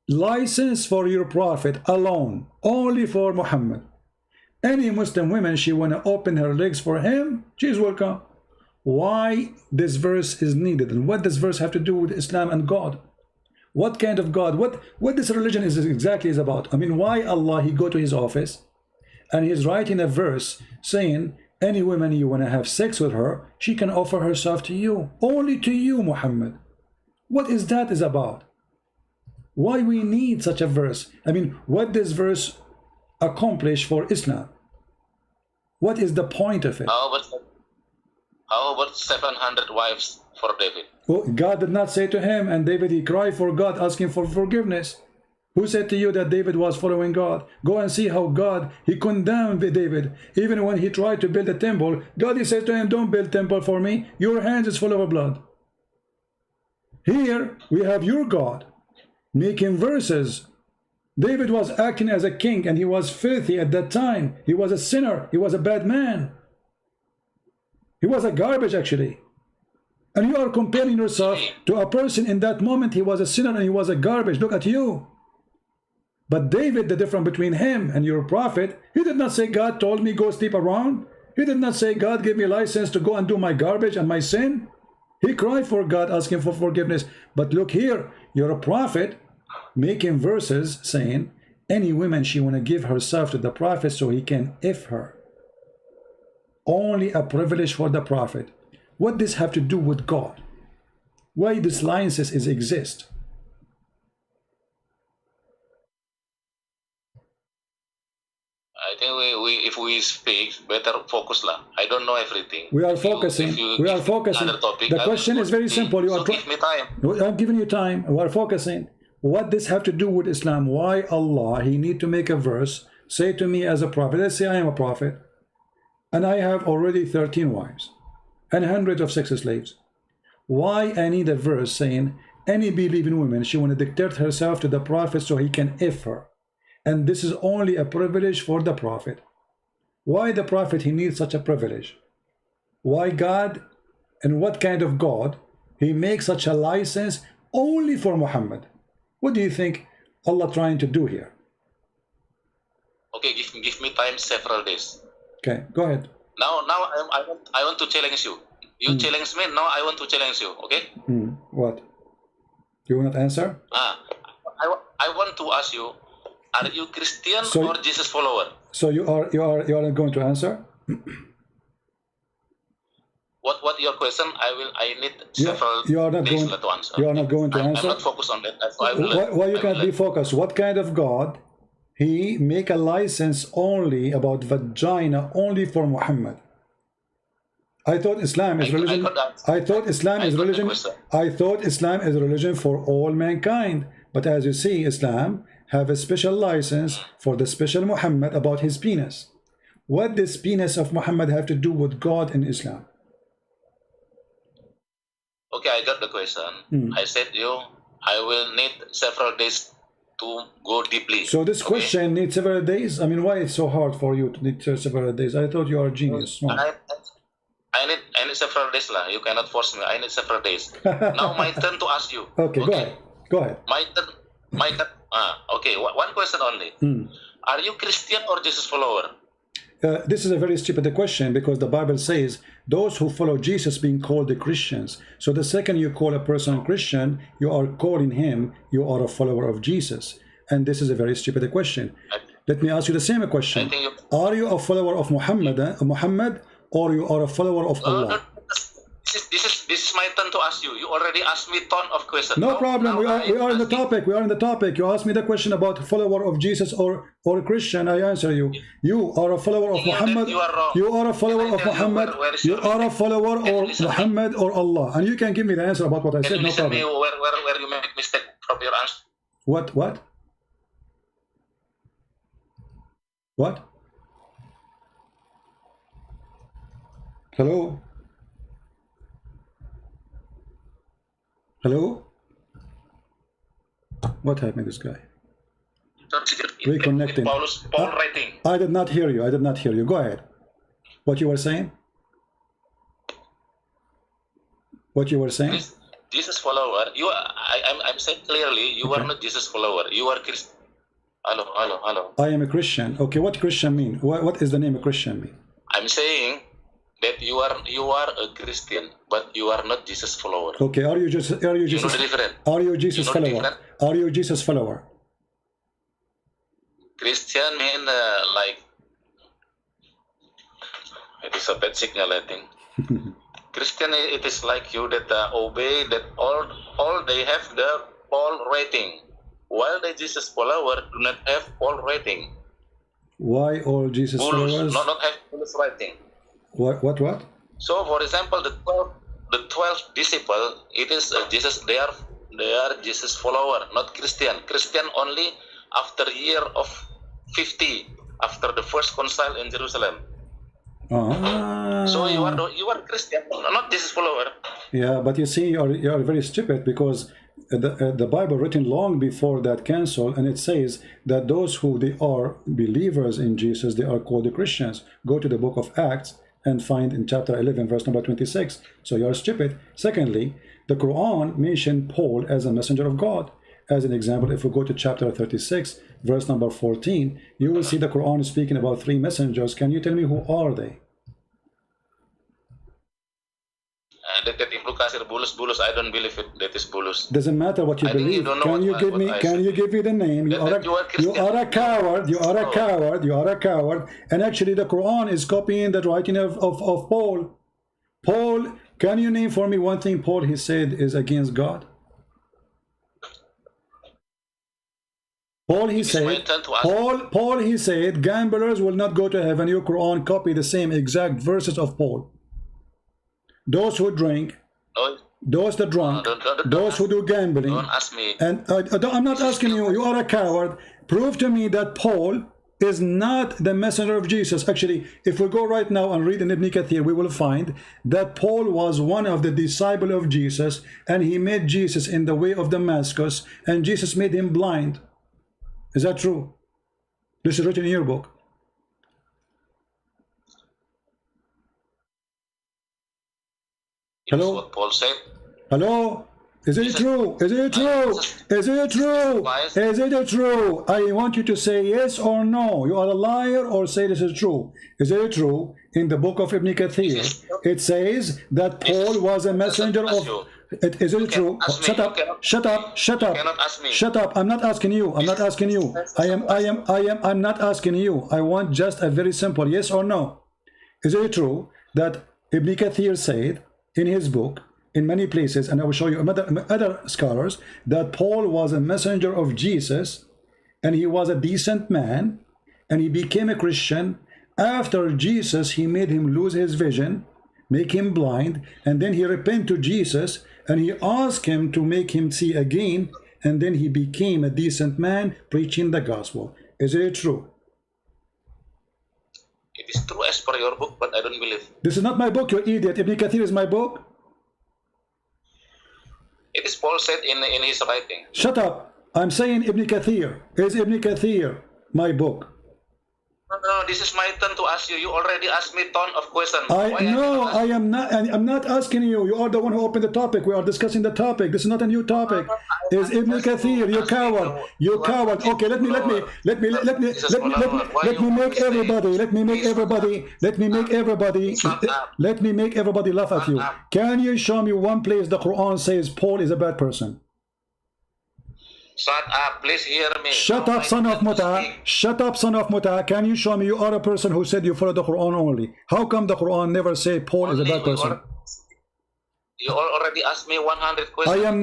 License for your prophet alone, only for Muhammad. Any Muslim woman she want to open her legs for him, she's welcome. Why this verse is needed, and what does verse have to do with Islam and God? What kind of God? What this religion is exactly about? I mean, why Allah he go to his office and he's writing a verse saying any woman you want to have sex with her, she can offer herself to you, only to you, Muhammad. What is that is about? Why we need such a verse? I mean, what this verse accomplish for Islam? What is the point of it? How about 700 wives for David. Well, God did not say to him, and David, he cried for God, asking for forgiveness. Who said to you that David was following God? Go and see how God, he condemned David. Even when he tried to build a temple, God, he said to him, don't build temple for me. Your hands is full of blood. Here, we have your God making verses. David was acting as a king, and he was filthy at that time. He was a sinner. He was a bad man. He was a garbage, actually. And you are comparing yourself to a person in that moment. He was a sinner and he was a garbage. Look at you. But David, the difference between him and your prophet, he did not say, God told me go sleep around. He did not say, God gave me license to go and do my garbage and my sin. He cried for God, asking for forgiveness. But look here, you're a prophet making verses saying, any woman, she want to give herself to the prophet so he can if her. Only a privilege for the prophet. What does this have to do with God? Why these licenses exist? I think if we speak, better focus lah. I don't know everything. We are focusing. We are focusing. Topic, the question is very simple. You are give me time. I'm giving you time. We are focusing. What does have to do with Islam? Why Allah, he need to make a verse, say to me as a prophet. Let's say I am a prophet, and I have already 13 wives and hundreds of sex slaves. Why I need a verse saying any believing woman, she want to dictate herself to the prophet so he can if her? And this is only a privilege for the prophet. Why the prophet, he needs such a privilege? Why God, and what kind of God, he makes such a license only for Muhammad? What do you think Allah trying to do here? Okay, give me time several days. Okay, go ahead. Now I want to challenge you. You challenge me, now I want to challenge you, okay? What? You will not answer? I want to ask you, are you Christian or Jesus follower? So you are not going to answer? What your question? I need several you are not days going, to answer. You are not going to answer? I'm not focused on that. Why you can't be focused? What kind of God he make a license only about vagina only for Muhammad? I thought Islam is religion. I thought Islam is religion. I thought Islam is a religion for all mankind. But as you see, Islam have a special license for the special Muhammad about his penis. What does penis of Muhammad have to do with God in Islam? Okay, I got the question. I said I will need several days to go deeply. So this question needs several days? I mean, why it's so hard for you to need several days? I thought you are a genius. I need several days lah. You cannot force me. I need several days. Now my turn to ask you. Okay, go ahead. My turn. Okay, one question only. Are you Christian or Jesus follower? This is a very stupid question, because the Bible says those who follow Jesus being called the Christians. So the second you call a person Christian, you are calling him, you are a follower of Jesus. And this is a very stupid question. Let me ask you the same question. Are you a follower of Muhammad, or you are a follower of Allah? This is my turn to ask you. You already asked me a ton of questions. No problem. We are in the topic. We are in the topic. You asked me the question about follower of Jesus or Christian. I answer you. You are a follower of Muhammad. You are a follower of Muhammad. You are a follower of Muhammad or Allah. And you can give me the answer about what I said. No problem. Where you make mistake from your answer. What? Hello? Hello? What happened to this guy? Reconnecting. Paul writing. I did not hear you. Go ahead. What you were saying? Jesus follower. I'm saying clearly, you are not Jesus follower. You are Christian. Hello. I am a Christian. Okay, what Christian mean? What is the name of Christian mean? I'm saying that you are a Christian, but you are not Jesus follower. Okay, are you Jesus follower? Are you Jesus follower? Christian mean like, it is a bad signal, I think. Christian, it is like you that obey that all they have the Paul rating, while the Jesus follower do not have Paul rating. Why all Jesus followers not have Paul's rating? What? So, for example, the the 12 disciple, it is Jesus. They are Jesus follower, not Christian. Christian only after year of 50, after the first council in Jerusalem. So you are Christian, not Jesus follower. Yeah, but you see, you are very stupid, because the Bible written long before that council, and it says that those who they are believers in Jesus, they are called the Christians. Go to the book of Acts and find in chapter 11 verse number 26. So you are stupid. Secondly, the Quran mentioned Paul as a messenger of God. As an example, if we go to chapter 36 verse number 14, you will see the Quran is speaking about 3 messengers. Can you tell me who are they? That Ibnu Kasir bulus. I don't believe it. That is bulus. Doesn't matter what you believe. Can you give me? Can you give me the name? You are a coward. You are a coward. You are a coward. And actually, the Quran is copying the writing of Paul. Paul, can you name for me one thing Paul he said is against God? Paul he said. Paul he said, gamblers will not go to heaven. Your Quran copy the same exact verses of Paul. Those who drink, those that drunk, those who do gambling. Don't ask me. And I'm not asking you. You are a coward. Prove to me that Paul is not the messenger of Jesus. Actually, if we go right now and read in Ibn Kathir, we will find that Paul was one of the disciples of Jesus, and he met Jesus in the way of Damascus, and Jesus made him blind. Is that true? This is written in your book. Hello? What Paul said. Hello? Is it true? Is it true? Is it true? Is it true? I want you to say yes or no. You are a liar, or say this is true. Is it true? In the book of Ibn Kathir, it says that Paul was a messenger of... Is it true? Shut up! Shut up! Shut up! Shut up! I'm not asking you. I'm not asking you. I'm not asking you. I want just a very simple yes or no. Is it true that Ibn Kathir said in his book, in many places, and I will show you other scholars, that Paul was a messenger of Jesus, and he was a decent man, and he became a Christian. After Jesus, he made him lose his vision, make him blind, and then he repented to Jesus, and he asked him to make him see again, and then he became a decent man preaching the gospel. Is it true? It is true as per your book, but I don't believe. This is not my book, you idiot. Ibn Kathir is my book. It is Paul said in his writing. Shut up. I'm saying Ibn Kathir. Is Ibn Kathir my book? No, this is my turn to ask you. You already asked me a ton of questions. I'm not asking you. You are the one who opened the topic. We are discussing the topic. This is not a new topic. Is Ibn Kathir? You coward. You coward. Okay, let me make everybody laugh at you. Can you show me one place the Quran says Paul is a bad person? Shut up, please hear me. Shut up, son of Muta. Shut up, son of Muta. Can you show me you are a person who said you follow the Quran only? How come the Quran never say Paul is a bad person? You already asked me 100 questions. I am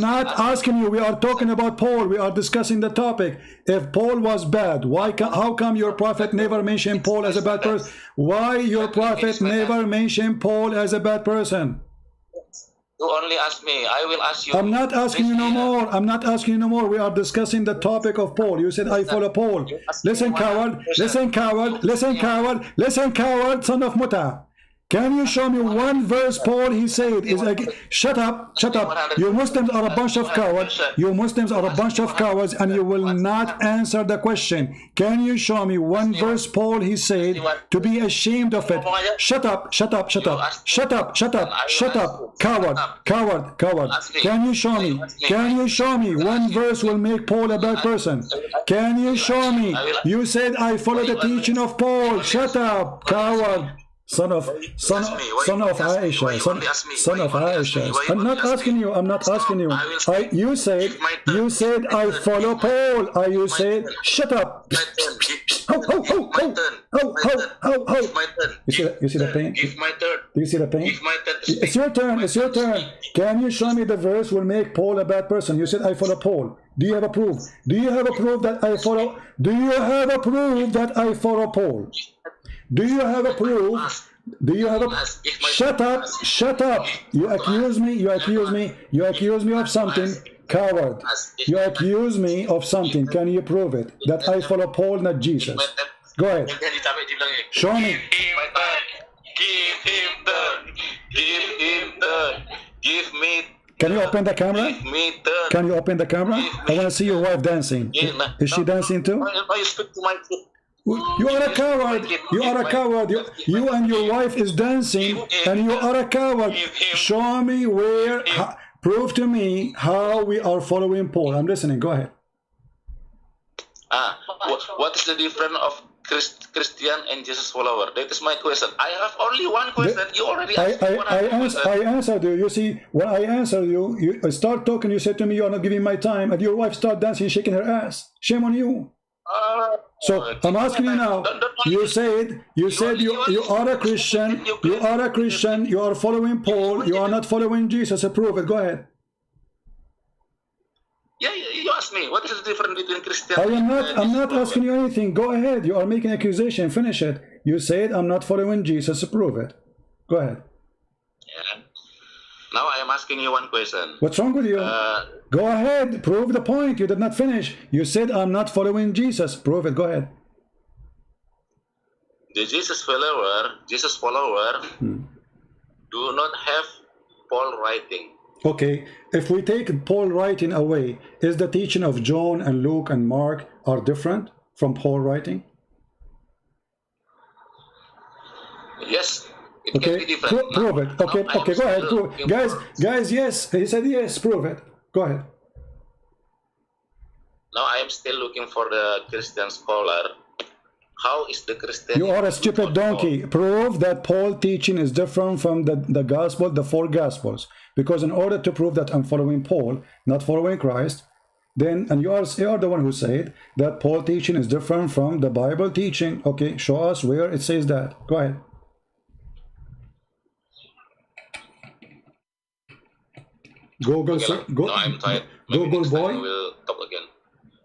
not asking you. We are talking about Paul. We are discussing the topic. If Paul was bad, how come your prophet never mentioned Paul as a bad person? Why your prophet never mentioned Paul as a bad person? You only ask me. I will ask you. I'm not asking you no more. I'm not asking you no more. We are discussing the topic of Paul. You said I follow Paul. Listen, coward. Listen, coward. Listen, coward. Listen, coward, son of Muta. Can you show me one verse Paul he said is again? Shut up, shut up. You Muslims are a bunch of cowards. You Muslims are a bunch of cowards, and you will not answer the question. Can you show me one verse Paul he said to be ashamed of it? Shut up, shut up, shut up, shut up, shut up, shut up, coward, coward, coward. Can you show me? Can you show me one verse will make Paul a bad person? Can you show me? You said I follow the teaching of Paul. Shut up, coward. Son of Aisha, son of Aisha. I'm not asking you. I'm not asking you. You said I follow Paul. You said shut up. You see the pain? Do you see the pain? It's your turn. It's your turn. Can you show me the verse will make Paul a bad person? You said I follow Paul. Do you have a proof? Do you have a proof that I follow? Do you have a proof that I follow Paul? Do you have a proof Do you have a... Shut up, shut up. You accuse me, you accuse me, you accuse me of something. Coward. You accuse me of something. Can you prove it? That I follow Paul, not Jesus. Go ahead. Show me. Give him turn. Give him turn. Give me. Can you open the camera? Give me turn. Can you open the camera? I want to see your wife dancing. Is she dancing too? I speak to my. You are a coward. You are a coward. You and your wife is dancing, and you are a coward. Show me where. Prove to me how we are following Paul. I'm listening. Go ahead. What is the difference of Christian and Jesus follower? That is my question. I have only one question. You already asked me I answered you. You see, when I answered you, you start talking. You said to me, "You are not giving my time," and your wife start dancing, shaking her ass. Shame on you. So I'm asking you now. You said you are a Christian. You are a Christian. You are following Paul. You are not following Jesus. Prove it. Go ahead. Yeah, you asked me what is the difference between Christian. I'm not asking you anything. Go ahead. You are making accusation. Finish it. You said I'm not following Jesus. Prove it. Go ahead. Yeah. Now I am asking you one question. What's wrong with you? Go ahead. Prove the point. You did not finish. You said I'm not following Jesus. Prove it. Go ahead. The Jesus follower do not have Paul writing. Okay, if we take Paul writing away, is the teaching of John and Luke and Mark are different from Paul writing? Yes, it can be different. Prove it. Okay, okay, go ahead. Prove it. Guys, yes. He said yes. Prove it. Go ahead. Now I am still looking for the Christian scholar. How is the Christian? You are a stupid donkey. Prove that Paul teaching is different from the gospel, the four gospels. Because in order to prove that I'm following Paul, not following Christ, then, and you are the one who said that Paul teaching is different from the Bible teaching. Okay, show us where it says that. Go ahead. Google, okay, no, I'm tired. Google boy. I will talk again.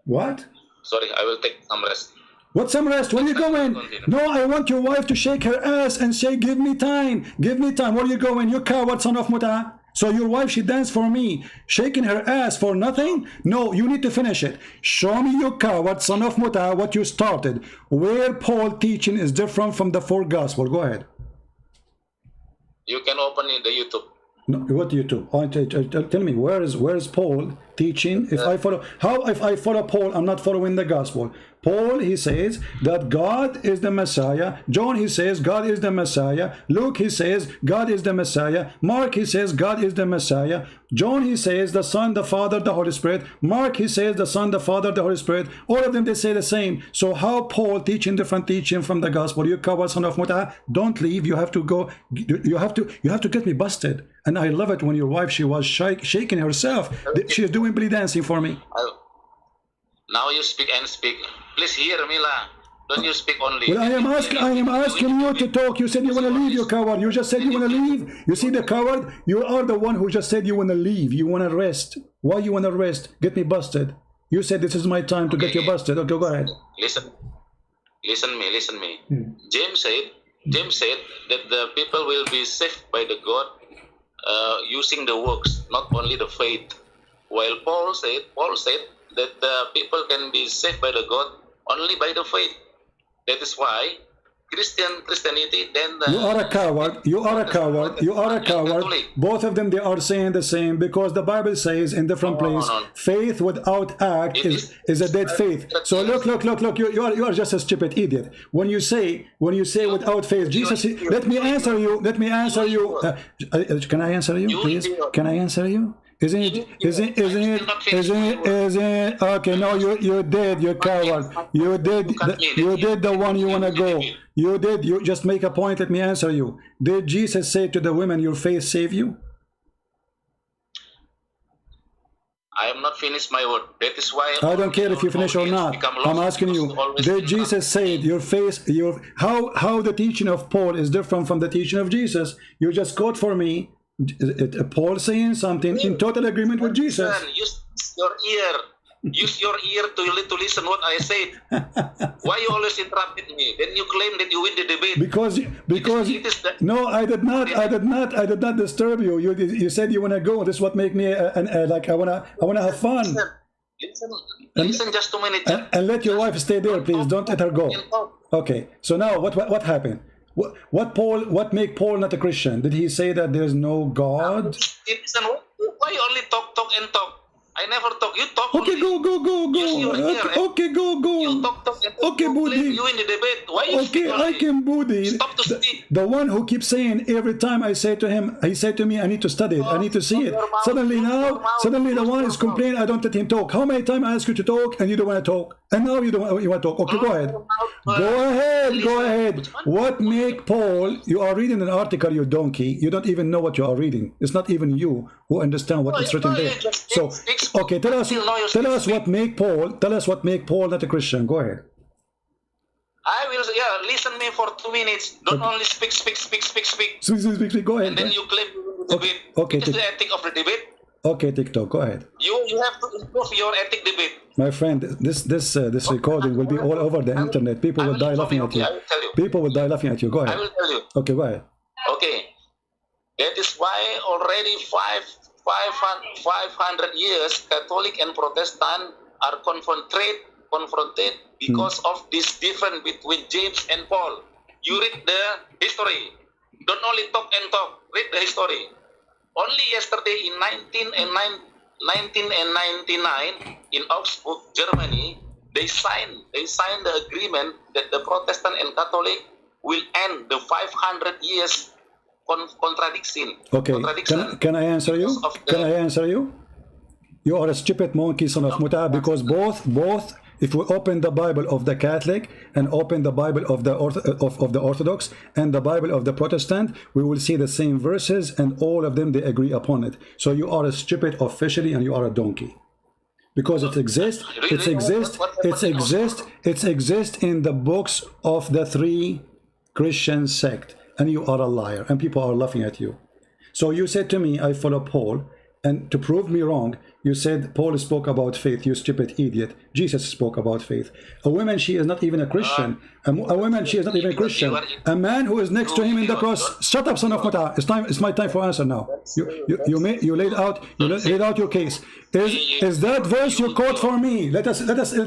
What? Sorry, I will take some rest. What some rest? Where are you going? No, I want your wife to shake her ass and say, "Give me time, give me time." Where are you going? You coward son of Muta. So your wife, she danced for me, shaking her ass for nothing? No, you need to finish it. Show me, you coward son of Muta, what you started. Where Paul teaching is different from the four gospel. Go ahead. You can open in the YouTube. No, what YouTube? Tell me, where is Paul teaching? If I follow Paul, I'm not following the gospel. Paul, he says that God is the Messiah. John, he says God is the Messiah. Luke, he says God is the Messiah. Mark, he says God is the Messiah. John, he says the Son, the Father, the Holy Spirit. Mark, he says the Son, the Father, the Holy Spirit. All of them, they say the same. So how Paul teaching different teaching from the gospel? You coward son of Muta, don't leave. You have to go. You have to get me busted. And I love it when your wife, she was shaking herself. She is doing belly dancing for me. Now you speak and speak. Please hear me, lah. Don't you speak only. Well, I am asking you to talk. You said you want to leave, you coward. You just said you want to leave. You see the coward? You are the one who just said you want to leave. You want to rest. Why you want to rest? Get me busted. You said this is my time to get you busted. Okay, go ahead. Listen me. James said that the people will be saved by the God using the works, not only the faith. While Paul said that the people can be saved by the God only by the faith. That is why Christianity then you are a coward. You are a coward. You are a coward. Both of them, they are saying the same, because the Bible says in different places, faith without act is a dead faith. So look. You are just a stupid idiot. When you say without faith, Jesus. Let me answer you. Can I answer you, please? Can I answer you? Isn't it? Okay, no, you did, you coward. You did the one you want to go. You did. You just make a point. Let me answer you. Did Jesus say to the women, "Your faith save you"? I am not finished my word. That is why I don't care if you finish or not. I'm asking you, did Jesus say your faith, how the teaching of Paul is different from the teaching of Jesus? You just quote for me Paul saying something in total agreement with Jesus. Use your ear. Use your ear to listen what I said. Why you always interrupted me? Then you claim that you win the debate. Because no, I did not disturb you. You said you want to go. This is what make me like I wanna have fun. Listen just 2 minutes. And let your wife stay there, please. Don't let her go. Okay. So now what happened? What make Paul not a Christian? Did he say that there's no God? Listen, why you only talk and talk? I never talk. You talk. Okay, only. go. Okay, go. You talk and talk. Okay, Budi. You in the debate. Why you Okay, I can Budi. Stop to speak. The one who keeps saying every time I say to him, he said to me, I need to study it, I need to see it. Suddenly the one is complaining, I don't let him talk. How many times I ask you to talk and you don't want to talk? And now you want to talk. Okay, go ahead. Go ahead. What make Paul, you are reading an article, you donkey. You don't even know what you are reading. It's not even you who understand what is written there. So, okay, tell us what make Paul not a Christian. Go ahead. I will, listen me for 2 minutes. Don't only speak. Speak. Go ahead. And then you claim the debate. Okay. It is the ethic of the debate. Okay, TikTok, go ahead. You have to improve your ethic debate. My friend, this recording will be all over the internet. People will die laughing at you. I will tell you. People will die laughing at you. Go ahead. I will tell you. Okay, go ahead. Okay. That is why already 500 years Catholic and Protestant are confronted because of this difference between James and Paul. You read the history. Don't only talk and talk. Read the history. Only yesterday in 1999 in Augsburg, Germany, they signed the agreement that the Protestant and Catholic will end the 500 years contradiction. Okay, can I answer you? Can I answer you? You are a stupid monkey, son of Muta, because both, if we open the Bible of the Catholic and open the Bible of the Orthodox and the Bible of the Protestant, we will see the same verses, and all of them, they agree upon it. So you are a stupid officially, and you are a donkey. Because it exists in the books of the three Christian sect, and you are a liar, and people are laughing at you. So you said to me, I follow Paul, and to prove me wrong, you said Paul spoke about faith, you stupid idiot. Jesus spoke about faith. A woman, she is not even a Christian. A woman, she is not even a Christian. A man who is next to him in the cross. Shut up, son of Mata. It's my time for answer now. You laid out your case. Is that verse you quote for me? Let's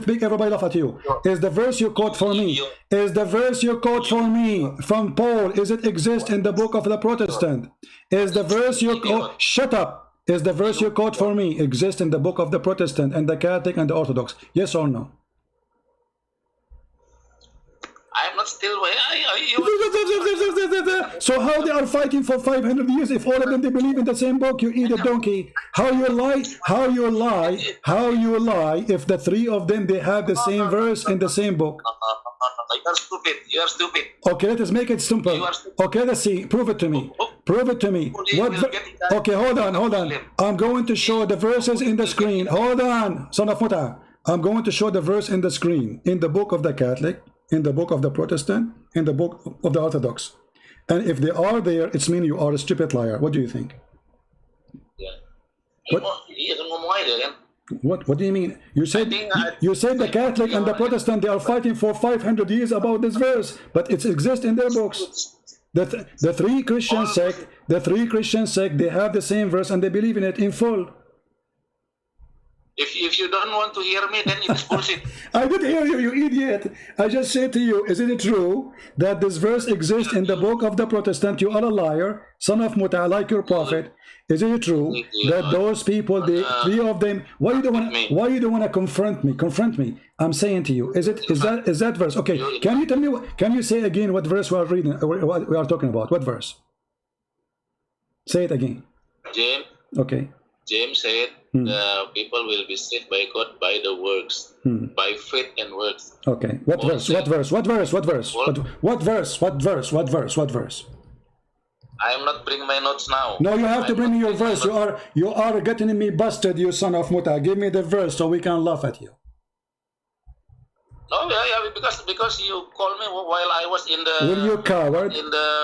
make everybody laugh at you. Is the verse you quote for me? Is the verse you quote for me from Paul? Is it exist in the book of the Protestant? Is the verse you quote? Shut up. Is the verse you quote for me exist in the book of the Protestant and the Catholic and the Orthodox? Yes or no? I'm not still So how they are fighting for 500 years if all of them they believe in the same book? You idiot donkey. How you lie if the three of them they have the same verse in the same book? You are stupid. Okay, let us make it simple. Okay, let's see. Prove it to me. Okay, hold on. I'm going to show the verses in the screen. Hold on, son of Muta. I'm going to show the verse in the screen, in the book of the Catholic, in the book of the Protestant, in the book of the Orthodox. And if they are there, it's mean you are a stupid liar. What do you think? What do you mean? You said the Catholic and the Protestant, they are fighting for 500 years about this verse, but it exists in their books. The three Christian sect, they have the same verse and they believe in it in full. If you don't want to hear me, then it's bullshit. I did hear you, you idiot. I just said to you, isn't it true that this verse exists in the book of the Protestant? You are a liar, son of Muta, like your prophet. Isn't it true that those people, the three of them, why you don't want to confront me? Confront me. I'm saying to you, is that verse? Okay, can you tell me? Can you say again what verse we are reading? What we are talking about? What verse? Say it again. James. Okay. James said the people will be saved by God by the works, by faith and works. Okay. What verse? What verse? I am not bringing my notes now. No, you have to bring me your verse. You are getting me busted, you son of Muta. Give me the verse so we can laugh at you. No, because you called me while I was in the. Will you coward?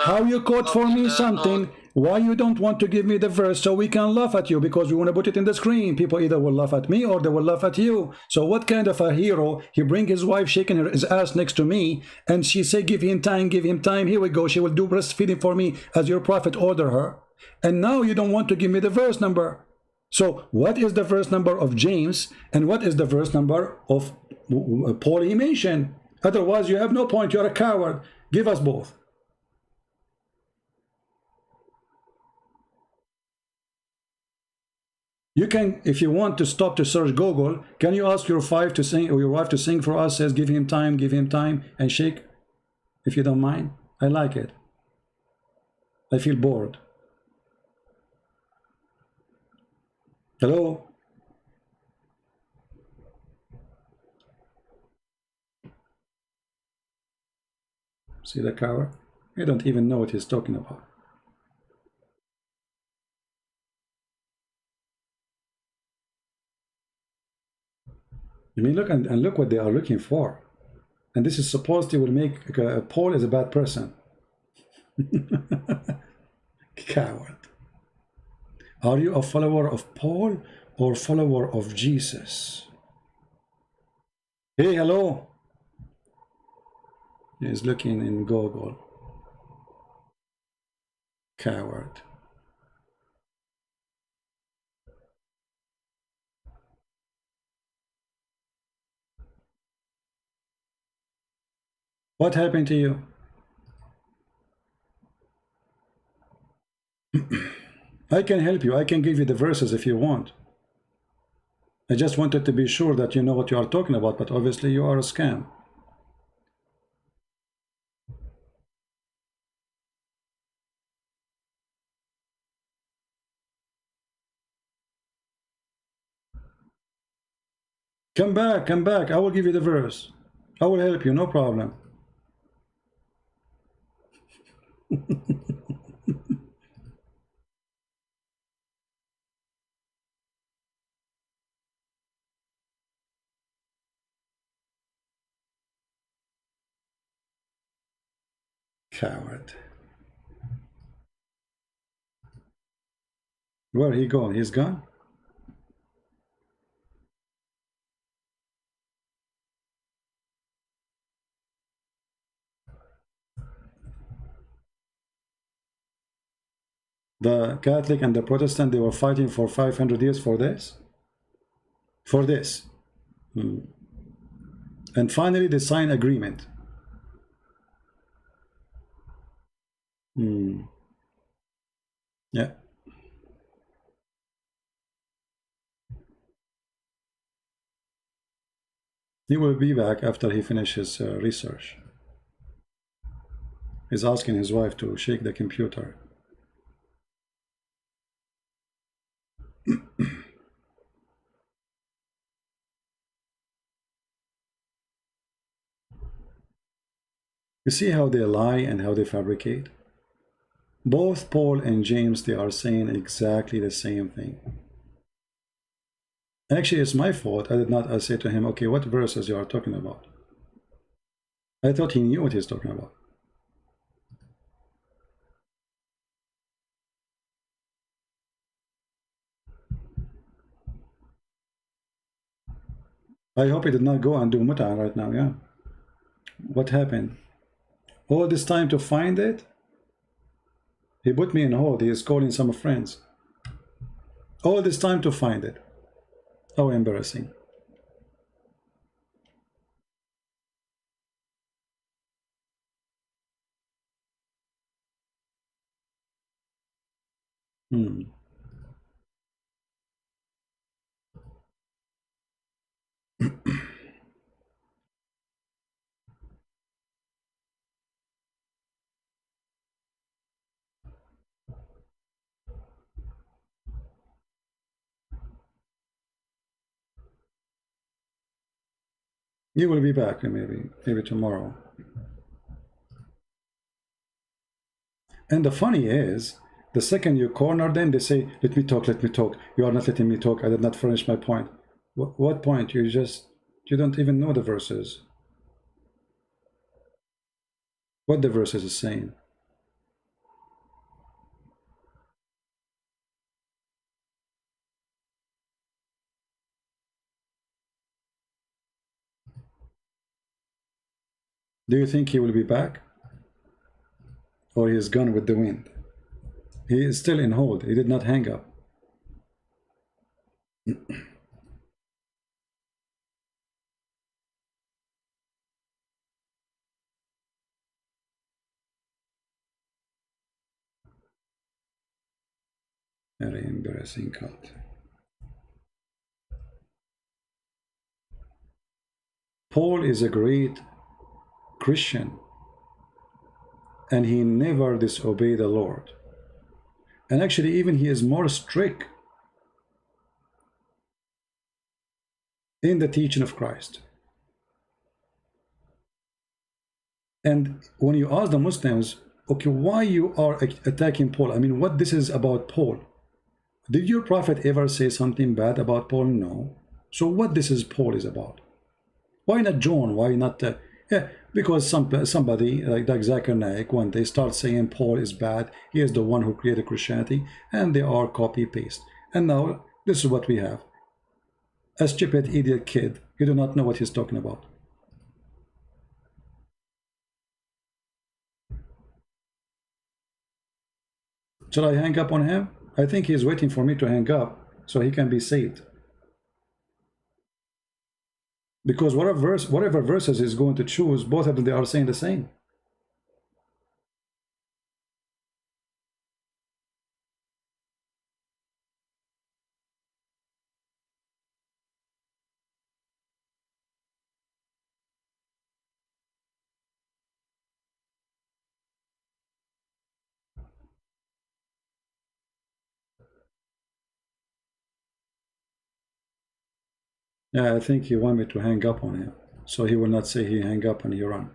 How you quote for me something? why you don't want to give me the verse so we can laugh at you? Because we want to put it in the screen. People either will laugh at me or they will laugh at you. So what kind of a hero? He bring his wife shaking his ass next to me, and she say, give him time, give him time. Here we go. She will do breastfeeding for me as your prophet order her. And now you don't want to give me the verse number. So what is the verse number of James, and what is the verse number of Paul he mentioned? Otherwise you have no point. You're a coward. Give us both. You can, if you want to stop to search Google, can you ask your wife to sing, or your wife to sing for us? Says, give him time, and shake, if you don't mind. I like it. I feel bored. Hello? See the coward? You don't even know what he's talking about. I mean, look, and look what they are looking for. And this is supposed to will make Paul is a bad person. Coward. Are you a follower of Paul or follower of Jesus? Hey, hello. He's looking in Google. Coward. What happened to you? I can help you. I can give you the verses if you want. I just wanted to be sure that you know what you are talking about, but obviously you are a scam. Come back, come back. I will give you the verse. I will help you, no problem. Coward. Where he gone? He's gone? The Catholic and the Protestant, they were fighting for 500 years for this? For this. And finally they signed agreement. Yeah. He will be back after he finishes research. He's asking his wife to shake the computer. You see how they lie and how they fabricate? Both Paul and James, they are saying exactly the same thing. Actually, it's my fault. I did not say to him, okay, what verses you are talking about? I thought he knew what he's talking about. I hope he did not go and do muta right now, yeah? What happened? All this time to find it? He put me in hold. He is calling some friends. All this time to find it. How embarrassing. You will be back maybe tomorrow. And the funny is, the second you corner them, they say, let me talk, let me talk. You are not letting me talk. I did not finish my point. What point? You don't even know the verses. What the verses is saying. Do you think he will be back? Or he is gone with the wind? He is still in hold. He did not hang up. Very embarrassing cult. Paul is a great Christian, and he never disobeyed the Lord. And actually, even he is more strict in the teaching of Christ. And when you ask the Muslims, okay, why you are attacking Paul? I mean, what this is about Paul? Did your prophet ever say something bad about Paul? No. So what this is Paul is about? Why not John? Why not? Yeah, because somebody like Zakir naik, when they start saying Paul is bad, he is the one who created Christianity, and they are copy paste. And now this is what we have: a stupid idiot kid. You do not know what he's talking about. Shall I hang up on him? I think he's waiting for me to hang up so he can be saved. Because whatever verses he's going to choose, both of them, they are saying the same. Yeah, I think he want me to hang up on him, so he will not say he hang up and he run.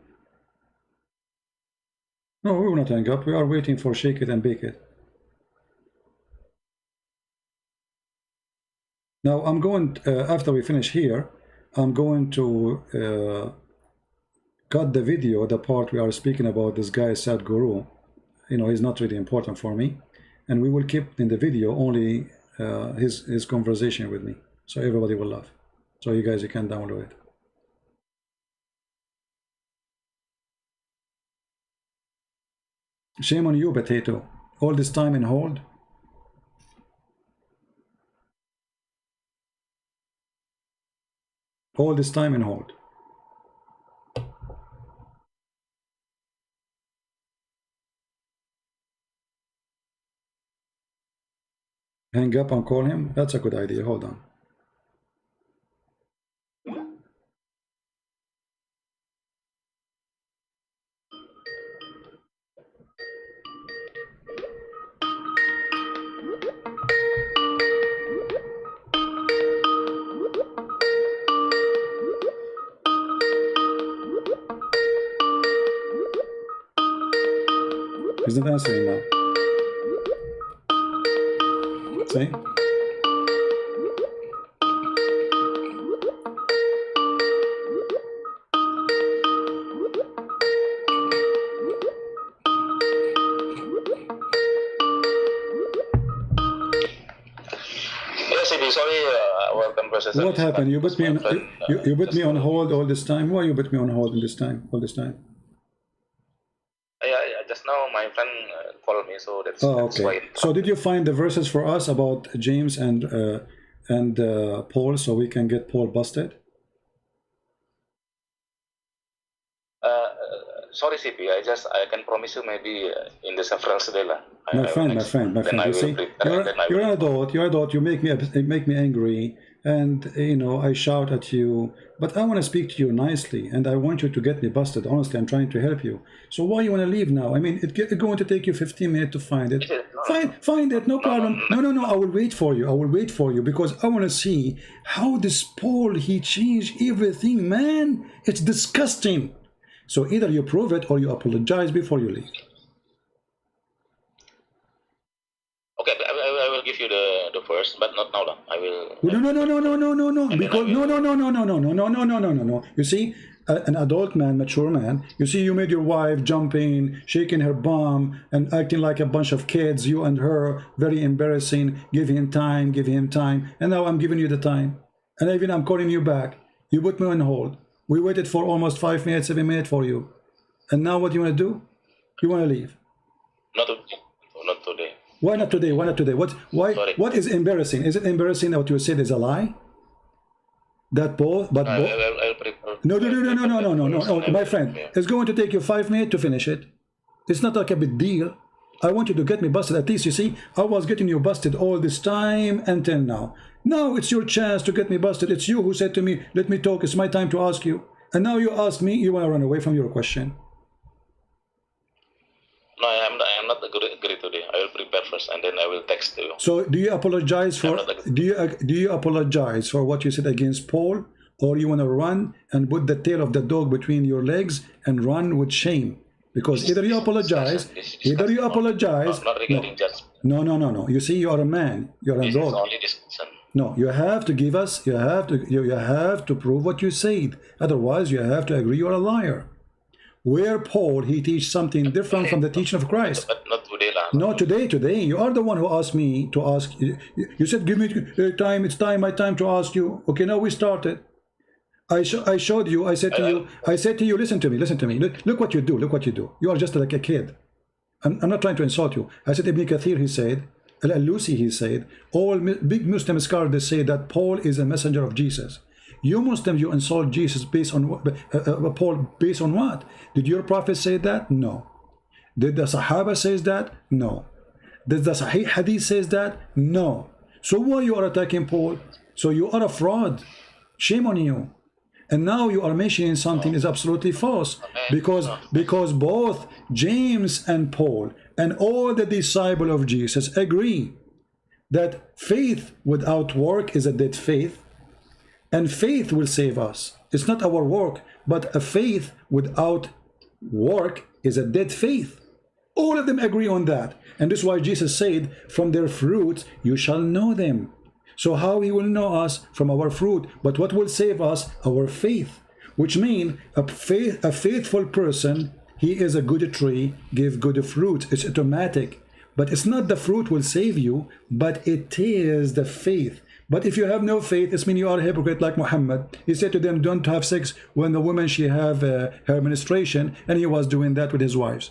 No, we will not hang up. We are waiting for shake it and bake it. Now I'm going, after we finish here, I'm going to cut the video, the part we are speaking about this guy Sadhguru. You know, he's not really important for me, and we will keep in the video only his conversation with me, so everybody will laugh. So you guys, you can download it. Shame on you, potato. All this time in hold. All this time in hold. Hang up and call him. That's a good idea. Hold on. He's not answering now. See? What happened? You put me on you put me on hold all this time. Why you put me on hold all this time? Yeah, just now my friend called me, so that's, oh, that's okay. why. So did you find the verses for us about James and Paul, so we can get Paul busted? Sorry, CP. I can promise you maybe in the several day lah. My friend. You see, you're an adult. You're an adult. You make me angry, and you know I shout at you. But I want to speak to you nicely, and I want you to get me busted. Honestly, I'm trying to help you. So why you want to leave now? I mean, it's going to take you 15 minutes to find it. Find it, no problem. No. I will wait for you. Because I want to see how this Paul, he changed everything, man. It's disgusting. So either you prove it or you apologize before you leave. Okay, I will give you the first, but not now. I will. No. Because no. You see, an adult man, mature man. You see, you made your wife jumping, shaking her bum, and acting like a bunch of kids. You and her, very embarrassing. Give him time. And now I'm giving you the time, and even I'm calling you back. You put me on hold. We waited for almost 5 minutes, 7 minutes for you. And now what do you want to do? You want to leave. Not today. Not today. Why not today? Why not today? Why? Sorry. What is embarrassing? Is it embarrassing that what you said is a lie? That both, but both. I'll prepare. No, my friend. It's going to take you 5 minutes to finish it. It's not like a big deal. I want you to get me busted. At least you see, I was getting you busted all this time until now. Now it's your chance to get me busted. It's you who said to me, "Let me talk. It's my time to ask you." And now you ask me. You want to run away from your question. No, I am not agree today. I will prepare first, and then I will text you. So, do you apologize for? Do you apologize for what you said against Paul, or you want to run and put the tail of the dog between your legs and run with shame? Because either you apologize, Not regarding judgment. No. You see, you are a man. You are a This dog. is only discussion. No, you have to give us. You have to prove what you said. Otherwise, you have to agree you are a liar. Where Paul, he teaches something different from the teaching of Christ. But not today, lah. No, today. You are the one who asked me to ask. You said, give me time. It's my time to ask you. Okay, now we started. I showed you. I said to you. Listen to me. Look what you do. You are just like a kid. I'm not trying to insult you. I said Ibn Kathir, he said, Al-Alusi, he said, all big Muslim scholars, they say that Paul is a messenger of Jesus. You Muslims, you insult Jesus based on what? Paul based on what? Did your prophet say that? No. Did the Sahaba says that? No. Did the Sahih Hadith says that? No. So why you are attacking Paul? So you are a fraud. Shame on you. And now you are mentioning something is absolutely false, because both James and Paul and all the disciples of Jesus agree that faith without work is a dead faith, and faith will save us. It's not our work, but a faith without work is a dead faith. All of them agree on that, and this is why Jesus said, "From their fruits you shall know them." So how he will know us? From our fruit. But what will save us? Our faith. Which means a faithful person, he is a good tree, give good fruit. It's automatic. But it's not the fruit will save you, but it is the faith. But if you have no faith, it means you are a hypocrite like Muhammad. He said to them, don't have sex when the woman, she have her menstruation, and he was doing that with his wives.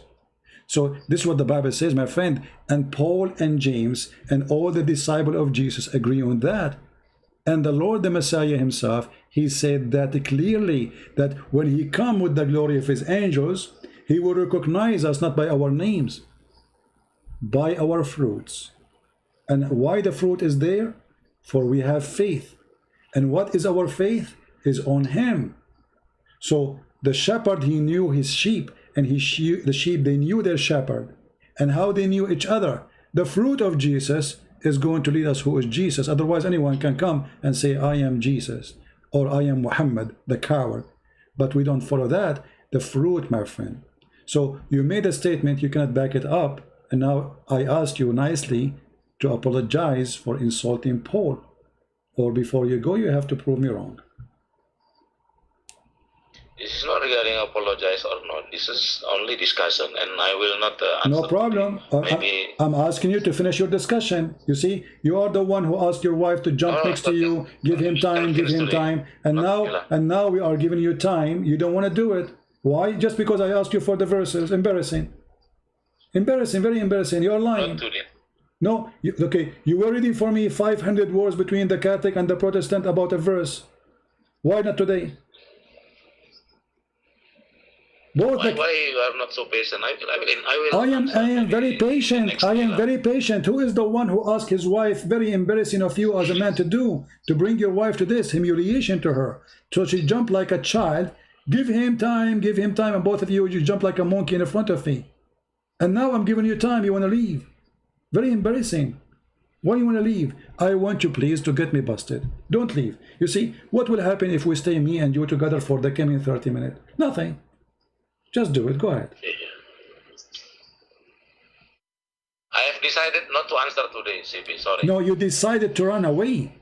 So this is what the Bible says, my friend. And Paul and James and all the disciples of Jesus agree on that. And the Lord, the Messiah himself, he said that clearly, that when he come with the glory of his angels, he will recognize us not by our names, by our fruits. And why the fruit is there? For we have faith. And what is our faith? Is on him. So the shepherd, he knew his sheep, and the sheep, they knew their shepherd. And how they knew each other? The fruit of Jesus is going to lead us who is Jesus. Otherwise, anyone can come and say, I am Jesus, or I am Muhammad, the coward. But we don't follow that. The fruit, my friend. So you made a statement, you cannot back it up. And now I ask you nicely to apologize for insulting Paul. Or before you go, you have to prove me wrong. This is not regarding apologize or not. This is only discussion, and I will not answer. No problem. I'm asking you to finish your discussion. You see, you are the one who asked your wife to jump next to you, give him time, and now we are giving you time. You don't want to do it. Why? Just because I asked you for the verses. Embarrassing. Embarrassing, very embarrassing. You are lying. No, okay. You were reading for me 500 words between the Catholic and the Protestant about a verse. Why not today? Why you are not so patient? I am very patient. I am very patient. Who is the one who asked his wife, very embarrassing of you as a man to do, to bring your wife to this humiliation to her? So she jumped like a child. Give him time, and both of you jump like a monkey in front of me. And now I'm giving you time, you want to leave. Very embarrassing. Why you want to leave? I want you, please, to get me busted. Don't leave. You see, what will happen if we stay, me and you, together for the coming 30 minutes? Nothing. Just do it. Go ahead. I have decided not to answer today, CP. Sorry. No, you decided to run away.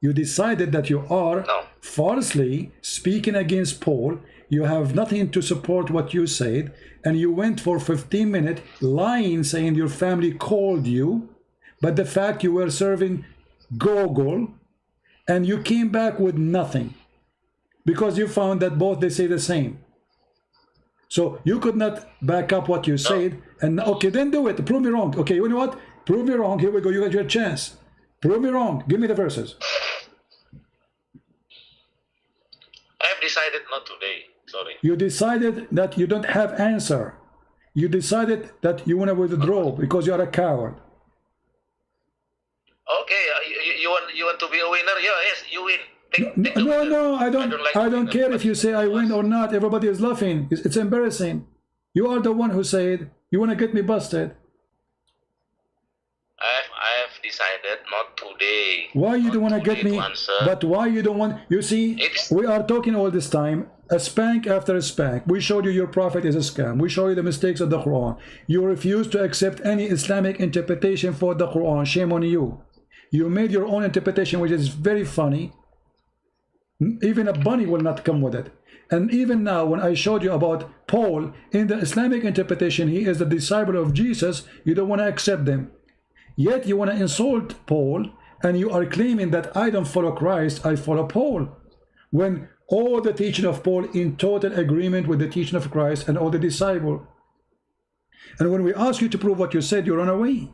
You decided that you are falsely speaking against Paul. You have nothing to support what you said. And you went for 15 minutes lying, saying your family called you. But the fact you were serving Google, and you came back with nothing. Because you found that both, they say the same. So you could not back up what you said, and okay, then do it. Prove me wrong. Okay, you know what? Prove me wrong. Here we go. You got your chance. Prove me wrong. Give me the verses. I have decided not today. Sorry. You decided that you don't have answer. You decided that you want to withdraw because you are a coward. Okay, you want to be a winner? Yeah, yes, you win. No, I don't care if you say I win or not. Everybody is laughing. It's embarrassing. You are the one who said you want to get me busted. I have decided not today. Why you don't want to get me? But why you don't want? You see, we are talking all this time, a spank after a spank. We showed you your prophet is a scam. We show you the mistakes of the Quran. You refuse to accept any Islamic interpretation for the Quran. Shame on you. You made your own interpretation, which is very funny. Even a bunny will not come with it. And even now, when I showed you about Paul, in the Islamic interpretation, he is the disciple of Jesus, you don't want to accept them. Yet you want to insult Paul, and you are claiming that I don't follow Christ, I follow Paul. When all the teaching of Paul in total agreement with the teaching of Christ and all the disciples. And when we ask you to prove what you said, you run away.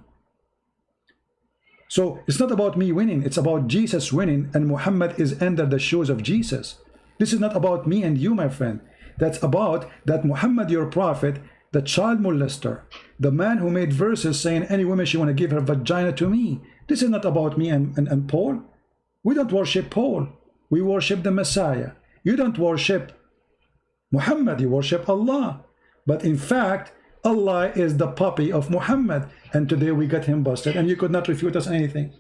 So it's not about me winning, it's about Jesus winning, and Muhammad is under the shoes of Jesus. This is not about me and you, my friend. That's about that Muhammad, your prophet, the child molester, the man who made verses saying any woman she want to give her vagina to me. This is not about me and Paul. We don't worship Paul. We worship the Messiah. You don't worship Muhammad, you worship Allah. But in fact, Allah is the puppy of Muhammad, and today we got him busted, and you could not refute us anything.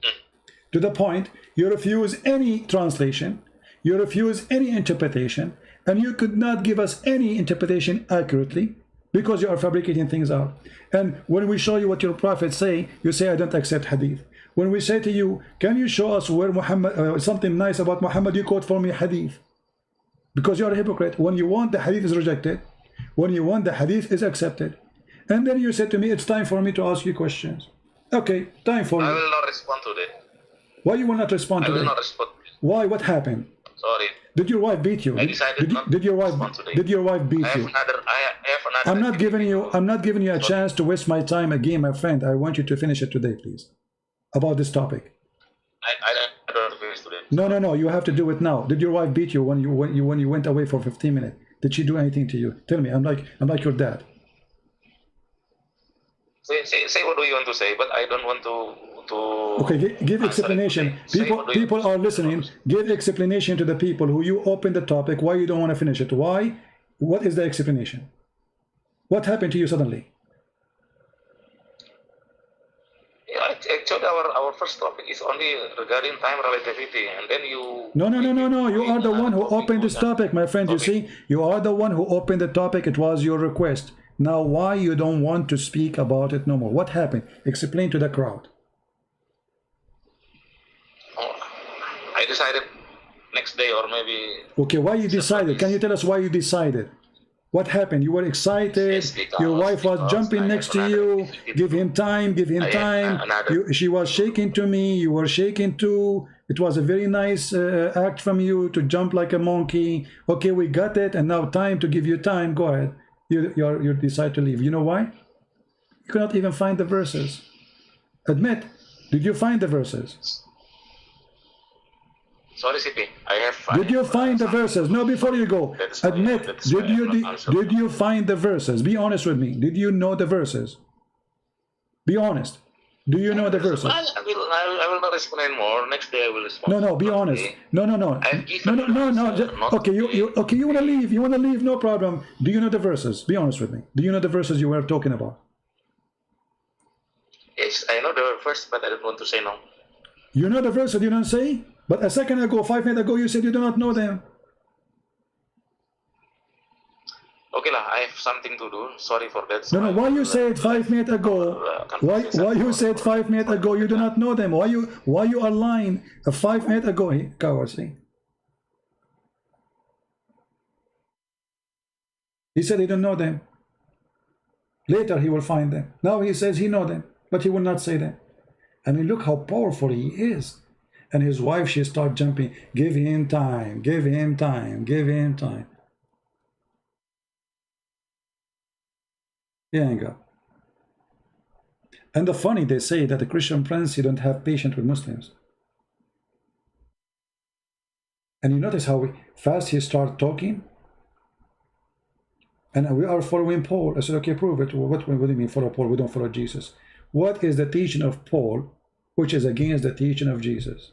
To the point, you refuse any translation, you refuse any interpretation, and you could not give us any interpretation accurately because you are fabricating things out. And when we show you what your prophets say, you say I don't accept hadith. When we say to you, can you show us where Muhammad something nice about Muhammad, you quote for me hadith, because you are a hypocrite. When you want, the hadith is rejected. When you want, the hadith is accepted. And then you said to me, it's time for me to ask you questions. Okay, time for you. I will not respond today. Why you will not respond today? I will not respond. Why? What happened? Sorry. Did your wife beat you? I decided Did your wife beat you? I'm not giving you a chance to waste my time again, my friend. I want you to finish it today, please. About this topic. I don't finish today. No. You have to do it now. Did your wife beat you when you went away for 15 minutes? Did she do anything to you? Tell me. I'm like your dad. Say what do you want to say, but I don't want to okay, give explanation. People are listening. Give explanation to the people who you opened the topic, why you don't want to finish it. Why? What is the explanation? What happened to you suddenly? Yeah, actually our first topic is only regarding time relativity, and then you... No. You are the one who opened this topic, my friend. You see, you are the one who opened the topic. It was your request. Now, why you don't want to speak about it no more? What happened? Explain to the crowd. I decided next day or maybe... Okay, why you decided? Can you tell us why you decided? What happened? You were excited. Yes, your wife was jumping next to you. Give him time. She was shaking to me. You were shaking too. It was a very nice act from you to jump like a monkey. Okay, we got it. And now time to give you time. Go ahead. You decide to leave. You know why? You cannot even find the verses. Admit, did you find the verses? Sorry, CP. Did you find the verses? No, before you go, admit, did you find the verses? Be honest with me. Did you know the verses? Be honest. Do you know the verses? I will not explain more. Next day I will respond. No, be honest. No. Okay, you want to leave. You want to leave, no problem. Do you know the verses? Be honest with me. Do you know the verses you were talking about? Yes, I know the verse, but I don't want to say no. You know the verses you don't say? But a second ago, 5 minutes ago, you said you do not know them. Okay lah, I have something to do. Sorry for that. So no. Why you said 5 minutes ago? Why you said 5 minutes ago you do not know them? Why you are lying? 5 minutes ago, coward. See? He said he don't know them. Later he will find them. Now he says he know them, but he will not say them. I mean, look how powerful he is. And his wife, she start jumping. Give him time. Give him time. Give him time. He hang up. And the funny, they say that the Christian prince, he don't have patience with Muslims. And you notice how fast he start talking? And we are following Paul. I said, okay, prove it. What do you mean follow Paul? We don't follow Jesus. What is the teaching of Paul which is against the teaching of Jesus?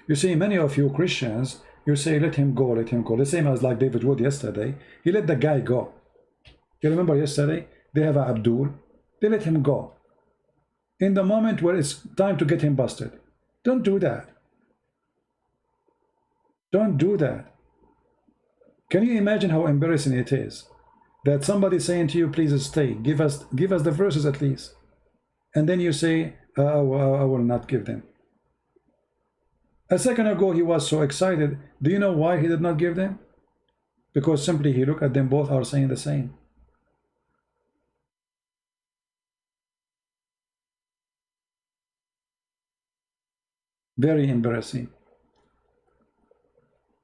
You see, many of you Christians, you say, let him go, let him go. The same as like David Wood yesterday. He let the guy go. You remember yesterday? They have Abdul. They let him go. In the moment where it's time to get him busted. Don't do that. Don't do that. Can you imagine how embarrassing it is that somebody saying to you, please stay, give us the verses at least, and then you say, I will not give them. A second ago he was so excited. Do you know why he did not give them? Because simply he looked at them, both are saying the same. Very embarrassing.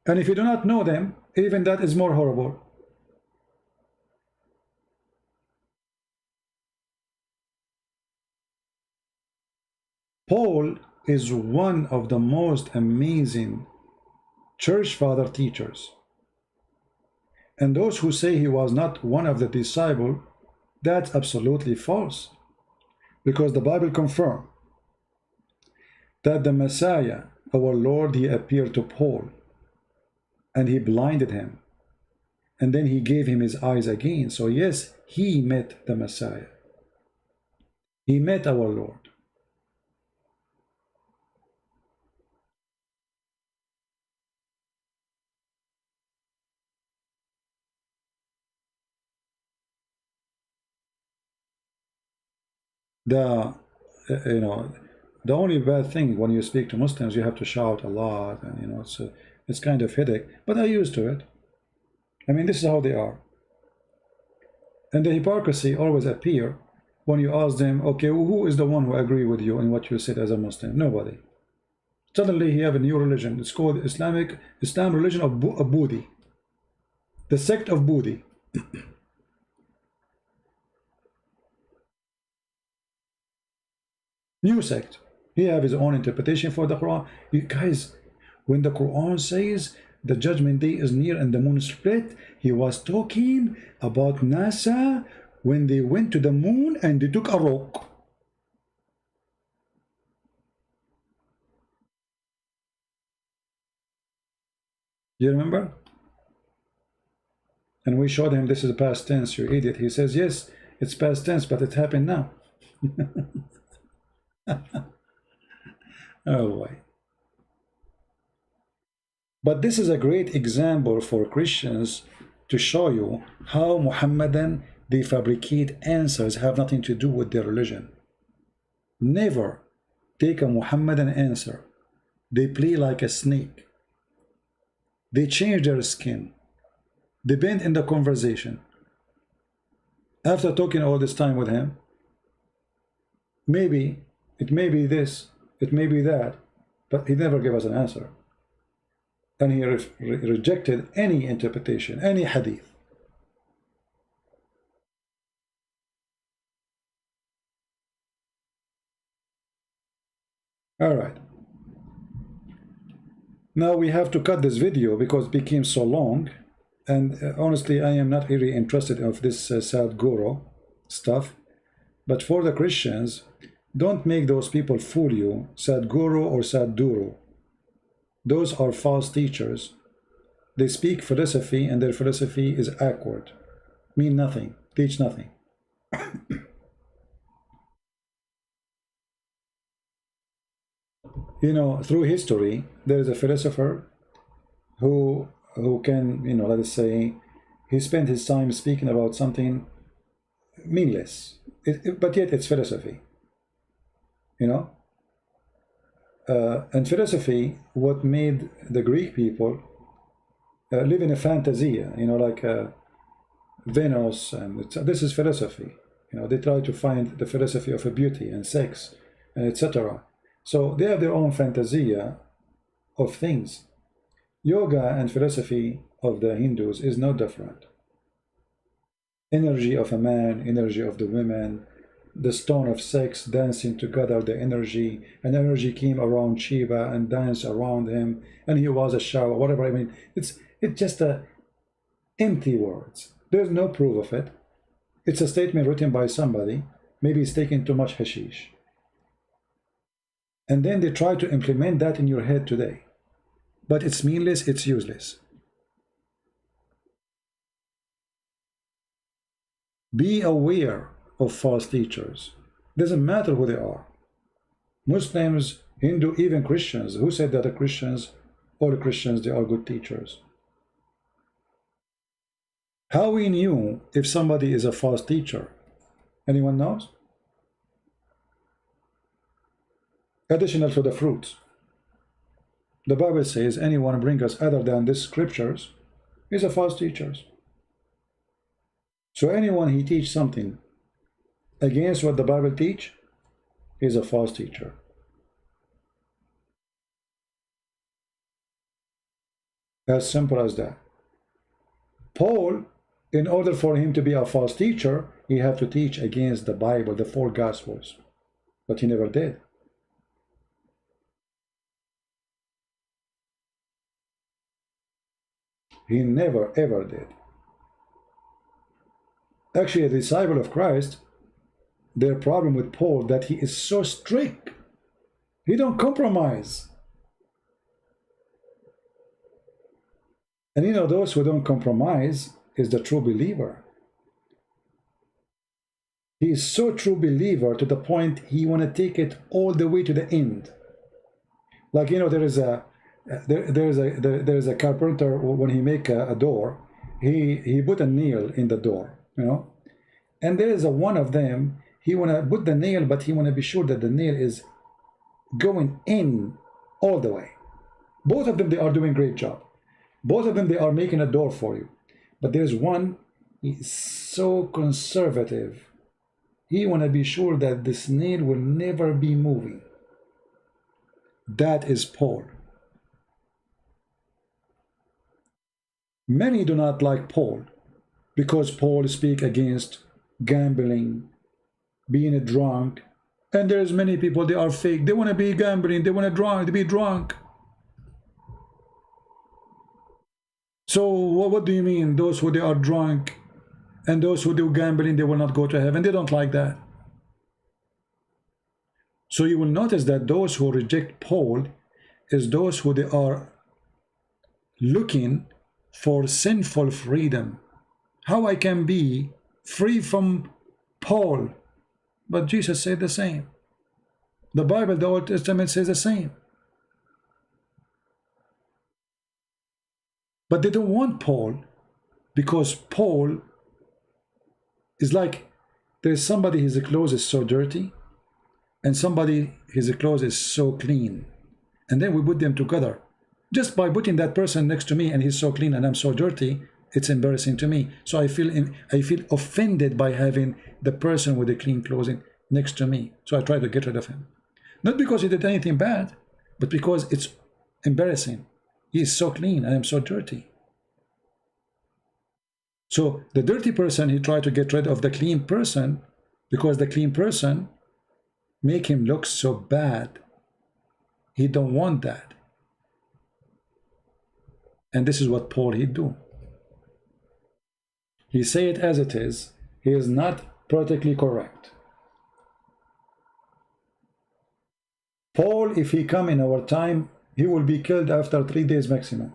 And if you do not know them, even that is more horrible. Paul is one of the most amazing church father teachers. And those who say he was not one of the disciples, that's absolutely false. Because the Bible confirms that the Messiah, our Lord, he appeared to Paul and he blinded him. And then he gave him his eyes again. So yes, he met the Messiah. He met our Lord. The only bad thing when you speak to Muslims, you have to shout a lot, and it's kind of headache. But I'm used to it. I mean, this is how they are. And the hypocrisy always appear when you ask them, okay, who is the one who agree with you in what you said as a Muslim? Nobody. Suddenly he have a new religion. It's called Islam religion of Budi. The sect of Budi. New sect. He have his own interpretation for the Quran. You guys, when the Quran says the judgment day is near and the moon split, he was talking about NASA when they went to the moon and they took a rock. You remember? And we showed him this is past tense, you idiot. He says, yes, it's past tense, but it happened now. Oh boy. But this is a great example for Christians to show you how Muhammadan, they fabricate answers have nothing to do with their religion. Never take a Muhammadan answer. They play like a snake. They change their skin. They bend in the conversation. After talking all this time with him, maybe it may be this, it may be that, but he never gave us an answer. And he rejected any interpretation, any hadith. All right. Now we have to cut this video because it became so long. And honestly, I am not really interested in this Sadhguru stuff. But for the Christians, don't make those people fool you, Sadhguru or Sadhguru. Those are false teachers. They speak philosophy and their philosophy is awkward, mean nothing, teach nothing. Through history, there is a philosopher who can, let us say, he spent his time speaking about something meaningless, but yet it's philosophy. And philosophy, what made the Greek people live in a fantasia, like Venus, and this is philosophy. They try to find the philosophy of a beauty and sex, and etc. So they have their own fantasia of things. Yoga and philosophy of the Hindus is no different. Energy of a man, energy of the women, the stone of sex dancing together, the energy, and energy came around Shiva and danced around him, and he was a shower, whatever. I mean, it's just empty words. There's no proof of it. It's a statement written by somebody. Maybe he's taking too much hashish. And then they try to implement that in your head today. But it's meaningless, it's useless. Be aware of false teachers. Doesn't matter who they are. Muslims, Hindu, even Christians. Who said that the Christians, all Christians, they are good teachers? How we knew if somebody is a false teacher? Anyone knows? Additional to the fruits. The Bible says anyone bring us other than these scriptures is a false teacher. So anyone he teach something against what the Bible teach is a false teacher. As simple as that. Paul, in order for him to be a false teacher, he had to teach against the Bible, the 4 Gospels. But he never did. He never ever did. Actually, a disciple of Christ, their problem with Paul that he is so strict. He don't compromise. And you know, those who don't compromise is the true believer. He is so true believer to the point he want to take it all the way to the end. Like, you know, there is a carpenter, when he make a door, he put a nail in the door, you know, and there is a one of them, he want to put the nail, but he want to be sure that the nail is going in all the way. Both of them, they are doing great job. Both of them, they are making a door for you. But there's one, he's so conservative. He want to be sure that this nail will never be moving. That is Paul. Many do not like Paul because Paul speaks against gambling, being a drunk, and there's many people, they are fake. They want to be gambling, they want to be drunk. So what do you mean? Those who they are drunk and those who do gambling, they will not go to heaven? They don't like that. So you will notice that those who reject Paul is those who they are looking for sinful freedom. How I can be free from Paul? But Jesus said the same. The Bible, the Old Testament says the same. But they don't want Paul because Paul is like, there's somebody, his clothes is so dirty, and somebody, his clothes is so clean. And then we put them together. Just by putting that person next to me and he's so clean and I'm so dirty, it's embarrassing to me. So I feel offended by having the person with the clean clothing next to me. So I try to get rid of him. Not because he did anything bad, but because it's embarrassing. He is so clean and I'm so dirty. So the dirty person, he tried to get rid of the clean person because the clean person make him look so bad. He don't want that. And this is what Paul he do. He say it as it is. He is not politically correct. Paul, if he come in our time, he will be killed after 3 days maximum.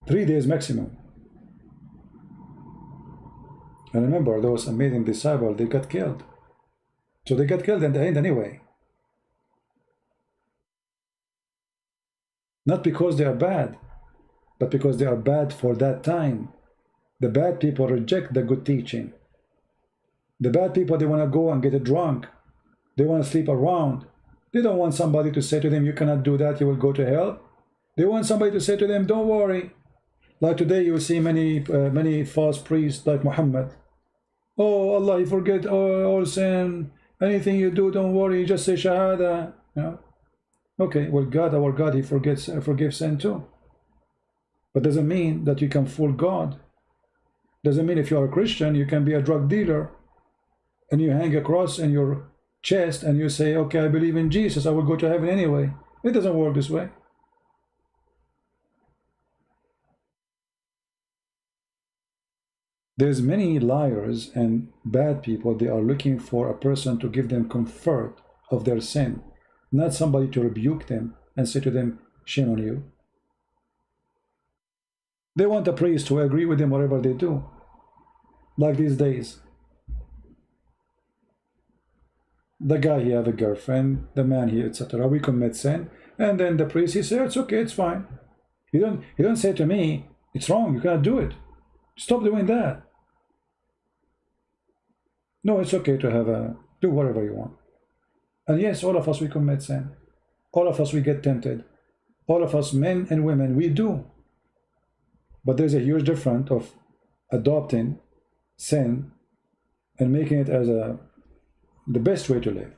Three days maximum. And remember, those amazing disciples, they got killed. So they got killed in the end anyway. Not because they are bad, but because they are bad for that time. The bad people reject the good teaching. The bad people, they want to go and get drunk. They want to sleep around. They don't want somebody to say to them, you cannot do that, you will go to hell. They want somebody to say to them, don't worry. Like today, you will see many false priests like Muhammad. Oh, Allah, He forget all sin. Anything you do, don't worry, just say Shahada. You know? Okay, well, God, our God, He forgives sin too. But doesn't mean that you can fool God. Doesn't mean if you are a Christian, you can be a drug dealer and you hang a cross in your chest and you say, okay, I believe in Jesus, I will go to heaven anyway. It doesn't work this way. There's many liars and bad people. They are looking for a person to give them comfort of their sin, not somebody to rebuke them and say to them, shame on you. They want a priest to agree with them whatever they do. Like these days, the guy, he have a girlfriend, the man, he, etc. We commit sin, and then the priest, he says, it's okay, it's fine. He don't say to me, it's wrong, you cannot do it. Stop doing that. No, it's okay to have do whatever you want. And yes, all of us, we commit sin. All of us, we get tempted. All of us, men and women, we do. But there's a huge difference of adopting sin and making it as the best way to live.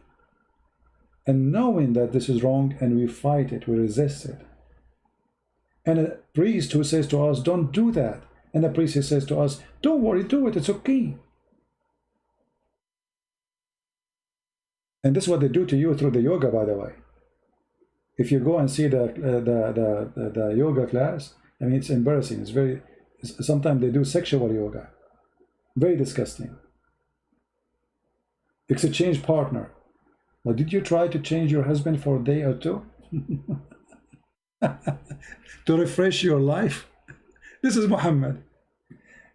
And knowing that this is wrong, and we fight it, we resist it. And a priest who says to us, don't do that. And a priest who says to us, don't worry, do it, it's okay. And this is what they do to you through the yoga, by the way. If you go and see the yoga class, I mean, it's embarrassing. Sometimes they do sexual yoga. Very disgusting. Exchange partner. Well, did you try to change your husband for a day or two? To refresh your life? This is Muhammad.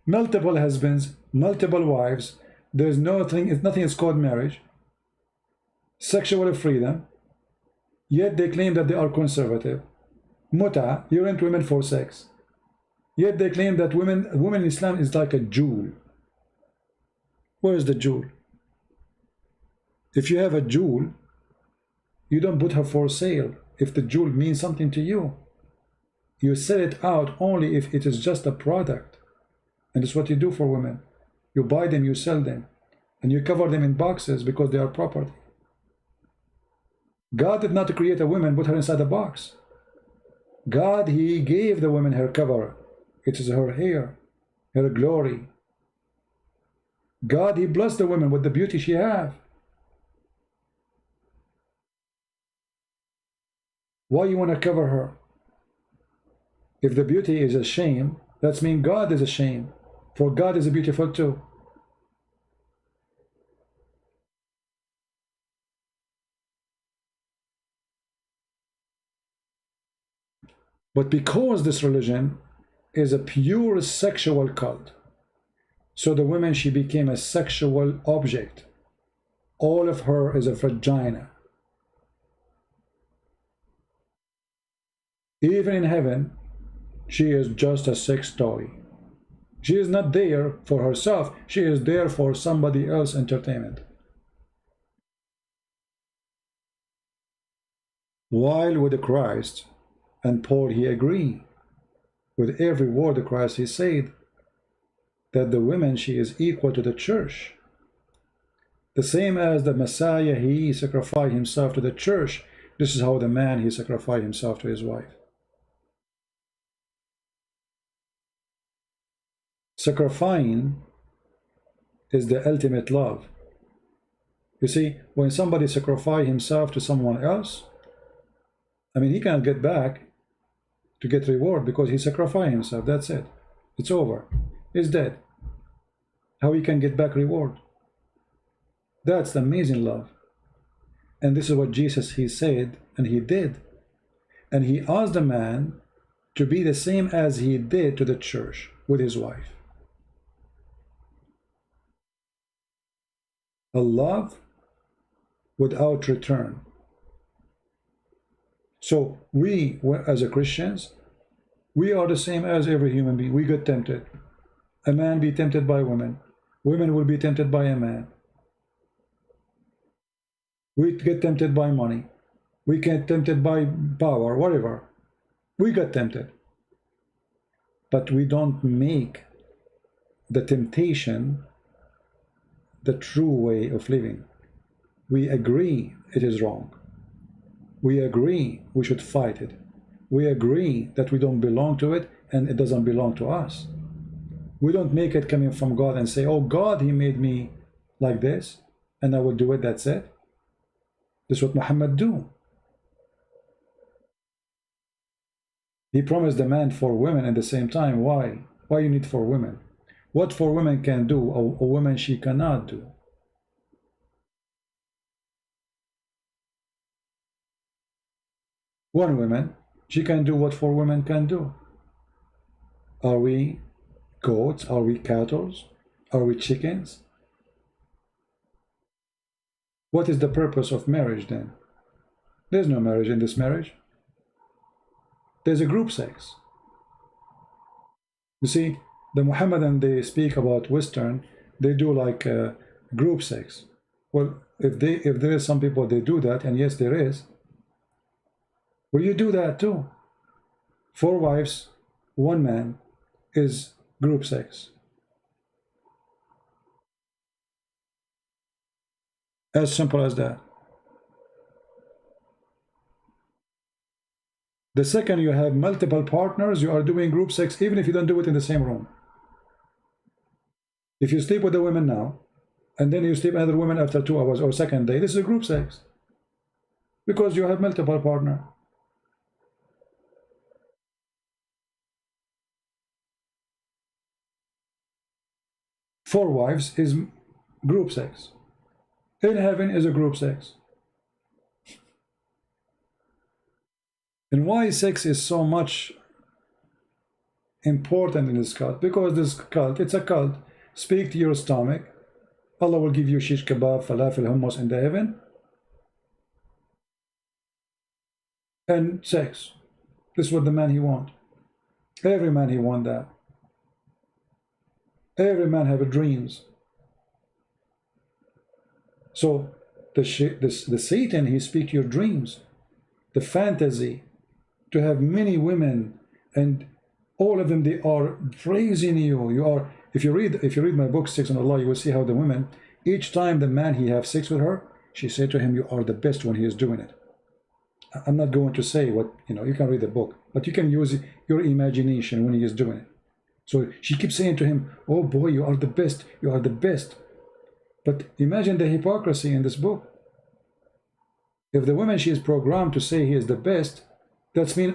Multiple husbands, multiple wives. There's nothing is called marriage. Sexual freedom, yet they claim that they are conservative. Muta, you rent women for sex, yet they claim that women in Islam is like a jewel. Where is the jewel? If you have a jewel, you don't put her for sale. If the jewel means something to you, you sell it out only if it is just a product. And that's what you do for women. You buy them, you sell them, and you cover them in boxes because they are property. God did not create a woman, put her inside a box. God, He gave the woman her cover. It is her hair, her glory. God, He blessed the woman with the beauty she have. Why you want to cover her? If the beauty is a shame, that means God is a shame. For God is beautiful too. But because this religion is a pure sexual cult, so the woman, she became a sexual object. All of her is a vagina. Even in heaven, she is just a sex toy. She is not there for herself. She is there for somebody else's entertainment. While with Christ and Paul, he agreed with every word of Christ. He said that the woman, she is equal to the church. The same as the Messiah, he sacrificed himself to the church. This is how the man, he sacrificed himself to his wife. Sacrificing is the ultimate love. You see, when somebody sacrifices himself to someone else, I mean, he cannot get back to get reward because he sacrificed himself. That's it. It's over. He's dead. How he can get back reward? That's the amazing love. And this is what Jesus, he said, and he did. And he asked the man to be the same as he did to the church with his wife. A love without return. So we, as a Christians, we are the same as every human being. We get tempted. A man be tempted by women. Women will be tempted by a man. We get tempted by money. We get tempted by power, whatever. We get tempted. But we don't make the temptation the true way of living. We agree it is wrong. We agree we should fight it. We agree that we don't belong to it and it doesn't belong to us. We don't make it coming from God and say, oh God, he made me like this and I will do it, that's it. This is what Muhammad do. He promised a man for women at the same time. Why? Why you need for women? What for women can do, a woman she cannot do. One woman, she can do what four women can do. Are we goats? Are we cattle? Are we chickens? What is the purpose of marriage then? There's no marriage in this marriage. There's a group sex. You see, the Mohammedan, they speak about Western, they do like group sex. Well, if there is some people they do that, and yes there is, well, you do that too. 4 wives, 1 man is group sex. As simple as that. The second you have multiple partners, you are doing group sex even if you don't do it in the same room. If you sleep with a woman now, and then you sleep with another woman after 2 hours or second day, this is a group sex. Because you have multiple partners. Four wives is group sex. In heaven is a group sex. And why sex is so much important in this cult? Because this cult, it's a cult. Speak to your stomach. Allah will give you shish kebab, falafel, hummus in the heaven. And sex. This is what the man he want. Every man he want that. Every man have dreams. So the Satan, he speak your dreams, the fantasy, to have many women, and all of them they are praising you. You are, if you read my book Sex and Allah, you will see how the women, each time the man he have sex with her, she said to him, you are the best when he is doing it. I'm not going to say what, you can read the book, but you can use your imagination when he is doing it. So she keeps saying to him, oh boy, you are the best, you are the best. But imagine the hypocrisy in this book. If the woman, she is programmed to say he is the best, that's mean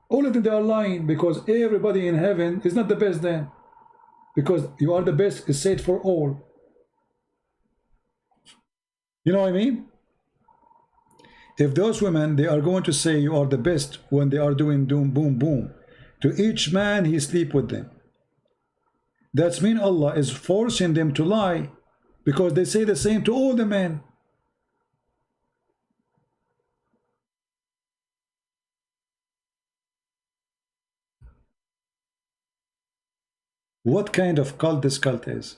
all of them they are lying, because everybody in heaven is not the best then. Because you are the best is said for all. You know what I mean? If those women, they are going to say you are the best when they are doing doom, boom, boom, to each man he sleep with them. That's mean Allah is forcing them to lie, because they say the same to all the men. What kind of cult this cult is?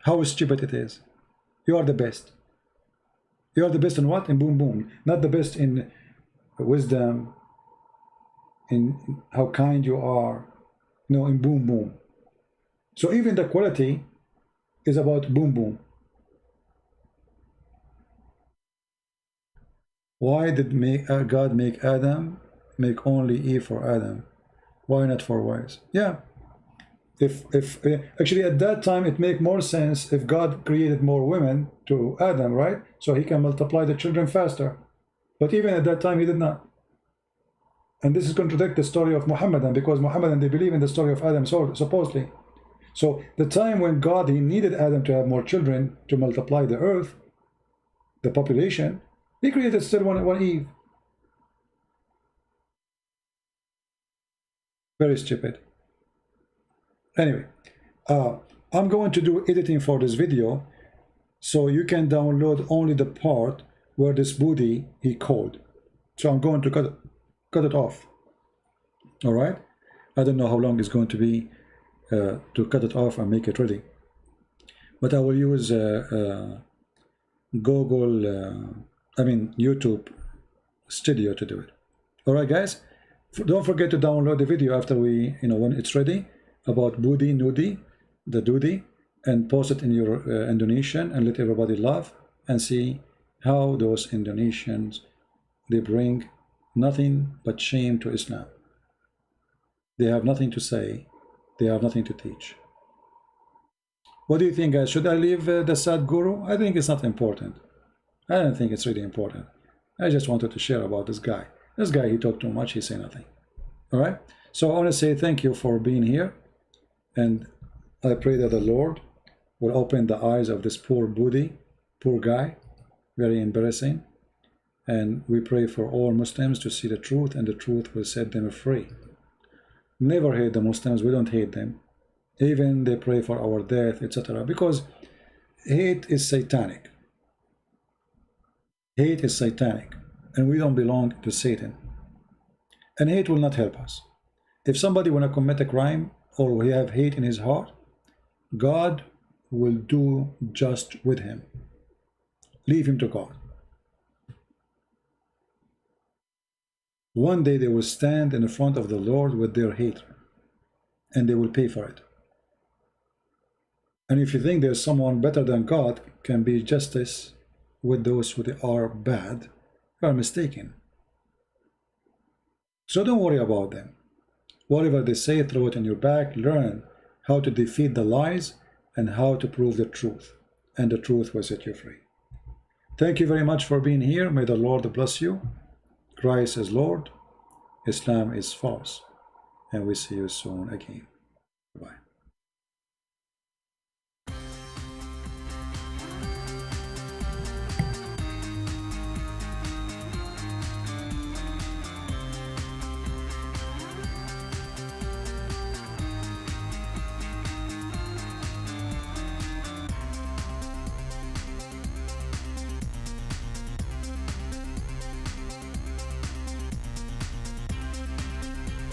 How stupid it is. You are the best. You are the best in what? In boom boom. Not the best in wisdom, in how kind you are. No, in boom boom. So even the quality is about boom boom. Why did God make Adam, make only Eve for Adam? Why not for wives? Yeah. If actually at that time it make more sense if God created more women to Adam, right? So he can multiply the children faster. But even at that time he did not. And this is contradict the story of Muhammadan, because Muhammadan, they believe in the story of Adam, supposedly. So the time when God, he needed Adam to have more children to multiply the earth, the population, he created still one Eve. Very stupid. Anyway, I'm going to do editing for this video, so you can download only the part where this Buddhi he called. So I'm going to cut it off. All right. I don't know how long it's going to be to cut it off and make it ready, but I will use YouTube Studio to do it. All right, guys. Don't forget to download the video after we, when it's ready, about Buddhi, Nudi, the Dudi, and post it in your Indonesian and let everybody laugh and see how those Indonesians, they bring nothing but shame to Islam. They have nothing to say. They have nothing to teach. What do you think, guys? Should I leave the Sadhguru? I think it's not important. I don't think it's really important. I just wanted to share about this guy. This guy, he talked too much, he said nothing. All right? So I want to say thank you for being here. And I pray that the Lord will open the eyes of this poor Buddhi, poor guy, very embarrassing. And we pray for all Muslims to see the truth, and the truth will set them free. Never hate the Muslims. We don't hate them. Even they pray for our death, etc. Because hate is satanic. Hate is satanic. And we don't belong to Satan. And hate will not help us. If somebody want to commit a crime or he have hate in his heart, God will do just with him. Leave him to God. One day they will stand in front of the Lord with their hate, and they will pay for it. And if you think there's someone better than God can be justice with those who are bad, you are mistaken. So don't worry about them. Whatever they say, throw it in your back. Learn how to defeat the lies and how to prove the truth. And the truth will set you free. Thank you very much for being here. May the Lord bless you. Christ is Lord. Islam is false. And we see you soon again. Bye.